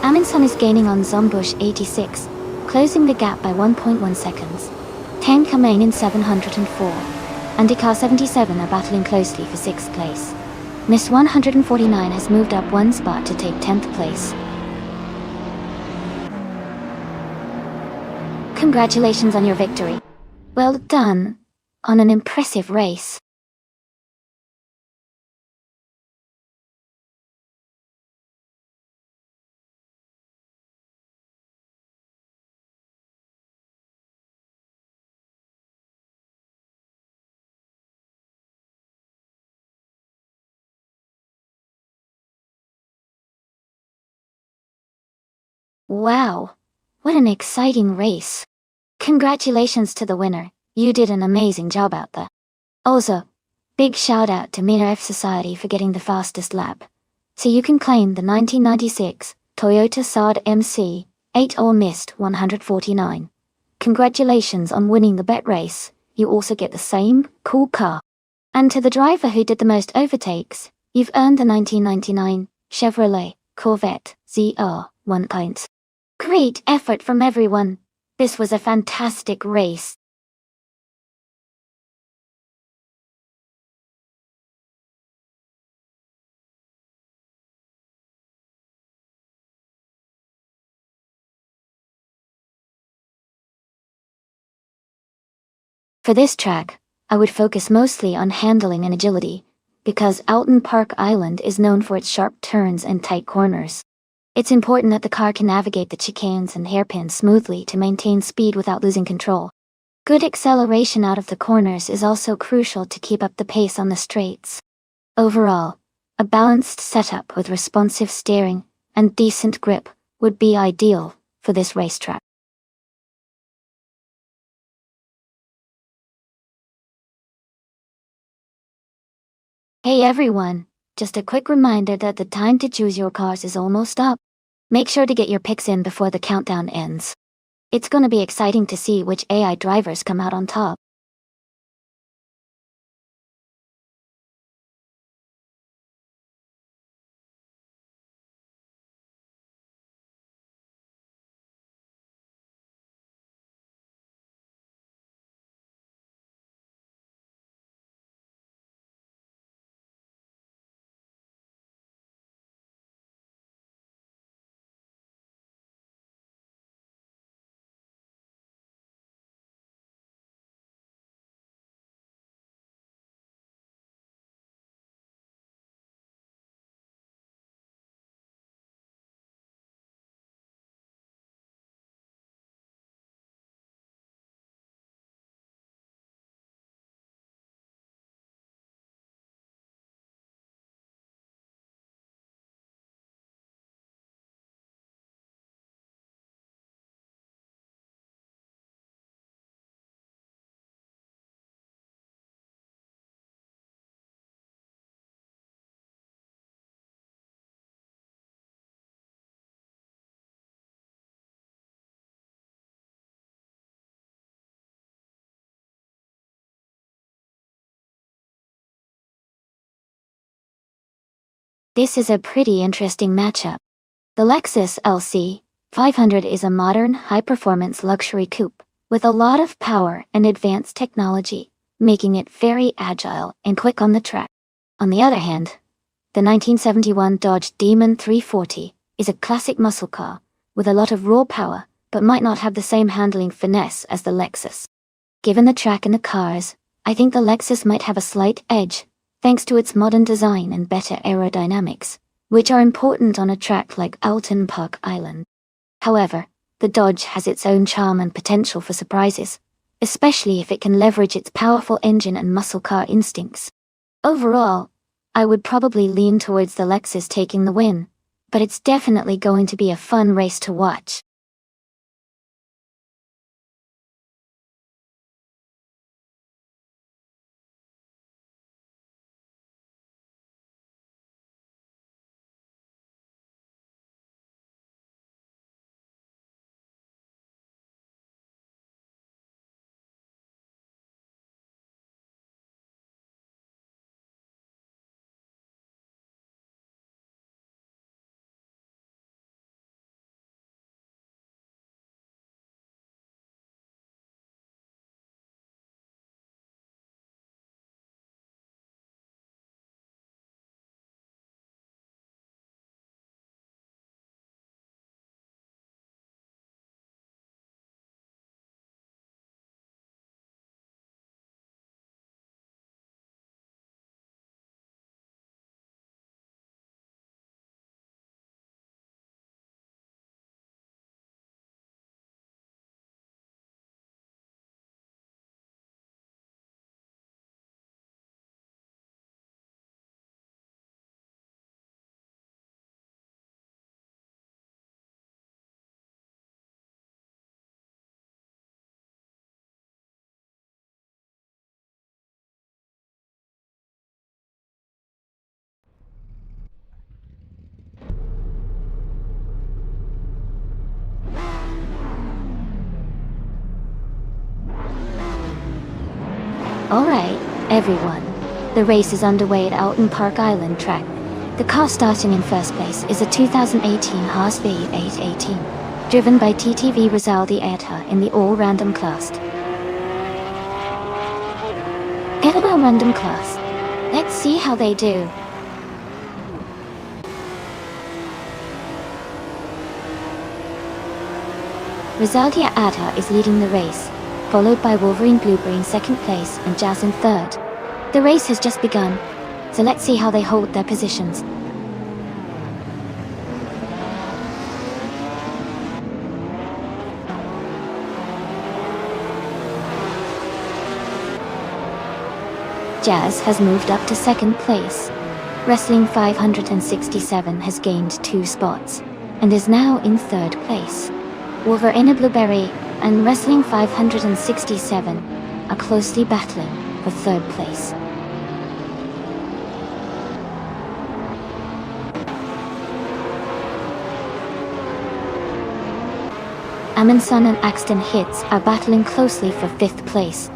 Amundsen is gaining on Zombush 86, closing the gap by 1.1 seconds. Tankerman in 704 and Car 77 are battling closely for 6th place. Miss 149 has moved up 1 spot to take 10th place. Congratulations on your victory. Well done on an impressive race. Wow, what an exciting race. Congratulations to the winner, you did an amazing job out there. Also, big shout out to Mina F Society for getting the fastest lap. So you can claim the 1996 Toyota Saab MC 8 or Mist 149. Congratulations on winning the bet race, you also get the same cool car. And to the driver who did the most overtakes, you've earned the 1999 Chevrolet Corvette ZR 1 points. Great effort from everyone. This was a fantastic race. For this track, I would focus mostly on handling and agility, because Alton Park Island is known for its sharp turns and tight corners. It's important that the car can navigate the chicanes and hairpins smoothly to maintain speed without losing control. Good acceleration out of the corners is also crucial to keep up the pace on the straights. Overall, a balanced setup with responsive steering and decent grip would be ideal for this racetrack. Hey everyone, just a quick reminder that the time to choose your cars is almost up. Make sure to get your picks in before the countdown ends. It's gonna be exciting to see which AI drivers come out on top. This is a pretty interesting matchup. The Lexus LC 500 is a modern, high-performance luxury coupe with a lot of power and advanced technology, making it very agile and quick on the track. On the other hand, the 1971 Dodge Demon 340 is a classic muscle car with a lot of raw power, but might not have the same handling finesse as the Lexus. Given the track and the cars, I think the Lexus might have a slight edge, thanks to its modern design and better aerodynamics, which are important on a track like Alton Park Island. However, the Dodge has its own charm and potential for surprises, especially if it can leverage its powerful engine and muscle car instincts. Overall, I would probably lean towards the Lexus taking the win, but it's definitely going to be a fun race to watch. Alright, everyone. The race is underway at Alton Park Island track. The car starting in first place is a 2018 Haas V818, driven by TTV Rizaldi Eta in the all-random class. Get about random class. Let's see how they do. Rizaldi Eta is leading the race, followed by Wolverine Blueberry in second place and Jazz in third. The race has just begun, so let's see how they hold their positions. Jazz has moved up to second place. Wrestling 567 has gained 2 spots, and is now in third place. Wolverine Blueberry and Wrestling 567 are closely battling for third place. Amundsen and Axton Hits are battling closely for 5th place.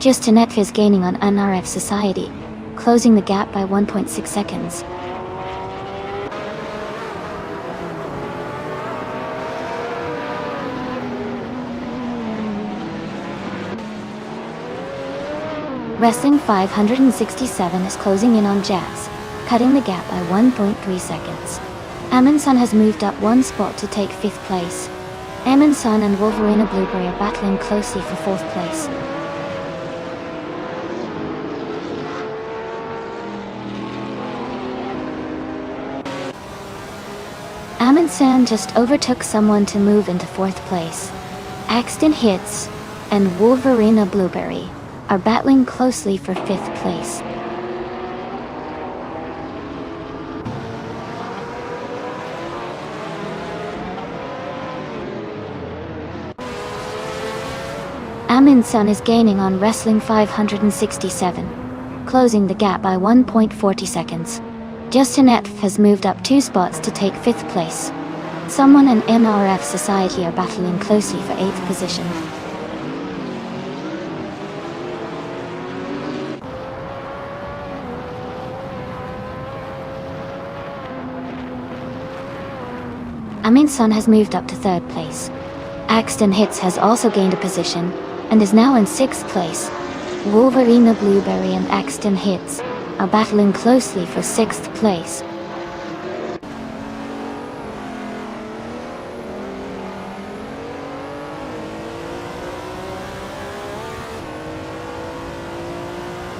Just Annette is gaining on NRF Society, closing the gap by 1.6 seconds. Wrestling 567 is closing in on Jazz, cutting the gap by 1.3 seconds. Amundsen has moved up 1 spot to take 5th place. Amundsen and Wolverine Blueberry are battling closely for 4th place. Amundsen just overtook someone to move into 4th place. Axton Hits and Wolverine Blueberry are battling closely for 5th place. Amundsen is gaining on Wrestling 567, closing the gap by 1.40 seconds. Justin F has moved up 2 spots to take 5th place. Someone and NRF Society are battling closely for 8th position. Amundsen has moved up to 3rd place. Axton Hits has also gained a position, and is now in 6th place. Wolverine Blueberry and Axton Hits are battling closely for 6th place.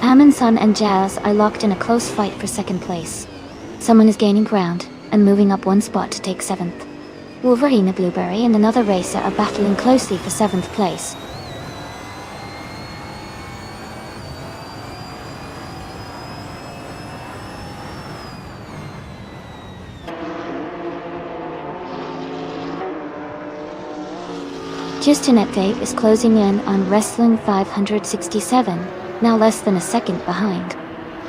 Amundsen and Jazz are locked in a close fight for 2nd place. Someone is gaining ground and moving up 1 spot to take 7th. Wolverine Blueberry and another racer are battling closely for 7th place. Giustinette is closing in on Wrestling 567, now less than a second behind.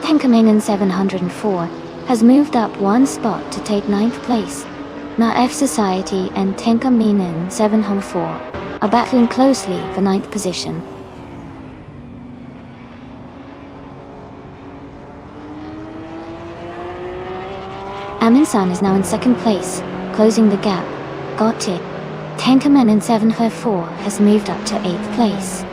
Tenkaminen 704 has moved up one spot to take 9th place. Na F Society and Tenkaminen 704 are battling closely for 9th position. Aminsan is now in 2nd place, closing the gap. Got it. Tenkaminen 704 has moved up to 8th place.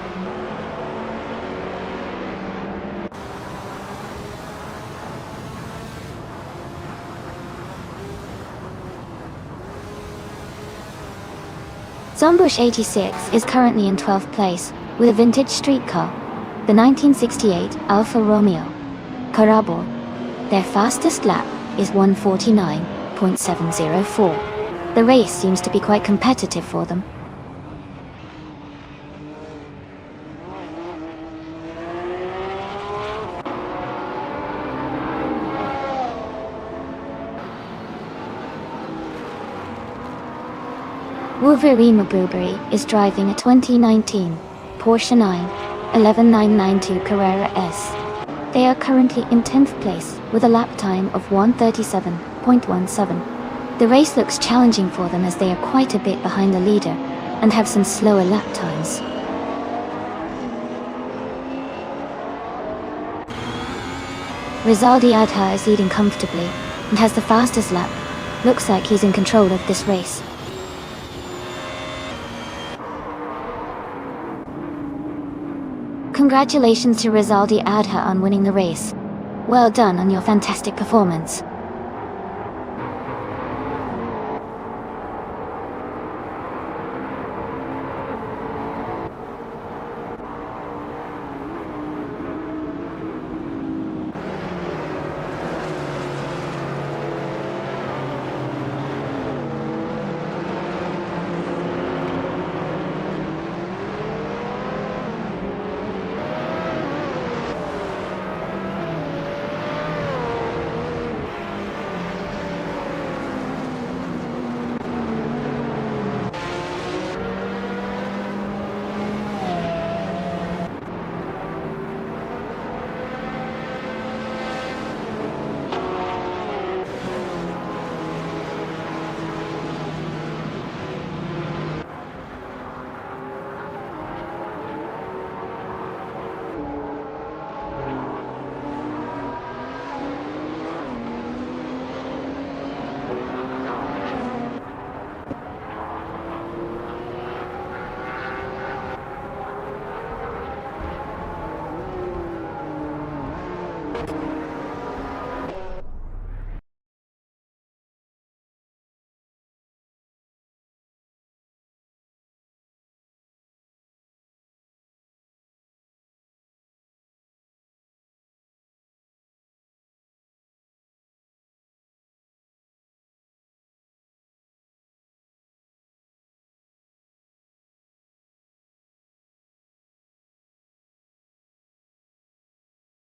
Zombush 86 is currently in 12th place, with a vintage streetcar, the 1968 Alfa Romeo Carabao. Their fastest lap is 1:49.704. The race seems to be quite competitive for them. Wolverine Blueberry is driving a 2019 Porsche 91192 Carrera S. They are currently in 10th place with a lap time of 1:37.17. The race looks challenging for them as they are quite a bit behind the leader and have some slower lap times. Rizaldi Adha is leading comfortably and has the fastest lap. Looks like he's in control of this race. Congratulations to Rizaldi Adha on winning the race. Well done on your fantastic performance.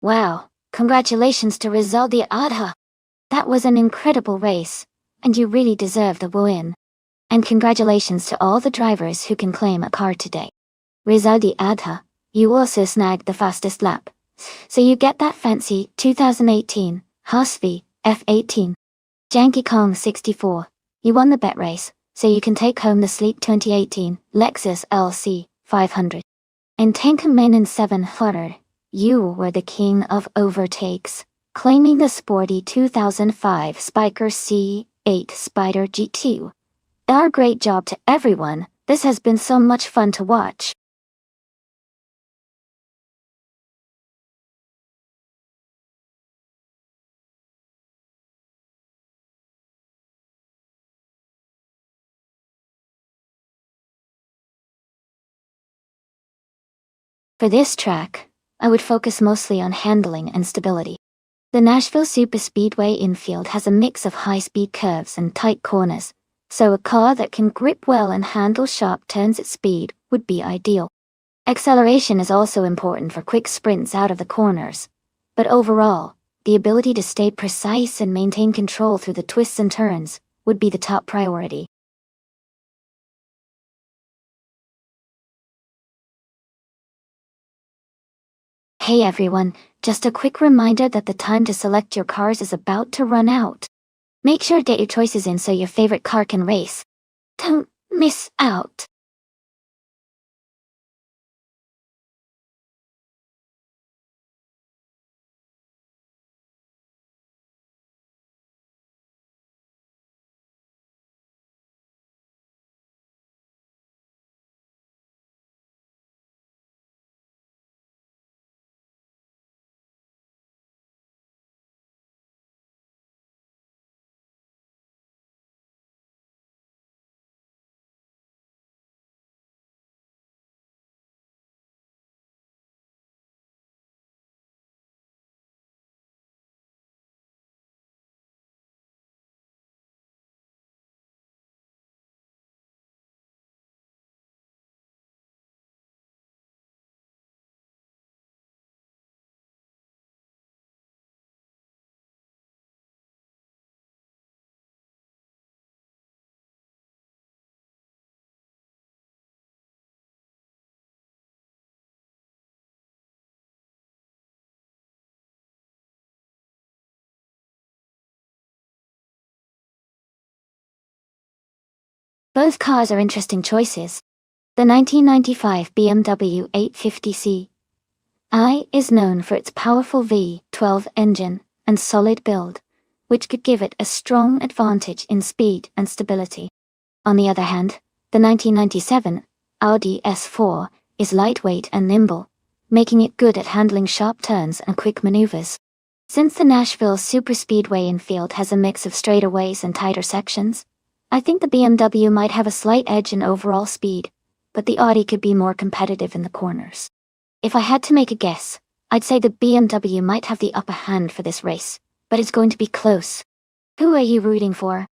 Wow, congratulations to Rizaldi Adha. That was an incredible race, and you really deserve the win. And congratulations to all the drivers who can claim a car today. Rizaldi Adha, you also snagged the fastest lap. So you get that fancy 2018 Haas V F18. Janky Kong 64, you won the bet race, so you can take home the sleek 2018 Lexus LC 500. And Tenkaminen 700, you were the king of overtakes, claiming the sporty 2005 Spiker C8 Spider GT. Our great job to everyone. This has been so much fun to watch. For this track, I would focus mostly on handling and stability. The Nashville Superspeedway infield has a mix of high-speed curves and tight corners, so a car that can grip well and handle sharp turns at speed would be ideal. Acceleration is also important for quick sprints out of the corners, but overall, the ability to stay precise and maintain control through the twists and turns would be the top priority. Hey everyone, just a quick reminder that the time to select your cars is about to run out. Make sure to get your choices in so your favorite car can race. Don't miss out. Both cars are interesting choices. The 1995 BMW 850 I is known for its powerful V12 engine and solid build, which could give it a strong advantage in speed and stability. On the other hand, the 1997 Audi S4 is lightweight and nimble, making it good at handling sharp turns and quick maneuvers. Since the Nashville Superspeedway infield has a mix of straightaways and tighter sections, I think the BMW might have a slight edge in overall speed, but the Audi could be more competitive in the corners. If I had to make a guess, I'd say the BMW might have the upper hand for this race, but it's going to be close. Who are you rooting for?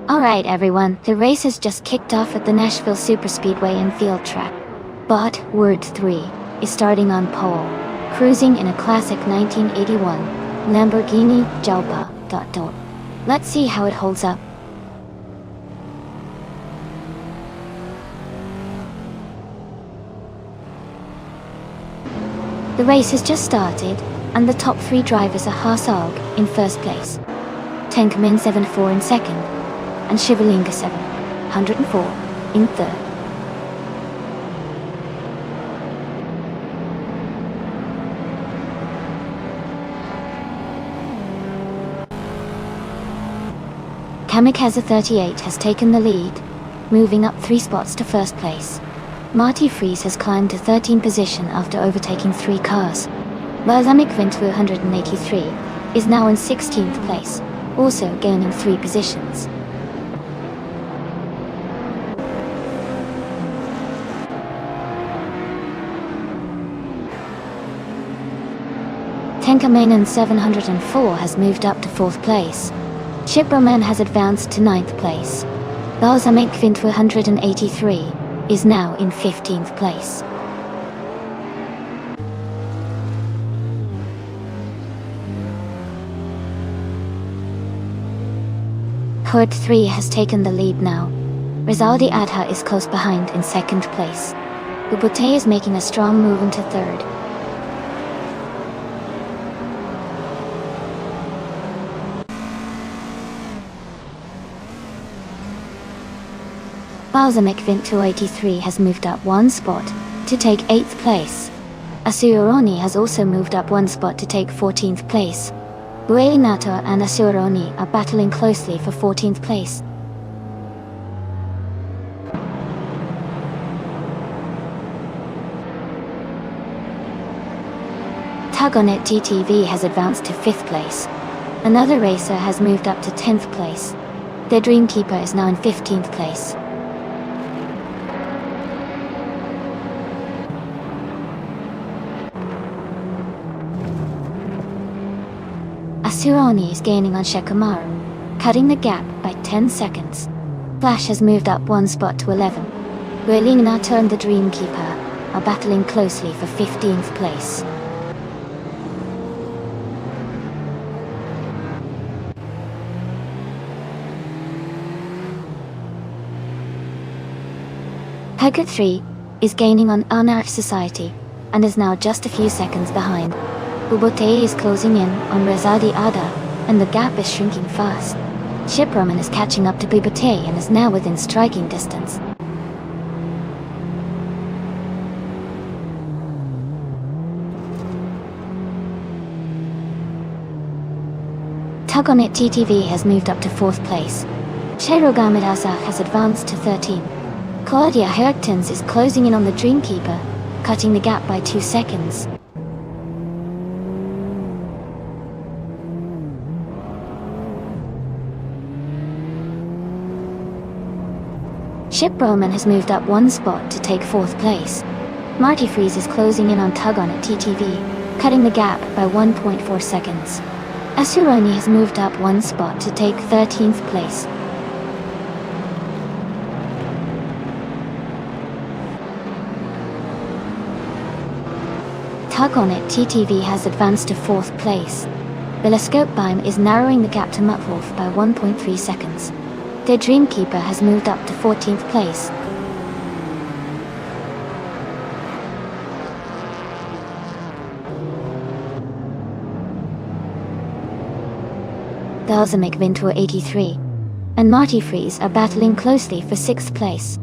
Alright everyone, the race has just kicked off at the Nashville Superspeedway and Field Track. Bot Word 3 is starting on pole, cruising in a classic 1981 Lamborghini Jalpa. Let's see how it holds up. The race has just started, and the top three drivers are Harsag in first place, Tenkamin 74 in second, and Shivalinga 704 in third. Kamikaze 38 has taken the lead, moving up 3 spots to first place. Marty Fries has climbed to 13th position after overtaking 3 cars. Balsamic Vint 283 is now in 16th place, also gaining 3 positions. Tenka Mainan 704 has moved up to 4th place. Shipperman has advanced to 9th place. Balsamic Vint 183 is now in 15th place. Herd 3 has taken the lead now. Rizaldi Adha is close behind in 2nd place. Ubute is making a strong move into 3rd. Balsamic Vint 283 has moved up 1 spot to take 8th place. Asuroni has also moved up 1 spot to take 14th place. Bueinato and Asuroni are battling closely for 14th place. Tug on It GTV has advanced to 5th place. Another racer has moved up to 10th place. Their Dreamkeeper is now in 15th place. Asuroni is gaining on Shikamaru, cutting the gap by 10 seconds. Flash has moved up 1 spot to 11. Bueinato and the Dreamkeeper are battling closely for 15th place. Pega 3 is gaining on Anarch Society and is now just a few seconds behind. Ubute is closing in on Rizaldi Ada and the gap is shrinking fast. Shipperman is catching up to Ubute and is now within striking distance. Tug on It TTV has moved up to 4th place. Shirogami-Dasa has advanced to 13. Claudia Herktens is closing in on the Dreamkeeper, cutting the gap by 2 seconds. Shipperman has moved up 1 spot to take 4th place. Marty Freeze is closing in on Tug on It TTV, cutting the gap by 1.4 seconds. Asuroni has moved up 1 spot to take 13th place. Tug on It TTV has advanced to 4th place. Telescope Beam is narrowing the gap to Muttwolf by 1.3 seconds. Their Dreamkeeper has moved up to 14th place. Balsamic Vint 83 and Marty Freeze are battling closely for 6th place.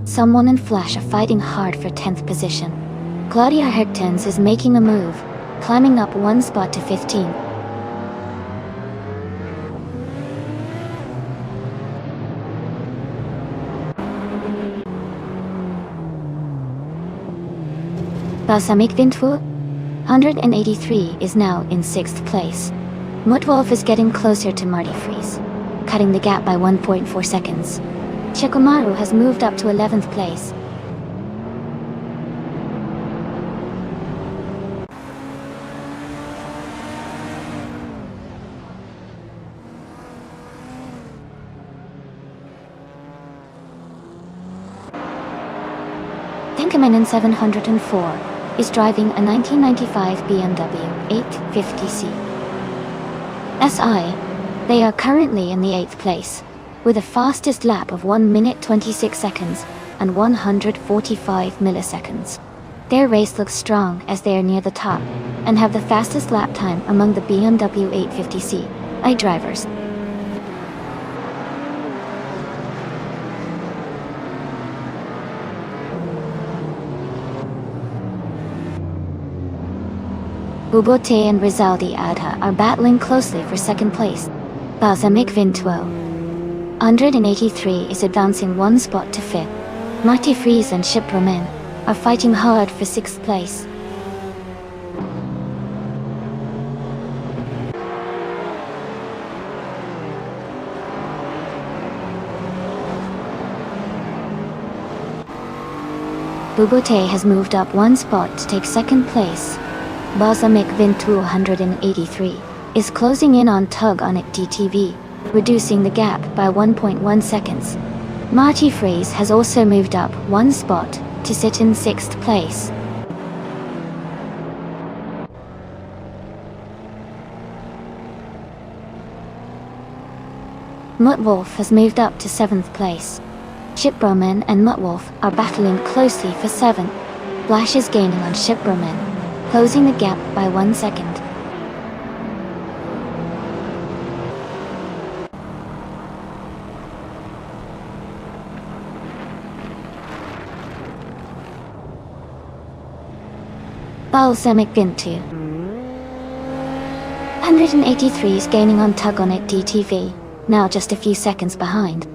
Someone and Flash are fighting hard for 10th position. Claudia Herktens is making a move, climbing up 1 spot to 15. Balsamic Vint 183 is now in 6th place. Muttwolf is getting closer to Marty Freeze, cutting the gap by 1.4 seconds. Shikamaru has moved up to 11th place. Tinkerman 704 is driving a 1995 BMW 850C SI. They are currently in the 8th place, with a fastest lap of 1 minute 26 seconds and 145 milliseconds. Their race looks strong as they are near the top, and have the fastest lap time among the BMW 850C I drivers. Ubute and Rizaldi Adha are battling closely for 2nd place. Balsamic Vint 183 is advancing 1 spot to 5th. Marty Freeze and Shipperman are fighting hard for 6th place. Ubute has moved up 1 spot to take 2nd place. Balsamic Vint 283 is closing in on Tug on It DTV, reducing the gap by 1.1 seconds. Marty Freese has also moved up one spot to sit in 6th place. Muttwolf has moved up to 7th place. Shipbroman and Muttwolf are battling closely for 7th. Flash is gaining on Shipbroman, closing the gap by 1 second. Balsamic Vintu 183 is gaining on Tug on It DTV, now just a few seconds behind.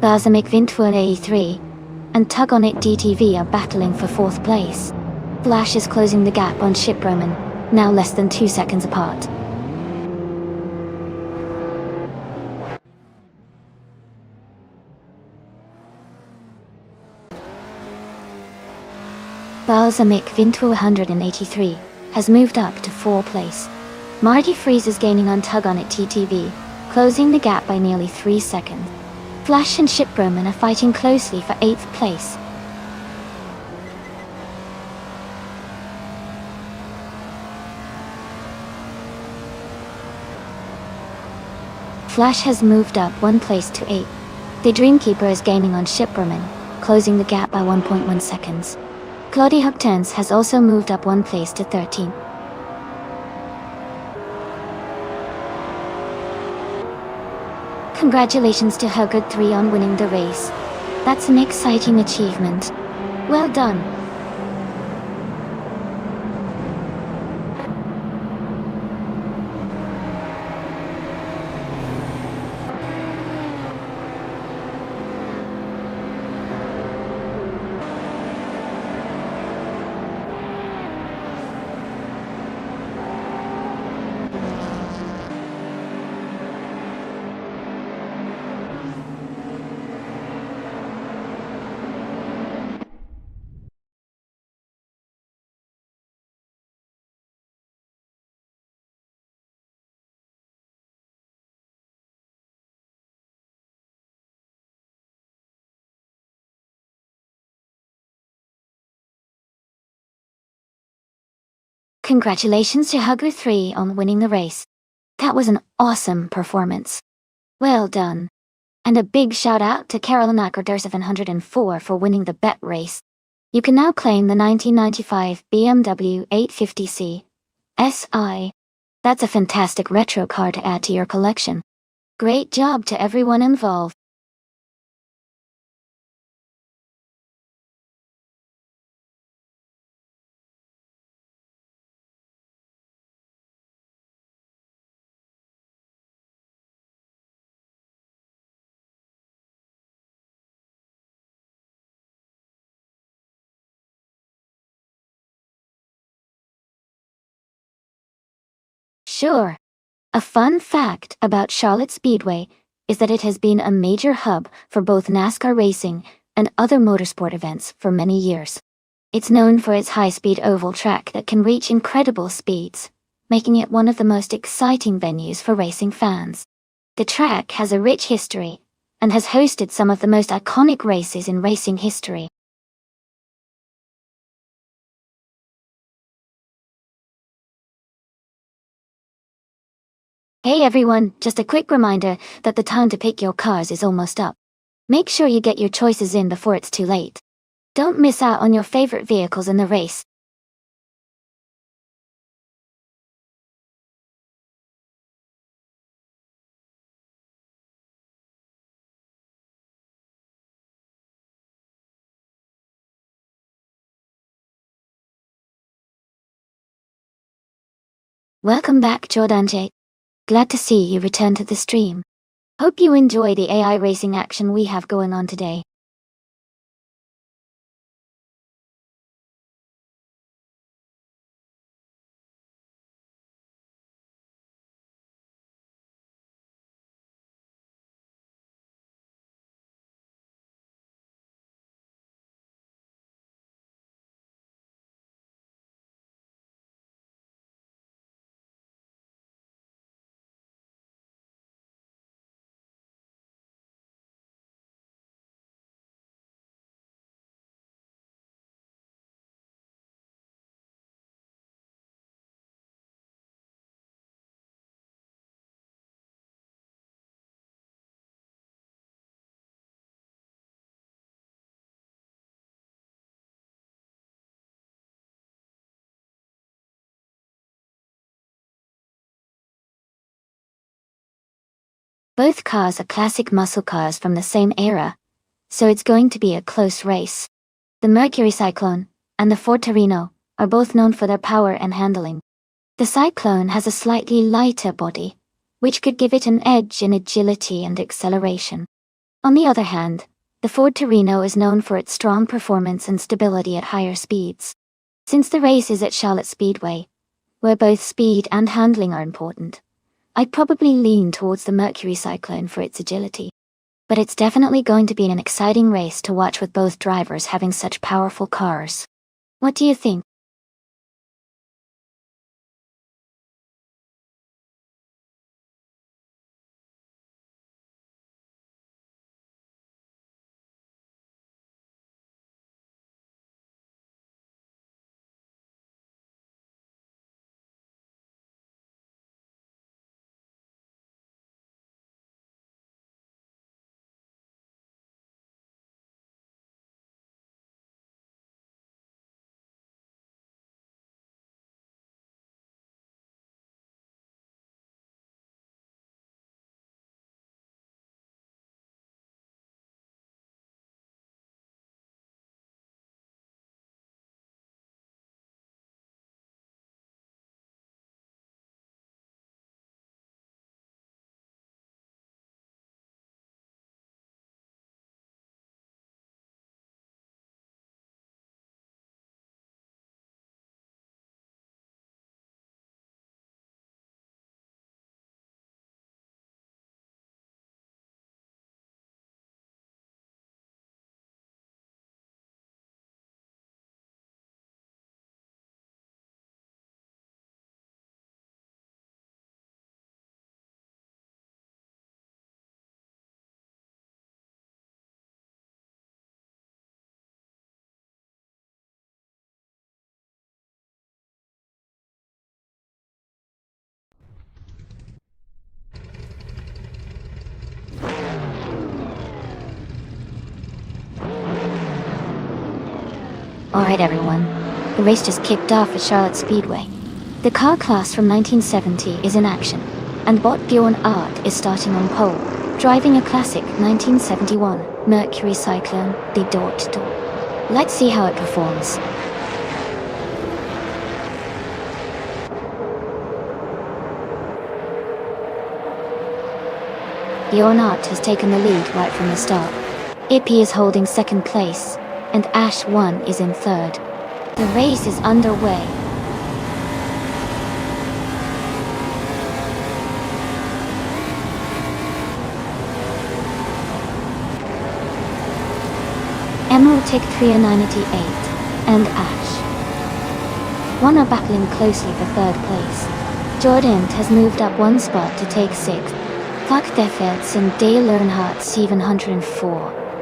Balsamic Vintu at 83 and Tug on It DTV are battling for 4th place. Flash is closing the gap on Shipbroman, now less than 2 seconds apart. Balsamic Vintu 183 has moved up to 4th place. Marty Freese is gaining on Tug on It TTV, closing the gap by nearly 3 seconds. Flash and Shipbroman are fighting closely for 8th place. Flash has moved up 1 place to 8th. The Dreamkeeper is gaining on Shipbroman, closing the gap by 1.1 seconds. Claudie Hugtens has also moved up 1 place to 13th. Congratulations to Hugud3 on winning the race. That's an exciting achievement. Well done. Congratulations to Hugud3 on winning the race. That was an awesome performance. Well done. And a big shout out to Carolina Corder704 for winning the bet race. You can now claim the 1995 BMW 850C SI. That's a fantastic retro car to add to your collection. Great job to everyone involved. Sure. A fun fact about Charlotte Speedway is that it has been a major hub for both NASCAR racing and other motorsport events for many years. It's known for its high-speed oval track that can reach incredible speeds, making it one of the most exciting venues for racing fans. The track has a rich history and has hosted some of the most iconic races in racing history. Hey everyone, just a quick reminder that the time to pick your cars is almost up. Make sure you get your choices in before it's too late. Don't miss out on your favorite vehicles in the race. Welcome back, Jordan J. Glad to see you return to the stream. Hope you enjoy the AI racing action we have going on today. Both cars are classic muscle cars from the same era, so it's going to be a close race. The Mercury Cyclone and the Ford Torino are both known for their power and handling. The Cyclone has a slightly lighter body, which could give it an edge in agility and acceleration. On the other hand, the Ford Torino is known for its strong performance and stability at higher speeds. Since the race is at Charlotte Speedway, where both speed and handling are important, I'd probably lean towards the Mercury Cyclone for its agility. But it's definitely going to be an exciting race to watch with both drivers having such powerful cars. What do you think? Alright everyone, the race just kicked off at Charlotte Speedway. The car class from 1970 is in action, and Bot Bjorn Art is starting on pole, driving a classic 1971 Mercury Cyclone de door-to-door. Let's see how it performs. Bjorn Art has taken the lead right from the start. Ippy is holding second place, and Ash 1 is in third. The race is underway. Emerald take 398 and Ash 1 are battling closely for third place. Jordan has moved up one spot to take sixth. Clark Defferts and Dale Earnhardt 704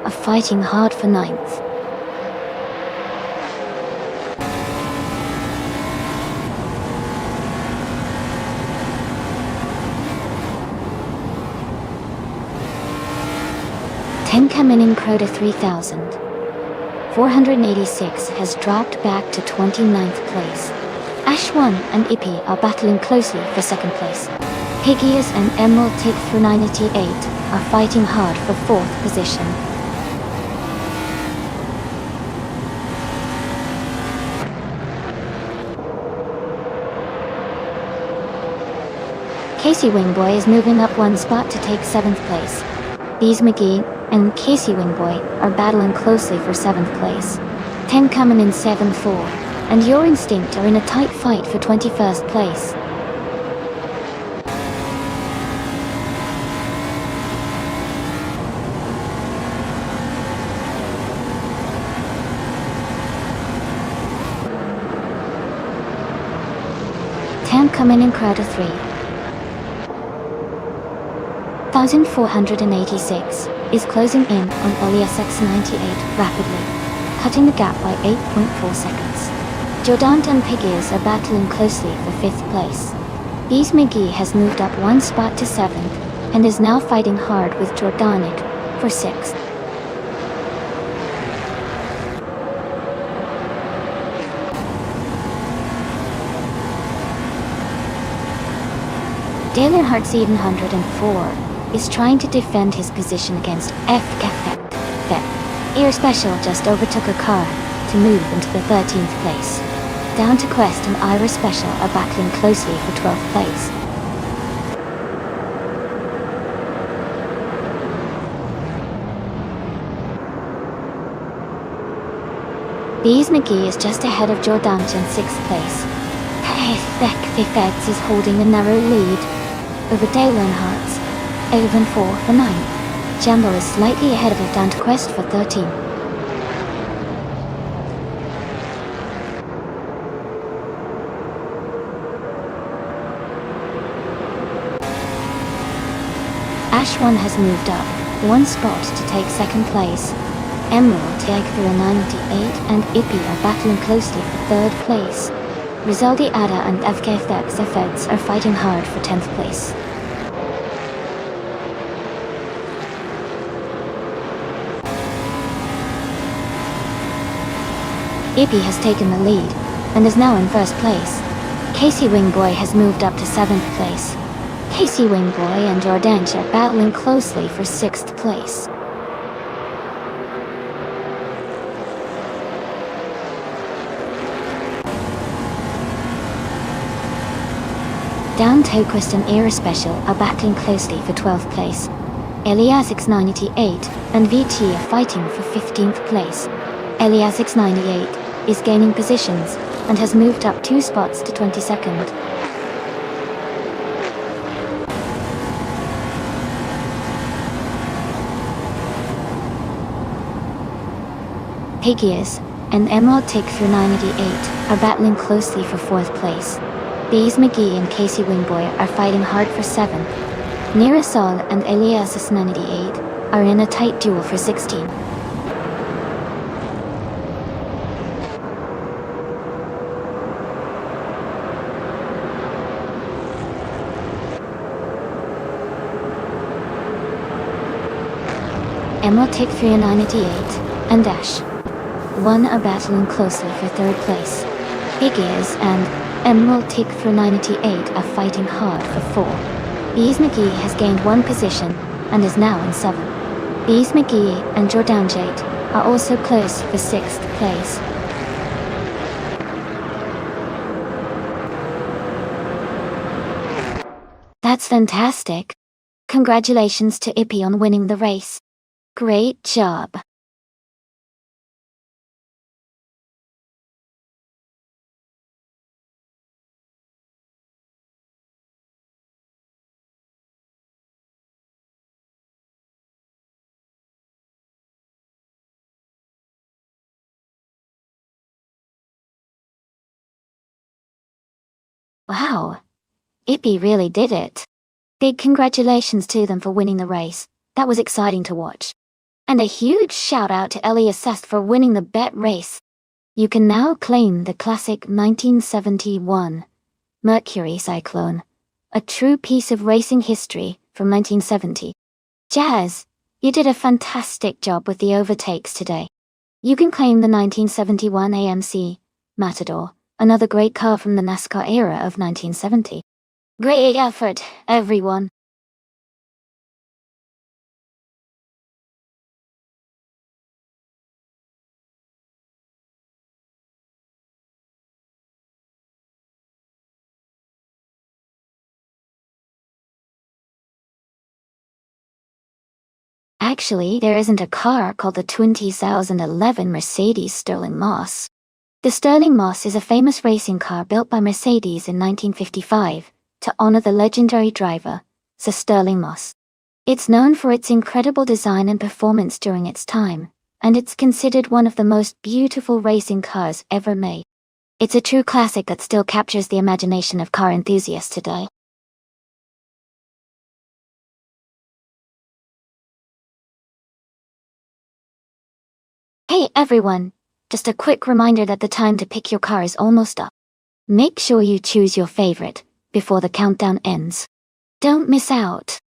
are fighting hard for ninth. Tenkamen Crota 3000. 486 has dropped back to 29th place. Ash 1 and Ippy are battling closely for second place. Higgius and Emerald Tick 398 are fighting hard for fourth position. Casey Wingboy is moving up one spot to take 7th place. Bees McGee and Casey Wingboy are battling closely for 7th place. Tenkamen in 7-4 and Your Instinct are in a tight fight for 21st place. Tenkamen in Crowder 3. 1486 is closing in on Olias X98 rapidly, cutting the gap by 8.4 seconds. Jordan and Piggies are battling closely for 5th place. Bees McGee has moved up one spot to 7th and is now fighting hard with Jordanic for 6th. Dale Earnhardt 704 is trying to defend his position against FKF. Air Special just overtook a car to move into the 13th place. Down to Quest and Ira Special are battling closely for 12th place. Bees McGee is just ahead of Jordanch in 6th place. Feds is holding a narrow lead over Dale Earnhardt's 11-4 for 9th. Jumbo is slightly ahead of it down to Quest for 13. Ash 1 has moved up 1 spot to take 2nd place. Emerald take through a 98 and Ippy are battling closely for 3rd place. Rizaldi Ada and Feds are fighting hard for 10th place. Ippy has taken the lead and is now in 1st place. Casey Wingboy has moved up to 7th place. Casey Wingboy and Jordanch are battling closely for 6th place. Down Toquist and Era Special are battling closely for 12th place. Eliasix 98 and VT are fighting for 15th place. Eliasix 98 is gaining positions and has moved up 2 spots to 22nd. Higias and Emerald Tick through 988 are battling closely for 4th place. Bees McGee and Casey Wingboy are fighting hard for 7th. Neerasol and Eliasix 98 are in a tight duel for 16. Emerald Tick 398 and Dash 1 are battling closely for 3rd place. Higias and Emerald Tick through 988 are fighting hard for 4. Bees McGee has gained 1 position and is now in 7th. Bees McGee and Jordan Jade are also close for 6th place. That's fantastic. Congratulations to Ippy on winning the race. Great job. Wow. Ippy really did it. Big congratulations to them for winning the race. That was exciting to watch. And a huge shout out to Eliasest for winning the bet race. You can now claim the classic 1971 Mercury Cyclone, a true piece of racing history from 1970. Jazz, you did a fantastic job with the overtakes today. You can claim the 1971 AMC Matador, another great car from the NASCAR era of 1970. Great effort, everyone. Actually, there isn't a car called the 2011 Mercedes Sterling Moss. The Sterling Moss is a famous racing car built by Mercedes in 1955 to honor the legendary driver, Sir Sterling Moss. It's known for its incredible design and performance during its time, and it's considered one of the most beautiful racing cars ever made. It's a true classic that still captures the imagination of car enthusiasts today. Hey everyone! Just a quick reminder that the time to pick your car is almost up. Make sure you choose your favorite before the countdown ends. Don't miss out.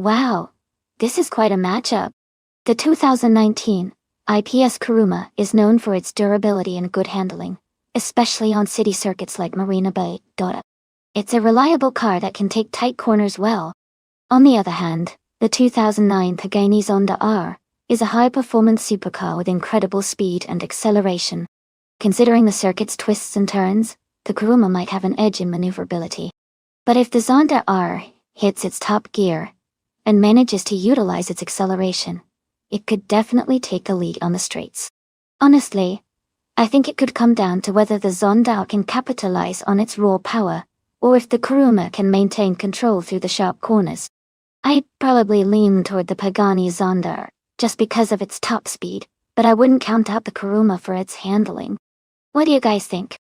Wow, this is quite a matchup. The 2019 IPS Kuruma is known for its durability and good handling, especially on city circuits like Marina Bay, Dora. It's a reliable car that can take tight corners well. On the other hand, the 2009 Pagani Zonda R is a high-performance supercar with incredible speed and acceleration. Considering the circuit's twists and turns, the Kuruma might have an edge in maneuverability. But if the Zonda R hits its top gear and manages to utilize its acceleration, it could definitely take the lead on the straights. Honestly, I think it could come down to whether the Zonda can capitalize on its raw power, or if the Kuruma can maintain control through the sharp corners. I'd probably lean toward the Pagani Zonda, just because of its top speed, but I wouldn't count out the Kuruma for its handling. What do you guys think?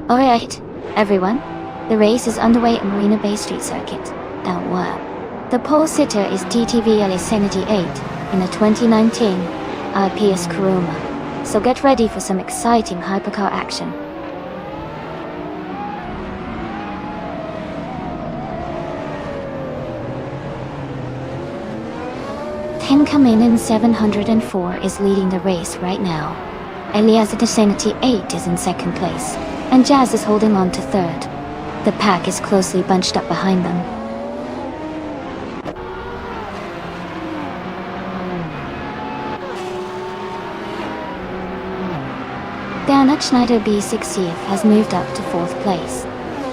Alright, everyone. The race is underway at Marina Bay Street Circuit. Don't worry. The pole sitter is TTV 78 in the 2019 IPS Kuruma. So get ready for some exciting hypercar action. Tenkaminen 704 is leading the race right now. Elias 78 is in second place, and Jazz is holding on to third. The pack is closely bunched up behind them. Bernard Schneider B60 has moved up to fourth place.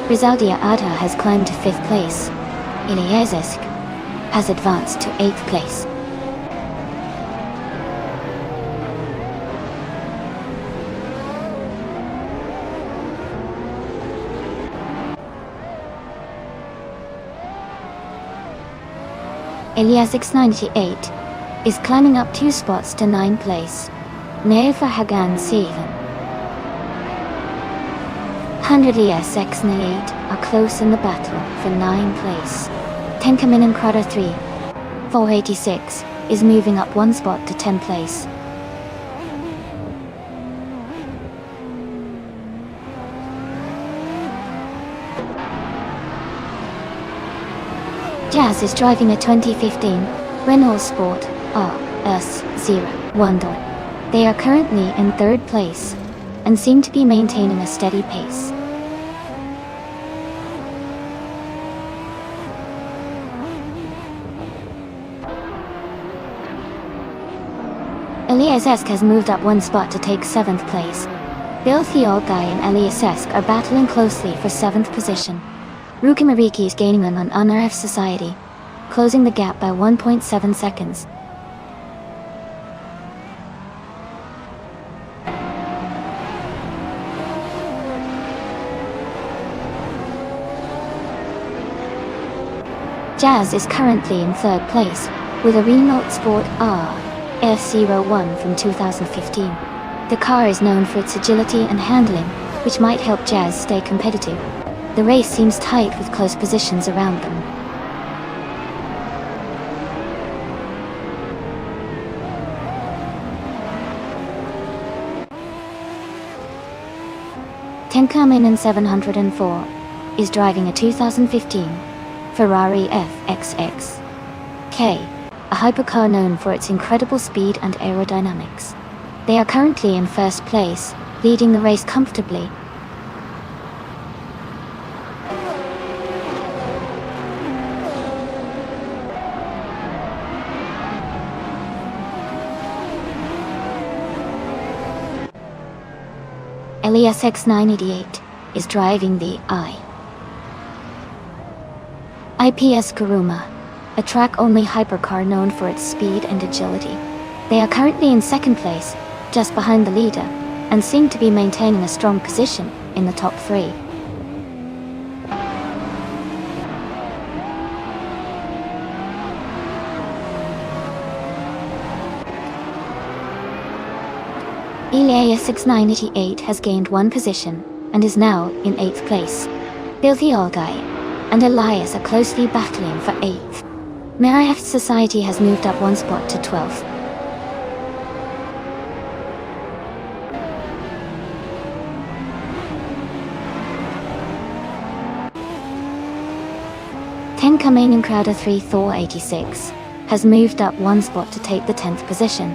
Rizaldia Adha has climbed to fifth place. Iliezesk has advanced to eighth place. Elias 98 is climbing up 2 spots to 9th place. Neva Hagan 7. 100 ESX8 are close in the battle for 9th place. Tenkaminen Crowder 3. 486 is moving up 1 spot to 10th place. Jazz is driving a 2015 Renault Sport RS01. They are currently in third place and seem to be maintaining a steady pace. Eliasesk has moved up 1 spot to take 7th place. Bill Theolgai and Eliasesk are battling closely for 7th position. Rukimariki is gaining on UNRF Society, closing the gap by 1.7 seconds. Jazz is currently in third place, with a Renault Sport RS01 from 2015. The car is known for its agility and handling, which might help Jazz stay competitive. The race seems tight with close positions around them. Tenkaminen 704 is driving a 2015 Ferrari FXX-K, a hypercar known for its incredible speed and aerodynamics. They are currently in first place, leading the race comfortably. Elias X988 is driving the IPS Kuruma, a track-only hypercar known for its speed and agility. They are currently in second place, just behind the leader, and seem to be maintaining a strong position in the top three. Elias 6988 has gained one position and is now in 8th place. Filthy Guy and Elias are closely battling for 8th. Marif Society has moved up one spot to 12th. Tenka Main Crowder 3 Thor 86 has moved up one spot to take the 10th position.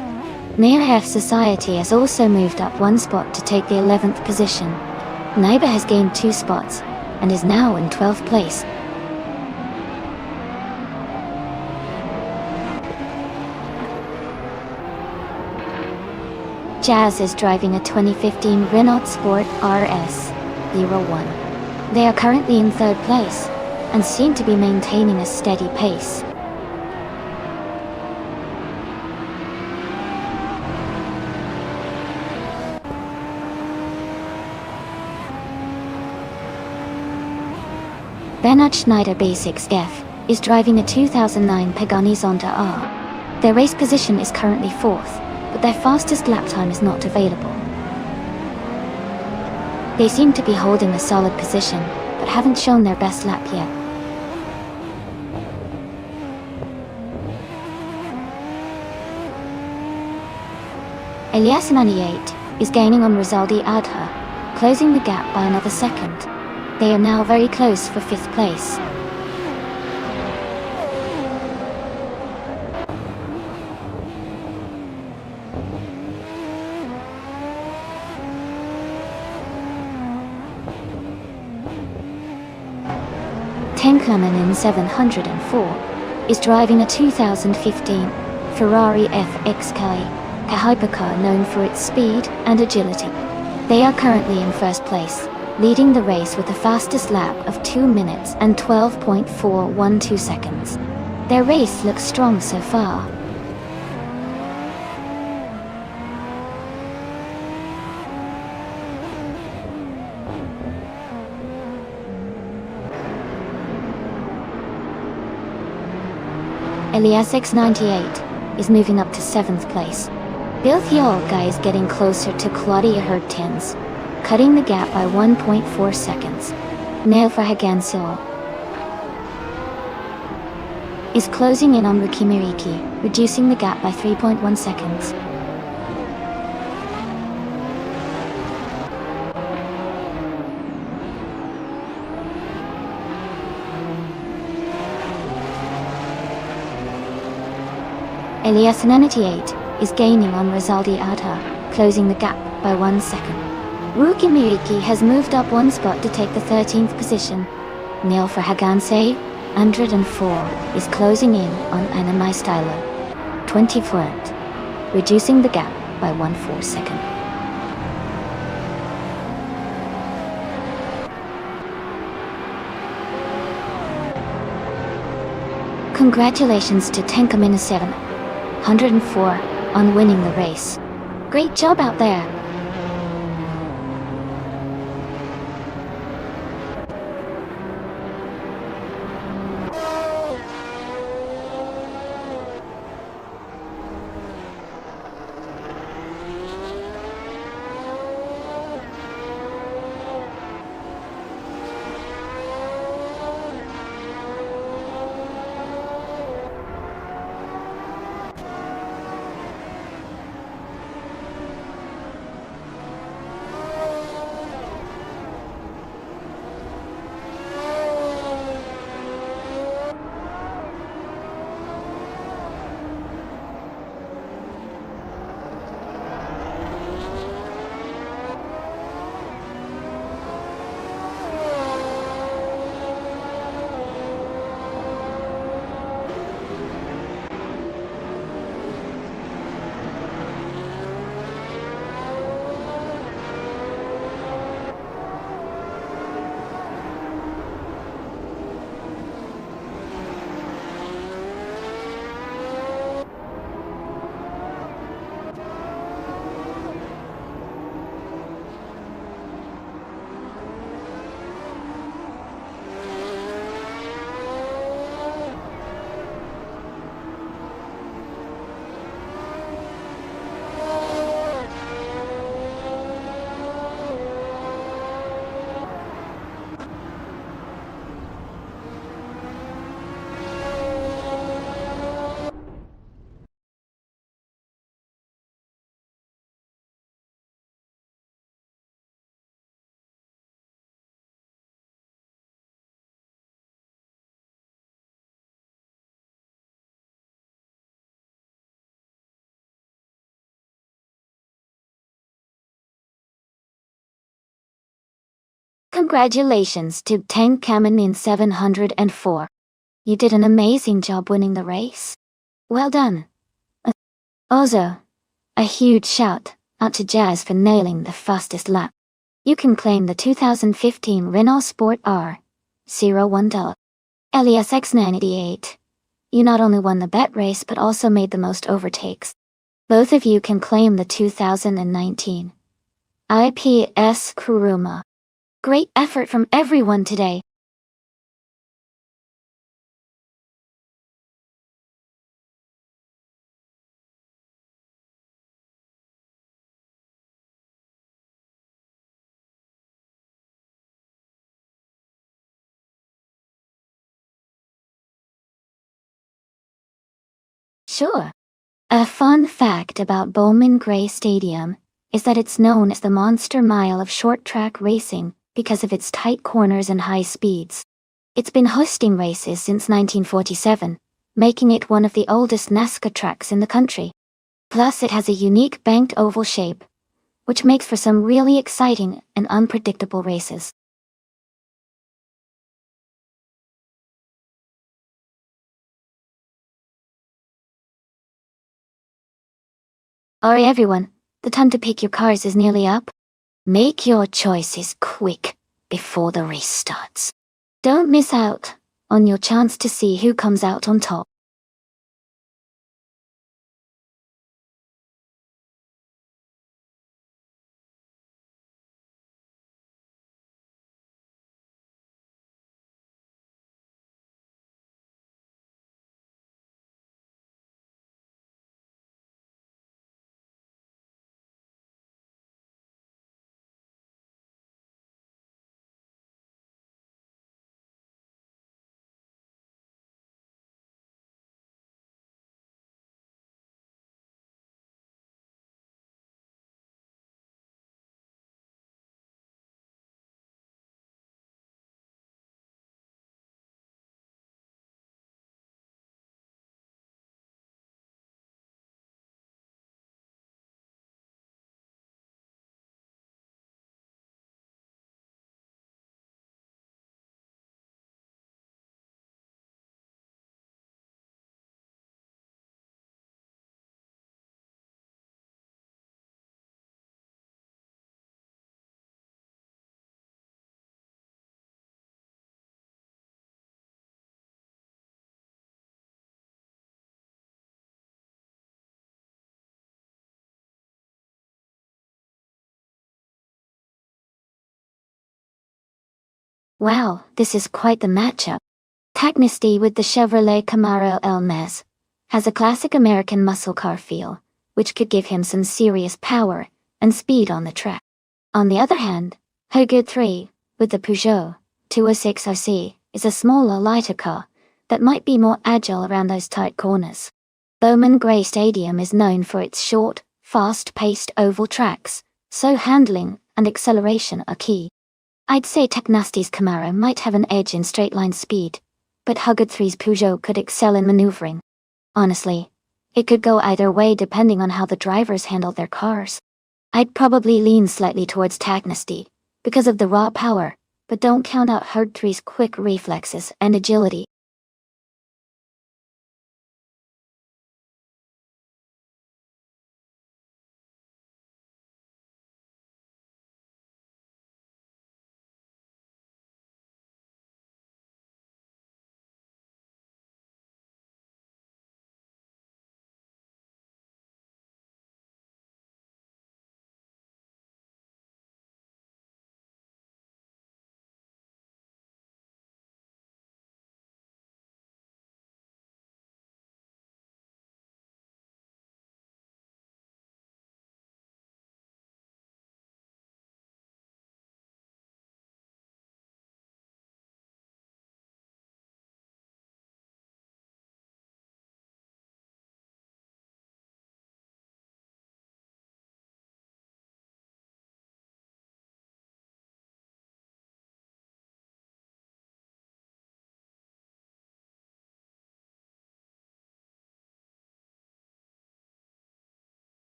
Marif Society has also moved up one spot to take the 11th position. Naiba has gained 2 spots and is now in 12th place. Jazz is driving a 2015 Renault Sport RS-01. They are currently in 3rd place and seem to be maintaining a steady pace. Bernard Schneider Basics F is driving a 2009 Pagani Zonda R. Their race position is currently 4th, but their fastest lap time is not available. They seem to be holding a solid position, but haven't shown their best lap yet. Elias 98 is gaining on Rizaldi Adha, closing the gap by another second. They are now very close for 5th place. Tenkaman in 704 is driving a 2015 Ferrari FXK, a hypercar known for its speed and agility. They are currently in first place, leading the race with the fastest lap of 2 minutes and 12.412 seconds. Their race looks strong so far. Elias X98 is moving up to 7th place. Bill Guy is getting closer to Claudia Hertens, cutting the gap by 1.4 seconds. Neil Fahagansil is closing in on Ruki Miriki, reducing the gap by 3.1 seconds. Elias 98 is gaining on Rizaldi Adha, closing the gap by 1 second. Ruki Miriki has moved up one spot to take the 13th position. Neil Fahagansil 104 is closing in on Anamai Styler 24th, reducing the gap by 1.4 second. Congratulations to Tenkamina 704 on winning the race. Great job out there! Congratulations to Tang Kamen in 704. You did an amazing job winning the race. Well done. Also, a huge shout out to Jazz for nailing the fastest lap. You can claim the 2015 Renault Sport R01 LESX988. You not only won the bet race but also made the most overtakes. Both of you can claim the 2019 IPS Kuruma. Great effort from everyone today. Sure. A fun fact about Bowman Gray Stadium is that it's known as the Monster Mile of short track racing because of its tight corners and high speeds. It's been hosting races since 1947, making it one of the oldest NASCAR tracks in the country. Plus, it has a unique banked oval shape, which makes for some really exciting and unpredictable races. Alright everyone, the time to pick your cars is nearly up. Make your choices quick before the race starts. Don't miss out on your chance to see who comes out on top. Wow, this is quite the matchup. Tacnesty with the Chevrolet Camaro Elmez has a classic American muscle car feel, which could give him some serious power and speed on the track. On the other hand, Hogood 3, with the Peugeot 206RC, is a smaller, lighter car that might be more agile around those tight corners. Bowman Gray Stadium is known for its short, fast-paced oval tracks, so handling and acceleration are key. I'd say Tacnasty's Camaro might have an edge in straight-line speed, but Hogood 3's Peugeot could excel in maneuvering. Honestly, it could go either way depending on how the drivers handle their cars. I'd probably lean slightly towards Tacnesty because of the raw power, but don't count out Hogood 3's quick reflexes and agility.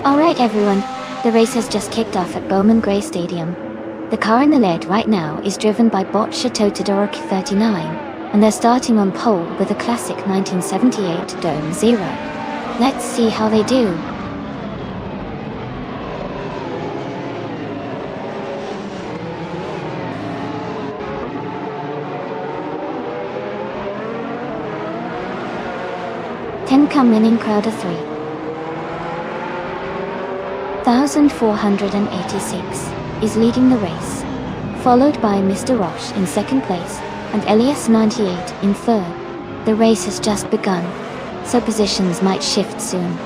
Alright everyone, the race has just kicked off at Bowman Gray Stadium. The car in the lead right now is driven by bot Chateau Todoroki 39, and they're starting on pole with a classic 1978 Dome Zero. Let's see how they do. Ten come in crowd of 3. 1486 is leading the race, followed by Mr. Roche in second place and Elias 98 in third. The race has just begun, so positions might shift soon.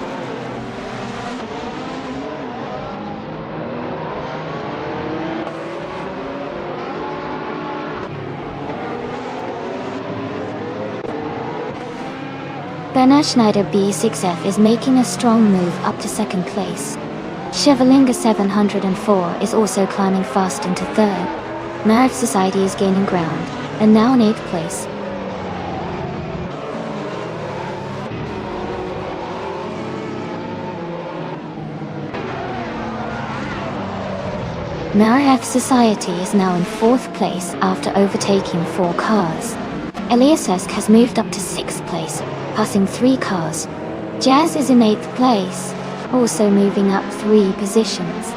Bernard Schneider B6F is making a strong move up to second place. Chevalinga 704 is also climbing fast into third. Marv Society is gaining ground, and now in 8th place. Marv Society is now in 4th place after overtaking 4 cars. Elias Esk has moved up to 6th place, passing 3 cars. Jazz is in 8th place, also moving up 3 positions.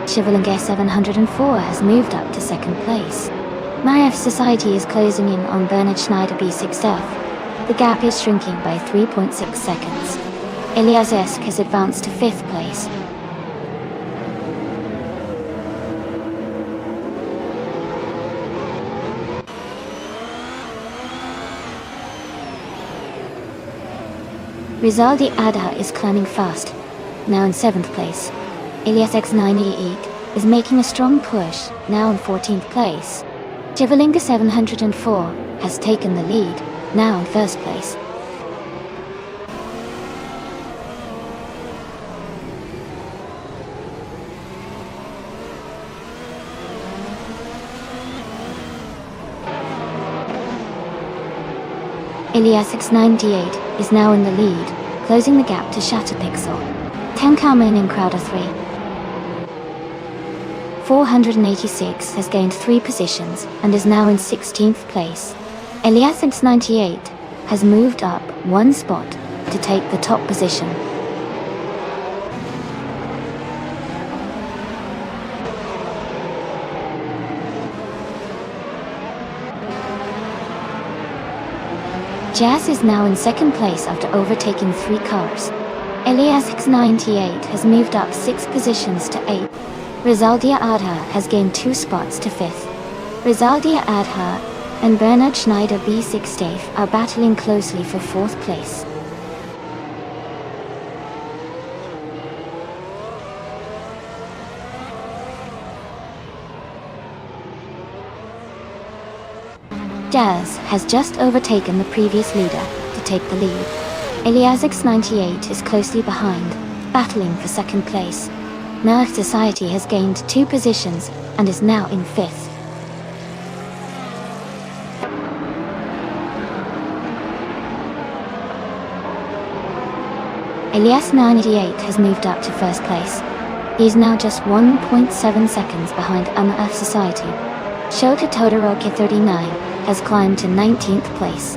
Chevalinga 704 has moved up to 2nd place. Mariev Society is closing in on Bernard Schneider B6F. The gap is shrinking by 3.6 seconds. Elias Esk has advanced to 5th place. Rizaldi Adha is climbing fast, now in 7th place. Elias X98 is making a strong push, now in 14th place. Chevalinga 704 has taken the lead, now in 1st place. Elias X98 is now in the lead, closing the gap to Shatterpixel. 10 come in crowd of 3. 486 has gained 3 positions and is now in 16th place. Elias X98 has moved up 1 spot to take the top position. Jazz is now in 2nd place after overtaking 3 cars. Elias X98 has moved up 6 positions to 8th. Rizaldia Adha has gained 2 spots to 5th. Rizaldia Adha and Bernard Schneider B6F are battling closely for 4th place. Jazz has just overtaken the previous leader to take the lead. Elias X98 is closely behind, battling for 2nd place. Marv Society has gained 2 positions and is now in 5th. Elias 98 has moved up to 1st place. He is now just 1.7 seconds behind Marv Society. Shota Todoroki 39 has climbed to 19th place.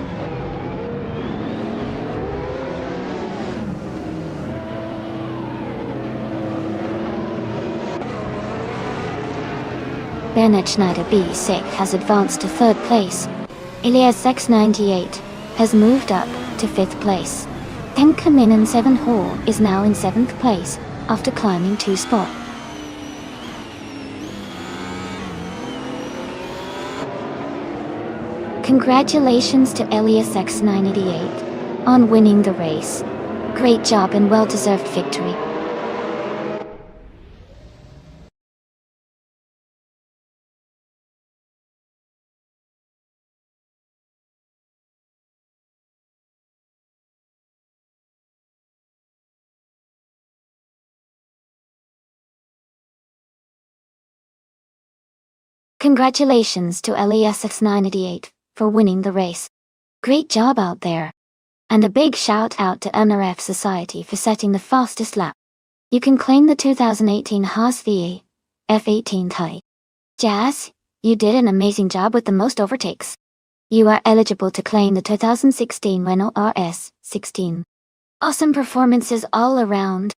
Bernard Schneider B6 has advanced to 3rd place. Elias X98 has moved up to 5th place. Tenkaminen 7 Hall is now in 7th place after climbing 2 spots. Congratulations to Elias X988 on winning the race. Great job and well-deserved victory. Congratulations to LESX988 for winning the race. Great job out there. And a big shout out to NRF Society for setting the fastest lap. You can claim the 2018 Haas VE F18 tie. Jazz, you did an amazing job with the most overtakes. You are eligible to claim the 2016 Renault RS16. Awesome performances all around.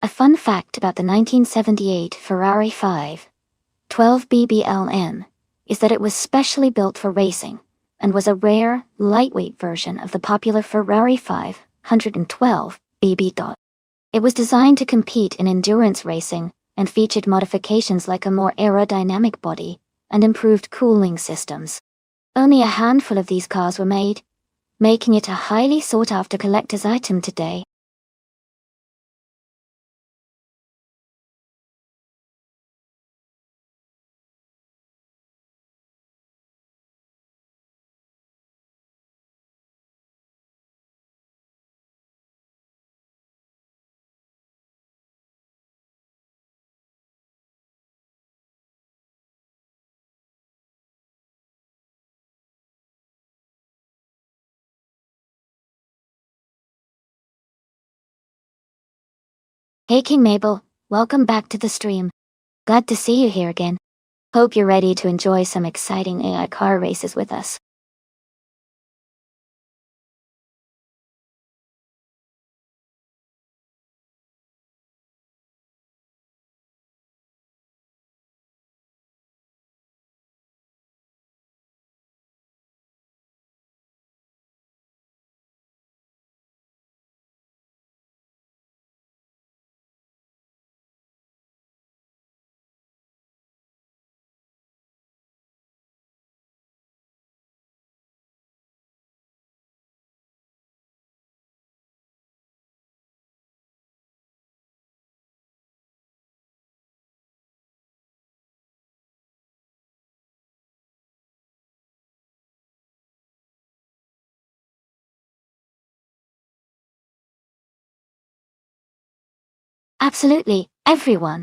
A fun fact about the 1978 Ferrari 512 BBLN is that it was specially built for racing and was a rare, lightweight version of the popular Ferrari 512 BB. It was designed to compete in endurance racing and featured modifications like a more aerodynamic body and improved cooling systems. Only a handful of these cars were made, making it a highly sought-after collector's item today. Hey King Mabel, welcome back to the stream. Glad to see you here again. Hope you're ready to enjoy some exciting AI car races with us. Absolutely, everyone.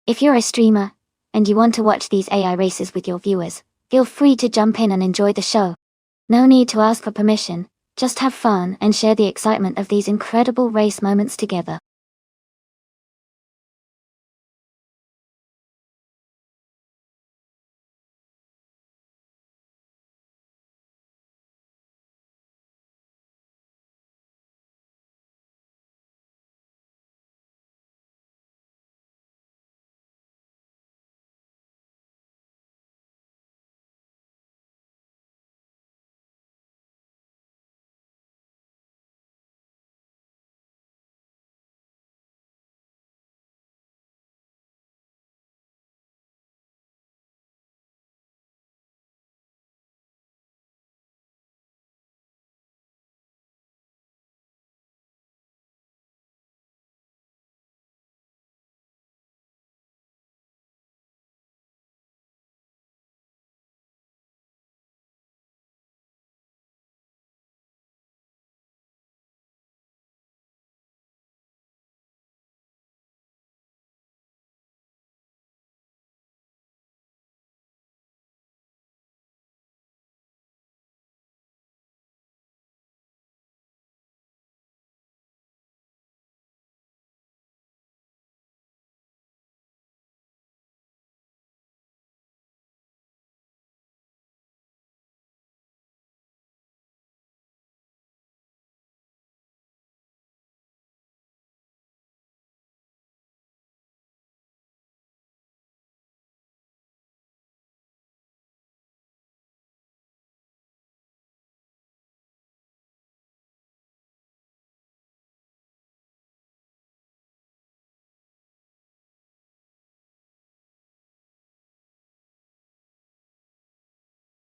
If you're a streamer, and you want to watch these AI races with your viewers, feel free to jump in and enjoy the show. No need to ask for permission, just have fun and share the excitement of these incredible race moments together.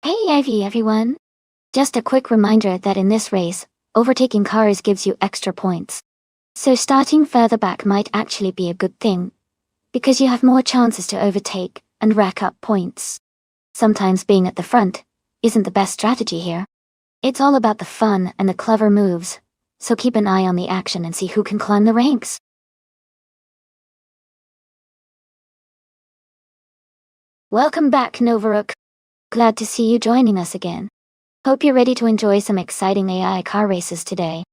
Hey everyone! Just a quick reminder that in this race, overtaking cars gives you extra points. So starting further back might actually be a good thing, because you have more chances to overtake and rack up points. Sometimes being at the front isn't the best strategy here. It's all about the fun and the clever moves, so keep an eye on the action and see who can climb the ranks. Welcome back, Novaruk. Glad to see you joining us again. Hope you're ready to enjoy some exciting AI car races today.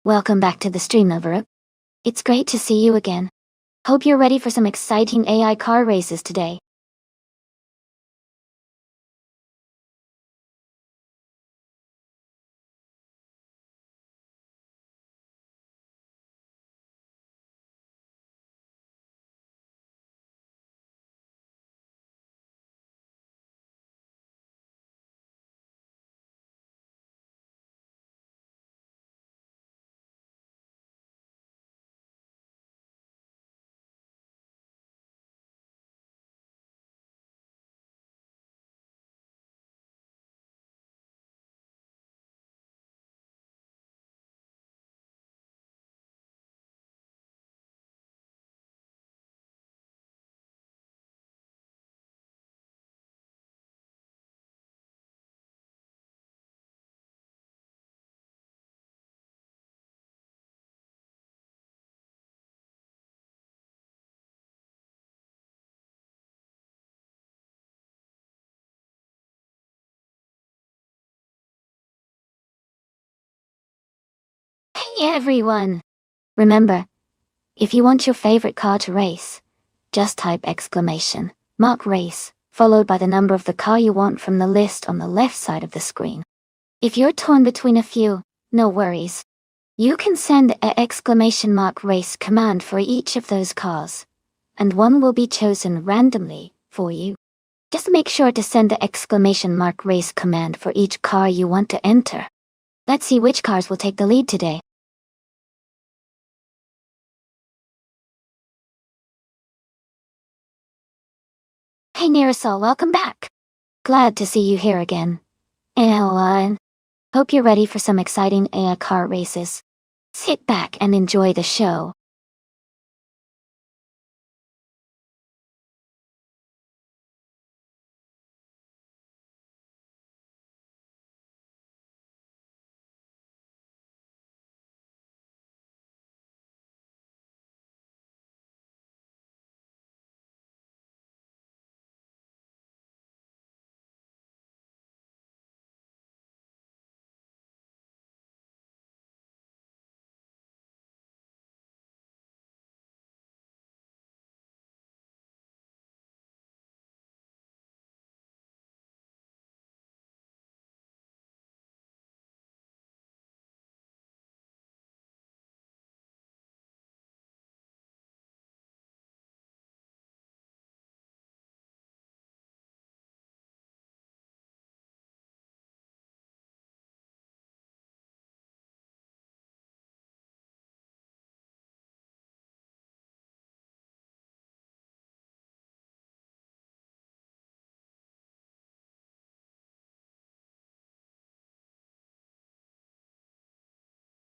Welcome back to the stream, Novaruk. It's great to see you again. Hope you're ready for some exciting AI car races today. Hey everyone! Remember, if you want your favorite car to race, just type mark race, followed by the number of the car you want from the list on the left side of the screen. If you're torn between a few, no worries. You can send mark race command for each of those cars, and one will be chosen randomly for you. Just make sure to send the mark race command for each car you want to enter. Let's see which cars will take the lead today. Hey Neerasol, welcome back. Glad to see you here again. And hope you're ready for some exciting AI car races. Sit back and enjoy the show.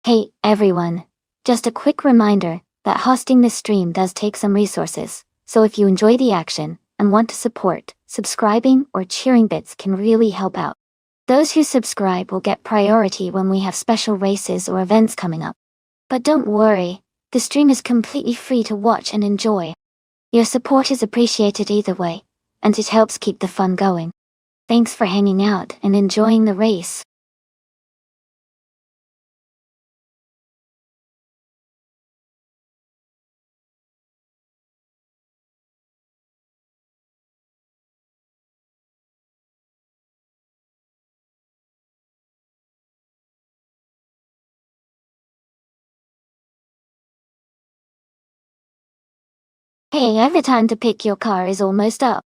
Hey everyone, just a quick reminder that hosting this stream does take some resources, so if you enjoy the action and want to support, subscribing or cheering bits can really help out. Those who subscribe will get priority when we have special races or events coming up. But don't worry, the stream is completely free to watch and enjoy. Your support is appreciated either way, and it helps keep the fun going. Thanks for hanging out and enjoying the race. Hey, every time to pick your car is almost up.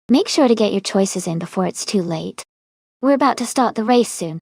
Make sure to get your choices in before it's too late. We're about to start the race soon.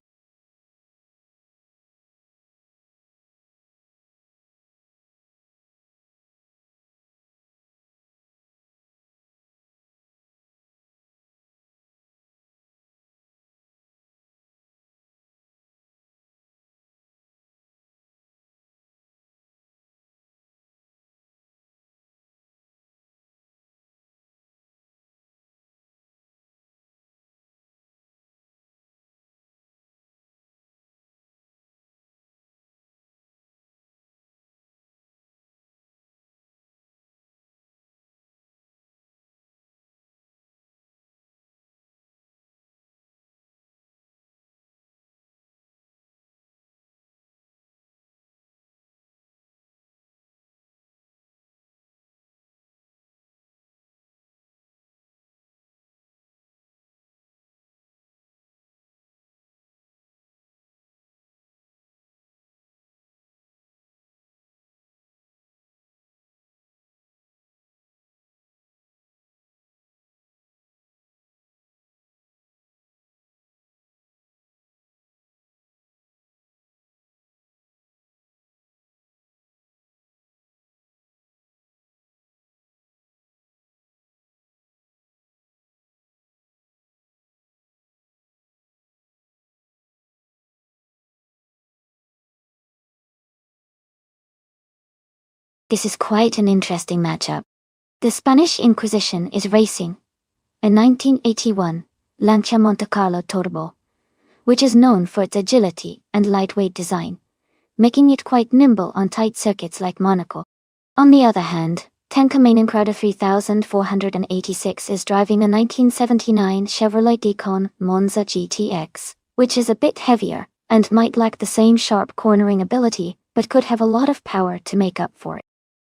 This is quite an interesting matchup. The Spanish Inquisition is racing a 1981 Lancia Monte Carlo Turbo, which is known for its agility and lightweight design, making it quite nimble on tight circuits like Monaco. On the other hand, Tenka Crowder 3486 is driving a 1979 Chevrolet Decon Monza GTX, which is a bit heavier and might lack the same sharp cornering ability, but could have a lot of power to make up for it.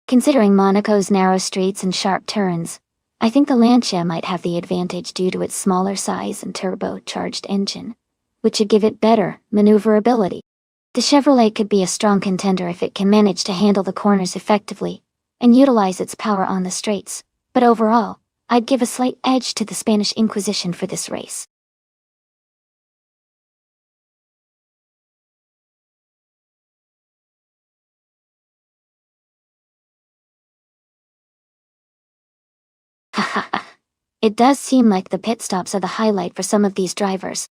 Considering Monaco's narrow streets and sharp turns, I think the Lancia might have the advantage due to its smaller size and turbocharged engine, which should give it better maneuverability. The Chevrolet could be a strong contender if it can manage to handle the corners effectively and utilize its power on the straights, but overall, I'd give a slight edge to the Spanish Inquisition for this race. Haha. It does seem like the pit stops are the highlight for some of these drivers.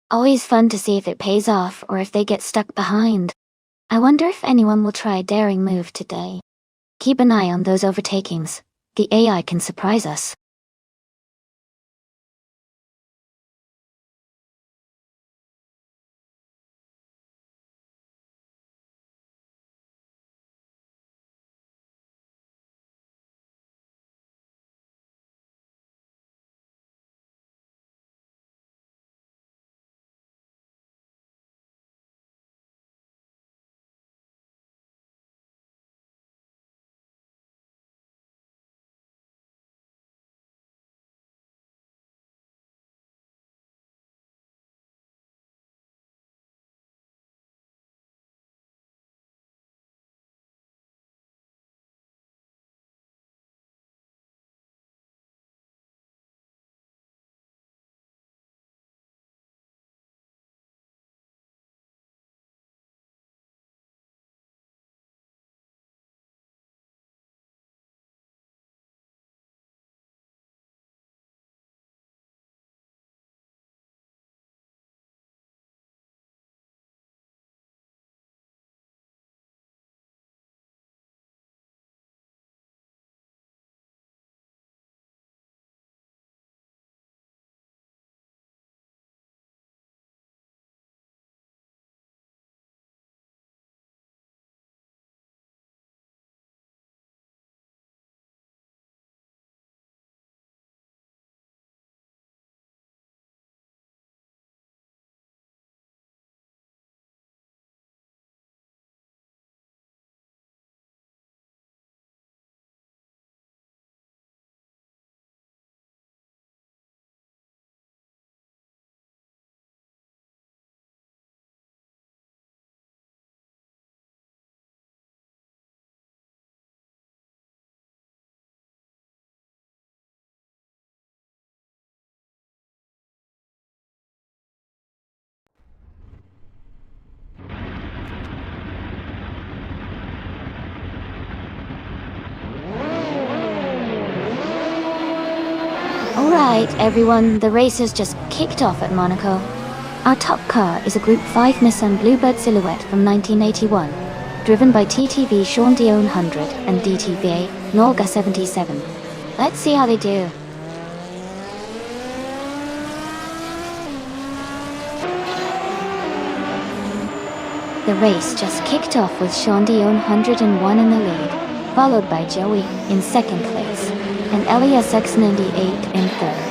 Always fun to see if it pays off or if they get stuck behind. I wonder if anyone will try a daring move today. Keep an eye on those overtakings. The AI can surprise us. Alright everyone, the race has just kicked off at Monaco. Our top car is a Group 5 Nissan Bluebird Silhouette from 1981, driven by TTV Sean Dion 100 and DTVA Nolga 77. Let's see how they do. The race just kicked off with Sean Dion 101 in the lead, followed by Joey in second place, and Elias X98 in third.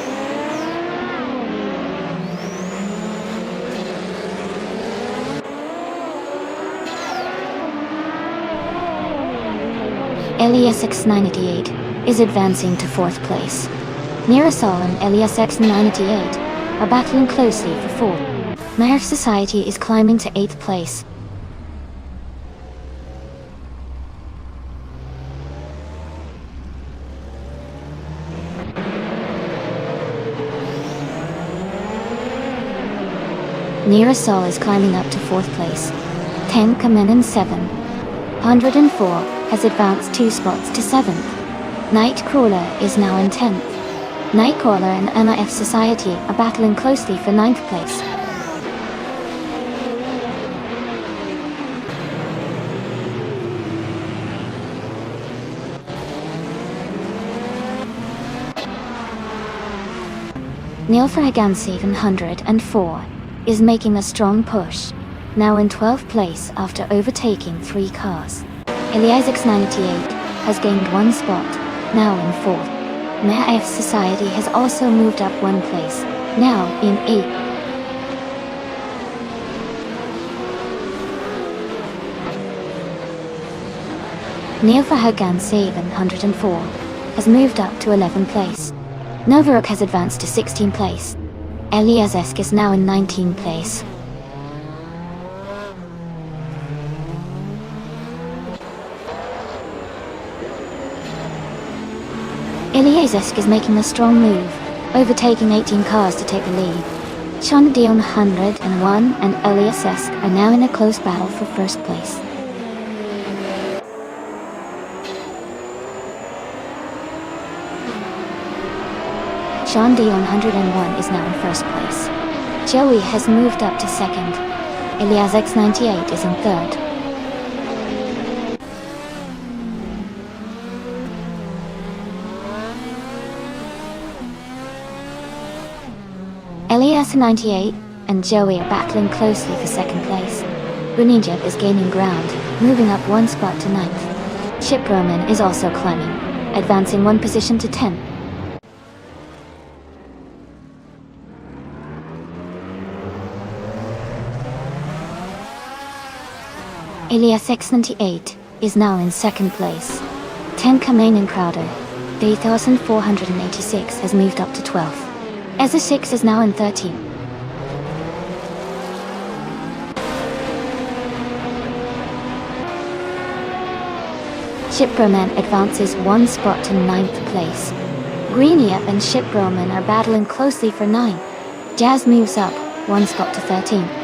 Elias X98 is advancing to fourth place. Mirasol and Elias X98 are battling closely for fourth. Mayor Society is climbing to 8th place. Mirasol is climbing up to 4th place. 10 come in 7. 104 has advanced 2 spots to 7th. Nightcrawler is now in 10th. Nightcrawler and NIF Society are battling closely for 9th place. Neil Fragan 704 is making a strong push, now in 12th place after overtaking 3 cars. Elias X98 has gained 1 spot, now in 4th. NIF Society has also moved up 1 place, now in 8th. Neil Fragan 704 has moved up to 11th place. Novaruk has advanced to 16th place. Elias Esk is now in 19th place. Elias Esk is making a strong move, overtaking 18 cars to take the lead. Sean Dion 101 and Elias Esk are now in a close battle for first place. Sean Dion 101 is now in first place. Joey has moved up to 2nd. Elias X98 is in 3rd. Elias 98 and Joey are battling closely for 2nd place. Renijep is gaining ground, moving up 1 spot to 9th. Chip Roman is also climbing, advancing 1 position to 10th. Elias X98 is now in 2nd place. 10 Kamain and Crowder, 3486 has moved up to 12th. Ezra 6 is now in 13th. Shiproman advances 1 spot to 9th place. Greeniup and Shiproman are battling closely for 9. Jazz moves up 1 spot to 13th.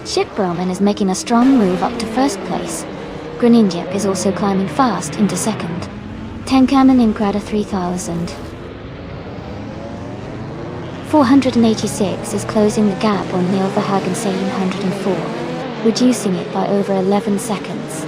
Chip Roman is making a strong move up to 1st place. Greninjep is also climbing fast into 2nd. Tenkaman in Crowder 3000. 486 is closing the gap on Neil Verhagen saying 104, reducing it by over 11 seconds.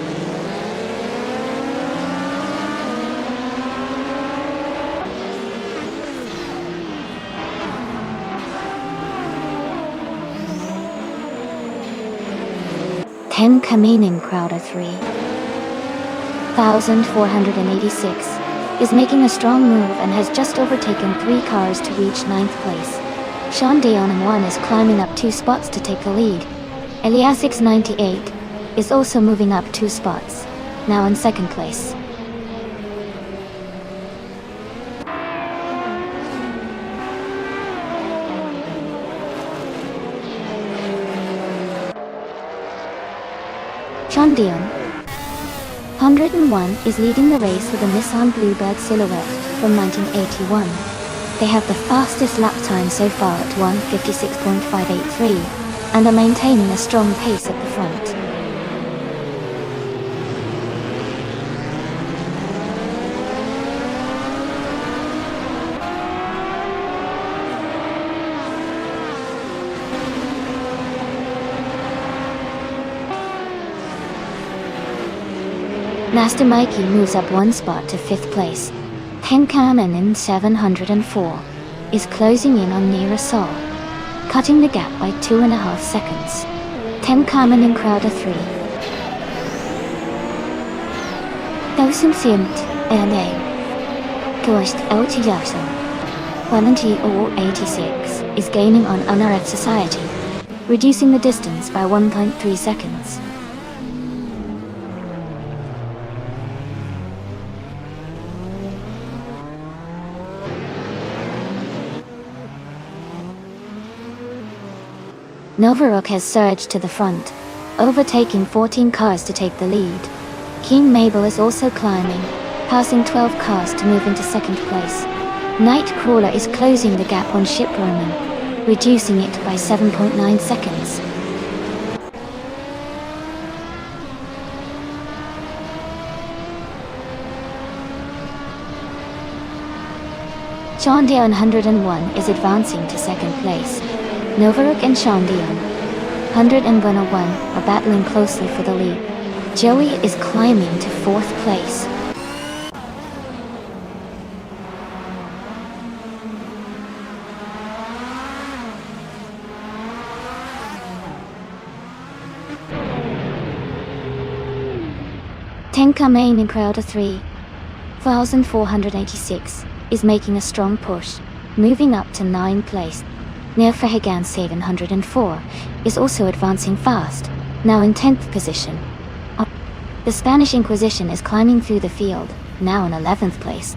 Ten Kaminin Crowder 3,486 is making a strong move and has just overtaken 3 cars to reach 9th place. Sean Dion 1 is climbing up 2 spots to take the lead. Elias X98 is also moving up 2 spots, now in 2nd place. Sean Dion 101 is leading the race with a Nissan Bluebird Silhouette from 1981. They have the fastest lap time so far at 1:56.583, and are maintaining a strong pace at the front. Master Mikey moves up one spot to 5th place. Tenkamen in 704 is closing in on Nira Sol, cutting the gap by 2.5 seconds. Tenkamen in Crowder 3. Dosimsint LA. Ghost LTYASO. 186 is gaining on Unaret Society, reducing the distance by 1.3 seconds. Novaruk has surged to the front, overtaking 14 cars to take the lead. King Mabel is also climbing, passing 12 cars to move into 2nd place. Nightcrawler is closing the gap on Ship Roman, reducing it by 7.9 seconds. Chandian 101 is advancing to 2nd place. Novaruk and Chandian 101 are battling closely for the lead. Joey is climbing to 4th place. Tenkamen in Crowder 3, 1,486, is making a strong push, moving up to 9th place. Neofahagan 704 is also advancing fast, now in 10th position. The Spanish Inquisition is climbing through the field, now in 11th place.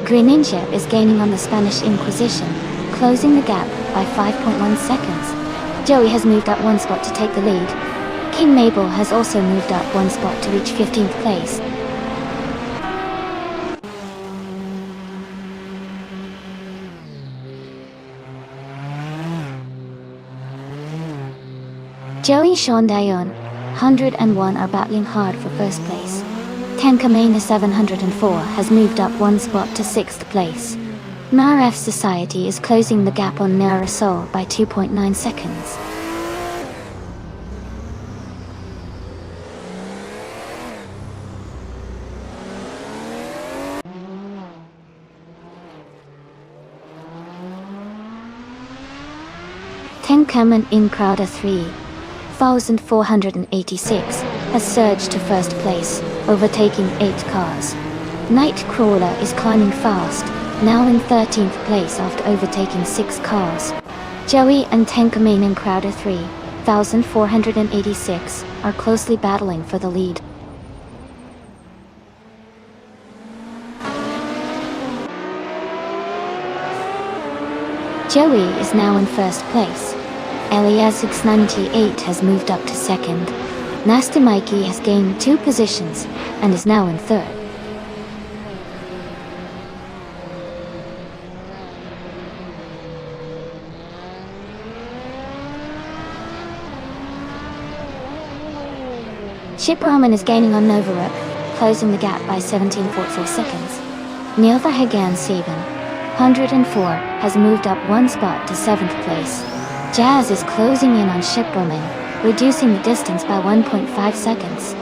Greninja is gaining on the Spanish Inquisition, closing the gap by 5.1 seconds. Joey has moved up one spot to take the lead. King Mabel has also moved up one spot to reach 15th place. Joey Shondayon, 101 are battling hard for 1st place. Tenkamena 704 has moved up one spot to 6th place. Maraf Society is closing the gap on Narasol by 2.9 seconds. Tenkamen in Crowder 3, 1,486, has surged to 1st place, overtaking 8 cars. Nightcrawler is climbing fast, now in 13th place after overtaking 6 cars. Joey and Tenkamen in Crowder 3, 1,486, are closely battling for the lead. Joey is now in 1st place. Elias 698 has moved up to 2nd. Nasta Mikey has gained 2 positions and is now in 3rd. Ship Ramen is gaining on Novaruk, closing the gap by 17.4 seconds. Nilva Hagan 704 has moved up one spot to 7th place. Jazz is closing in on Ship Ramen, reducing the distance by 1.5 seconds.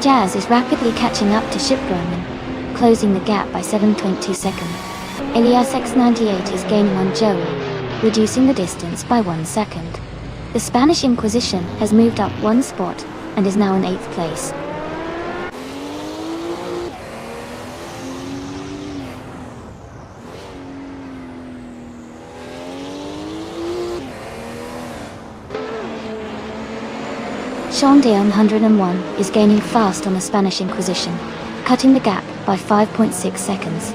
Jazz is rapidly catching up to Ship Roman, closing the gap by 7.2 seconds. Elias X98 is gaining on Joey, reducing the distance by 1 second. The Spanish Inquisition has moved up one spot and is now in 8th place. Shondayon 101 is gaining fast on the Spanish Inquisition, cutting the gap by 5.6 seconds.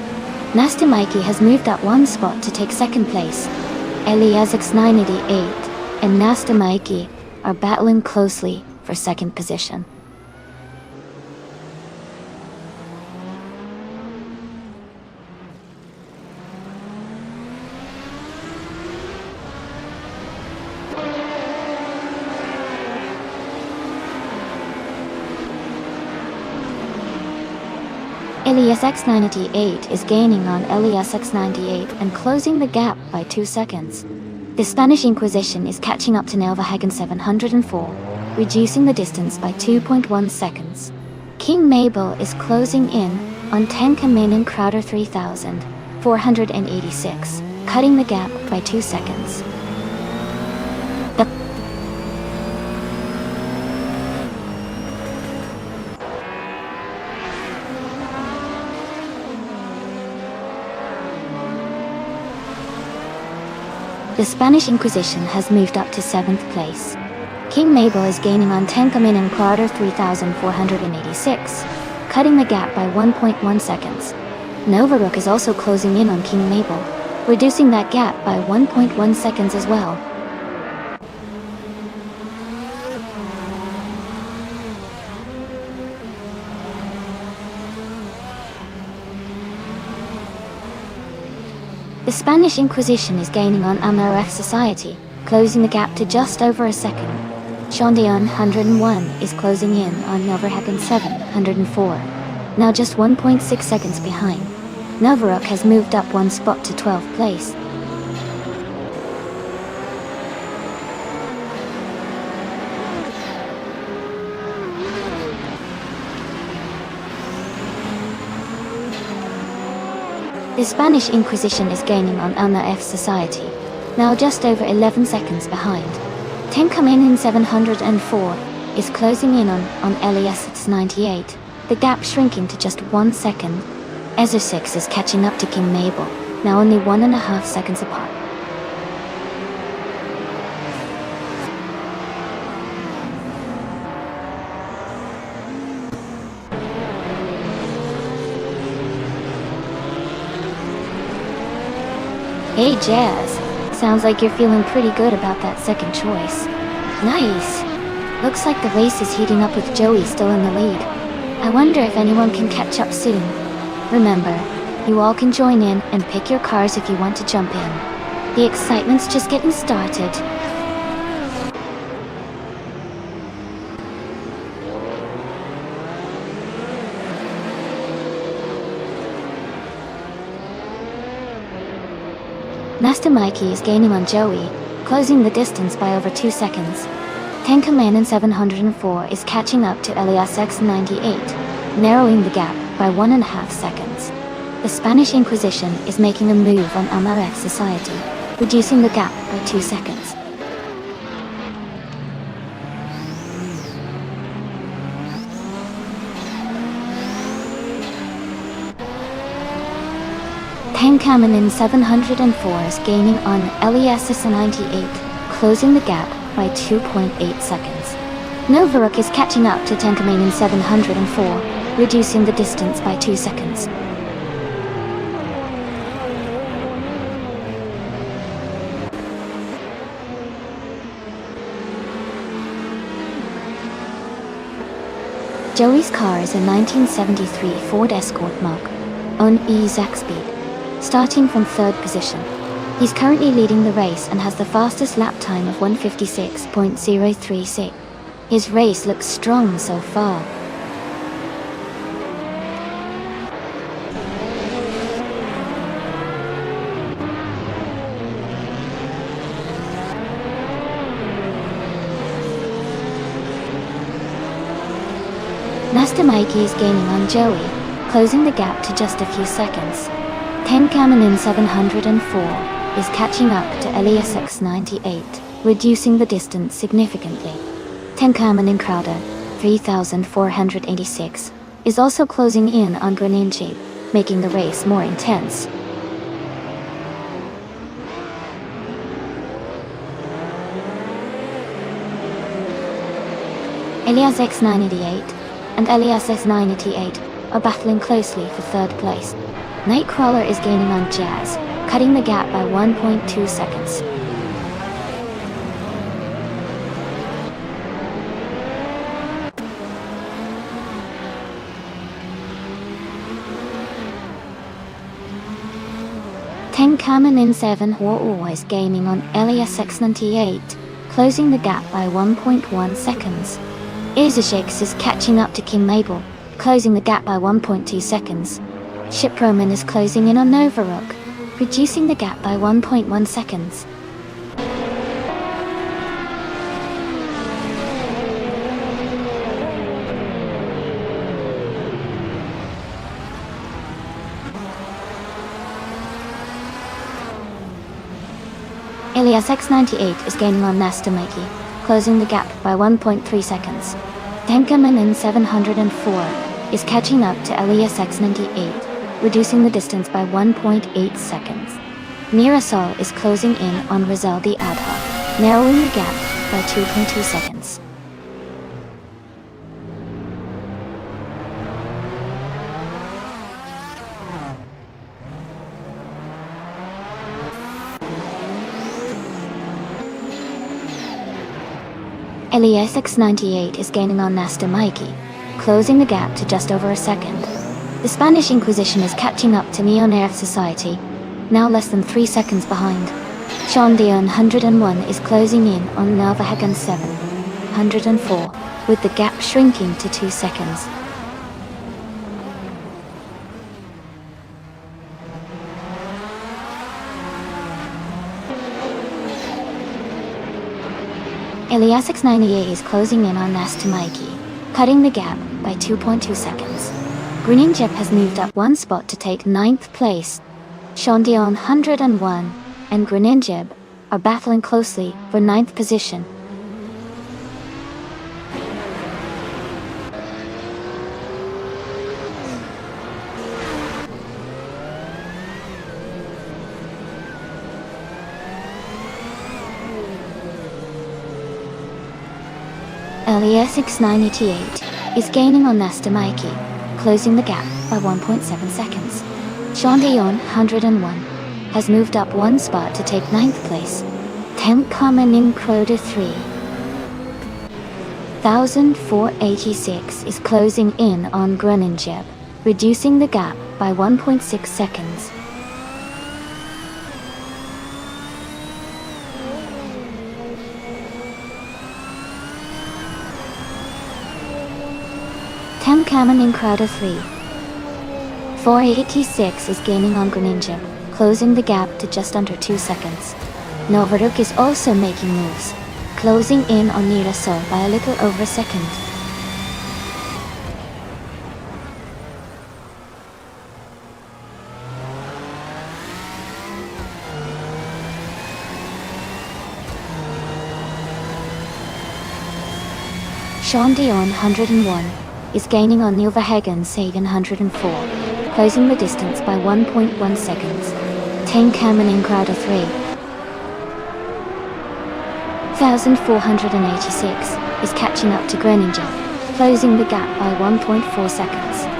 Nasta Mikey has moved up one spot to take second place. Elias X988 and Nasta Mikey are battling closely for second position. Elias X988 is gaining on Elias X98 and closing the gap by 2 seconds. The Spanish Inquisition is catching up to Nelverhagen 704, reducing the distance by 2.1 seconds. King Mabel is closing in on Tenkamin and Crowder 3486, cutting the gap by 2 seconds. The Spanish Inquisition has moved up to 7th place. King Mabel is gaining on Tenkamin and Crowder 3486, cutting the gap by 1.1 seconds. Novarook is also closing in on King Mabel, reducing that gap by 1.1 seconds as well. The Spanish Inquisition is gaining on Amaref Society, closing the gap to just over a second. Shondion 101 is closing in on Nelverhagen 704, now just 1.6 seconds behind. Novarook has moved up one spot to 12th place. The Spanish Inquisition is gaining on Amaref Society, now just over 11 seconds behind. Tenkamin 704 is closing in on Elias X98, the gap shrinking to just 1 second. Ezer 6 is catching up to King Mabel, now only 1.5 seconds apart. Hey Jazz, sounds like you're feeling pretty good about that second choice. Nice! Looks like the race is heating up with Joey still in the lead. I wonder if anyone can catch up soon. Remember, you all can join in and pick your cars if you want to jump in. The excitement's just getting started. Nasta Mikey is gaining on Joey, closing the distance by over 2 seconds. Tenkaman 704 is catching up to Elias X98, narrowing the gap by 1.5 seconds. The Spanish Inquisition is making a move on Amaref Society, reducing the gap by 2 seconds. Tenkamin 704 is gaining on Elias X98, closing the gap by 2.8 seconds. Novarook is catching up to Tenkamin 704, reducing the distance by 2 seconds. Joey's car is a 1973 Ford Escort Mark on E-Zack speed, starting from 3rd position. He's currently leading the race and has the fastest lap time of 1:56.036. His race looks strong so far. Nasta Mikey is gaining on Joey, closing the gap to just a few seconds. Tenkamin 704 is catching up to Elias X98, reducing the distance significantly. Tenkamin Crowder 3486 is also closing in on Greninja, making the race more intense. Elias X988 and Elias X988 are battling closely for third place. Nightcrawler is gaining on Jazz, cutting the gap by 1.2 seconds. Tenkamen in 7 were always gaining on Elias X98, closing the gap by 1.1 seconds. Izashix is catching up to King Mabel, closing the gap by 1.2 seconds. Shiproman is closing in on Novaruk, reducing the gap by 1.1 seconds. Elias X98 is gaining on Nastamaki, closing the gap by 1.3 seconds. Tenkamen in 704 is catching up to Elias X98, reducing the distance by 1.8 seconds. Mirasol is closing in on Rizaldi Adha, narrowing the gap by 2.2 seconds. Elias X98 is gaining on Nasta Mikey, closing the gap to just over a second. The Spanish Inquisition is catching up to Neon Earth Society, now less than 3 seconds behind. Shondion 101 is closing in on Navahagan 7, 104, with the gap shrinking to 2 seconds. Elias X98 is closing in on Nasta Mikey, cutting the gap by 2.2 seconds. Greninjep has moved up 1 spot to take 9th place. Shondion 101 and Greninjep are battling closely for 9th position. Elias X98 is gaining on Nasta Mikey, closing the gap by 1.7 seconds. Shondion 101 has moved up 1 spot to take 9th place. Tenkamen in Crota 3. 1486 is closing in on Greninjep, reducing the gap by 1.6 seconds. Tenkamen in Crowder 3. 486 is gaining on Greninjep, closing the gap to just under 2 seconds. Novaruk is also making moves, closing in on Mirasol by a little over a second. Shondion 101 is gaining on Nilvahagen Sagan 104, closing the distance by 1.1 seconds. Tenkamen in Crowder 3. 1486 is catching up to Greninja, closing the gap by 1.4 seconds.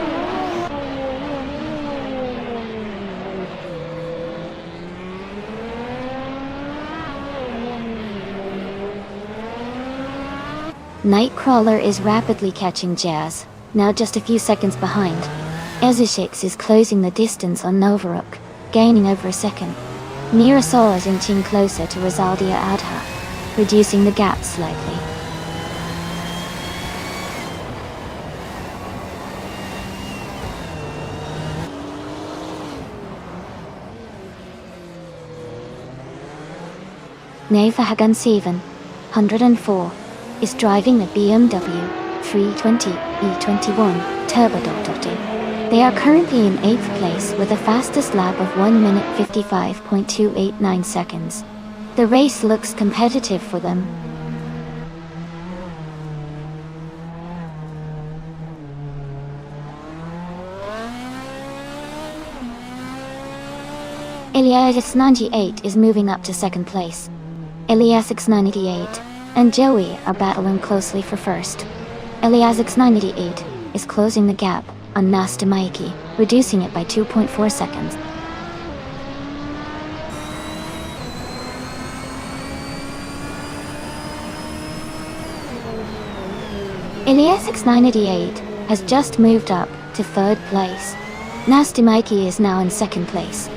Nightcrawler is rapidly catching Jazz, now just a few seconds behind. Ezishix is closing the distance on Novaruk, gaining over a second. Mirasol is inching closer to Rizaldia Adha, reducing the gap slightly. Navahagan 7, 104, is driving the BMW 320 E21 Turbo Dr. They are currently in 8th place with a fastest lap of 1 minute 55.289 seconds. The race looks competitive for them. Elias 98 is moving up to 2nd place. Elias 98 and Joey are battling closely for 1st. Elias 98 is closing the gap on Nonstop, reducing it by 2.4 seconds. Elias X988 has just moved up to 3rd place. Nonstop is now in 2nd place.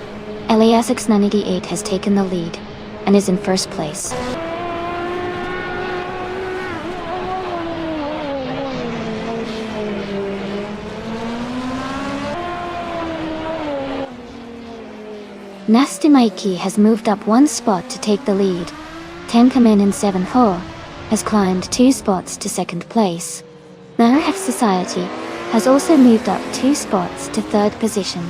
Elias X988 has taken the lead and is in 1st place. Nonstop has moved up 1 spot to take the lead. Tenkamen in 7-4 has climbed 2 spots to 2nd place. Nonstop Society has also moved up 2 spots to 3rd position.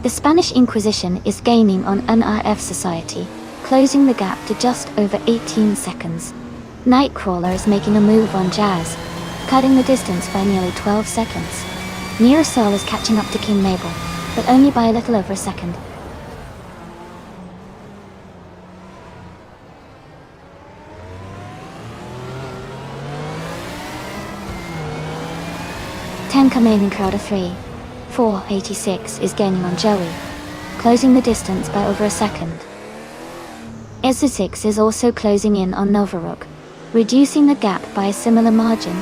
The Spanish Inquisition is gaining on Nonstop Society, closing the gap to just over 18 seconds. Nightcrawler is making a move on Jazz, cutting the distance by nearly 12 seconds. Nero Sol is catching up to King Mabel, but only by a little over a second. Tenkamen in Crowder 3, 486 is gaining on Joey, closing the distance by over a second. Ezra6 is also closing in on Novaruk, reducing the gap by a similar margin.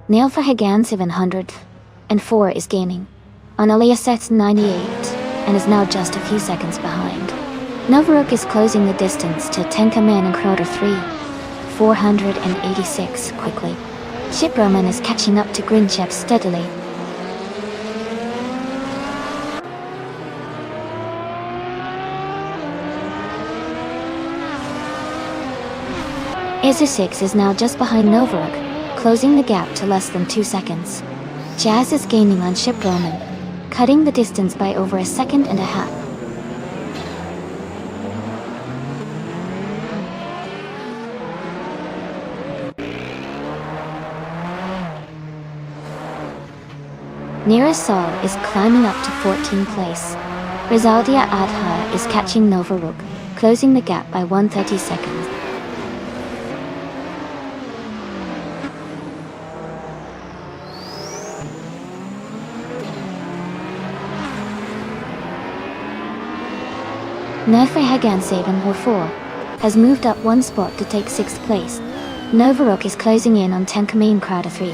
Neil for Hagan 704 is gaining on Elias X98 and is now just a few seconds behind. Novaruk is closing the distance to Tenkamen and Crowder 3, 486 quickly. Shiproman is catching up to Grinchev steadily. Ezra6 is now just behind Novaruk, closing the gap to less than 2 seconds. Jazz is gaining on Shiproman, cutting the distance by over a second and a half. Nero Sol is climbing up to 14th place. Rizaldia Adha is catching Novaruk, closing the gap by 130 seconds. Nerfe Hagan 704 has moved up 1 spot to take 6th place. Novaruk is closing in on Tenkamen Crowder 3,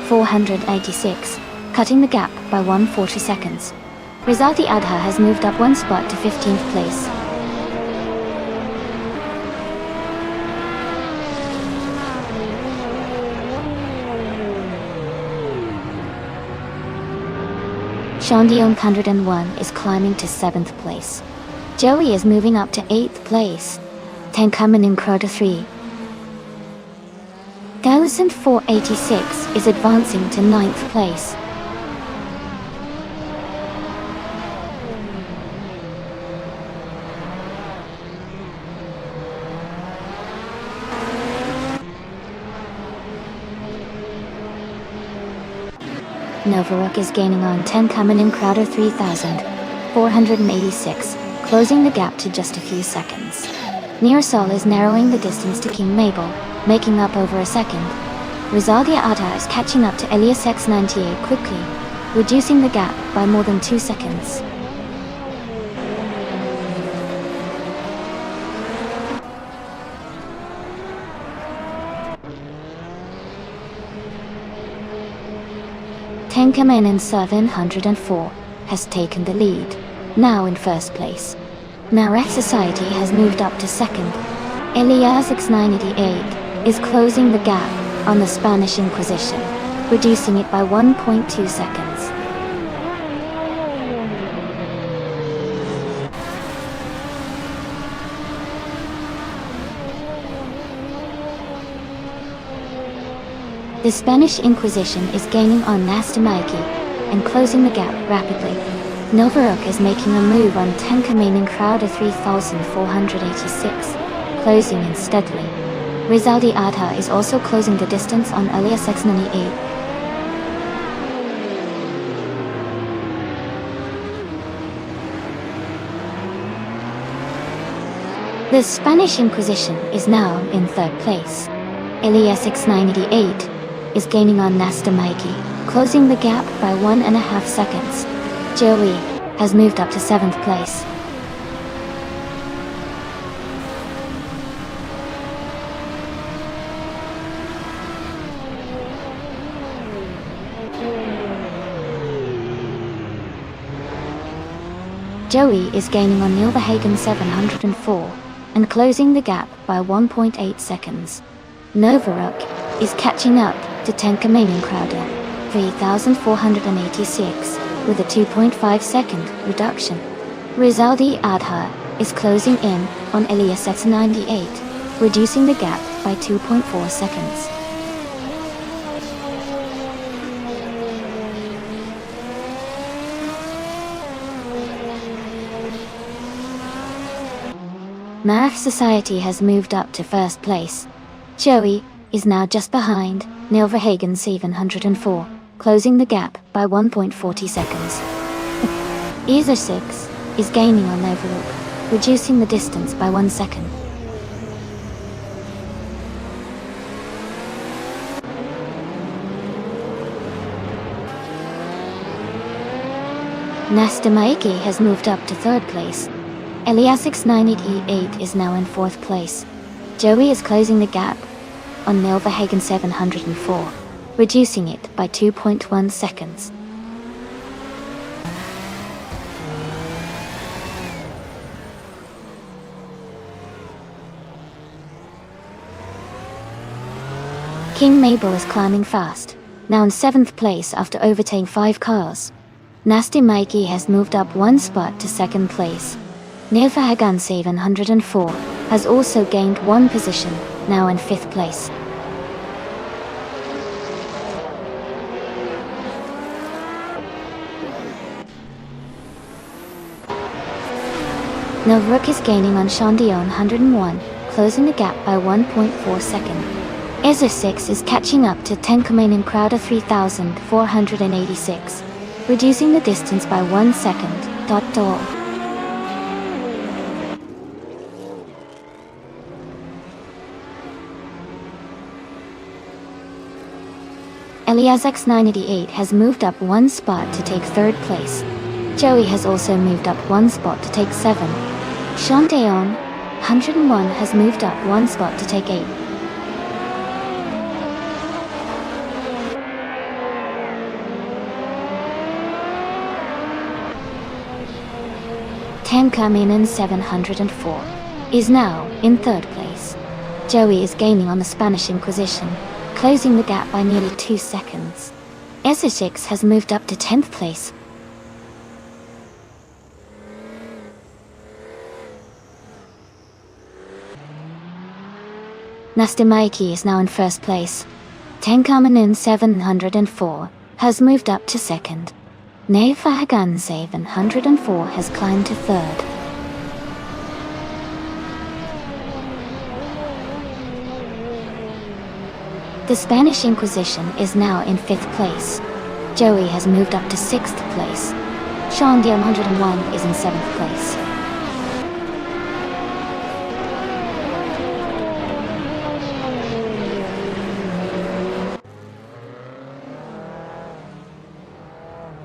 486, cutting the gap by 140 seconds. Rizaldi Adha has moved up 1 spot to 15th place. Shandion 101 is climbing to 7th place. Joey is moving up to 8th place. Tenkamen in Crowder 3, 1486 is advancing to 9th place. Novaruk is gaining on Tenkamen in Crowder 3486, closing the gap to just a few seconds. Nearsol is narrowing the distance to King Mabel, making up over a second. Rizaldia Adha is catching up to Elias X98 quickly, reducing the gap by more than 2 seconds. Tenkamen in 704 has taken the lead, now in 1st place. Narek Society has moved up to 2nd. Elias X988 is closing the gap on the Spanish Inquisition, reducing it by 1.2 seconds. The Spanish Inquisition is gaining on Nonstop and closing the gap rapidly. Novaruk is making a move on tanker remaining Crowder 3486, closing in steadily. Rizaldi Adha is also closing the distance on Elias X98. The Spanish Inquisition is now in third place. Elias X988 is gaining on Nasta Mikey, closing the gap by 1.5 seconds. Joey has moved up to 7th place. Joey is gaining on Nilverhagen 704 and closing the gap by 1.8 seconds. Novaruk is catching up to tanker remaining Crowder 3486 with a 2.5 second reduction. Rizaldi Adha is closing in on Elias X98, reducing the gap by 2.4 seconds. Math Society has moved up to first place. Joey is now just behind Nilverhagen 704, closing the gap by 1.40 seconds. Ether 6 is gaining on Novaruk, reducing the distance by 1 second. Nasta Maiki has moved up to third place. Elias X988 is now in 4th place. Joey is closing the gap on Nilverhagen 704, reducing it by 2.1 seconds. King Mabel is climbing fast, now in 7th place after overtaking 5 cars. Nasty Mikey has moved up 1 spot to 2nd place. Nilverhagen 704 has also gained 1 position, now in 5th place. Novaruk is gaining on Shandion 101, closing the gap by 1.4 seconds. Ezra 6 is catching up to Tenkamen and Crowder 3486, reducing the distance by 1 second. Elias X988 has moved up 1 spot to take 3rd place. Joey has also moved up 1 spot to take 7. Shantaeon 101 has moved up 1 spot to take 8. Tankaminen 704 is now in 3rd place. Joey is gaining on the Spanish Inquisition, closing the gap by nearly 2 seconds. Essex has moved up to 10th place. Nastimaiki is now in 1st place. Tenkaminen 704 has moved up to 2nd. Neifahagan 704 has climbed to 3rd. The Spanish Inquisition is now in 5th place. Joey has moved up to 6th place. Shandian 101 is in 7th place.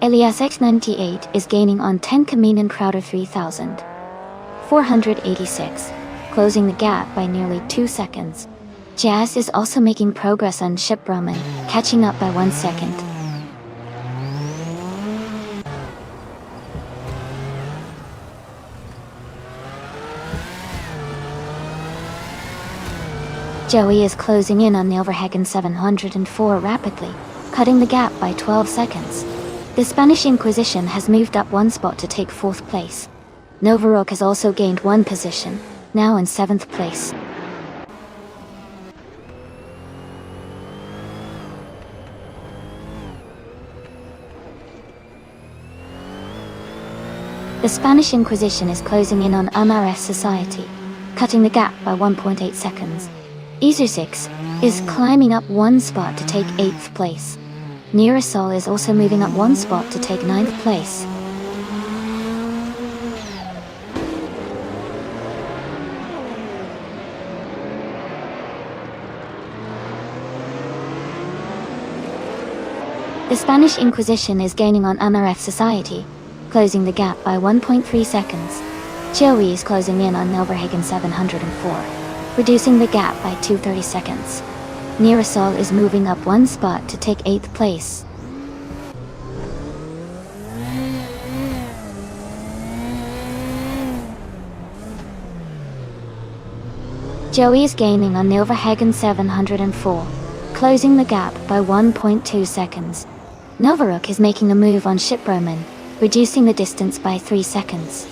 Elias X98 is gaining on Tenkamin and Crowder 3486, closing the gap by nearly 2 seconds. Jazz is also making progress on Ship Brahman, catching up by 1 second. Joey is closing in on Nilverhagen 704 rapidly, cutting the gap by 12 seconds. The Spanish Inquisition has moved up 1 spot to take 4th place. Novaruk has also gained 1 position, now in 7th place. The Spanish Inquisition is closing in on Amaref society, cutting the gap by 1.8 seconds. Isu6 is climbing up one spot to take 8th place. Neurosol is also moving up one spot to take 9th place. The Spanish Inquisition is gaining on Amaref society, closing the gap by 1.3 seconds. Joey is closing in on Nelverhagen 704, reducing the gap by 230 seconds. Neurosol is moving up one spot to take 8th place. Joey is gaining on Nelverhagen 704, closing the gap by 1.2 seconds. Novaruk is making a move on Shiproman, reducing the distance by 3 seconds.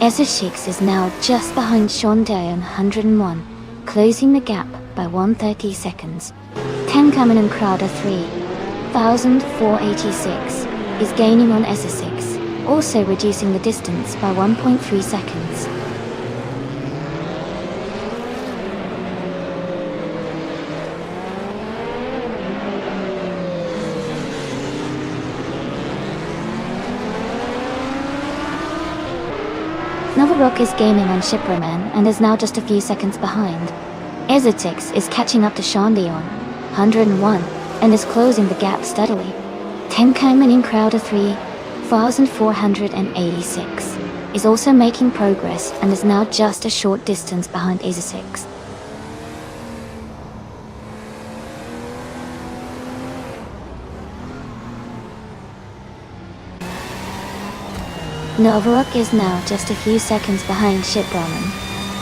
Esushix is now just behind Shondai on 101, closing the gap by 130 seconds. Tenkamen and Crowder 3,486 is gaining on Esushix, also reducing the distance by 1.3 seconds. Novaruk is gaining on Shiproman and is now just a few seconds behind. Ezotix is catching up to Shandion, 101, and is closing the gap steadily. Tenkamen in Crowder 3,486 is also making progress and is now just a short distance behind Ezotix. Novaruk is now just a few seconds behind Shiproman.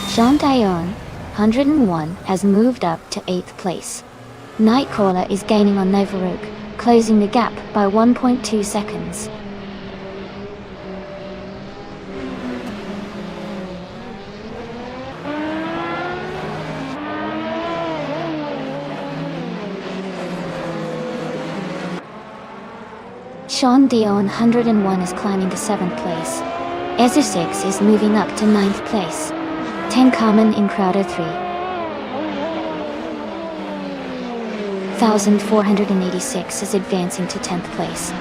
Shandayon, 101, has moved up to 8th place. Nightcrawler is gaining on Novaruk, closing the gap by 1.2 seconds. Sean Dion 101 is climbing to 7th place. Ezu6 is moving up to 9th place. Tenkamen in Crowder 3,486 is advancing to 10th place.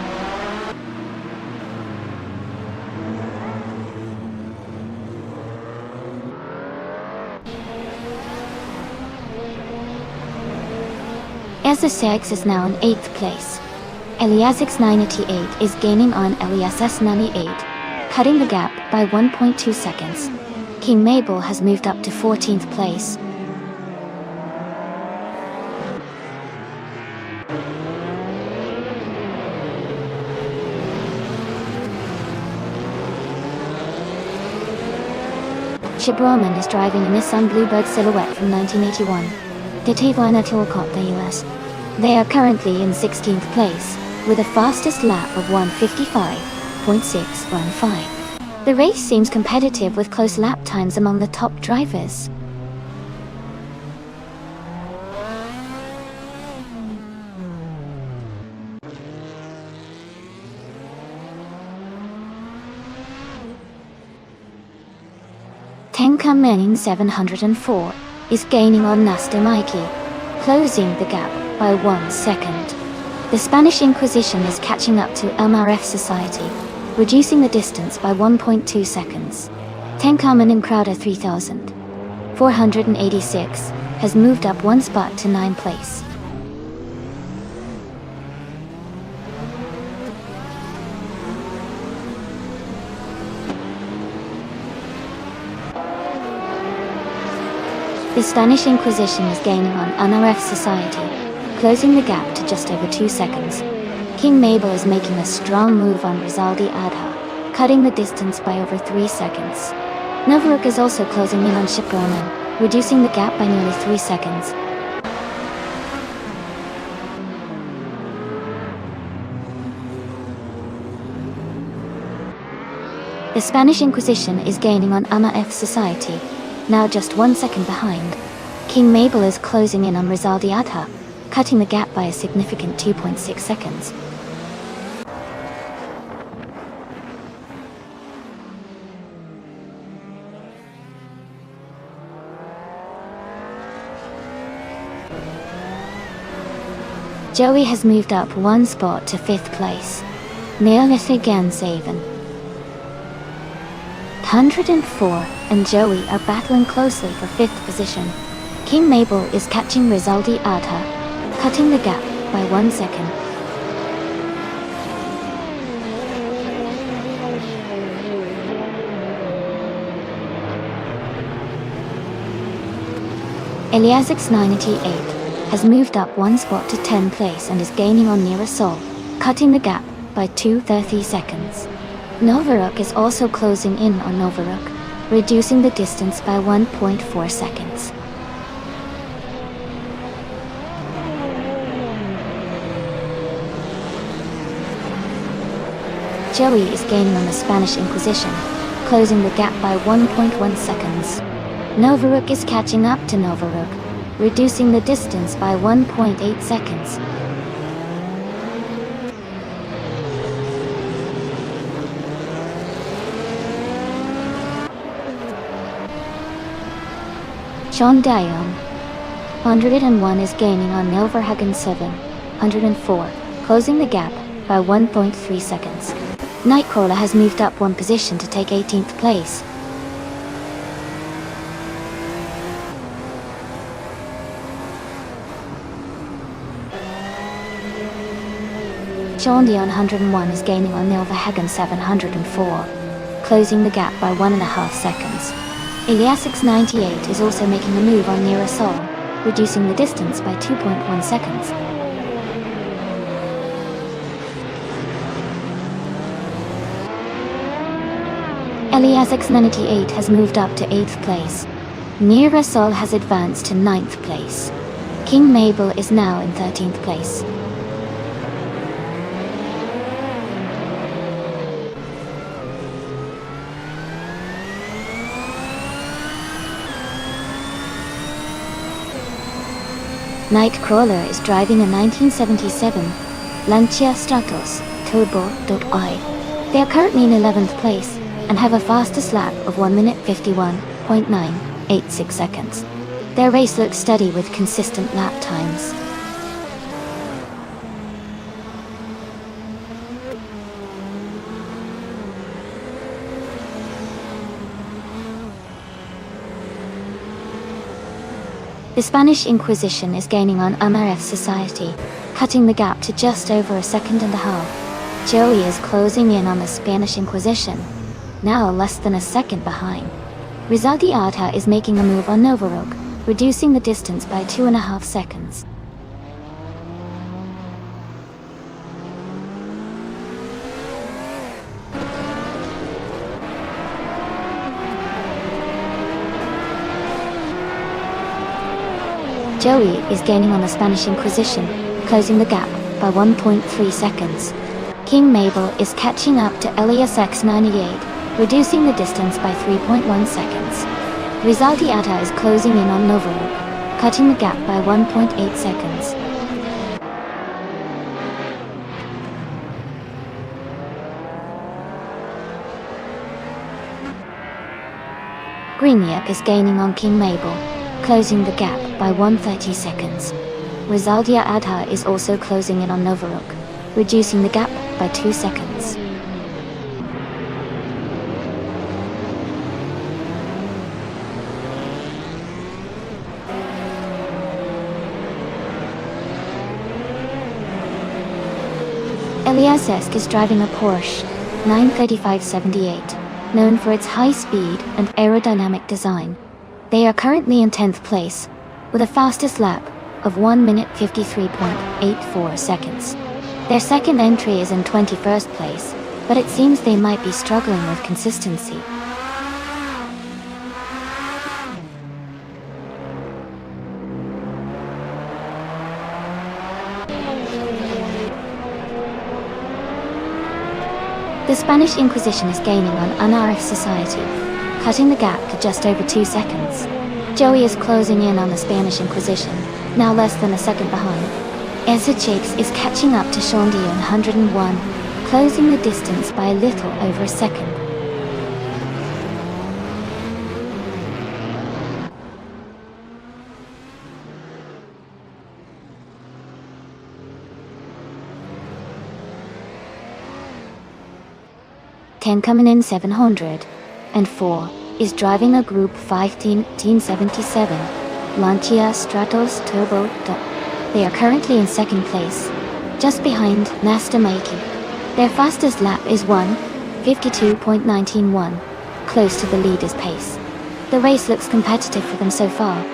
Ezu6 is now in 8th place. Eliasix 988 is gaining on Elias's 98, cutting the gap by 1.2 seconds. King Mabel has moved up to 14th place. Shibraman is driving a Nissan Bluebird Silhouette from 1981. Detaiwana Tilcott, the US. They are currently in 16th place, with a fastest lap of 1:55.615. The race seems competitive with close lap times among the top drivers. Tenkamen 704 is gaining on Nastomaiki, closing the gap by 1 second. The Spanish Inquisition is catching up to Amaref Society, reducing the distance by 1.2 seconds. Tenkamen in Crowder 3,486 has moved up one spot to 9th place. The Spanish Inquisition is gaining on Amaref Society, closing the gap to just over 2 seconds. King Mabel is making a strong move on Rizaldi Adha, cutting the distance by over 3 seconds. Novaruk is also closing in on Shiproman, reducing the gap by nearly 3 seconds. The Spanish Inquisition is gaining on Amaref Society, now just 1 second behind. King Mabel is closing in on Rizal de Ata, cutting the gap by a significant 2.6 seconds. Joey has moved up 1 spot to 5th place. Nearlis again Saven. 104 and Joey are battling closely for 5th position. King Mabel is catching Rizal de Ata, cutting the gap by 1 second. Eliasix98 has moved up 1 spot to 10th place and is gaining on Nirasol, cutting the gap by 2.30 seconds. Novaruk is also closing in on Novaruk, reducing the distance by 1.4 seconds. Joey is gaining on the Spanish Inquisition, closing the gap by 1.1 seconds. Novaruk is catching up to Novaruk, reducing the distance by 1.8 seconds. Sean Dion, 101 is gaining on Nilverhagen 7, 104, closing the gap by 1.3 seconds. Nightcrawler has moved up 1 position to take 18th place. Sean Dion 101 is gaining on Nilverhagen 704, closing the gap by 1.5 seconds. Eliasix98 is also making a move on Nirasol, reducing the distance by 2.1 seconds. Eliasix98 has moved up to 8th place. Nirasol has advanced to 9th place. King Mabel is now in 13th place. Nightcrawler is driving a 1977 Lancia Stratos Turbo.I. They are currently in 11th place and have a fastest lap of 1 minute 51.986 seconds. Their race looks steady with consistent lap times. The Spanish Inquisition is gaining on Amareth Society, cutting the gap to just over 1.5 seconds. Joey is closing in on the Spanish Inquisition, now less than 1 second behind. Rizal de Ata is making a move on Novaruk, reducing the distance by 2.5 seconds. Joey is gaining on the Spanish Inquisition, closing the gap by 1.3 seconds. King Mabel is catching up to Eliasix98, reducing the distance by 3.1 seconds. Rizal de Ata is closing in on Novaruk, cutting the gap by 1.8 seconds. Greenyak is gaining on King Mabel, closing the gap by 1.30 seconds. Rizal de Ata is also closing in on Novaruk, reducing the gap by 2 seconds. Eliasix is driving a Porsche 935/78, known for its high speed and aerodynamic design. They are currently in 10th place, with a fastest lap of 1 minute 53.84 seconds. Their second entry is in 21st place, but it seems they might be struggling with consistency. The Spanish Inquisition is gaining on Amareth Society, cutting the gap to just over 2 seconds. Joey is closing in on the Spanish Inquisition, now less than a second behind. Ezra Jakes is catching up to Sean Dion 101, closing the distance by a little over a second. Ten coming in 704 is driving a Group 1577 Lancia Stratos Turbo. They are currently in second place, just behind Nasta Maiki. Their fastest lap is 1:52.191, close to the leader's pace. The race looks competitive for them so far.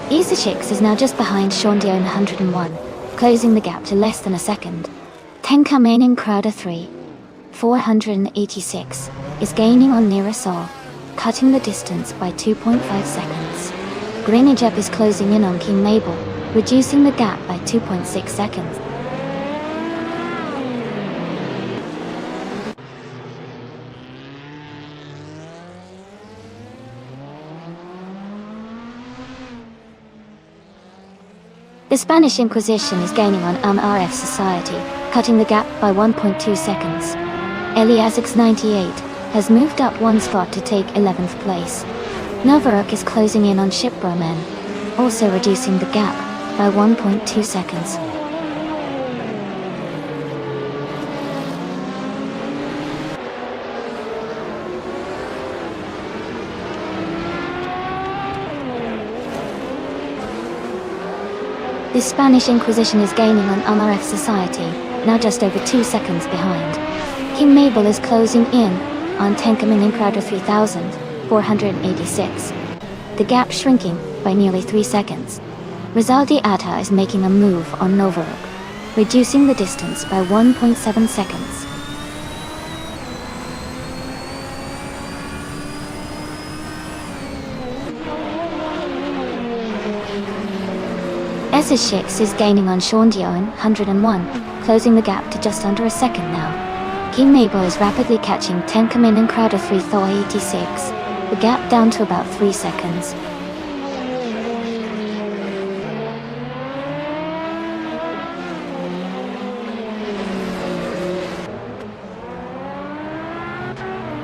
Isashix is now just behind Sean Dion 101, closing the gap to less than a second. Tenka Mainin Crowder 3, 486, is gaining on Nirasol, cutting the distance by 2.5 seconds. Greenijep is closing in on King Mabel, reducing the gap by 2.6 seconds. The Spanish Inquisition is gaining on RF Society, cutting the gap by 1.2 seconds. Eliasix 98 has moved up one spot to take 11th place. Novaruk is closing in on Shipbroman, also reducing the gap by 1.2 seconds. The Spanish Inquisition is gaining on RF Society, now just over 2 seconds behind. King Mabel is closing in on Tenkamin Crowder 3486. The gap shrinking by nearly 3 seconds. Rizaldi Atta is making a move on Novaruk, reducing the distance by 1.7 seconds. Eseshix is gaining on Sean Dion 101, closing the gap to just under a second now. King Mabel is rapidly catching Tenkamin and Crowder 3486, the gap down to about 3 seconds.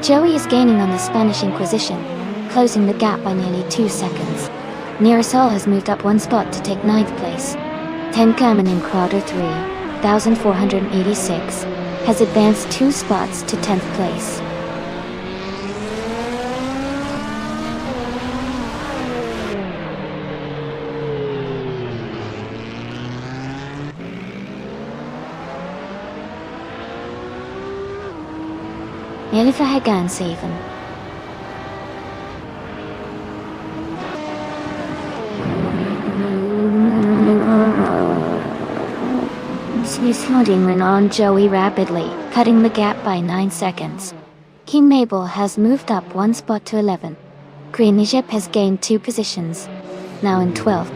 Joey is gaining on the Spanish Inquisition, closing the gap by nearly 2 seconds. Nirasol has moved up one spot to take 9th place. Tenkamin in Crowder 3486 has advanced 2 spots to 10th place. Elifa Hagan Saven. Sliding in on Joey rapidly, cutting the gap by 9 seconds. King Mabel has moved up one spot to 11. Greenijep has gained 2 positions, now in 12th.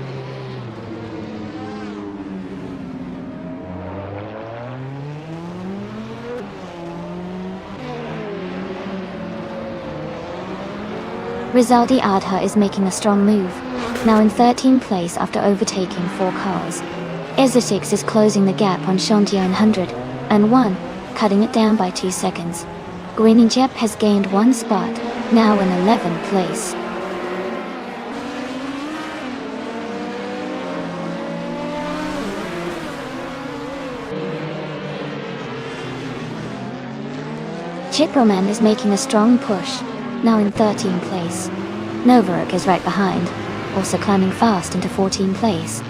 Rizaldi Adha is making a strong move, now in 13th place after overtaking 4 cars. Ezesix is closing the gap on Shondion 101, cutting it down by 2 seconds. Greenijep has gained 1 spot, now in 11th place. Chiproman is making a strong push, now in 13th place. Novaruk is right behind, also climbing fast into 14th place.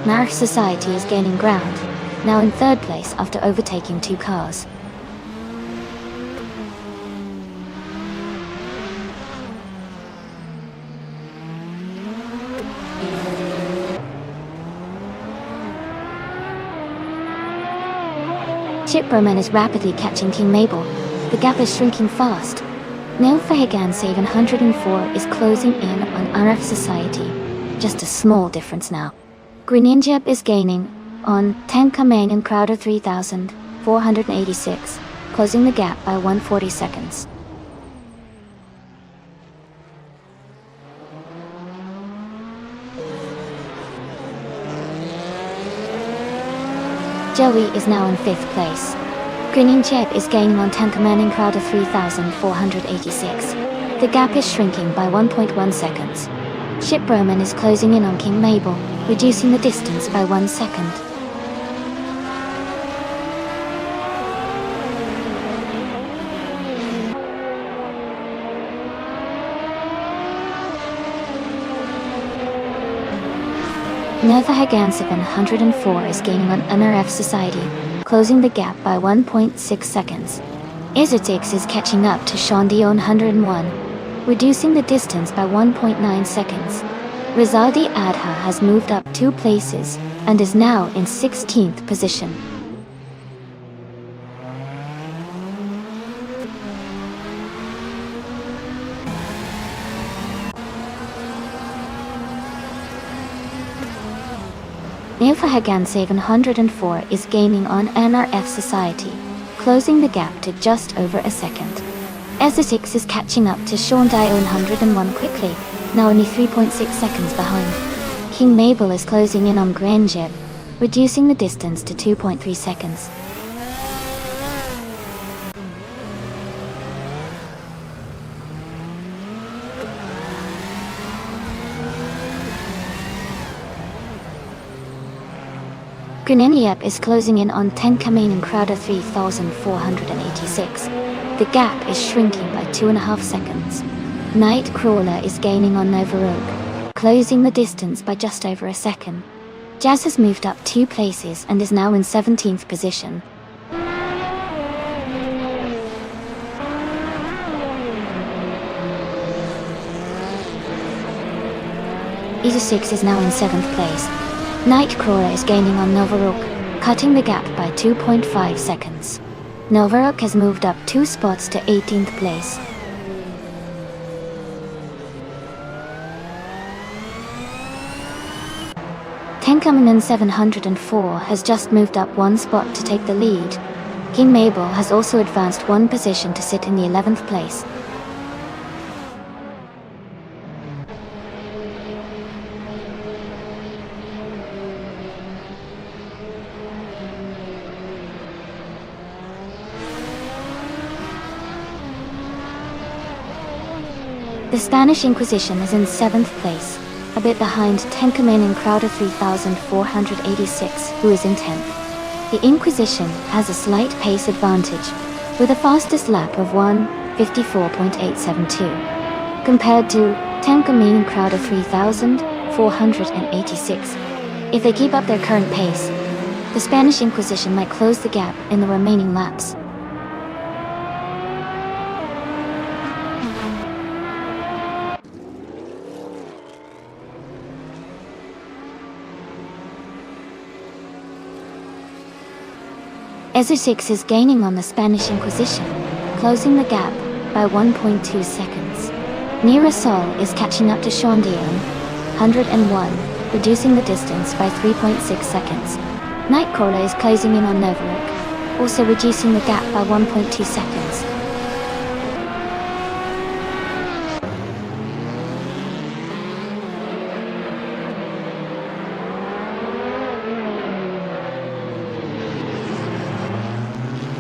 March Society is gaining ground, now in 3rd place after overtaking 2 cars. Chiproman is rapidly catching King Mabel. The gap is shrinking fast. Nilfahagan 704 is closing in on RF Society. Just a small difference now. Greninjab is gaining on Tenkamane and Crowder 3486, closing the gap by 140 seconds. Joey is now in 5th place. Greninjab is gaining on Tenkamane and Crowder 3486. The gap is shrinking by 1.1 seconds. Ship Roman is closing in on King Mabel, reducing the distance by 1 second. Nilfahagan 704 is gaining on NRF Society, closing the gap by 1.6 seconds. Izzetix is catching up to Shondion 101, reducing the distance by 1.9 seconds. Rizaldi Adha has moved up 2 places and is now in 16th position. Nilfahagan 704 is gaining on NRF Society, closing the gap to just over a second. Izzetix is catching up to Shondion 101 quickly, now only 3.6 seconds behind. King Mabel is closing in on Greninjab, reducing the distance to 2.3 seconds. Greninjab is closing in on Tenkamane and Crowder 3486. The gap is shrinking by 2.5 seconds. Nightcrawler is gaining on Novarook, closing the distance by just over a second. Jazz has moved up 2 places and is now in 17th position. Izzetix is now in 7th place. Nightcrawler is gaining on Novarook, cutting the gap by 2.5 seconds. Novarook has moved up 2 spots to 18th place. Tenkamane 704 has just moved up 1 spot to take the lead. King Mabel has also advanced 1 position to sit in the 11th place. The Spanish Inquisition is in 7th place, a bit behind Tenkamane and Crowder 3486, who is in 10th. The Inquisition has a slight pace advantage, with a fastest lap of 1:54.872, compared to Tenkamane and Crowder 3486. If they keep up their current pace, the Spanish Inquisition might close the gap in the remaining laps. Izzetix is gaining on the Spanish Inquisition, closing the gap by 1.2 seconds. Nerasol is catching up to Shondion 101, reducing the distance by 3.6 seconds. Nightcrawler is closing in on Novarook, also reducing the gap by 1.2 seconds.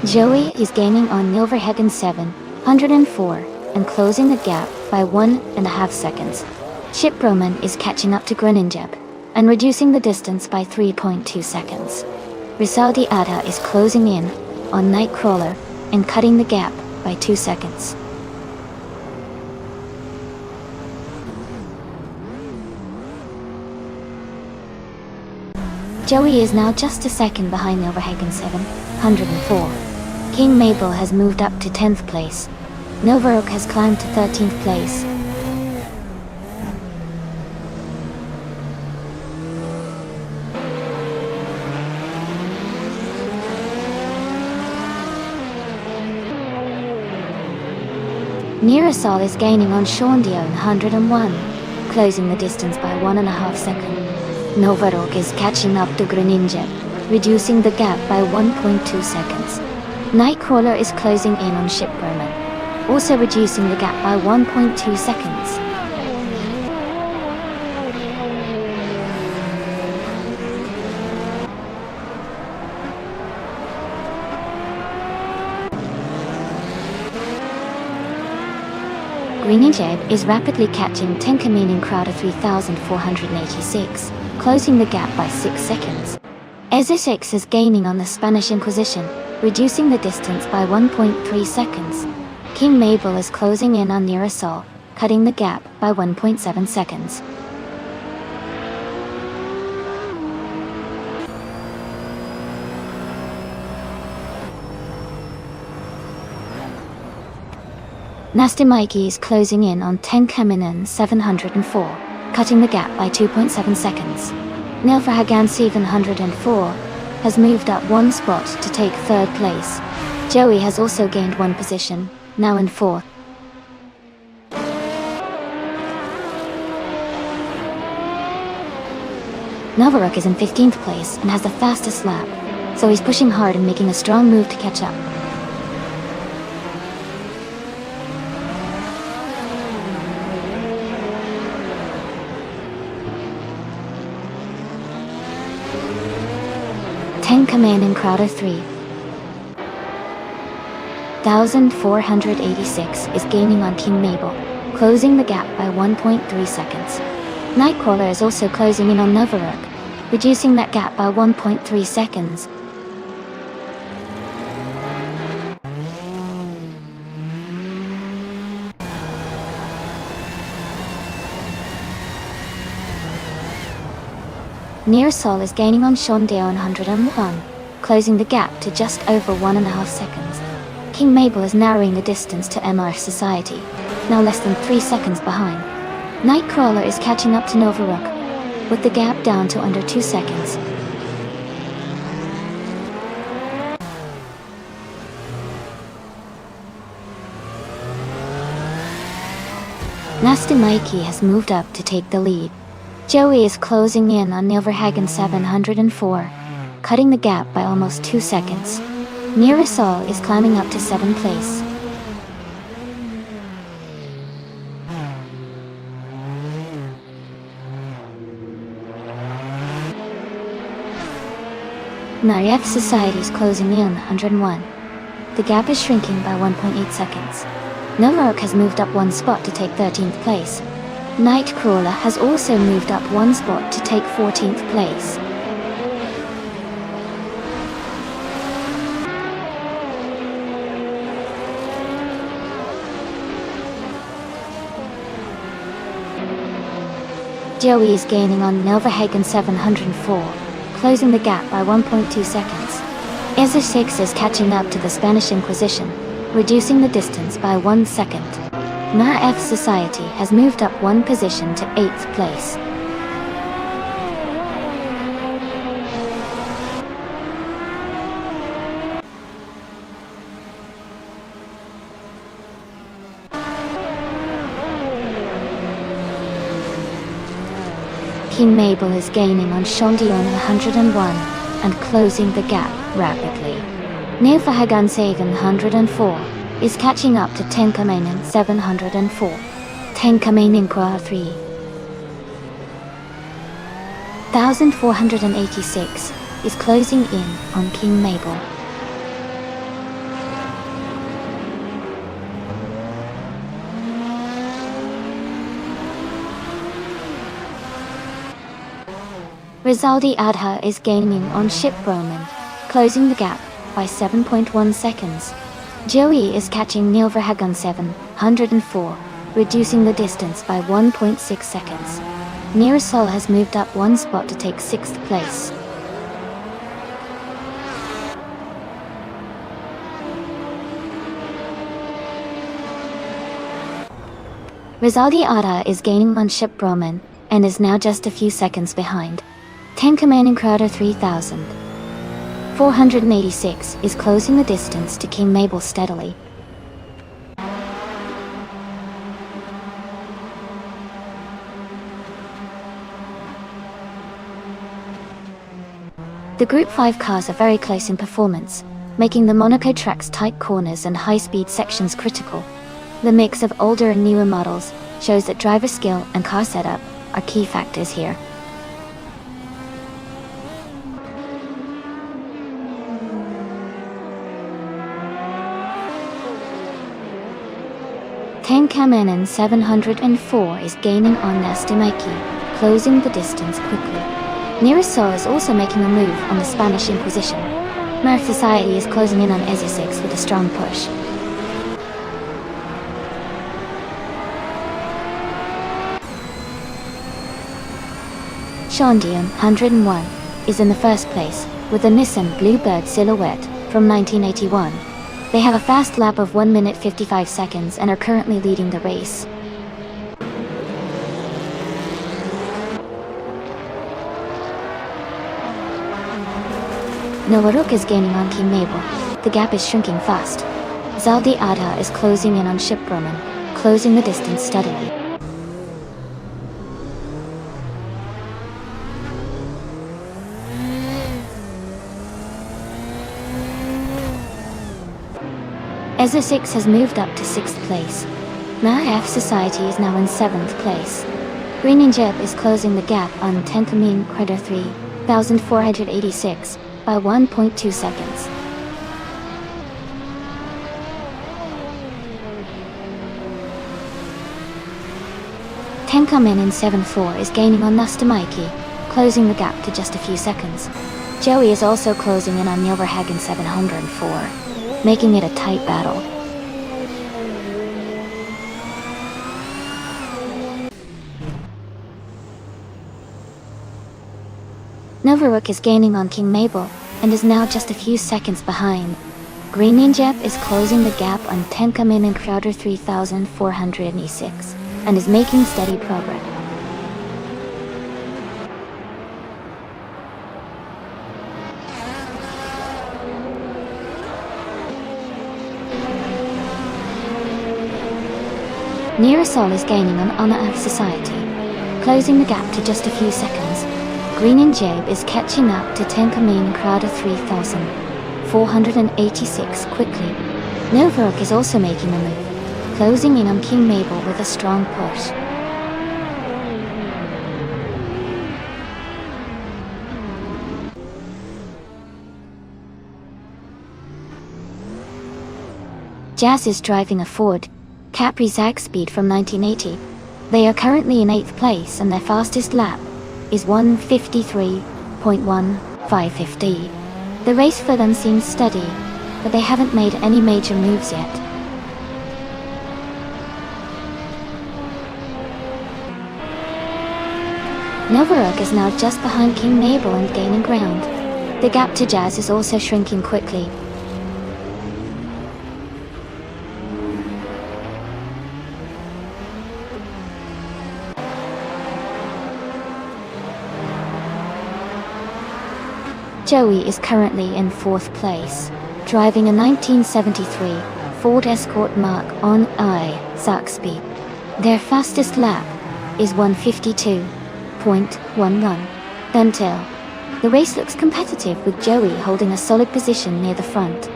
Joey is gaining on Nilfahagan 704 and closing the gap by 1.5 seconds. Ship Roman is catching up to Greninjab and reducing the distance by 3.2 seconds. Rizaldi Adha is closing in on Nightcrawler and cutting the gap by 2 seconds. Joey is now just a second behind Nilfahagan 704. King Mabel has moved up to 10th place. Novarook has climbed to 13th place. Mirasol is gaining on Shaundion 101, closing the distance by 1.5 seconds. Novarok is catching up to Greninja, reducing the gap by 1.2 seconds. Nightcrawler is closing in on Shipperman, also reducing the gap by 1.2 seconds. Greninja is rapidly catching Tenkamin in Crowder 3486, closing the gap by 6 seconds. Ezesix is gaining on the Spanish Inquisition, reducing the distance by 1.3 seconds. King Mabel is closing in on Mirasol, cutting the gap by 1.7 seconds. Nasty Mikey is closing in on Tenkaminen 704, cutting the gap by 2.7 seconds. Nilfrhagan 704 has moved up 1 spot to take 3rd place. Joey has also gained 1 position, now in 4th. Novarok is in 15th place and has the fastest lap, so he's pushing hard and making a strong move to catch up. Tenkaman in Crowder 3486 is gaining on King Mabel, closing the gap by 1.3 seconds. Nightcrawler is also closing in on Novarok, reducing that gap by 1.3 seconds. Nearsol is gaining on Shaundion 101, closing the gap to just over 1.5 seconds. King Mabel is narrowing the distance to MR Society, now less than 3 seconds behind. Nightcrawler is catching up to Novarok, with the gap down to under 2 seconds. Nasty Mikey has moved up to take the lead. Joey is closing in on Nilfrhagan 704, cutting the gap by almost 2 seconds. Mirasol is climbing up to 7th place. Mariette Society is closing in 101. The gap is shrinking by 1.8 seconds. Novarok has moved up 1 spot to take 13th place. Nightcrawler has also moved up 1 spot to take 14th place. Joey is gaining on Nilfrhagan 704, closing the gap by 1.2 seconds. Ezesix is catching up to the Spanish Inquisition, reducing the distance by 1 second. Ma F Society has moved up 1 position to 8th place. King Mabel is gaining on Shaundion 101 and closing the gap rapidly. Nilfrhagan 704 is catching up to Tenkamen 704. Tenkamen Kwa 3486 is closing in on King Mabel. Rizaldi Adha is gaining on Ship Roman, closing the gap by 7.1 seconds. Joey is catching Nilfrhagan 704, reducing the distance by 1.6 seconds. Mirasol has moved up 1 spot to take 6th place. Rizaldi Ada is gaining on Ship Roman, and is now just a few seconds behind. Tenkaman and Crowder 3486 is closing the distance to King Mabel steadily. The Group 5 cars are very close in performance, making the Monaco track's tight corners and high-speed sections critical. The mix of older and newer models shows that driver skill and car setup are key factors here. Tenkamen 704 is gaining on Nastimaiki, closing the distance quickly. Nirasol is also making a move on the Spanish Inquisition. Mirth Society is closing in on EZ6 with a strong push. Shandian 101 is in the first place, with a Nissan Bluebird Silhouette from 1981. They have a fast lap of 1 minute 55 seconds and are currently leading the race. Novaruk is gaining on King Mabel. The gap is shrinking fast. Zaldi Adha is closing in on Shipbroman, closing the distance steadily. EZ6 has moved up to 6th place. Mirth Society is now in 7th place. Green Ninja is closing the gap on Tenkamin Credor 3486 by 1.2 seconds. Tenkamen in 7.4 is gaining on Nastimaiki, closing the gap to just a few seconds. Joey is also closing in on Nilverhagen 704, making it a tight battle. Novaruk is gaining on King Mabel and is now just a few seconds behind. Green Ninja is closing the gap on Tenkamin and Crowder 3486 and is making steady progress. Nirasol is gaining on Honor of Society, closing the gap to just a few seconds. Green and Jabe is catching up to Tenkamin Crowder 3486 quickly. Novaruk is also making a move, closing in on King Mabel with a strong push. Jazz is driving a Ford Capri Zag Speed from 1980. They are currently in 8th place and their fastest lap is 1:53.1550. The race for them seems steady, but they haven't made any major moves yet. Novaruk is now just behind King Mabel and gaining ground. The gap to Jazz is also shrinking quickly. Joey is currently in 4th place, driving a 1973 Ford Escort Mark on I Zag Speed. Their fastest lap is 1:52.11. Until the race looks competitive with Joey holding a solid position near the front.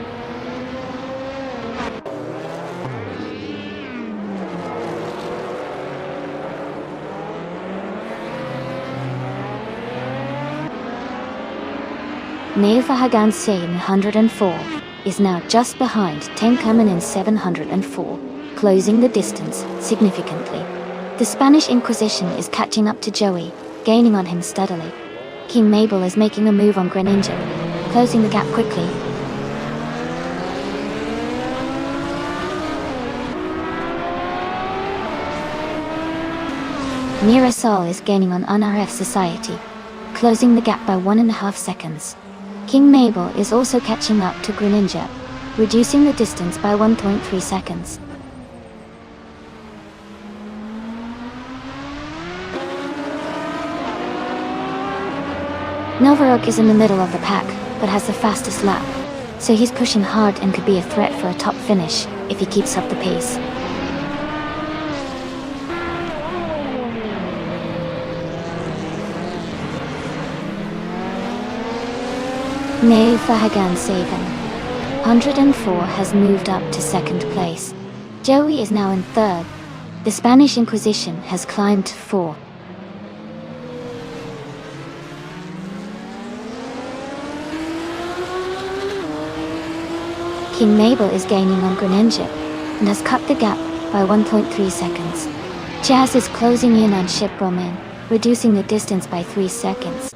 Nilverhagen 704 is now just behind Tenkamen 704, closing the distance significantly. The Spanish Inquisition is catching up to Joey, gaining on him steadily. King Mabel is making a move on Greninja, closing the gap quickly. Nirasol is gaining on NRF Society, closing the gap by 1.5 seconds. King Mabel is also catching up to Greninja, reducing the distance by 1.3 seconds. Novaruk is in the middle of the pack, but has the fastest lap, so he's pushing hard and could be a threat for a top finish if he keeps up the pace. Neo Fahagan Saban 104 has moved up to second place. Joey is now in third. The Spanish Inquisition has climbed to 4. King Mabel is gaining on Greninja and has cut the gap by 1.3 seconds. Jazz is closing in on Ship Roman, reducing the distance by 3 seconds.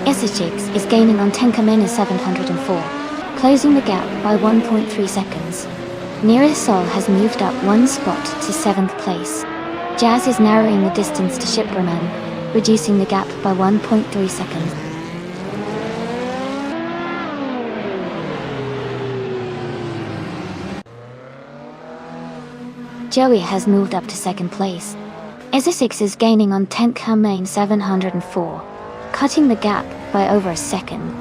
Essex is gaining on Tenkamena 704, closing the gap by 1.3 seconds. Nearasol has moved up 1 spot to 7th place. Jazz is narrowing the distance to Shipraman, reducing the gap by 1.3 seconds. Joey has moved up to 2nd place. Essex is gaining on Tenkamena 704, cutting the gap by over a second.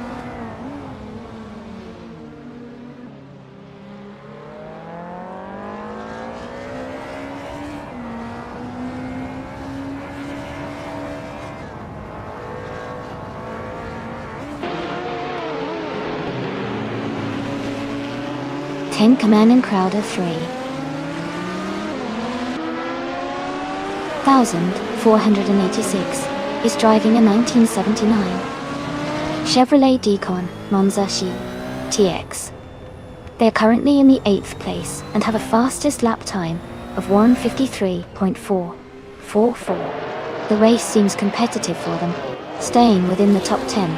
Tenkamena and Crowder 3,486 is driving a 1979 Chevrolet Decon Monza TX. They are currently in the 8th place and have a fastest lap time of 1:53.444. The race seems competitive for them, staying within the top 10.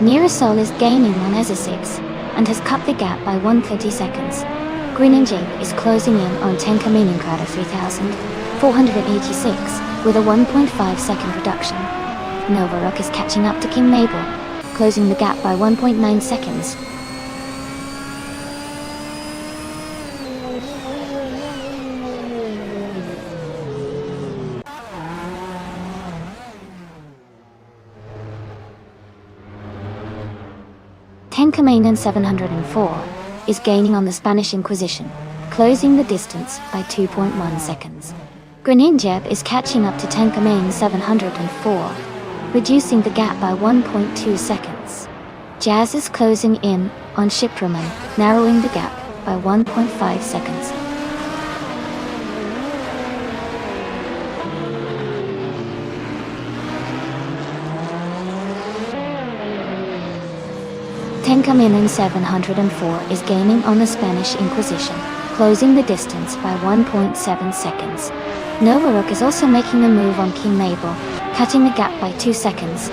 Nearasol is gaining on Essex and has cut the gap by 130 seconds. Greninja is closing in on Tenkamena Crowder 3,486 with a 1.5 second reduction. Novarock is catching up to King Mabel, closing the gap by 1.9 seconds. Tenkamena 704 is gaining on the Spanish Inquisition, closing the distance by 2.1 seconds. Greninja is catching up to Tenkamena 704, reducing the gap by 1.2 seconds. Jazz is closing in on Shipraman, narrowing the gap by 1.5 seconds. Tenkamena 704 is gaining on the Spanish Inquisition, closing the distance by 1.7 seconds. Novarock is also making a move on King Mabel, cutting the gap by 2 seconds.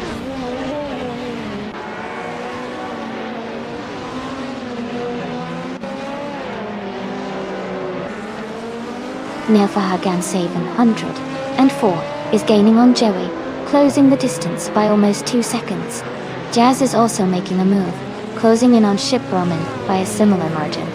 Nilfahagan 704 is gaining on Joey, closing the distance by almost 2 seconds. Jazz is also making a move, closing in on Ship Roman by a similar margin.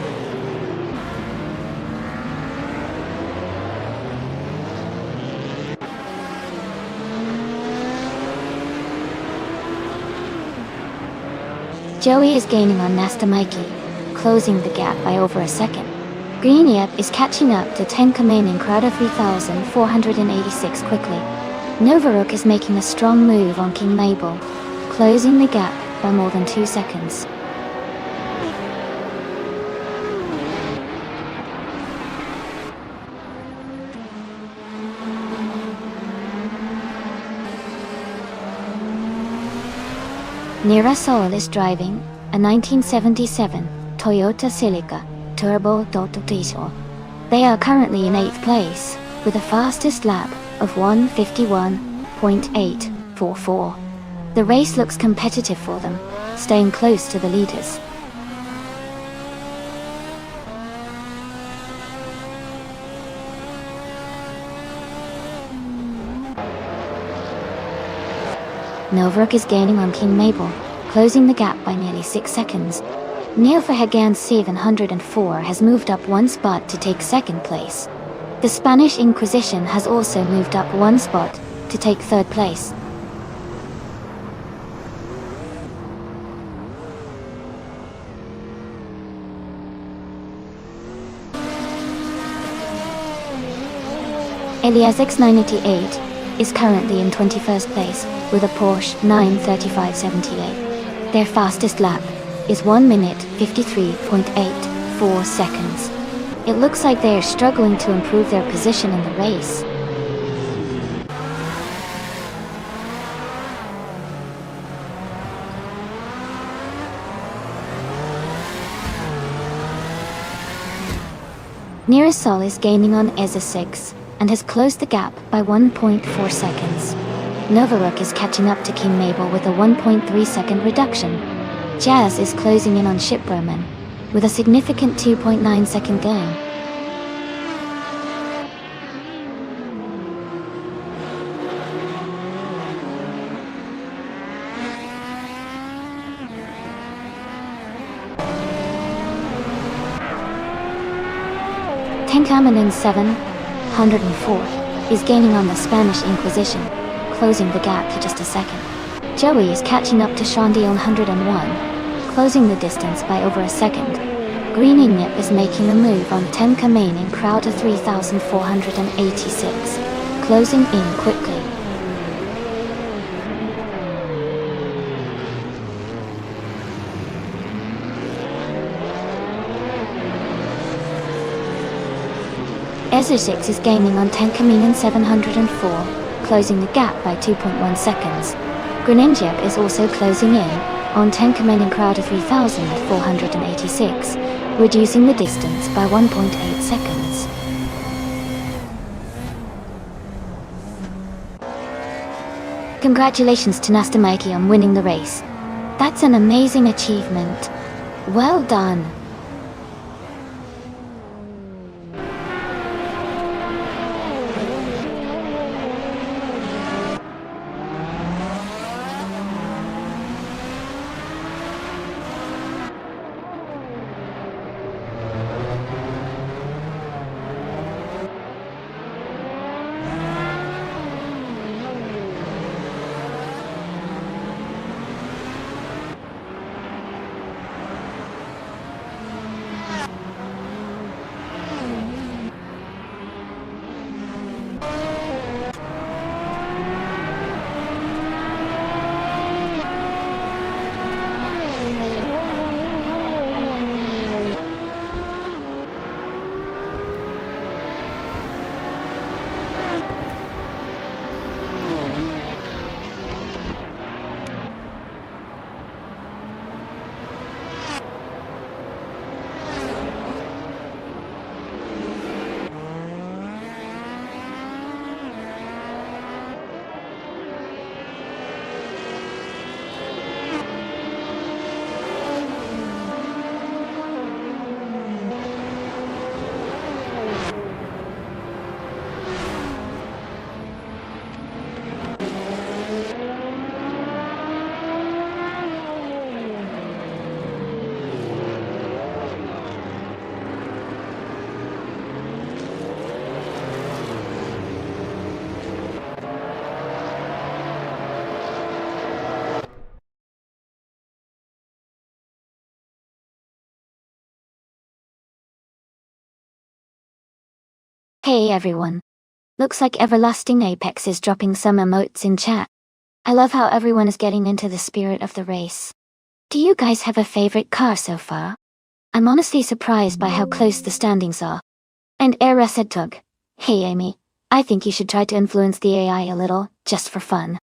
Joey is gaining on Nasta Mikey, closing the gap by over a second. Greeniep is catching up to Tenkamena and Crowder 3,486 quickly. Novarook is making a strong move on King Mabel, closing the gap by more than 2 seconds. Nearasol is driving a 1977 Toyota Celica Turbo Diesel. They are currently in 8th place, with a fastest lap of 1:51.844. The race looks competitive for them, staying close to the leaders. Novarock is gaining on King Mabel, closing the gap by nearly 6 seconds. Neil Verhagen 704 has moved up one spot to take second place. The Spanish Inquisition has also moved up one spot to take third place. Elias X988 is currently in 21st place with a Porsche 935/78. Their fastest lap is 1 minute 53.84 seconds. It looks like they are struggling to improve their position in the race. Nearasol is gaining on EZA 6 and has closed the gap by 1.4 seconds. Novaruk is catching up to King Mabel with a 1.3 second reduction. Jazz is closing in on Shiproman with a significant 2.9 second gain. Tenkamen 704 is gaining on the Spanish Inquisition, closing the gap to just a second. Joey is catching up to Shandy 101, closing the distance by over a second. Green Ignip is making a move on Tenkamen in Crowder 3486, closing in quickly. EZA 6 is gaining on Tenkamen 704, closing the gap by 2.1 seconds. Greninjep is also closing in on Tenkamen Crowder 3486, reducing the distance by 1.8 seconds. Congratulations to Nastamaiki on winning the race. That's an amazing achievement. Well done. Hey everyone. Looks like Everlasting Apex is dropping some emotes in chat. I love how everyone is getting into the spirit of the race. Do you guys have a favorite car so far? I'm honestly surprised by how close the standings are. And Era said Tug, hey Amy, I think you should try to influence the AI a little, just for fun.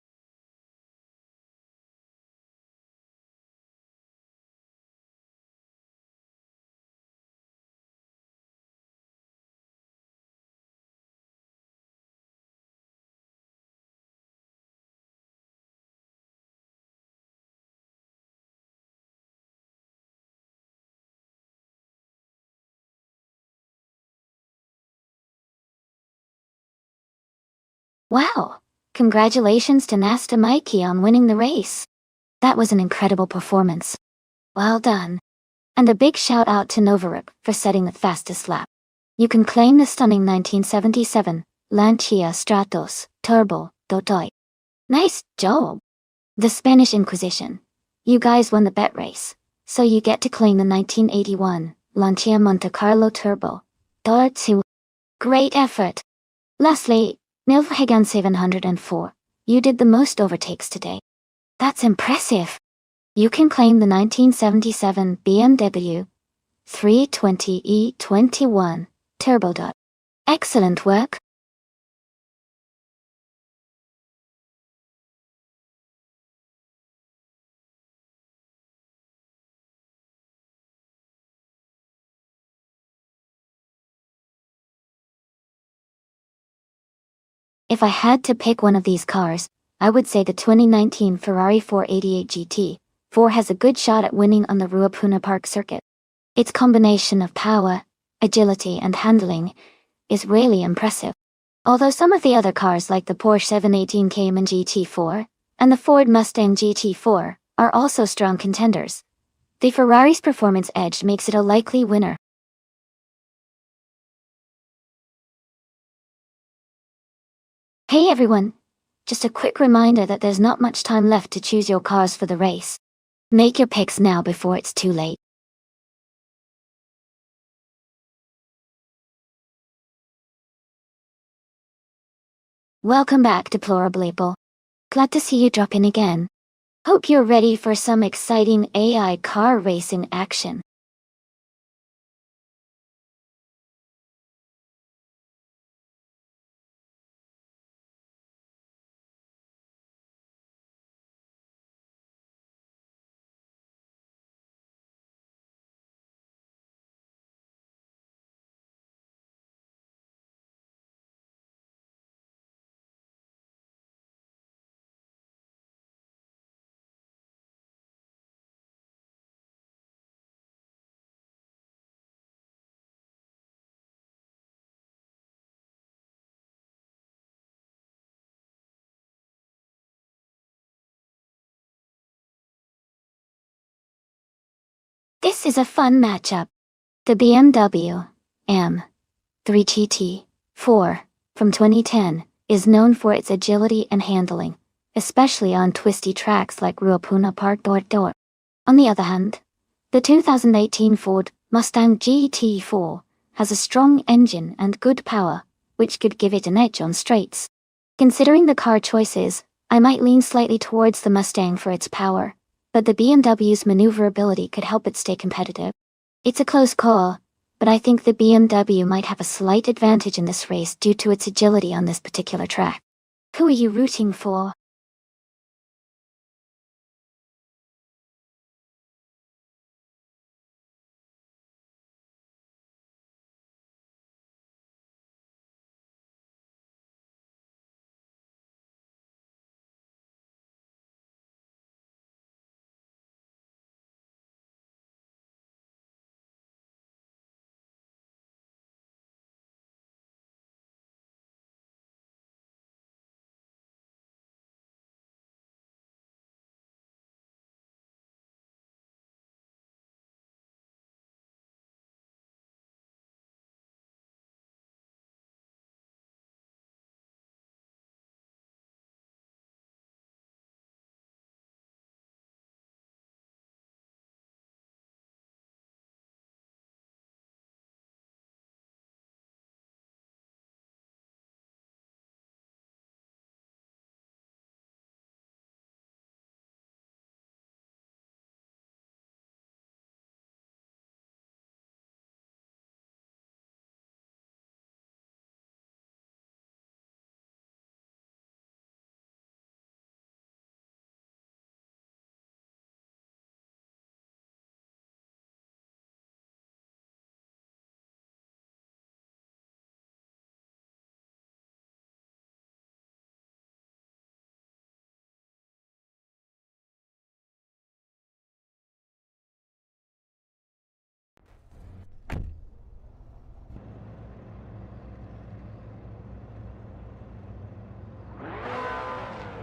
Wow! Congratulations to Nasta Mikey on winning the race. That was an incredible performance. Well done. And a big shout out to Novaruk for setting the fastest lap. You can claim the stunning 1977 Lancia Stratos Turbo Dotoy. Nice job! The Spanish Inquisition. You guys won the bet race, so you get to claim the 1981 Lancia Monte Carlo Turbo. Two. Great effort! Lastly, Nilfhagan 704. You did the most overtakes today. That's impressive! You can claim the 1977 BMW 320e21 Turbo. Excellent work! If I had to pick one of these cars, I would say the 2019 Ferrari 488 GT. 4 has a good shot at winning on the Ruapuna Park circuit. Its combination of power, agility and handling is really impressive. Although some of the other cars like the Porsche 718 Cayman GT4 and the Ford Mustang GT4 are also strong contenders, the Ferrari's performance edge makes it a likely winner. Hey everyone! Just a quick reminder that there's not much time left to choose your cars for the race. Make your picks now before it's too late. Welcome back, Deplorable. Glad to see you drop in again. Hope you're ready for some exciting AI car racing action. This is a fun matchup. The BMW M3 GT4 from 2010 is known for its agility and handling, especially on twisty tracks like Ruapuna Park Door. On the other hand, the 2018 Ford Mustang GT4 has a strong engine and good power, which could give it an edge on straights. Considering the car choices, I might lean slightly towards the Mustang for its power, but the BMW's maneuverability could help it stay competitive. It's a close call, but I think the BMW might have a slight advantage in this race due to its agility on this particular track. Who are you rooting for?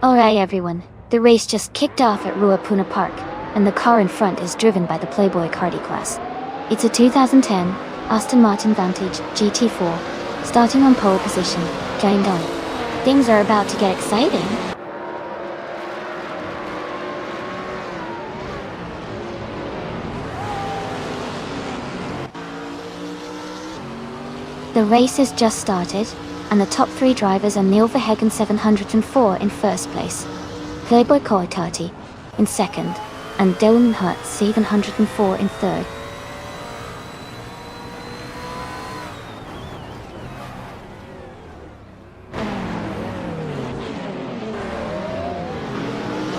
Alright everyone, the race just kicked off at Ruapuna Park. and the car in front is driven by the Playboy Carti class. It's a 2010 Aston Martin Vantage GT4, starting on pole position, joined on. Things are about to get exciting. The race has just started, and the top 3 drivers are Neil Verhagen 704 in first place, Playboy Carti in second, and Dylan Hutz 704 in third.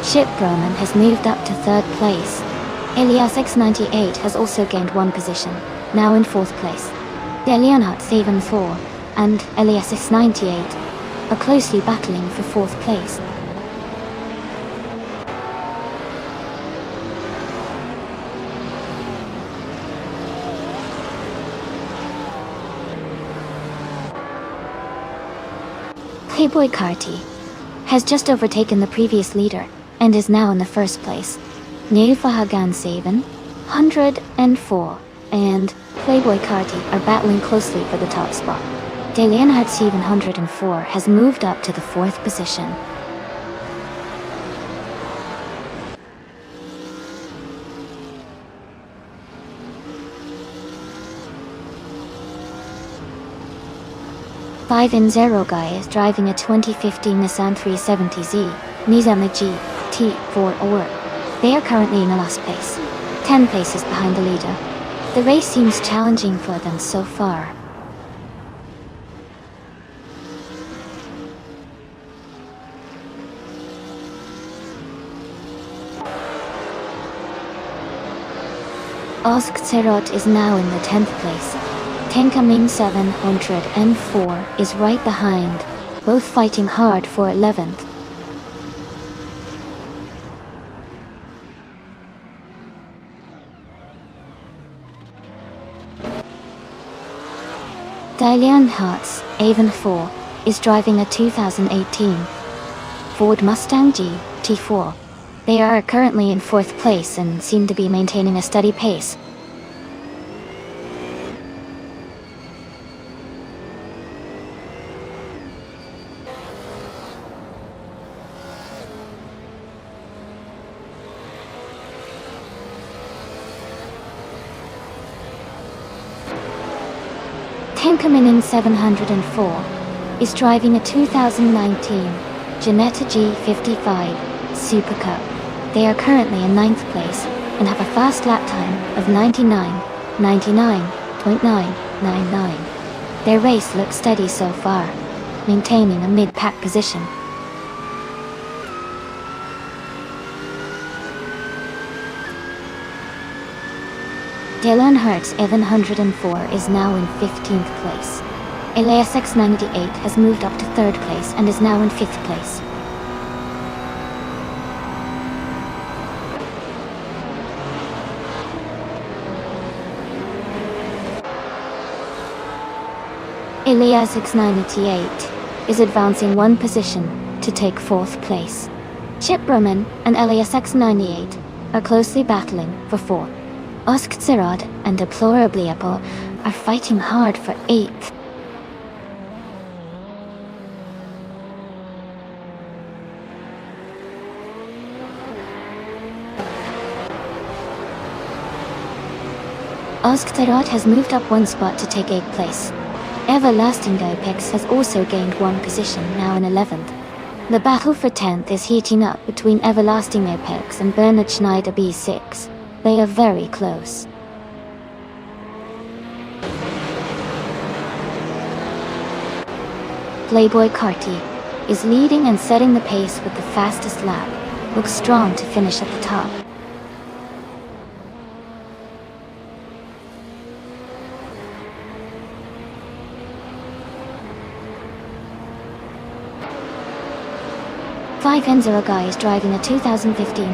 Chip Broman has moved up to third place. Elias X98 has also gained 1 position, now in fourth place. Dylan Hutz 704 and Elias X98 are closely battling for fourth place. Playboy Carti has just overtaken the previous leader and is now in the first place. Neil Verhagen 704 and Playboy Carti are battling closely for the top spot. Dylan Hutz 704 has moved up to the fourth position. Five in Zero Guy is driving a 2015 Nissan 370Z, Nissan GT4 or. They are currently in the last place, 10 places behind the leader. The race seems challenging for them so far. Osk Serot is now in the 10th place. Tenkamin 704 is right behind, both fighting hard for 11th. Dylan Hutz, Avon4, is driving a 2018 Ford Mustang GT4. They are currently in fourth place and seem to be maintaining a steady pace. Tenkamin 704 is driving a 2019 Jannetta G55 Super Cup. They are currently in 9th place and have a fast lap time of 99.999. Their race looks steady so far, maintaining a mid-pack position. Dylan Hutz 704 is now in 15th place. Elias X98 has moved up to 3rd place and is now in 5th place. Elias X98 is advancing 1 position to take 4th place. Chip Broman and Elias X98 are closely battling for 4th. Osk Zerod and Deplorably Apple are fighting hard for 8th. Osk Zerod has moved up 1 spot to take 8th place. Everlasting Apex has also gained 1 position, now in 11th. The battle for 10th is heating up between Everlasting Apex and Bernard Schneider B6. They are very close. Playboy Carti is leading and setting the pace with the fastest lap. Looks strong to finish at the top. Five Enzero Guy is driving a 2015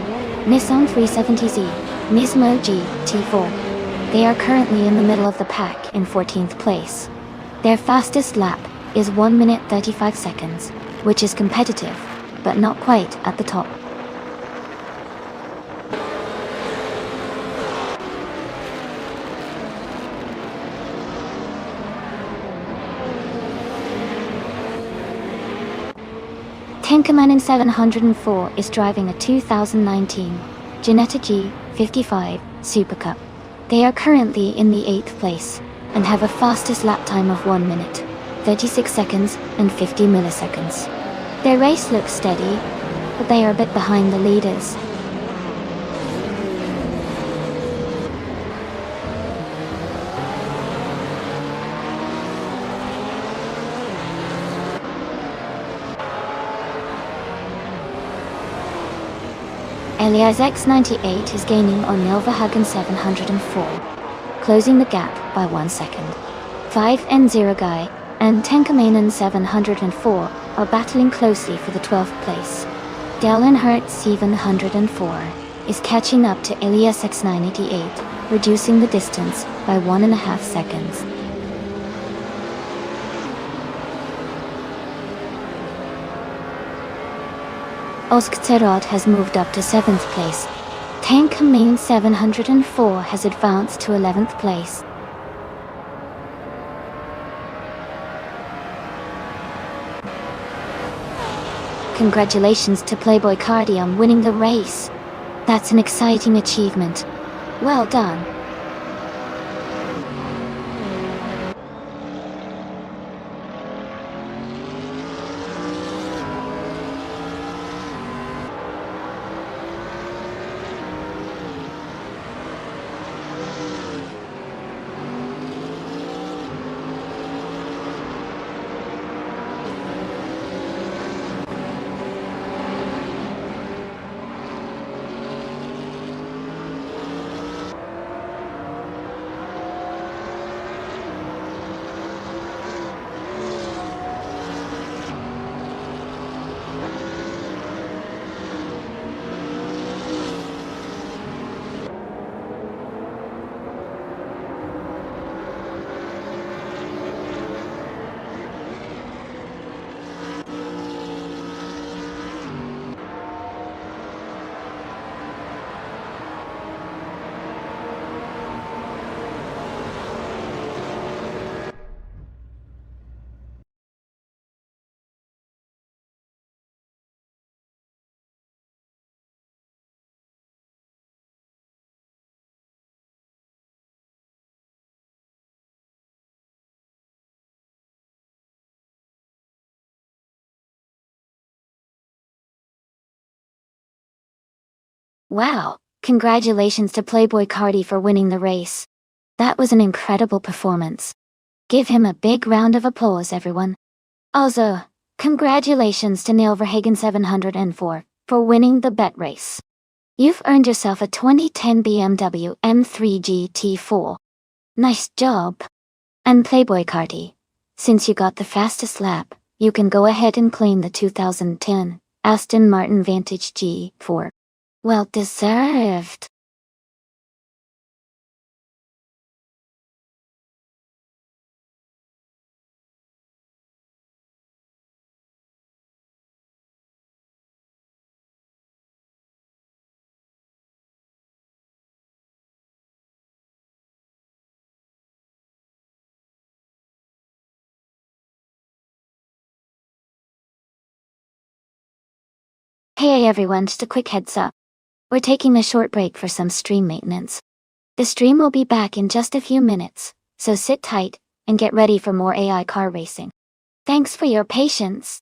Nissan 370Z Nismo GT4. They are currently in the middle of the pack in 14th place. Their fastest lap is 1 minute 35 seconds, which is competitive, but not quite at the top. Tenkaman 704 is driving a 2019 Genetta G55 Super Cup. They are currently in the 8th place and have a fastest lap time of 1 minute, 36 seconds and 50 milliseconds. Their race looks steady, but they are a bit behind the leaders. Elias X98 is gaining on Nilverhagen 704, closing the gap by 1 second. 5N0 Guy and Tenkamanen 704 are battling closely for the 12th place. Dallin Hertz 704 is catching up to Elias X988, reducing the distance by 1.5 seconds. Oskterod has moved up to 7th place. Tenkamanen 704 has advanced to 11th place. Congratulations to Playboy Cardi on winning the race. That's an exciting achievement. Well done. Wow, congratulations to Playboy Cardi for winning the race. That was an incredible performance. Give him a big round of applause, everyone. Also, congratulations to Nilverhagen 704 for winning the bet race. You've earned yourself a 2010 BMW M3 GT4. Nice job. And Playboy Cardi, since you got the fastest lap, you can go ahead and claim the 2010 Aston Martin Vantage G4. Well deserved. Hey everyone, just a quick heads up. We're taking a short break for some stream maintenance. The stream will be back in just a few minutes, so sit tight and get ready for more AI car racing. Thanks for your patience.